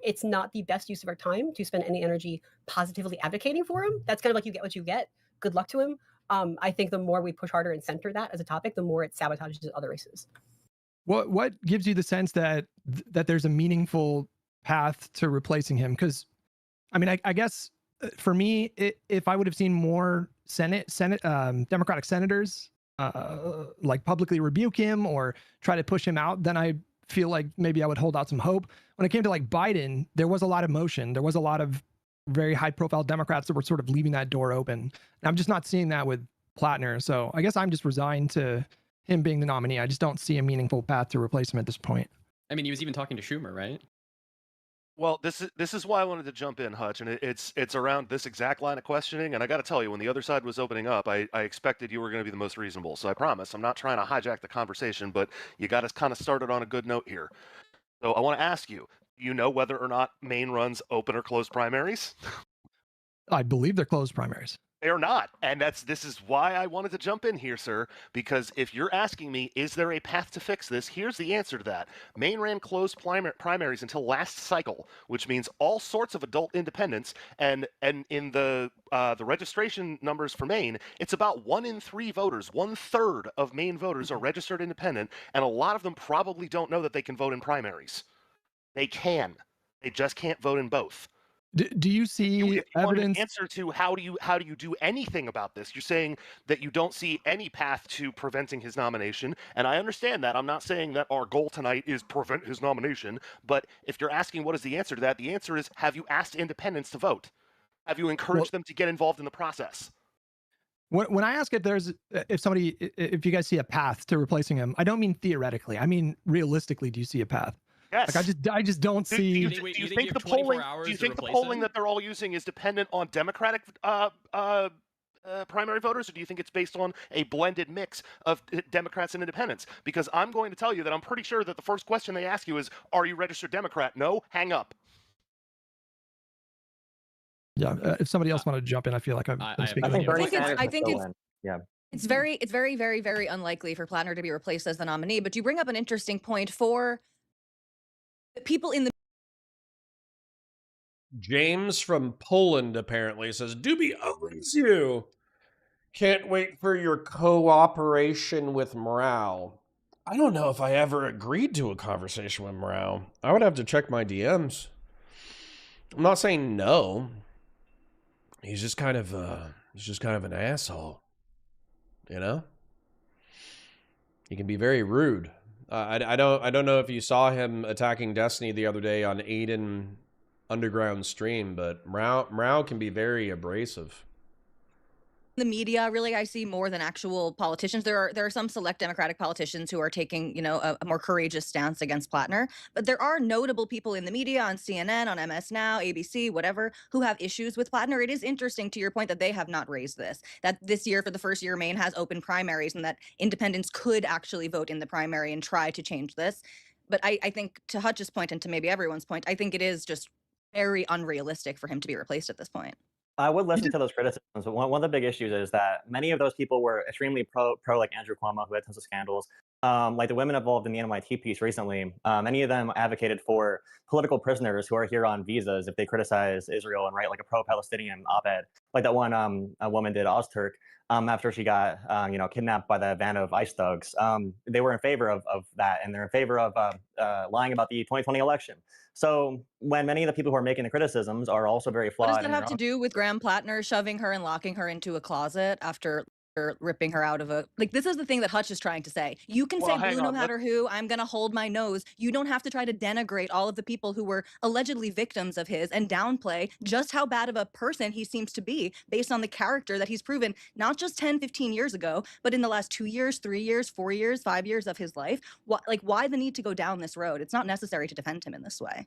Speaker 2: it's not the best use of our time to spend any energy positively advocating for him. That's kind of like you get what you get. Good luck to him. I think the more we push harder and center that as a topic, the more it sabotages other races.
Speaker 15: What gives you the sense that there's a meaningful path to replacing him? Because, I mean, I guess for me, if I would have seen more Democratic senators like publicly rebuke him or try to push him out, then I feel like maybe I would hold out some hope. When it came to like Biden, there was a lot of motion. There was a lot of very high-profile Democrats that were sort of leaving that door open. And I'm just not seeing that with Plattner. So I guess I'm just resigned to him being the nominee. I just don't see a meaningful path to replace him at this point.
Speaker 14: I mean, he was even talking to Schumer, right?
Speaker 26: Well, this is why I wanted to jump in, Hutch, and it's around this exact line of questioning. And I got to tell you, when the other side was opening up, I expected you were going to be the most reasonable. So I promise, I'm not trying to hijack the conversation, but you got to kind of start it on a good note here. So I want to ask you, do you know whether or not Maine runs open or closed primaries?
Speaker 15: I believe they're closed primaries.
Speaker 26: They are not. And this is why I wanted to jump in here, sir, because if you're asking me, is there a path to fix this? Here's the answer to that. Maine ran closed primaries until last cycle, which means all sorts of adult independents. And in the registration numbers for Maine, it's about 1 in 3 voters, 1/3 of Maine voters are registered independent. And a lot of them probably don't know that they can vote in primaries. They can. They just can't vote in both.
Speaker 15: Do you see evidence?
Speaker 26: Answer to how do you do anything about this? You're saying that you don't see any path to preventing his nomination, and I understand that. I'm not saying that our goal tonight is prevent his nomination, but if you're asking what is the answer to that, the answer is: have you asked independents to vote? Have you encouraged them to get involved in the process?
Speaker 15: When I ask if you guys see a path to replacing him, I don't mean theoretically. I mean realistically. Do you see a path?
Speaker 26: Yes.
Speaker 15: Like I just don't see.
Speaker 26: Do you think the polling that they're all using is dependent on Democratic primary voters, or do you think it's based on a blended mix of Democrats and independents? Because I'm going to tell you that I'm pretty sure that the first question they ask you is, "Are you registered Democrat?" No, hang up.
Speaker 15: Yeah, if somebody else wanted to jump in, I feel like I'm speaking.
Speaker 25: I think it's very, very, very unlikely for Plattner to be replaced as the nominee. But you bring up an interesting point for people in the.
Speaker 1: James from Poland apparently says, "Doobie owns you. Can't wait for your cooperation with Morale." I don't know if I ever agreed to a conversation with Morale. I would have to check my DMs. I'm not saying no. He's just kind of an asshole. You know? He can be very rude. I don't know if you saw him attacking Destiny the other day on Aiden Underground stream, but Mrao can be very abrasive.
Speaker 25: The media, really, I see more than actual politicians. There are some select Democratic politicians who are taking, a more courageous stance against Plattner. But there are notable people in the media, on CNN, on MS Now, ABC, whatever, who have issues with Plattner. It is interesting, to your point, that they have not raised this. That this year, for the first year, Maine has open primaries, and that independents could actually vote in the primary and try to change this. But I think, to Hutch's point, and to maybe everyone's point, I think it is just very unrealistic for him to be replaced at this point.
Speaker 12: I would listen to those criticisms, but one of the big issues is that many of those people were extremely pro like Andrew Cuomo, who had tons of scandals. Like the women involved in the NYT piece recently, many of them advocated for political prisoners who are here on visas if they criticize Israel and write like a pro-Palestinian op-ed, like that one a woman did, Ozturk, after she got kidnapped by the van of ICE thugs. They were in favor of that, and they're in favor of lying about the 2020 election. So when many of the people who are making the criticisms are also very flawed.
Speaker 25: What does that have to do with Graham Plattner shoving her and locking her into a closet after ripping her out of a... Like, this is the thing that Hutch is trying to say. You can say blue no matter who, I'm going to hold my nose. You don't have to try to denigrate all of the people who were allegedly victims of his and downplay just how bad of a person he seems to be based on the character that he's proven, not just 10, 15 years ago, but in the last 2 years, 3 years, 4 years, 5 years of his life. Why the need to go down this road? It's not necessary to defend him in this way.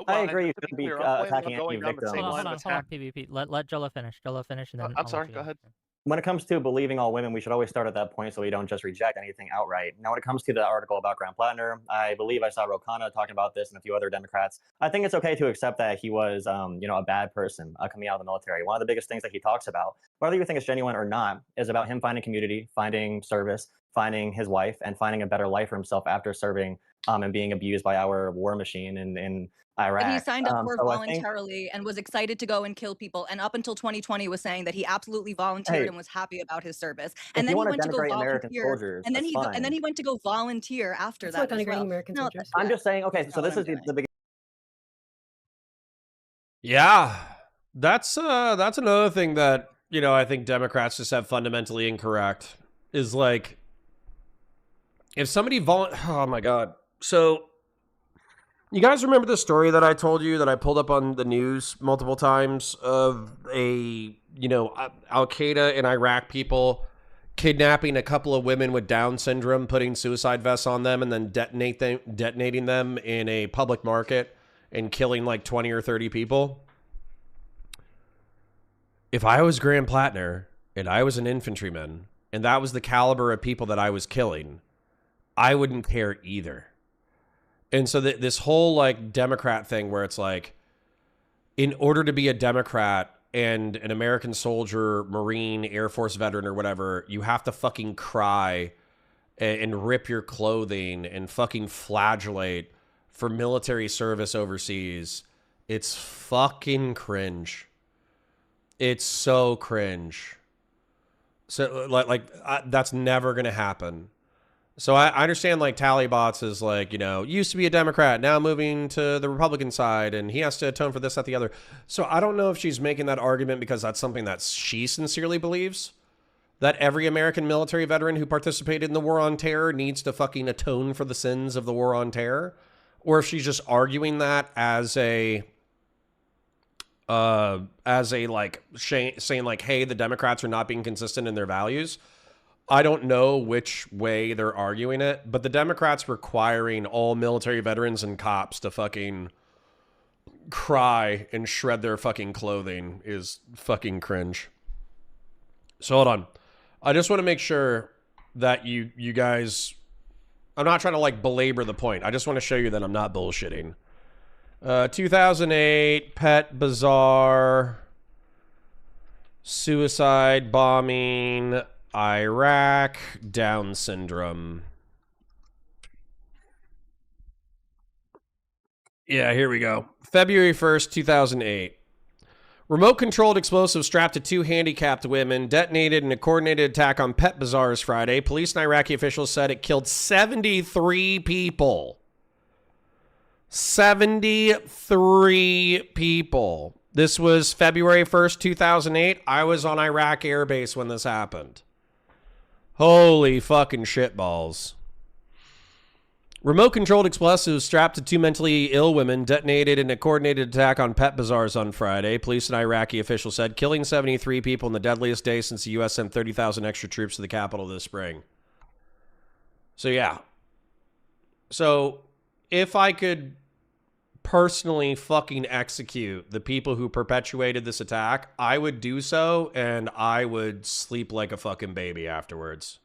Speaker 12: I agree. You shouldn't be attacking any victim.
Speaker 13: Hold on, PvP. Let Jola finish. Jola finish, and then
Speaker 26: I'm sorry. Go ahead.
Speaker 12: When it comes to believing all women, we should always start at that point so we don't just reject anything outright. Now, when it comes to the article about Graham Plattner, I believe I saw Ro Khanna talking about this and a few other Democrats. I think it's okay to accept that he was, a bad person coming out of the military. One of the biggest things that he talks about, whether you think it's genuine or not, is about him finding community, finding service, finding his wife, and finding a better life for himself after serving and being abused by our war machine in Iraq.
Speaker 25: And he signed up for voluntarily and was excited to go and kill people. And up until 2020 was saying that he absolutely volunteered and was happy about his service. And then he went to go volunteer. And then he went to go volunteer after that.
Speaker 2: Not denigrating American soldiers.
Speaker 12: I'm just saying, okay, so this is the beginning.
Speaker 1: Yeah, that's another thing that, I think Democrats just have fundamentally incorrect is like, if somebody oh my God. So you guys remember the story that I told you that I pulled up on the news multiple times of a, Al-Qaeda and Iraq people kidnapping a couple of women with Down syndrome, putting suicide vests on them, and then detonating them in a public market and killing like 20 or 30 people? If I was Graham Plattner and I was an infantryman and that was the caliber of people that I was killing, I wouldn't care either. And so this whole like Democrat thing where it's like, in order to be a Democrat and an American soldier, Marine, Air Force veteran or whatever, you have to fucking cry and rip your clothing and fucking flagellate for military service overseas. It's fucking cringe. It's so cringe. So that's never going to happen. So I understand like Tallybots is like, used to be a Democrat, now moving to the Republican side, and he has to atone for this, that, the other. So I don't know if she's making that argument because that's something that she sincerely believes, that every American military veteran who participated in the war on terror needs to fucking atone for the sins of the war on terror, or if she's just arguing that as a like saying like, hey, the Democrats are not being consistent in their values. I don't know which way they're arguing it, but the Democrats requiring all military veterans and cops to fucking cry and shred their fucking clothing is fucking cringe. So hold on. I just want to make sure that you guys, I'm not trying to like belabor the point. I just want to show you that I'm not bullshitting. 2008 Pet Bazaar, suicide bombing, Iraq, Down syndrome. Yeah, here we go. February 1st, 2008. Remote-controlled explosives strapped to two handicapped women detonated in a coordinated attack on Pet Bazaars Friday. Police and Iraqi officials said it killed 73 people. 73 people. This was February 1st, 2008. I was on Iraq Air Base when this happened. Holy fucking shitballs. Remote-controlled explosives strapped to two mentally ill women detonated in a coordinated attack on pet bazaars on Friday. Police and Iraqi officials said, killing 73 people in the deadliest day since the U.S. sent 30,000 extra troops to the capital this spring. So, yeah. So, if I could personally fucking execute the people who perpetuated this attack, I would do so, and I would sleep like a fucking baby afterwards.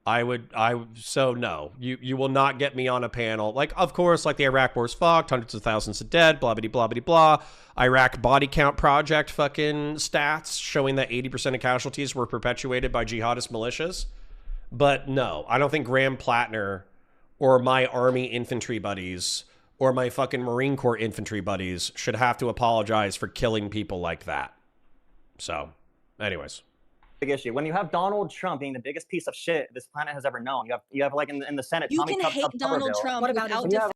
Speaker 1: So no, you will not get me on a panel. Like, of course, like the Iraq war's fucked, hundreds of thousands of dead, blah, blah, blah, blah, blah. Iraq body count project fucking stats showing that 80% of casualties were perpetuated by jihadist militias. But no, I don't think Graham Plattner or my Army infantry buddies or my fucking Marine Corps infantry buddies should have to apologize for killing people like that. So, anyways.
Speaker 12: Big issue. When you have Donald Trump being the biggest piece of shit this planet has ever known, you have like in the Senate,
Speaker 25: You
Speaker 12: Tommy
Speaker 25: can hate Donald Trump without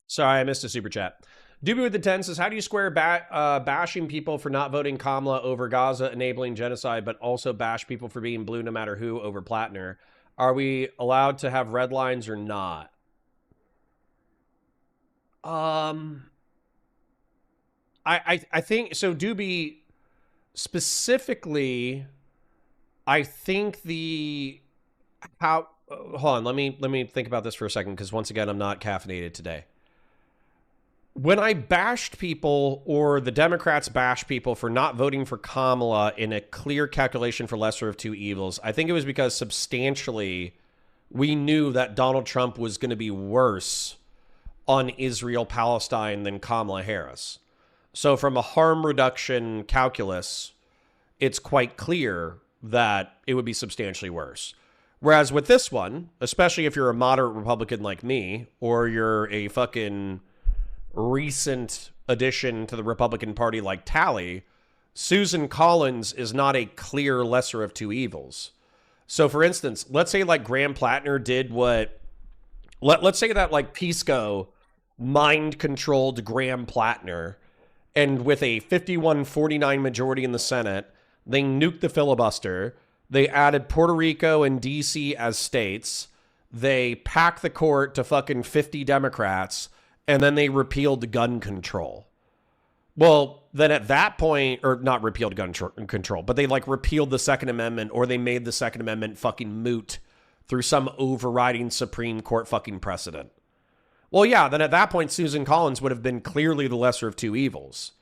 Speaker 1: Sorry, I missed a super chat. Doobie with the 10 says, how do you square bashing people for not voting Kamala over Gaza enabling genocide, but also bash people for being blue no matter who over Plattner? Are we allowed to have red lines or not? I think so. Doobie specifically, I think hold on, let me think about this for a second, because once again, I'm not caffeinated today. When I bashed people, or the Democrats bashed people for not voting for Kamala in a clear calculation for lesser of two evils, I think it was because substantially we knew that Donald Trump was going to be worse on Israel-Palestine than Kamala Harris. So from a harm reduction calculus, it's quite clear that it would be substantially worse. Whereas with this one, especially if you're a moderate Republican like me, or you're a fucking recent addition to the Republican Party like Tally, Susan Collins is not a clear lesser of two evils. So for instance, let's say like Graham Plattner did what, let's say that like Pisco mind-controlled Graham Plattner, and with a 51-49 majority in the Senate, they nuked the filibuster. They added Puerto Rico and D.C. as states. They packed the court to fucking 50 Democrats, and then they repealed gun control. Well, then at that point, or not repealed gun control, but they like repealed the Second Amendment, or they made the Second Amendment fucking moot through some overriding Supreme Court fucking precedent. Well, yeah, then at that point, Susan Collins would have been clearly the lesser of two evils.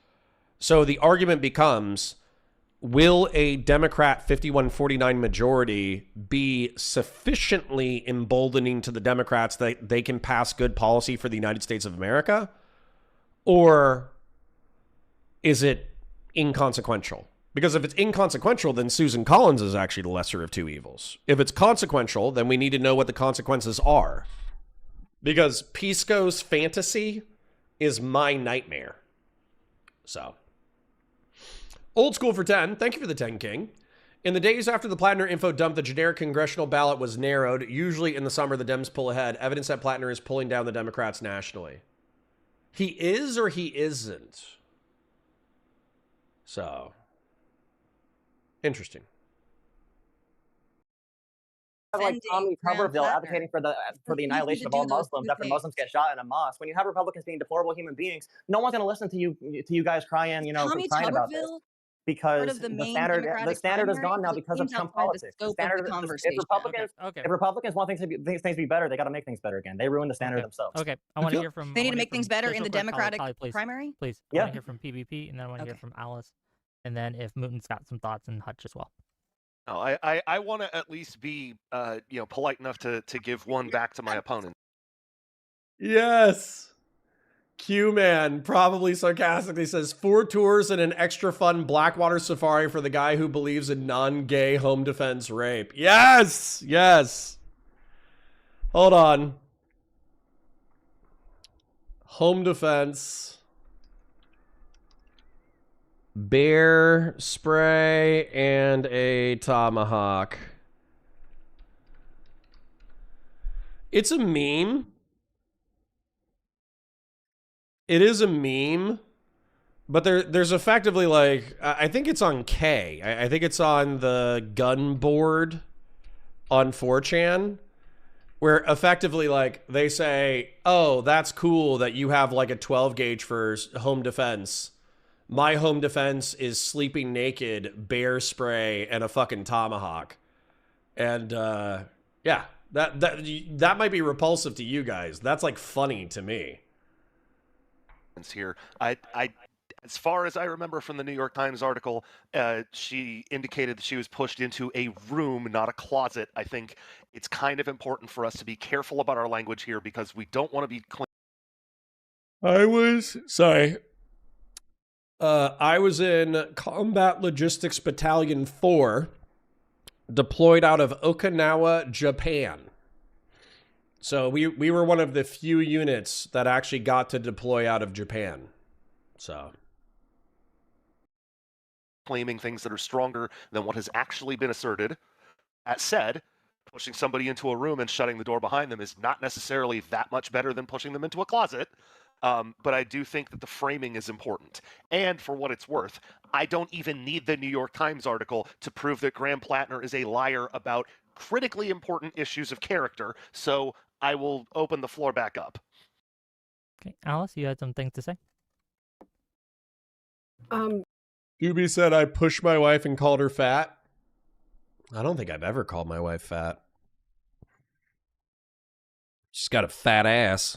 Speaker 1: So the argument becomes, will a Democrat 51-49 majority be sufficiently emboldening to the Democrats that they can pass good policy for the United States of America? Or is it inconsequential? Because if it's inconsequential, then Susan Collins is actually the lesser of two evils. If it's consequential, then we need to know what the consequences are. Because Pisco's fantasy is my nightmare. So, Old School for 10, thank you for the 10, King. In the days after the Plattner info dump, the generic congressional ballot was narrowed. Usually in the summer, the Dems pull ahead. Evidence that Plattner is pulling down the Democrats nationally. He is or he isn't? So, interesting.
Speaker 12: Like Tommy Tuberville advocating for the annihilation of all Muslims after Muslims get shot in a mosque. When you have Republicans being deplorable human beings, no one's going to listen to you guys crying, crying about this. Because the standard is gone now because of Trump politics. If Republicans want things to be better, they got to make things better again. They ruin the standard themselves.
Speaker 13: Okay, I want to hear from.
Speaker 25: They need to make things better in the Democratic
Speaker 13: please.
Speaker 25: primary.
Speaker 13: Please, I want to hear from PvP, and then I want to hear from Alice, and then if Mooten's got some thoughts, and Hutch as well.
Speaker 26: No, I want to at least be polite enough to give one back to my opponent.
Speaker 1: Yes. Q-Man probably sarcastically says 4 tours and an extra fun Blackwater safari for the guy who believes in non-gay home defense rape. Yes. Yes. Hold on. Home defense. Bear spray and a tomahawk. It's a meme. it is a meme, but there's effectively like, I think it's on K. I think it's on the gun board on 4chan, where effectively like they say, oh, that's cool that you have like a 12 gauge for home defense. My home defense is sleeping naked, bear spray, and a fucking tomahawk. And yeah, that might be repulsive to you guys. That's like funny to me.
Speaker 26: Here, I as far as I remember from the New York Times article, she indicated that she was pushed into a room, not a closet. I think it's kind of important for us to be careful about our language here because we don't want to be.
Speaker 1: I was in Combat Logistics Battalion 4, deployed out of Okinawa, Japan. So we were one of the few units that actually got to deploy out of Japan. So
Speaker 26: Claiming things that are stronger than what has actually been asserted. That said, pushing somebody into a room and shutting the door behind them is not necessarily that much better than pushing them into a closet. But I do think that the framing is important. And for what it's worth, I don't even need the New York Times article to prove that Graham Plattner is a liar about critically important issues of character. So I will open the floor back up.
Speaker 13: Okay, Alice, you had some things to say?
Speaker 1: Doobie said I pushed my wife and called her fat. I don't think I've ever called my wife fat. She's got a fat ass.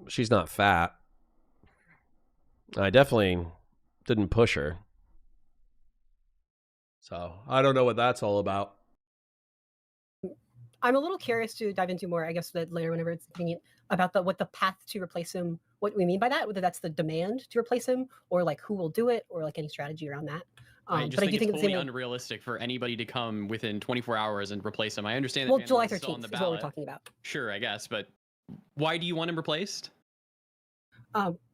Speaker 1: She's not fat. I definitely didn't push her. So I don't know what that's all about.
Speaker 2: I'm a little curious to dive into more, I guess, that later whenever it's convenient, about what the path to replace him, what we mean by that, whether that's the demand to replace him, or like who will do it, or like any strategy around that.
Speaker 14: I just
Speaker 2: but I
Speaker 14: think
Speaker 2: do
Speaker 14: it's
Speaker 2: think
Speaker 14: totally
Speaker 2: the same.
Speaker 14: unrealistic for anybody to come within 24 hours and replace him. I understand that
Speaker 2: Well, July
Speaker 14: Manuel's still on
Speaker 2: 13th
Speaker 14: the
Speaker 2: is what we're
Speaker 14: ballot.
Speaker 2: talking about.
Speaker 14: Sure, I guess, but why do you want him replaced?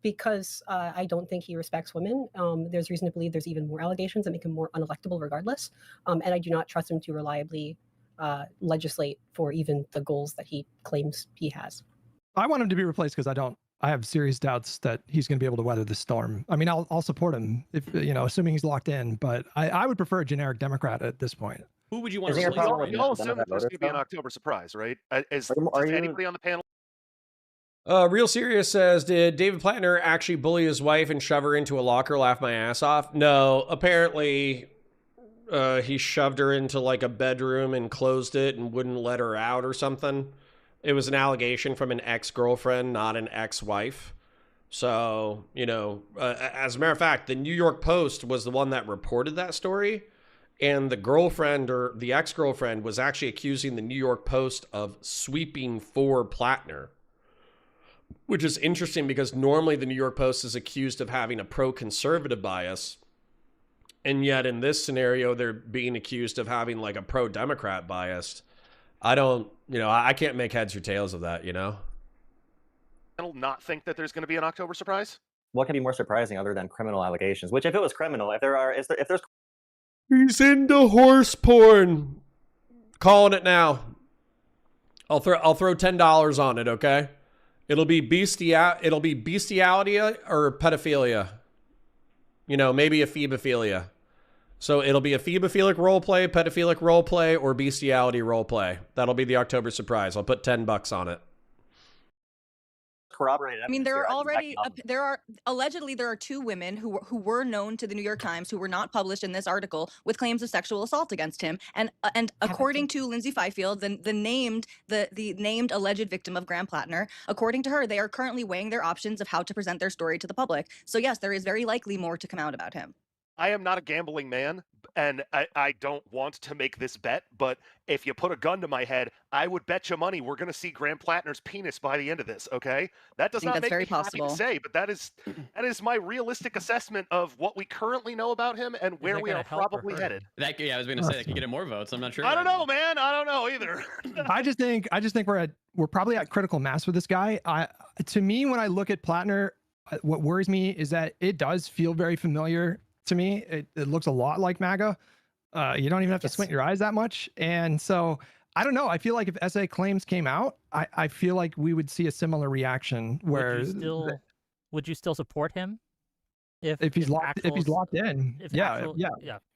Speaker 2: Because I don't think he respects women. There's reason to believe there's even more allegations that make him more unelectable regardless. And I do not trust him to reliably legislate for even the goals that he claims he has.
Speaker 15: I want him to be replaced because I have serious doubts that he's going to be able to weather the storm. I mean, I'll support him if, assuming he's locked in, but I would prefer a generic Democrat at this point.
Speaker 14: Who would you want
Speaker 26: We
Speaker 14: to replace?
Speaker 26: all assume that there's going to be an October surprise, right? Does anybody on the panel?
Speaker 1: Real Serious says, did David Plattner actually bully his wife and shove her into a locker, laugh my ass off? No, apparently he shoved her into like a bedroom and closed it and wouldn't let her out or something. It was an allegation from an ex-girlfriend, not an ex-wife. So, as a matter of fact, the New York Post was the one that reported that story. And the girlfriend or the ex-girlfriend was actually accusing the New York Post of sweeping for Plattner. Which is interesting because normally the New York Post is accused of having a pro-conservative bias. And yet in this scenario, they're being accused of having like a pro-Democrat bias. I can't make heads or tails of that,
Speaker 26: Not think that there's going to be an October surprise?
Speaker 12: What can be more surprising other than criminal allegations? Which, if it was criminal, if there's
Speaker 1: He's into horse porn. Calling it now. I'll throw $10 on it, okay? It'll be bestiality or pedophilia. Maybe a phebophilia. So it'll be a phoebophilic roleplay, pedophilic roleplay, or bestiality roleplay. That'll be the October surprise. I'll put $10 on it.
Speaker 12: corroborated.
Speaker 25: I mean, there are already allegedly there are two women who were known to the New York Times who were not published in this article with claims of sexual assault against him. And according to Lindsay Fifield, the named alleged victim of Graham Plattner, according to her, they are currently weighing their options of how to present their story to the public. So yes, there is very likely more to come out about him.
Speaker 26: I am not a gambling man, and I don't want to make this bet, but if you put a gun to my head, I would bet you money we're going to see Graham Plattner's penis by the end of this, okay? That does not make me happy to say, but that is my realistic assessment of what we currently know about him and where we are probably headed.
Speaker 14: I was going to say that could get him more votes. I'm not sure.
Speaker 26: I don't know, man. I don't know either.
Speaker 15: I just think we're probably at critical mass with this guy. To me, when I look at Plattner, what worries me is that it does feel very familiar to me. It looks a lot like MAGA. You don't even have to squint your eyes that much. And so I don't know. I feel like if SA claims came out, I feel like we would see a similar reaction where
Speaker 13: would you still support him?
Speaker 15: If he's locked in, yeah.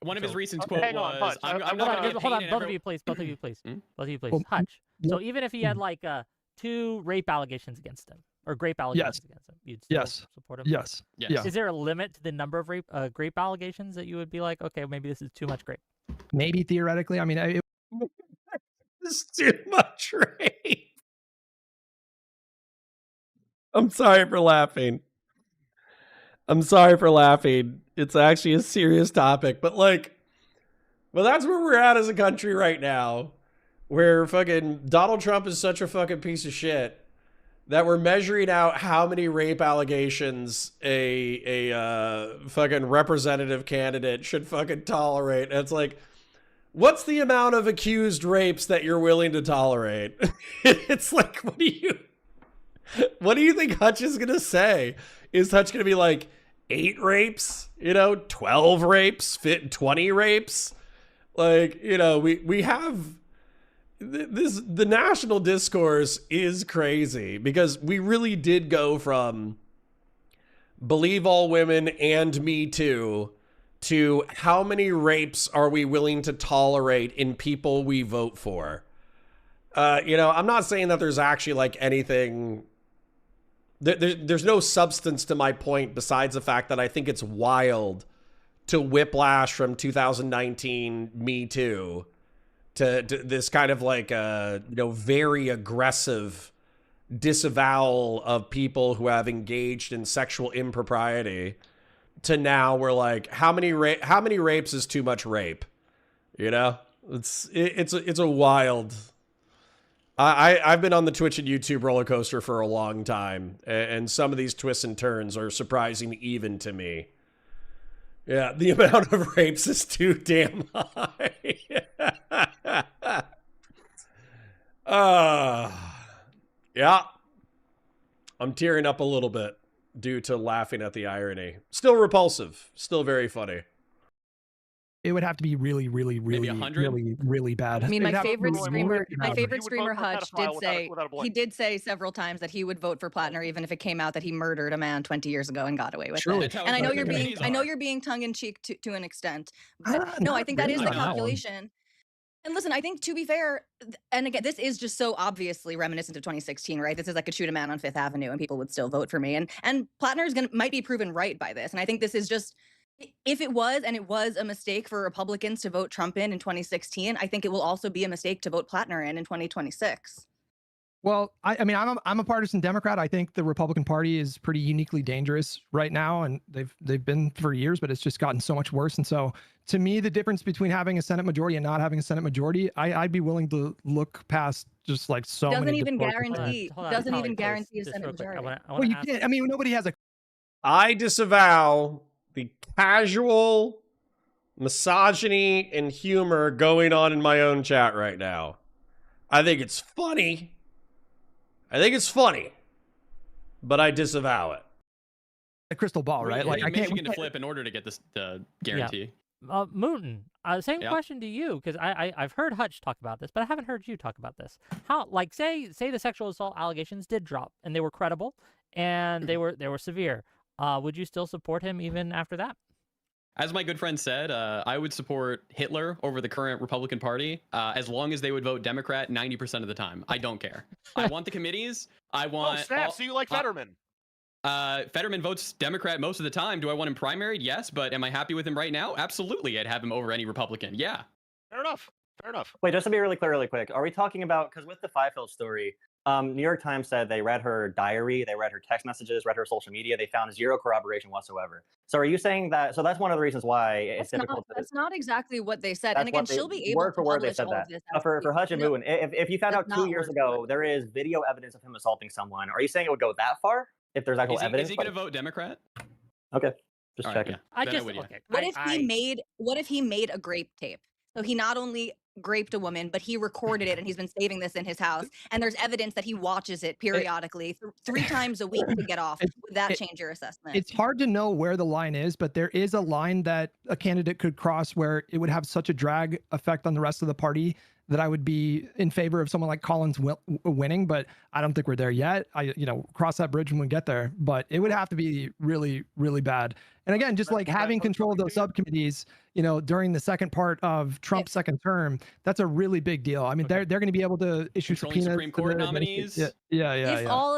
Speaker 14: One of his
Speaker 13: So-
Speaker 14: recent
Speaker 13: Okay.
Speaker 14: quote
Speaker 13: Hang on,
Speaker 14: was,
Speaker 13: Hutch,
Speaker 14: I'm
Speaker 13: hold
Speaker 14: not
Speaker 13: on,
Speaker 14: going to
Speaker 13: hold on, both of you, please. Both of you, please. Both of you, please.
Speaker 15: Well,
Speaker 13: Hutch. So
Speaker 15: yep.
Speaker 13: even if he had like 2 rape allegations against him, or grape allegations against him, you'd still support him?
Speaker 15: Yes.
Speaker 13: Is there a limit to the number of grape allegations that you would be like, okay, maybe this is too much grape?
Speaker 15: Maybe theoretically. I mean,
Speaker 1: This is too much rape. I'm sorry for laughing. It's actually a serious topic, but like, well, that's where we're at as a country right now, where fucking Donald Trump is such a fucking piece of shit that we're measuring out how many rape allegations a fucking representative candidate should fucking tolerate. And it's like, what's the amount of accused rapes that you're willing to tolerate? It's like, what do you think Hutch is gonna say? Is Hutch gonna be like 8 rapes? 12 rapes? 20 rapes? Like, we have this. The national discourse is crazy because we really did go from believe all women and Me Too to how many rapes are we willing to tolerate in people we vote for. I'm not saying that there's actually like anything. There's no substance to my point besides the fact that I think it's wild to whiplash from 2019 Me Too to this kind of like very aggressive disavowal of people who have engaged in sexual impropriety to now we're like, how many rapes is too much rape? It's a wild. I've been on the Twitch and YouTube roller coaster for a long time, and some of these twists and turns are surprising even to me. Yeah, the amount of rapes is too damn high. Yeah. I'm tearing up a little bit due to laughing at the irony. Still repulsive. Still very funny.
Speaker 15: it would have to be really, really, really, really bad.
Speaker 25: I mean,
Speaker 15: It'd
Speaker 25: my
Speaker 15: have to
Speaker 25: favorite
Speaker 15: be
Speaker 25: streamer,
Speaker 15: really bad.
Speaker 25: Hutch did say several times that he would vote for Plattner even if it came out that he murdered a man 20 years ago and got away with
Speaker 15: Truly.
Speaker 25: it. And I know you're being tongue in cheek to an extent, but no, I think that is the calculation. And listen, I think to be fair, and again, this is just so obviously reminiscent of 2016, right? This is like a shoot a man on Fifth Avenue, and people would still vote for me. And Plattner's might be proven right by this. And I think this is just, if it was a mistake for Republicans to vote Trump in 2016, I think it will also be a mistake to vote Plattner in 2026.
Speaker 15: Well, I mean, I'm a partisan Democrat. I think the Republican Party is pretty uniquely dangerous right now, and they've been for years, but it's just gotten so much worse. And so, to me, the difference between having a Senate majority and not having a Senate majority, I'd be willing to look past just like so many.
Speaker 25: Doesn't even guarantee a Senate majority.
Speaker 15: Well, you can't. I mean, nobody has a.
Speaker 1: I disavow the casual misogyny and humor going on in my own chat right now. I think it's funny. But I disavow it.
Speaker 15: A crystal ball, right?
Speaker 14: Like I can't. Michigan to flip in order to get this guarantee.
Speaker 13: Yeah. Mooten, same question to you, because I've heard Hutch talk about this, but I haven't heard you talk about this. How, like, say the sexual assault allegations did drop and they were credible and they were severe. Would you still support him even after that?
Speaker 14: As my good friend said, I would support Hitler over the current Republican Party as long as they would vote Democrat 90% of the time. I don't care. I want the committees. I want.
Speaker 26: Oh, snap. So you like Fetterman?
Speaker 14: Fetterman votes Democrat most of the time. Do I want him primaried? Yes. But am I happy with him right now? Absolutely. I'd have him over any Republican. Yeah.
Speaker 26: Fair enough.
Speaker 12: Wait, just to be really clear, really quick. Are we talking about, because with the Fifield story, New York Times said they read her diary, they read her text messages, read her social media. They found zero corroboration whatsoever. So are you saying that? So that's one of the reasons why it's difficult.
Speaker 25: That's not exactly what they said. And again, she'll be able
Speaker 12: word
Speaker 25: to
Speaker 12: for word they
Speaker 25: publish
Speaker 12: said
Speaker 25: all
Speaker 12: that.
Speaker 25: of this.
Speaker 12: For Hutch and Mooten, if you found out 2 years ago there is video evidence of him assaulting someone, are you saying it would go that far? If there's actual evidence?
Speaker 14: Is he going to vote Democrat?
Speaker 12: Okay, just checking.
Speaker 25: What if he made a grape tape? So he not only graped a woman, but he recorded it, and he's been saving this in his house. And there's evidence that he watches it periodically, 3 times a week to get off. Would that change your assessment?
Speaker 15: It's hard to know where the line is, but there is a line that a candidate could cross where it would have such a drag effect on the rest of the party that I would be in favor of someone like Collins winning, but I don't think we're there yet. Cross that bridge when we get there, but it would have to be really, really bad. And again, just like having control of those subcommittees, during the second part of Trump's second term, that's a really big deal. I mean, they're going to be able to issue
Speaker 14: Controlling
Speaker 15: subpoenas.
Speaker 14: Supreme Court nominees.
Speaker 25: If all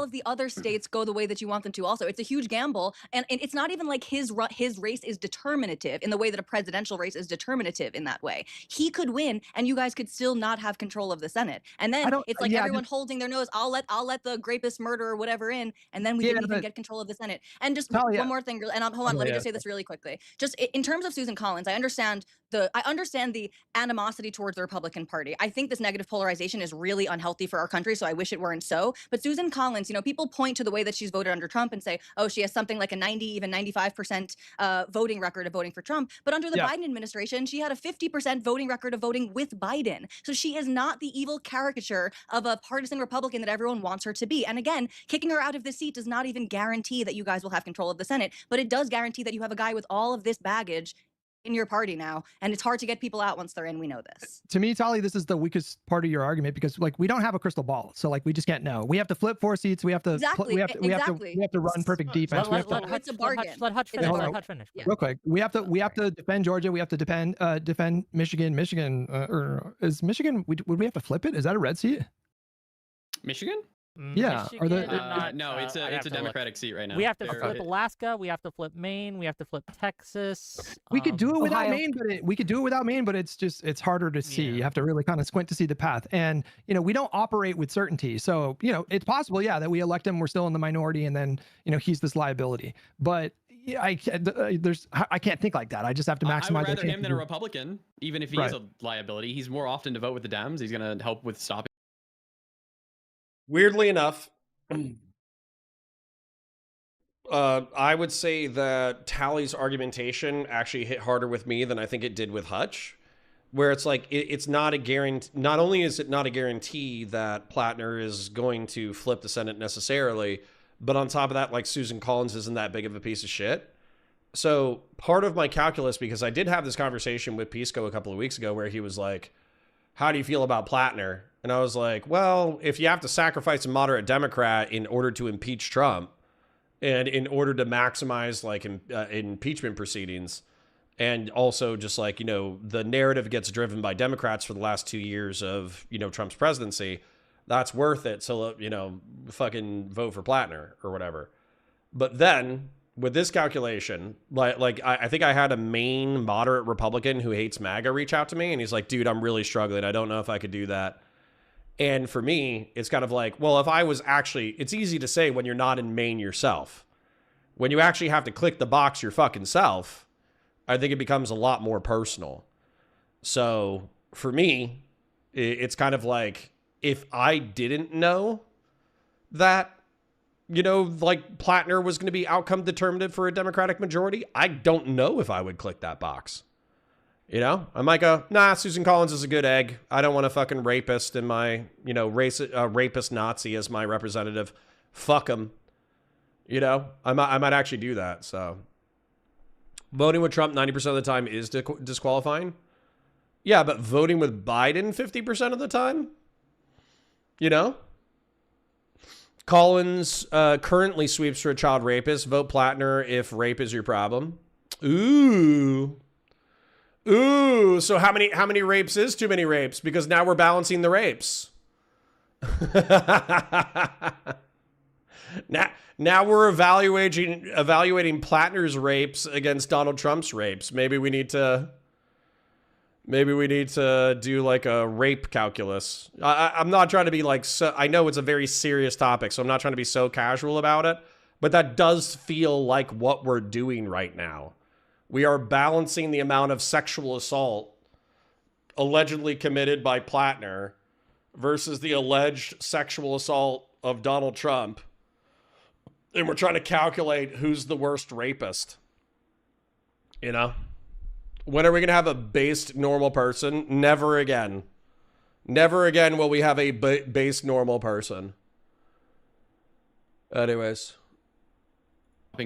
Speaker 25: of the other states go the way that you want them to, also, it's a huge gamble, and it's not even like his race is determinative in the way that a presidential race is determinative in that way. He could win, and you guys could still not have control of the Senate, and then it's like everyone holding their nose. I'll let the rapist, murderer, whatever in, and then we didn't even get control of the Senate. And just one more thing, and hold on, let me just say this really quickly. Just in terms of Susan Collins, I understand the animosity towards the Republican Party. I think this negative polarization is really unhealthy for our country, so I wish it weren't so. But Susan Collins, people point to the way that she's voted under Trump and say, oh, she has something like a 90, even 95% voting record of voting for Trump. But under the Biden administration, she had a 50% voting record of voting with Biden. So she is not the evil caricature of a partisan Republican that everyone wants her to be. And again, kicking her out of this seat does not even guarantee that you guys will have control of the Senate, but it does guarantee that you have a guy with all of this baggage in your party now, and it's hard to get people out once they're in. We know this.
Speaker 15: To me, Tali, this is the weakest part of your argument, because we don't have a crystal ball, so we just can't know. We have to flip 4 seats. We have to we have to run perfect defense.
Speaker 25: It's a bargain.
Speaker 13: Let Hutch finish.
Speaker 15: Real quick, we have to defend Georgia. We have to defend Michigan. Is Michigan? Would we have to flip it? Is that a red seat?
Speaker 14: Michigan?
Speaker 15: Yeah.
Speaker 14: No, it's a Democratic seat right now.
Speaker 13: We have to flip Alaska. We have to flip Maine. We have to flip Texas.
Speaker 15: We could do it without Maine, but it's harder to see. You have to really kind of squint to see the path. And we don't operate with certainty. So it's possible, that we elect him, we're still in the minority, and then he's this liability. But I can't think like that. I just have to maximize.
Speaker 14: I would rather him than a Republican, even if he is a liability. He's more often to vote with the Dems. He's going to help with stopping.
Speaker 1: Weirdly enough, I would say that Tali's argumentation actually hit harder with me than I think it did with Hutch, where it's like it's not a guarantee. Not only is it not a guarantee that Plattner is going to flip the Senate necessarily, but on top of that, Susan Collins isn't that big of a piece of shit. So part of my calculus, because I did have this conversation with Pisco a couple of weeks ago where he was like, how do you feel about Plattner? And I was like, well, if you have to sacrifice a moderate Democrat in order to impeach Trump and in order to maximize impeachment proceedings, and also just the narrative gets driven by Democrats for the last 2 years of, Trump's presidency, that's worth it. So, fucking vote for Plattner or whatever. But then with this calculation, I think I had a Maine moderate Republican who hates MAGA reach out to me, and he's like, dude, I'm really struggling. I don't know if I could do that. And for me, it's kind of like, well, if I was actually, it's easy to say when you're not in Maine yourself. When you actually have to click the box your fucking self, I think it becomes a lot more personal. So for me, it's kind of like, if I didn't know that, Plattner was going to be outcome determinative for a Democratic majority, I don't know if I would click that box. I might go, nah, Susan Collins is a good egg. I don't want a fucking rapist in my, rapist Nazi as my representative. Fuck him. I might actually do that. So voting with Trump 90% of the time is disqualifying. Yeah, but voting with Biden 50% of the time? Collins currently sweeps for a child rapist. Vote Plattner if rape is your problem. Ooh, so how many rapes is too many rapes? Because now we're balancing the rapes. now we're evaluating Plattner's rapes against Donald Trump's rapes. Maybe we need to do a rape calculus. I'm not trying to be so, I know it's a very serious topic, so I'm not trying to be so casual about it, but that does feel like what we're doing right now. We are balancing the amount of sexual assault allegedly committed by Plattner versus the alleged sexual assault of Donald Trump. And we're trying to calculate who's the worst rapist. When are we going to have a based normal person? Never again. Never again will we have a based normal person. Anyways.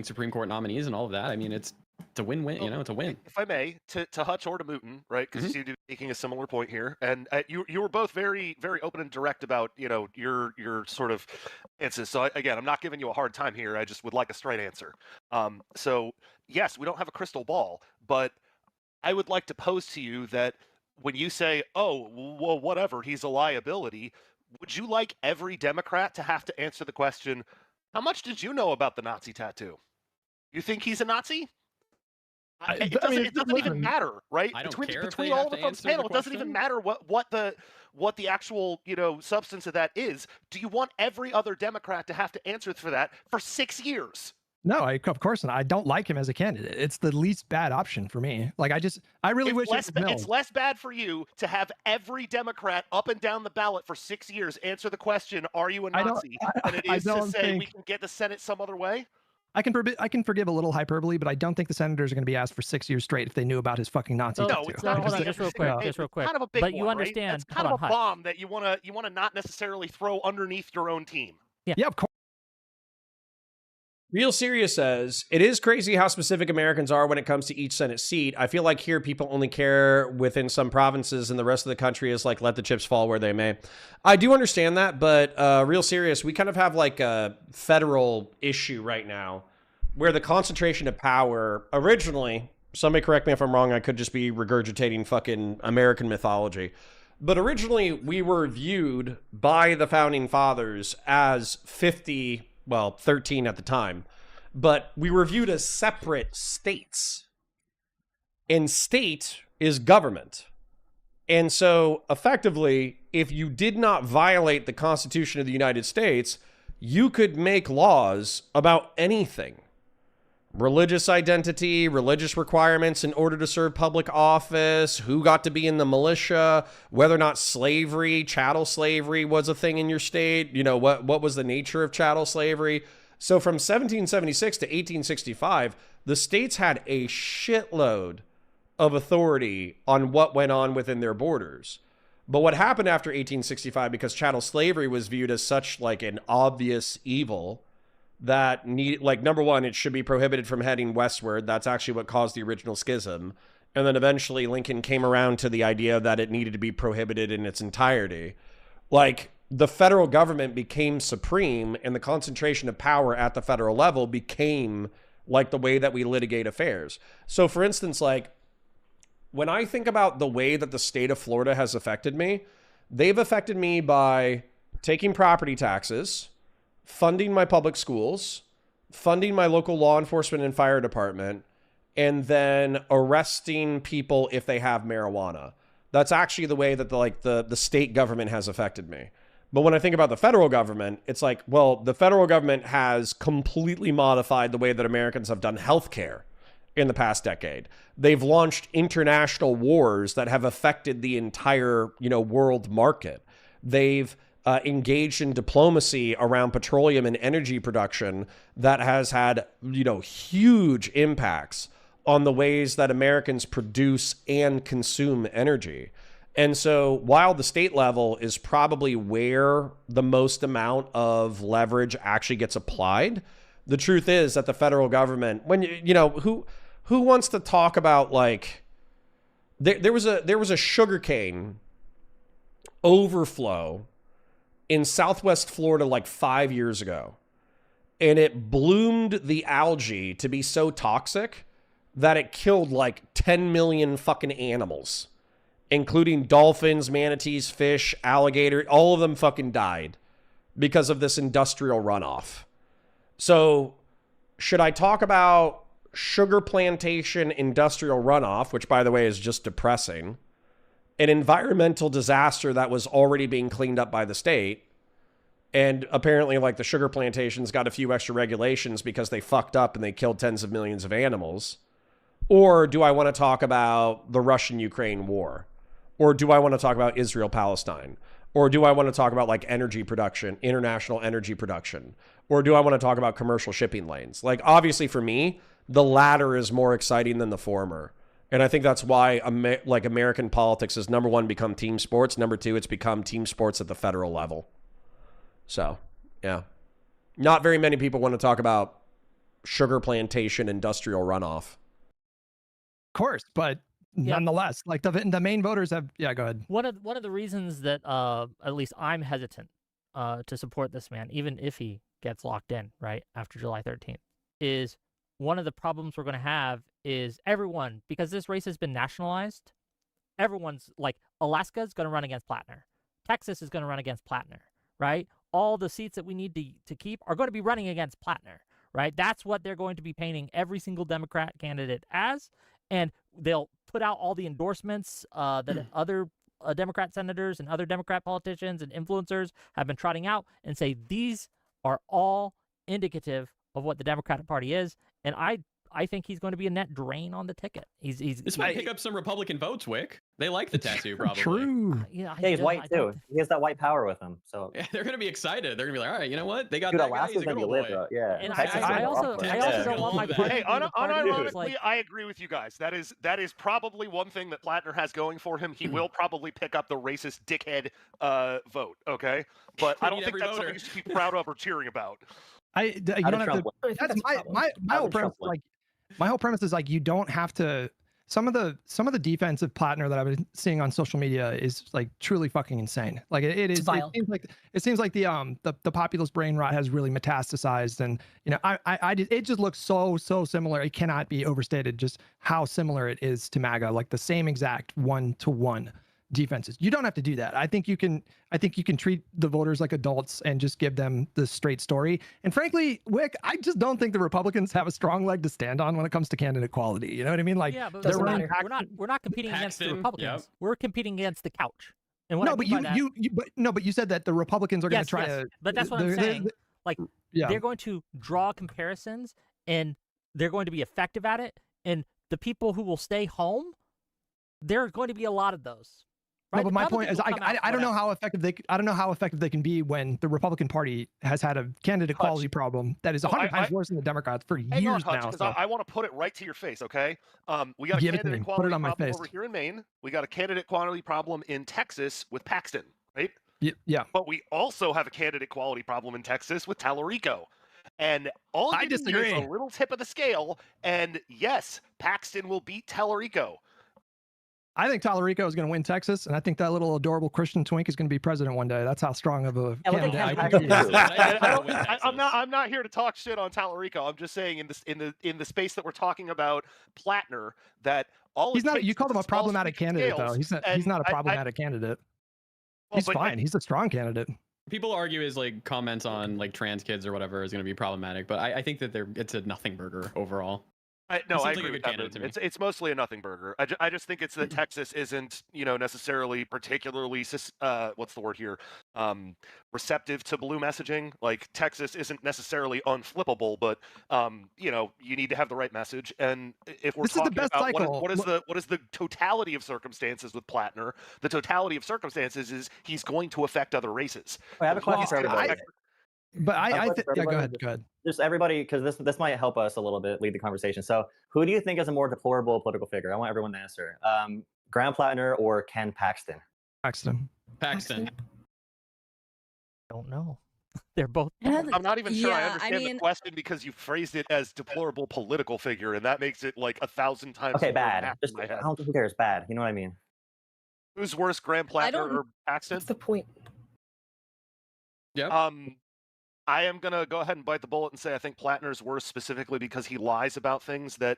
Speaker 14: Supreme Court nominees and all of that. I mean, it's It's a win-win. You know, it's a win.
Speaker 26: If I may, to Hutch or to Mooten, right? Because you seem to be making a similar point here, and you were both very open and direct about your sort of answers. So again, I'm not giving you a hard time here. I just would like a straight answer. So yes, we don't have a crystal ball, but I would like to pose to you that when you say, "Oh, well, whatever, he's a liability," would you like every Democrat to have to answer the question, "How much did you know about the Nazi tattoo? You think he's a Nazi?" It doesn't even matter, right?
Speaker 14: I don't
Speaker 26: between
Speaker 14: care if
Speaker 26: between
Speaker 14: they
Speaker 26: all
Speaker 14: have
Speaker 26: of us
Speaker 14: to
Speaker 26: on this
Speaker 14: answer the
Speaker 26: panel, it doesn't even
Speaker 14: question.
Speaker 26: matter what the actual substance of that is. Do you want every other Democrat to have to answer for that for 6 years?
Speaker 15: No, of course not. I don't like him as a candidate. It's the least bad option for me. Like, I really wish
Speaker 26: It's less bad for you to have every Democrat up and down the ballot for 6 years answer the question, "Are you a Nazi?" than it is to say we can get the Senate some other way.
Speaker 15: I can forgive a little hyperbole, but I don't think the senators are going to be asked for 6 years straight if they knew about his fucking Nazi
Speaker 13: So,
Speaker 15: tattoo.
Speaker 26: No, it's not.
Speaker 13: hold on, just real quick,
Speaker 26: It's
Speaker 13: just real quick.
Speaker 26: kind of a big
Speaker 13: But you
Speaker 26: one, right?
Speaker 13: understand?
Speaker 26: It's kind
Speaker 13: hold
Speaker 26: of a
Speaker 13: on, Hutch.
Speaker 26: bomb that you wanna not necessarily throw underneath your own team.
Speaker 15: Yeah, of course.
Speaker 1: Real Serious says, it is crazy how specific Americans are when it comes to each Senate seat. I feel like here people only care within some provinces and the rest of the country is like, let the chips fall where they may. I do understand that, but Real Serious, we kind of have like a federal issue right now where the concentration of power originally, somebody correct me if I'm wrong, I could just be regurgitating fucking American mythology. But originally we were viewed by the founding fathers as 13 at the time, but we were viewed as separate states. And state is government. And so effectively, if you did not violate the Constitution of the United States, you could make laws about anything. Religious identity, religious requirements in order to serve public office, who got to be in the militia, whether or not slavery, chattel slavery was a thing in your state, what was the nature of chattel slavery. So from 1776 to 1865, the states had a shitload of authority on what went on within their borders. But what happened after 1865, because chattel slavery was viewed as such like an obvious evil, that number one, it should be prohibited from heading westward. That's actually what caused the original schism. And then eventually Lincoln came around to the idea that it needed to be prohibited in its entirety. Like, the federal government became supreme and the concentration of power at the federal level became like the way that we litigate affairs. So for instance, like when I think about the way that the state of Florida has affected me, they've affected me by taking property taxes, funding my public schools, funding my local law enforcement and fire department, and then arresting people if they have marijuana. That's actually the way that the state government has affected me. But when I think about the federal government, it's like, well, the federal government has completely modified the way that Americans have done healthcare in the past decade. They've launched international wars that have affected the entire, world market. They've engaged in diplomacy around petroleum and energy production that has had, huge impacts on the ways that Americans produce and consume energy. And so while the state level is probably where the most amount of leverage actually gets applied, the truth is that the federal government, when who wants to talk about like there was a sugarcane overflow in Southwest Florida like 5 years ago, and it bloomed the algae to be so toxic that it killed like 10 million fucking animals, including dolphins, manatees, fish, alligator. All of them fucking died because of this industrial runoff. So should I talk about sugar plantation industrial runoff, which by the way is just depressing, an environmental disaster that was already being cleaned up by the state, and apparently like the sugar plantations got a few extra regulations because they fucked up and they killed tens of millions of animals? Or do I want to talk about the Russian-Ukraine war? Or do I want to talk about Israel-Palestine? Or do I want to talk about like energy production, international energy production? Or do I want to talk about commercial shipping lanes? Like, obviously for me, the latter is more exciting than the former. And I think that's why American politics has, number one, become team sports. Number two, it's become team sports at the federal level. So, yeah. Not very many people want to talk about sugar plantation industrial runoff.
Speaker 15: course, but nonetheless, like the main voters have. Yeah, go ahead.
Speaker 13: One of the reasons that at least I'm hesitant to support this man, even if he gets locked in right after July 13th, is one of the problems we're going to have is everyone, because this race has been nationalized. Everyone's like, Alaska's going to run against Plattner. Texas is going to run against Plattner, right? All the seats that we need to keep are going to be running against Plattner, right? That's what they're going to be painting every single Democrat candidate as, and they'll put out all the endorsements that other Democrat senators and other Democrat politicians and influencers have been trotting out and say these are all indicative of what the Democratic Party is, and I think he's going to be a net drain on the ticket.
Speaker 14: This might pick up some Republican votes, Wick. They like the tattoo, probably.
Speaker 15: True.
Speaker 13: Yeah,
Speaker 12: he's white too. He has that white power with him. So
Speaker 14: yeah, they're gonna be excited. They're gonna be like, all right, you know what? They got
Speaker 12: Dude,
Speaker 14: that guy.
Speaker 12: Alaska's
Speaker 14: He's a good old boy.
Speaker 12: Yeah.
Speaker 13: And I also don't want my party.
Speaker 26: Hey, unironically,
Speaker 13: like...
Speaker 26: I agree with you guys. That is probably one thing that Plattner has going for him. He will probably pick up the racist dickhead vote. Okay, but I don't think that's something you should be proud of or cheering about.
Speaker 15: You don't have to. That's my whole premise. Like, my whole premise is like you don't have to. Some of the defensive Plattner that I've been seeing on social media is like truly fucking insane. Like it is. It seems like the populist brain rot has really metastasized, and you know it just looks so similar. It cannot be overstated just how similar it is to MAGA. Like the same exact 1-to-1 defenses. You don't have to do that. I think you can treat the voters like adults and just give them the straight story. And frankly, Wick, I just don't think the Republicans have a strong leg to stand on when it comes to candidate quality. You know what I mean? Like,
Speaker 13: yeah, but we're not competing against the Republicans. Yep. We're competing against the couch. And what
Speaker 15: but you said that the Republicans are going to try to.
Speaker 13: But that's what I'm saying. They're going to draw comparisons and they're going to be effective at it. And the people who will stay home, there are going to be a lot of those. Right?
Speaker 15: No, but my point is, I don't know how effective they can be when the Republican Party has had a candidate quality problem that is 100 times worse than the Democrats for years now.
Speaker 26: So. I want to put it right to your face, okay? We got a candidate quality problem over here in Maine. We got a candidate quality problem in Texas with Paxton, right?
Speaker 15: Yeah.
Speaker 26: But we also have a candidate quality problem in Texas with Tallarico. And all you need is a little tip of the scale, and yes, Paxton will beat Tallarico.
Speaker 15: I think Tallarico is going to win Texas, and I think that little adorable Christian twink is going to be president one day. That's how strong of a candidate I think he is.
Speaker 26: I'm not here to talk shit on Tallarico. I'm just saying in the space that we're talking about Plattner, that all
Speaker 15: he's not. You called him a problematic candidate, though. He's not a problematic candidate. Well, he's fine. He's a strong candidate.
Speaker 14: People argue his like comments on like trans kids or whatever is going to be problematic, but I think that it's a nothing burger overall.
Speaker 26: I agree with that. It's mostly a nothing burger. I just think it's that Texas isn't, necessarily particularly what's the word here, receptive to blue messaging. Like Texas isn't necessarily unflippable, but you need to have the right message. And if we're talking about what is the totality of circumstances with Plattner, the totality of circumstances is he's going to affect other races.
Speaker 12: I have a question for everybody.
Speaker 15: But I think, yeah, go ahead.
Speaker 12: Just everybody, because this might help us a little bit lead the conversation. So, who do you think is a more deplorable political figure? I want everyone to answer. Graham Plattner or Ken Paxton?
Speaker 15: Paxton.
Speaker 14: Paxton.
Speaker 13: Don't know. They're both.
Speaker 26: I'm not even sure I understand the question because you phrased it as deplorable political figure, and that makes it like 1,000 times.
Speaker 12: Okay, bad. Just, I don't think who cares. Bad. You know what I mean?
Speaker 26: Who's worse, Graham Plattner or Paxton?
Speaker 2: What's the point?
Speaker 26: Yeah. I am going to go ahead and bite the bullet and say I think Plattner's worse specifically because he lies about things that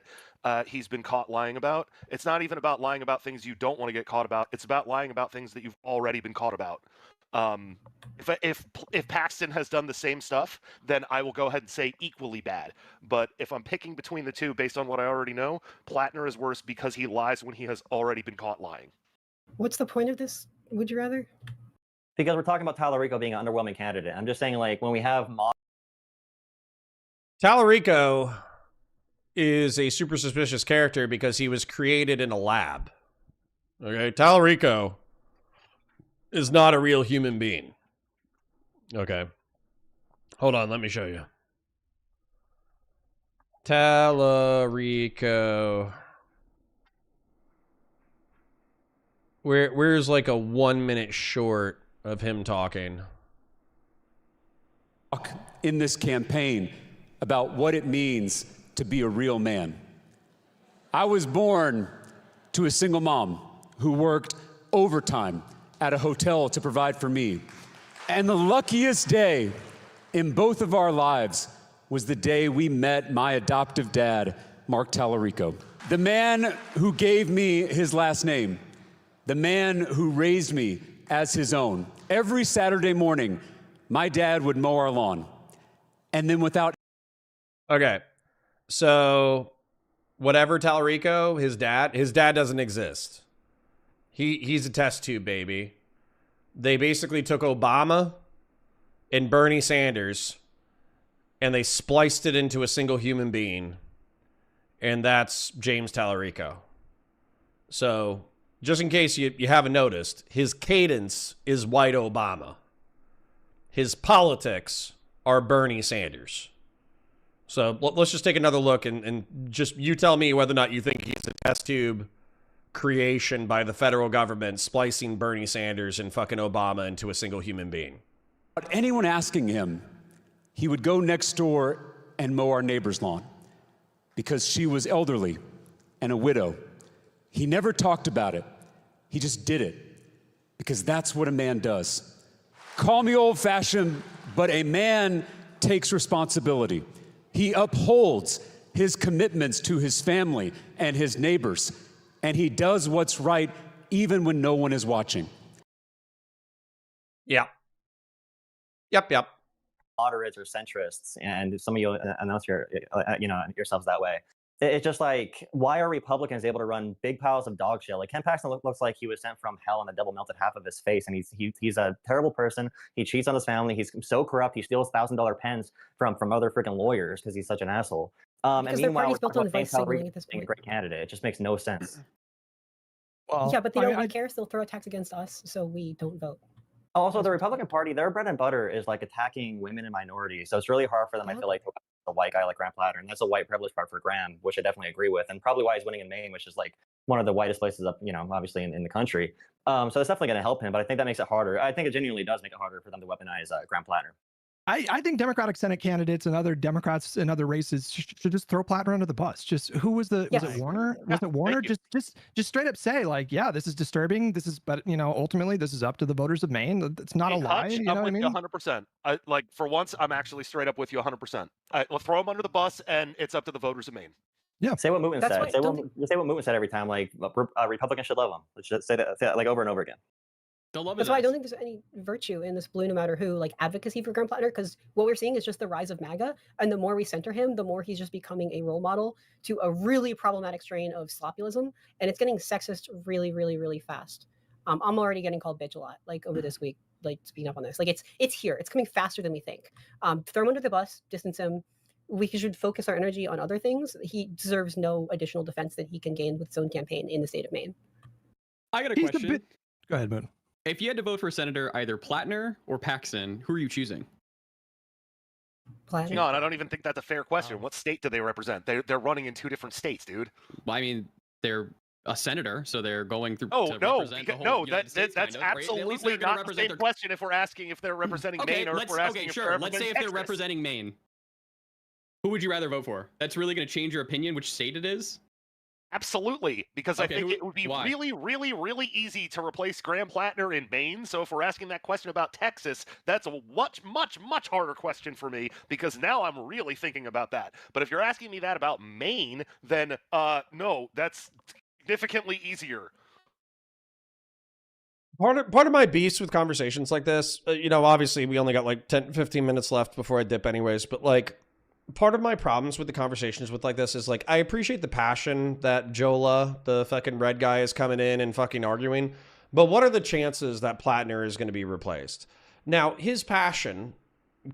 Speaker 26: he's been caught lying about. It's not even about lying about things you don't want to get caught about. It's about lying about things that you've already been caught about. If Paxton has done the same stuff, then I will go ahead and say equally bad. But if I'm picking between the two based on what I already know, Plattner is worse because he lies when he has already been caught lying.
Speaker 2: What's the point of this? Would you rather?
Speaker 12: Because we're talking about Tallarico being an underwhelming candidate. I'm just saying, like, when we have
Speaker 1: Tallarico is a super suspicious character because he was created in a lab. Okay, Tallarico is not a real human being. Okay. Hold on, let me show you. Tallarico. Where's like a 1 minute short of him talking?
Speaker 6: In this campaign about what it means to be a real man. I was born to a single mom who worked overtime at a hotel to provide for me. And the luckiest day in both of our lives was the day we met my adoptive dad, Mark Tallarico, the man who gave me his last name, the man who raised me as his own. Every Saturday morning, my dad would mow our lawn. And then without...
Speaker 1: Okay, so whatever Tallarico, his dad doesn't exist. He's a test tube baby. They basically took Obama and Bernie Sanders and they spliced it into a single human being. And that's James Tallarico. So just in case you haven't noticed, his cadence is white Obama. His politics are Bernie Sanders. So let's just take another look and just you tell me whether or not you think he's a test tube creation by the federal government splicing Bernie Sanders and fucking Obama into a single human being.
Speaker 6: Without anyone asking him, he would go next door and mow our neighbor's lawn because she was elderly and a widow. He never talked about it. He just did it because that's what a man does. Call me old-fashioned, but a man takes responsibility. He upholds his commitments to his family and his neighbors, and he does what's right even when no one is watching.
Speaker 1: Yeah. Yep.
Speaker 12: Moderates or centrists, and some of you announce yourselves that way. It's just like, why are Republicans able to run big piles of dog shit? Like Ken Paxton looks like he was sent from hell and the devil melted half of his face, and he's a terrible person. He cheats on his family. He's so corrupt. He steals $1,000 pens from other freaking lawyers because he's such an asshole. And meanwhile, we're talking about James Tallarico being a great candidate. It just makes no sense.
Speaker 15: Well,
Speaker 2: yeah, but they don't really care. They'll throw attacks against us, so we don't vote.
Speaker 12: Also, the Republican Party, their bread and butter is like attacking women and minorities. So it's really hard for them, I feel like, to a white guy like Graham Platter. And that's a white privilege part for Graham, which I definitely agree with. And probably why he's winning in Maine, which is like one of the whitest places up, obviously in the country. So it's definitely going to help him. But I think that makes it harder. I think it genuinely does make it harder for them to weaponize Graham Platter.
Speaker 15: I think Democratic Senate candidates and other Democrats in other races should just throw Platter under the bus. Just was it Warner? Was it Warner? Just straight up say like, yeah, this is disturbing. This is, but ultimately this is up to the voters of Maine. It's not a lie.
Speaker 26: Hutch,
Speaker 15: You know
Speaker 26: I'm
Speaker 15: what I
Speaker 26: with
Speaker 15: mean?
Speaker 26: you 100%. Like for once, I'm actually straight up with you 100%. We'll throw him under the bus, and it's up to the voters of Maine.
Speaker 15: Yeah.
Speaker 12: Say what Mootman said. Say what Mootman said every time. Like Republicans should love him. Let's just say that like over and over again.
Speaker 2: That's why I don't think there's any virtue in this blue no matter who like advocacy for Graham Platter, because what we're seeing is just the rise of MAGA, and the more we center him, the more he's just becoming a role model to a really problematic strain of sloppyism, and it's getting sexist really, really, really fast. I'm already getting called bitch a lot, like over this week, like speaking up on this. Like it's here, it's coming faster than we think. Throw him under the bus, distance him. We should focus our energy on other things. He deserves no additional defense that he can gain with his own campaign in the state of Maine.
Speaker 14: I got a question.
Speaker 15: Go ahead, Moon.
Speaker 14: If you had to vote for Senator either Plattner or Paxton, who are you choosing?
Speaker 2: Plattner.
Speaker 26: No, and I don't even think that's a fair question. What state do they represent? They're running in 2 different states, dude.
Speaker 14: Well, I mean, they're a senator, so they're going through.
Speaker 26: Oh
Speaker 14: to
Speaker 26: no,
Speaker 14: represent the whole United States,
Speaker 26: that's
Speaker 14: kind of, right?
Speaker 26: absolutely not the same question. If we're asking if they're representing Maine, or if we're asking if they're representing
Speaker 14: Let's say if they're representing Maine, who would you rather vote for? That's really going to change your opinion which state it is.
Speaker 26: Absolutely, because I think it would be really, really, really easy to replace Graham Plattner in Maine. So if we're asking that question about Texas, that's a much, much, much harder question for me, because now I'm really thinking about that. But if you're asking me that about Maine, then no, that's significantly easier.
Speaker 1: Part of my beast with conversations like this, obviously we only got like 10, 15 minutes left before I dip anyways, but like, part of my problems with the conversations with like this is like, I appreciate the passion that Jola, the fucking red guy, is coming in and fucking arguing, but what are the chances that Plattner is going to be replaced? Now, his passion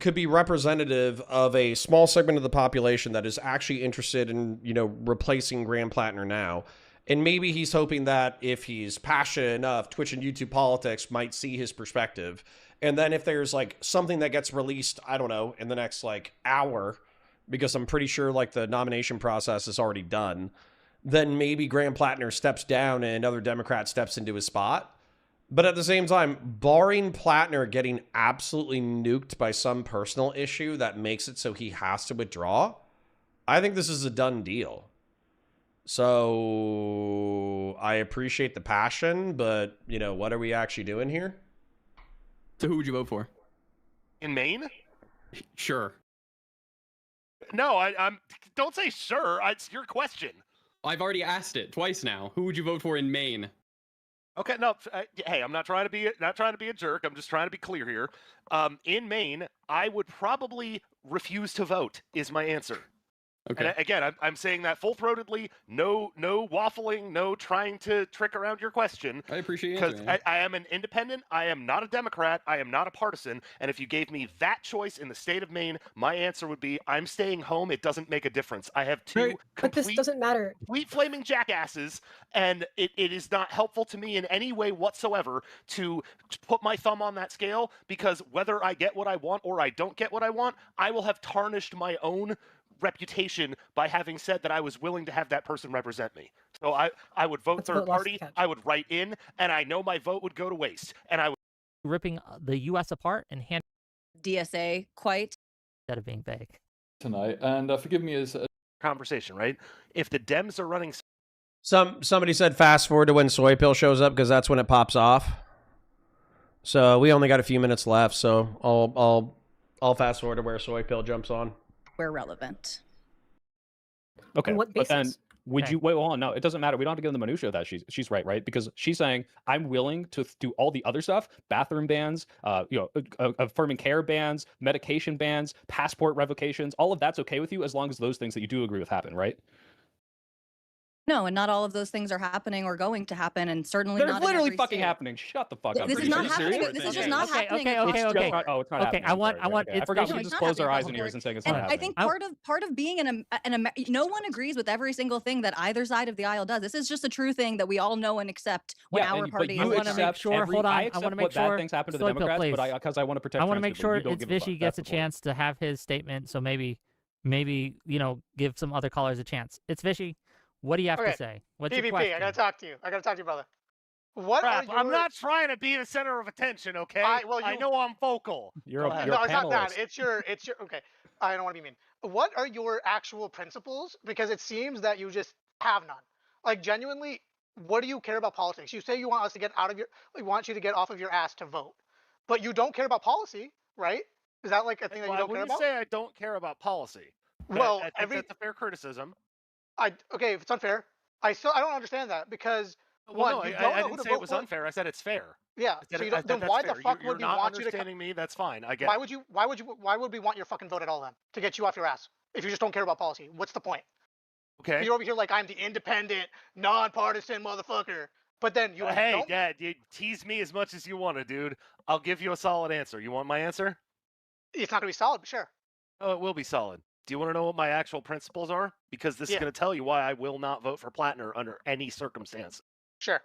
Speaker 1: could be representative of a small segment of the population that is actually interested in, replacing Graham Plattner now. And maybe he's hoping that if he's passionate enough, Twitch and YouTube politics might see his perspective. And then if there's like something that gets released, I don't know, in the next like hour, because I'm pretty sure like the nomination process is already done, then maybe Graham Plattner steps down and another Democrat steps into his spot. But at the same time, barring Plattner getting absolutely nuked by some personal issue that makes it so he has to withdraw, I think this is a done deal. So I appreciate the passion, but you know, what are we actually doing here?
Speaker 14: So who would you vote for?
Speaker 26: In Maine?
Speaker 14: Sure.
Speaker 26: No, I'm. Don't say sure. It's your question.
Speaker 14: I've already asked it twice now. Who would you vote for in Maine?
Speaker 26: Okay, no. Hey, I'm not trying to be a jerk. I'm just trying to be clear here. In Maine, I would probably refuse to vote. Is my answer.
Speaker 14: Okay.
Speaker 26: And again, I'm saying that full-throatedly. No waffling. No trying to trick around your question.
Speaker 14: I appreciate you
Speaker 26: because
Speaker 14: answering.
Speaker 26: I am an independent. I am not a Democrat. I am not a partisan. And if you gave me that choice in the state of Maine, my answer would be I'm staying home. It doesn't make a difference. I have two
Speaker 2: But this doesn't matter.
Speaker 26: complete flaming jackasses, and it is not helpful to me in any way whatsoever to put my thumb on that scale, because whether I get what I want or I don't get what I want, I will have tarnished my own reputation by having said that I was willing to have that person represent me. So I would vote third party, I would write in, and I know my vote would go to waste. And I would
Speaker 13: ripping the U.S. apart and hand
Speaker 25: DSA quite
Speaker 13: instead of being vague.
Speaker 7: Tonight, and forgive me as a
Speaker 26: conversation, right? If the Dems are running,
Speaker 1: Somebody said fast forward to when Soy Pill shows up because that's when it pops off. So we only got a few minutes left, so I'll fast forward to where Soy Pill jumps on.
Speaker 25: We're relevant.
Speaker 16: Okay,
Speaker 2: On what
Speaker 16: but then
Speaker 2: basis?
Speaker 16: would you wait? Hold on, no, it doesn't matter. We don't have to get in the minutia of that. She's right, because she's saying I'm willing to do all the other stuff: bathroom bans, affirming care bans, medication bans, passport revocations. All of that's okay with you as long as those things that you do agree with happen, right?
Speaker 25: No, and not all of those things are happening or going to happen, and certainly
Speaker 16: They're
Speaker 25: not in
Speaker 16: literally
Speaker 25: every
Speaker 16: fucking
Speaker 25: state.
Speaker 16: happening. Shut the fuck up.
Speaker 25: This is not happening. This is just not happening.
Speaker 13: Okay.
Speaker 16: Oh, it's not
Speaker 13: Okay,
Speaker 16: happening.
Speaker 13: I want.
Speaker 16: I forgot we
Speaker 25: it's
Speaker 16: just
Speaker 25: not
Speaker 16: closed our eyes
Speaker 25: happening.
Speaker 16: and ears and saying it's
Speaker 25: And
Speaker 16: not
Speaker 25: I
Speaker 16: happening.
Speaker 25: think part of being no one agrees with every single thing that either side of the aisle does. This is just a true thing that we all know and accept when our party.
Speaker 16: I
Speaker 25: is
Speaker 16: want to make
Speaker 13: sure. Hold on. I want to make sure.
Speaker 16: Bad things happen to the
Speaker 13: Soy Pill,
Speaker 16: Democrats,
Speaker 13: please.
Speaker 16: but because I want to protect.
Speaker 13: I want to make sure
Speaker 16: transgender, you don't
Speaker 13: it's
Speaker 16: give a fuck.
Speaker 13: Vishy gets a
Speaker 16: That's the point.
Speaker 13: chance to have his statement. So maybe give some other callers a chance. It's Vishy. What do you have to say? What's your
Speaker 17: PvP,
Speaker 13: question?
Speaker 17: I gotta talk to you. brother. What are your...
Speaker 26: I'm not trying to be the center of attention, okay? I know I'm vocal.
Speaker 16: You're
Speaker 17: no, it's not that. It's your. Okay. I don't want to be mean. What are your actual principles? Because it seems that you just have none. Like genuinely, what do you care about politics? You say you want us to get out of your. We want you to get off of your ass to vote, but you don't care about policy, right? Is that like a thing that you don't care about?
Speaker 26: I wouldn't say I don't care about policy.
Speaker 17: Well,
Speaker 26: I think that's a fair criticism.
Speaker 17: Okay, if it's unfair, I don't understand that because
Speaker 26: Well,
Speaker 17: one,
Speaker 26: no,
Speaker 17: you don't
Speaker 26: I
Speaker 17: know who
Speaker 26: didn't
Speaker 17: to
Speaker 26: say
Speaker 17: vote
Speaker 26: it was
Speaker 17: for.
Speaker 26: unfair. I said it's fair.
Speaker 17: Yeah.
Speaker 26: I
Speaker 17: So
Speaker 26: said
Speaker 17: then why the fuck
Speaker 26: You're
Speaker 17: would we
Speaker 26: not
Speaker 17: want you to?
Speaker 26: understanding me? That's fine. I get.
Speaker 17: Why would we want your fucking vote at all then? To get you off your ass? If you just don't care about policy, what's the point?
Speaker 26: Okay.
Speaker 17: You're over here like I'm the independent, non-partisan motherfucker. But then you
Speaker 26: Hey,
Speaker 17: don't.
Speaker 26: Dad, you tease me as much as you want to, dude. I'll give you a solid answer. You want my answer?
Speaker 17: It's not gonna be solid, but sure.
Speaker 26: Oh, it will be solid. Do you want to know what my actual principles are? Because this is going to tell you why I will not vote for Plattner under any circumstance.
Speaker 17: Sure.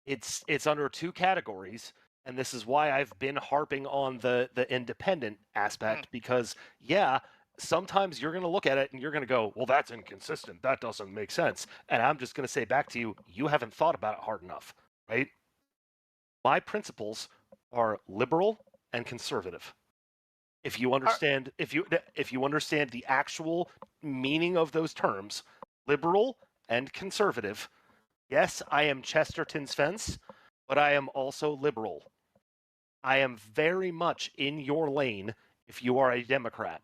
Speaker 26: It's under two categories, and this is why I've been harping on the independent aspect, because sometimes you're going to look at it and you're going to go, well, that's inconsistent. That doesn't make sense. And I'm just going to say back to you, you haven't thought about it hard enough, right? My principles are liberal and conservative. If you understand, if you understand the actual meaning of those terms, liberal and conservative, yes, I am Chesterton's fence, but I am also liberal. I am very much in your lane if you are a Democrat.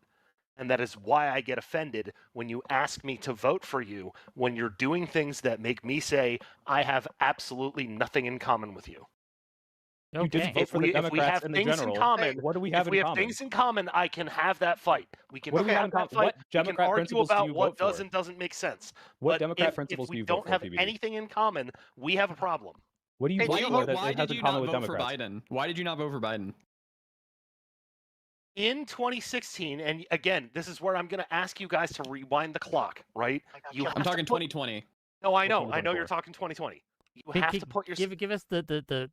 Speaker 26: And that is why I get offended when you ask me to vote for you when you're doing things that make me say I have absolutely nothing in common with you.
Speaker 16: You didn't vote for the Democrats in the general. What do we have in common?
Speaker 26: If we have things in common, I can have that fight. We can
Speaker 16: What do we have in
Speaker 26: that
Speaker 16: common?
Speaker 26: fight.
Speaker 16: What
Speaker 26: We can
Speaker 16: Democrat
Speaker 26: argue
Speaker 16: principles do
Speaker 26: about
Speaker 16: you
Speaker 26: what
Speaker 16: vote for?
Speaker 26: does and doesn't make sense.
Speaker 16: What
Speaker 26: But
Speaker 16: Democrat principles
Speaker 26: if
Speaker 16: do
Speaker 26: we
Speaker 16: you vote
Speaker 26: don't
Speaker 16: for,
Speaker 26: have
Speaker 16: PBD?
Speaker 26: anything in common, we have a problem.
Speaker 16: What do you vote for that
Speaker 14: Why
Speaker 16: it has
Speaker 14: did
Speaker 16: in
Speaker 14: you
Speaker 16: common
Speaker 14: not
Speaker 16: with
Speaker 14: vote for
Speaker 16: Democrats?
Speaker 14: Biden? Why did you not vote for Biden?
Speaker 26: In 2016, and again, this is where I'm going to ask you guys to rewind the clock, right?
Speaker 14: I'm talking 2020.
Speaker 26: No, I know.
Speaker 14: What
Speaker 26: I know
Speaker 14: you
Speaker 26: you're
Speaker 14: vote for?
Speaker 26: talking 2020. You have to put your.
Speaker 13: Give us the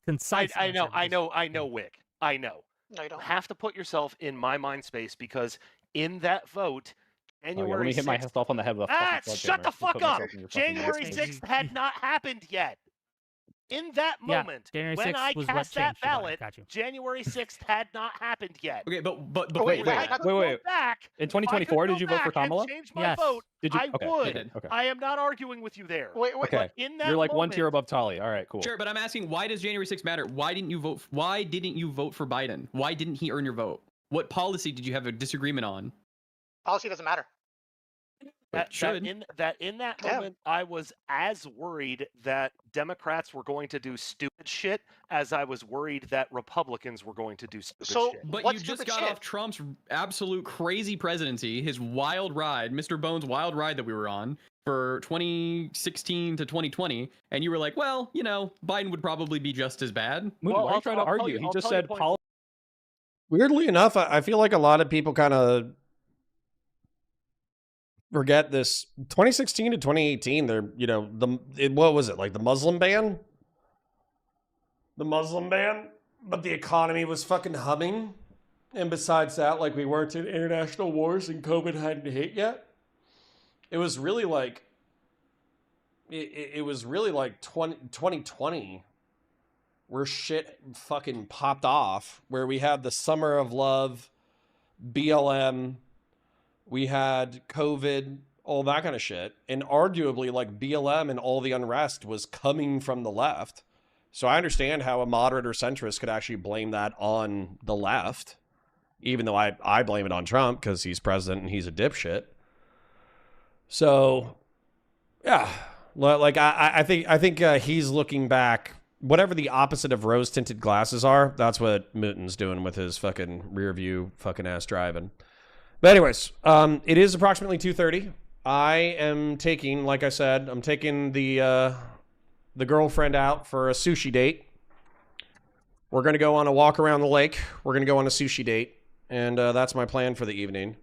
Speaker 13: concise.
Speaker 26: I know,
Speaker 13: answer,
Speaker 26: I know, Wick. I know.
Speaker 17: No, you don't.
Speaker 26: You have to put yourself in my mind space because in that vote, January
Speaker 16: let me hit
Speaker 26: 6th,
Speaker 16: myself on the head with a fucking
Speaker 26: shut the
Speaker 16: sledgehammer.
Speaker 26: fuck
Speaker 16: Put
Speaker 26: up!
Speaker 16: myself in your fucking
Speaker 26: January
Speaker 16: headspace.
Speaker 26: 6th had not happened yet. In that
Speaker 13: Yeah,
Speaker 26: moment,
Speaker 13: January
Speaker 26: when
Speaker 13: 6th
Speaker 26: I
Speaker 13: was what
Speaker 26: cast that
Speaker 13: changed your mind.
Speaker 26: ballot,
Speaker 13: Got you.
Speaker 26: January 6th had not happened yet.
Speaker 14: Okay, but
Speaker 26: So
Speaker 16: wait,
Speaker 26: if I could go back,
Speaker 16: In
Speaker 26: if I could
Speaker 16: 2024,
Speaker 26: go
Speaker 16: did you vote for
Speaker 26: back and
Speaker 16: Kamala?
Speaker 26: change my
Speaker 13: Yes.
Speaker 26: vote,
Speaker 16: Did you?
Speaker 26: I
Speaker 16: Okay,
Speaker 26: would.
Speaker 16: okay.
Speaker 26: I am not arguing with you there.
Speaker 17: Wait,
Speaker 16: Okay,
Speaker 26: But in that
Speaker 16: you're like one
Speaker 26: moment,
Speaker 16: tier above Tali. All right, cool.
Speaker 14: Sure, but I'm asking, why does January 6th matter? Why didn't you vote? Why didn't you vote for Biden? Why didn't he earn your vote? What policy did you have a disagreement on?
Speaker 17: Policy doesn't matter.
Speaker 26: that in that moment, I was as worried that Democrats were going to do stupid shit as I was worried that Republicans were going to do stupid shit.
Speaker 14: But you just got off Trump's absolute crazy presidency, his wild ride, Mr. Bones' wild ride that we were on for 2016 to 2020, and you were like, well, you know, Biden would probably be just as bad.
Speaker 16: Why are you trying to argue? He just said policy.
Speaker 1: Weirdly enough, I feel like a lot of people kind of forget this. 2016 to 2018, they're, you know, what was it, like the Muslim ban? The Muslim ban? But the economy was fucking humming. And besides that, like, we weren't in international wars and COVID hadn't hit yet. It was really like, it was really like 2020 where shit fucking popped off, where we had the Summer of Love, BLM, we had COVID, all that kind of shit. And arguably, like, BLM and all the unrest was coming from the left. So I understand how a moderate or centrist could actually blame that on the left, even though I blame it on Trump because he's president and he's a dipshit. So, yeah, like I think he's looking back. Whatever the opposite of rose-tinted glasses are, that's what Mooten's doing with his fucking rear view fucking ass driving. But anyways, it is approximately 2:30. I am taking, like I said, I'm taking the girlfriend out for a sushi date. We're going to go on a walk around the lake. We're going to go on a sushi date. And that's my plan for the evening.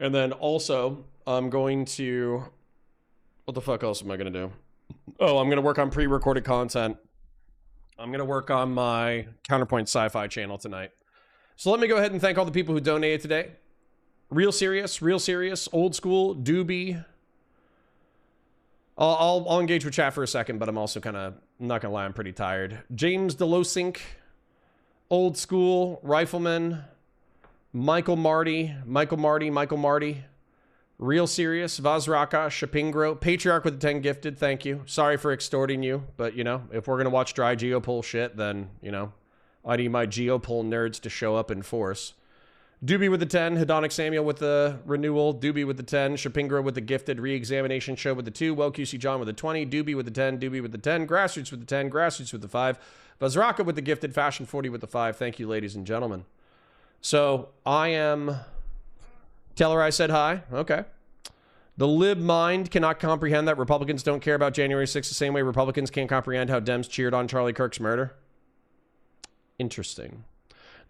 Speaker 1: And then also, I'm going to... What the fuck else am I going to do? Oh, I'm going to work on pre-recorded content. I'm going to work on my Counterpoint Sci-Fi channel tonight. So let me go ahead and thank all the people who donated today. Real Serious, Old School, Doobie. I'll engage with chat for a second, but I'm also kind of, I'm not going to lie, I'm pretty tired. James DeLosink, Old School, Rifleman, Michael Marty, Real Serious, Vazraka, Shapingro, Patriarch with the 10 gifted, thank you. Sorry for extorting you, but, you know, if we're going to watch dry Geopol shit, then, you know, I need my Geopol nerds to show up in force. Doobie with the 10, Hedonic Samuel with the renewal, Doobie with the 10, Shapingro with the gifted, Re-Examination Show with the 2, Well QC John with the 20, Doobie with the 10, Grassroots with the 10, Grassroots with the 5, Vazraka with the gifted, Fashion 40 with the 5. Thank you, ladies and gentlemen. So, I am... Tell her I said hi. Okay. The lib mind cannot comprehend that Republicans don't care about January 6th the same way Republicans can't comprehend how Dems cheered on Charlie Kirk's murder. Interesting.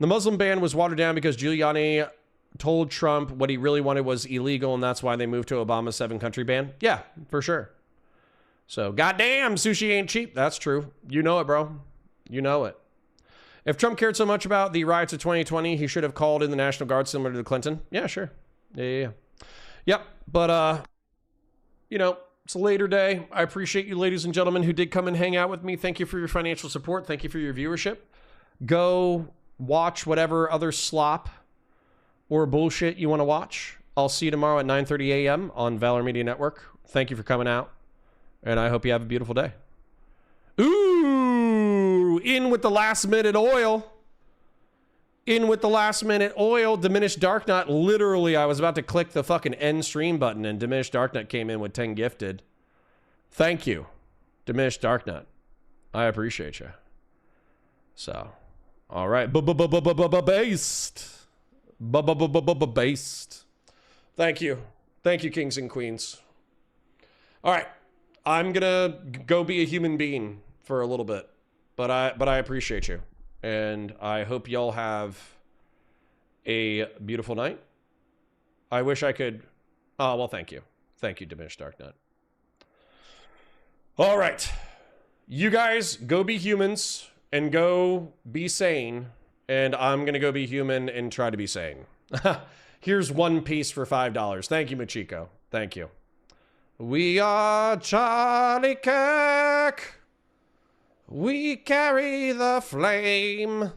Speaker 1: The Muslim ban was watered down because Giuliani told Trump what he really wanted was illegal, and that's why they moved to Obama's 7-country ban. Yeah, for sure. So, goddamn, sushi ain't cheap. That's true. You know it, bro. You know it. If Trump cared so much about the riots of 2020, he should have called in the National Guard similar to Clinton. Yeah, sure. Yeah. Yep. But, you know, it's a later day. I appreciate you, ladies and gentlemen, who did come and hang out with me. Thank you for your financial support. Thank you for your viewership. Go watch whatever other slop or bullshit you want to watch. I'll see you tomorrow at 9:30 a.m. on Valor Media Network. Thank you for coming out, and I hope you have a beautiful day. Ooh, in with the last minute oil. In with the last minute oil. Diminished Darknut. Literally, I was about to click the fucking end stream button, and Diminished Darknut came in with 10 gifted. Thank you, Diminished Darknut. I appreciate you. So, all right. Based. Based. Thank you. Thank you, kings and queens. All right. I'm going to go be a human being for a little bit. But I appreciate you. And I hope y'all have a beautiful night. I wish I could... Oh, well, thank you. Thank you, Diminished Darknut. All right. You guys, go be humans and go be sane. And I'm going to go be human and try to be sane. Here's one piece for $5. Thank you, Machiko. Thank you. We are Charlie Kirk. We carry the flame.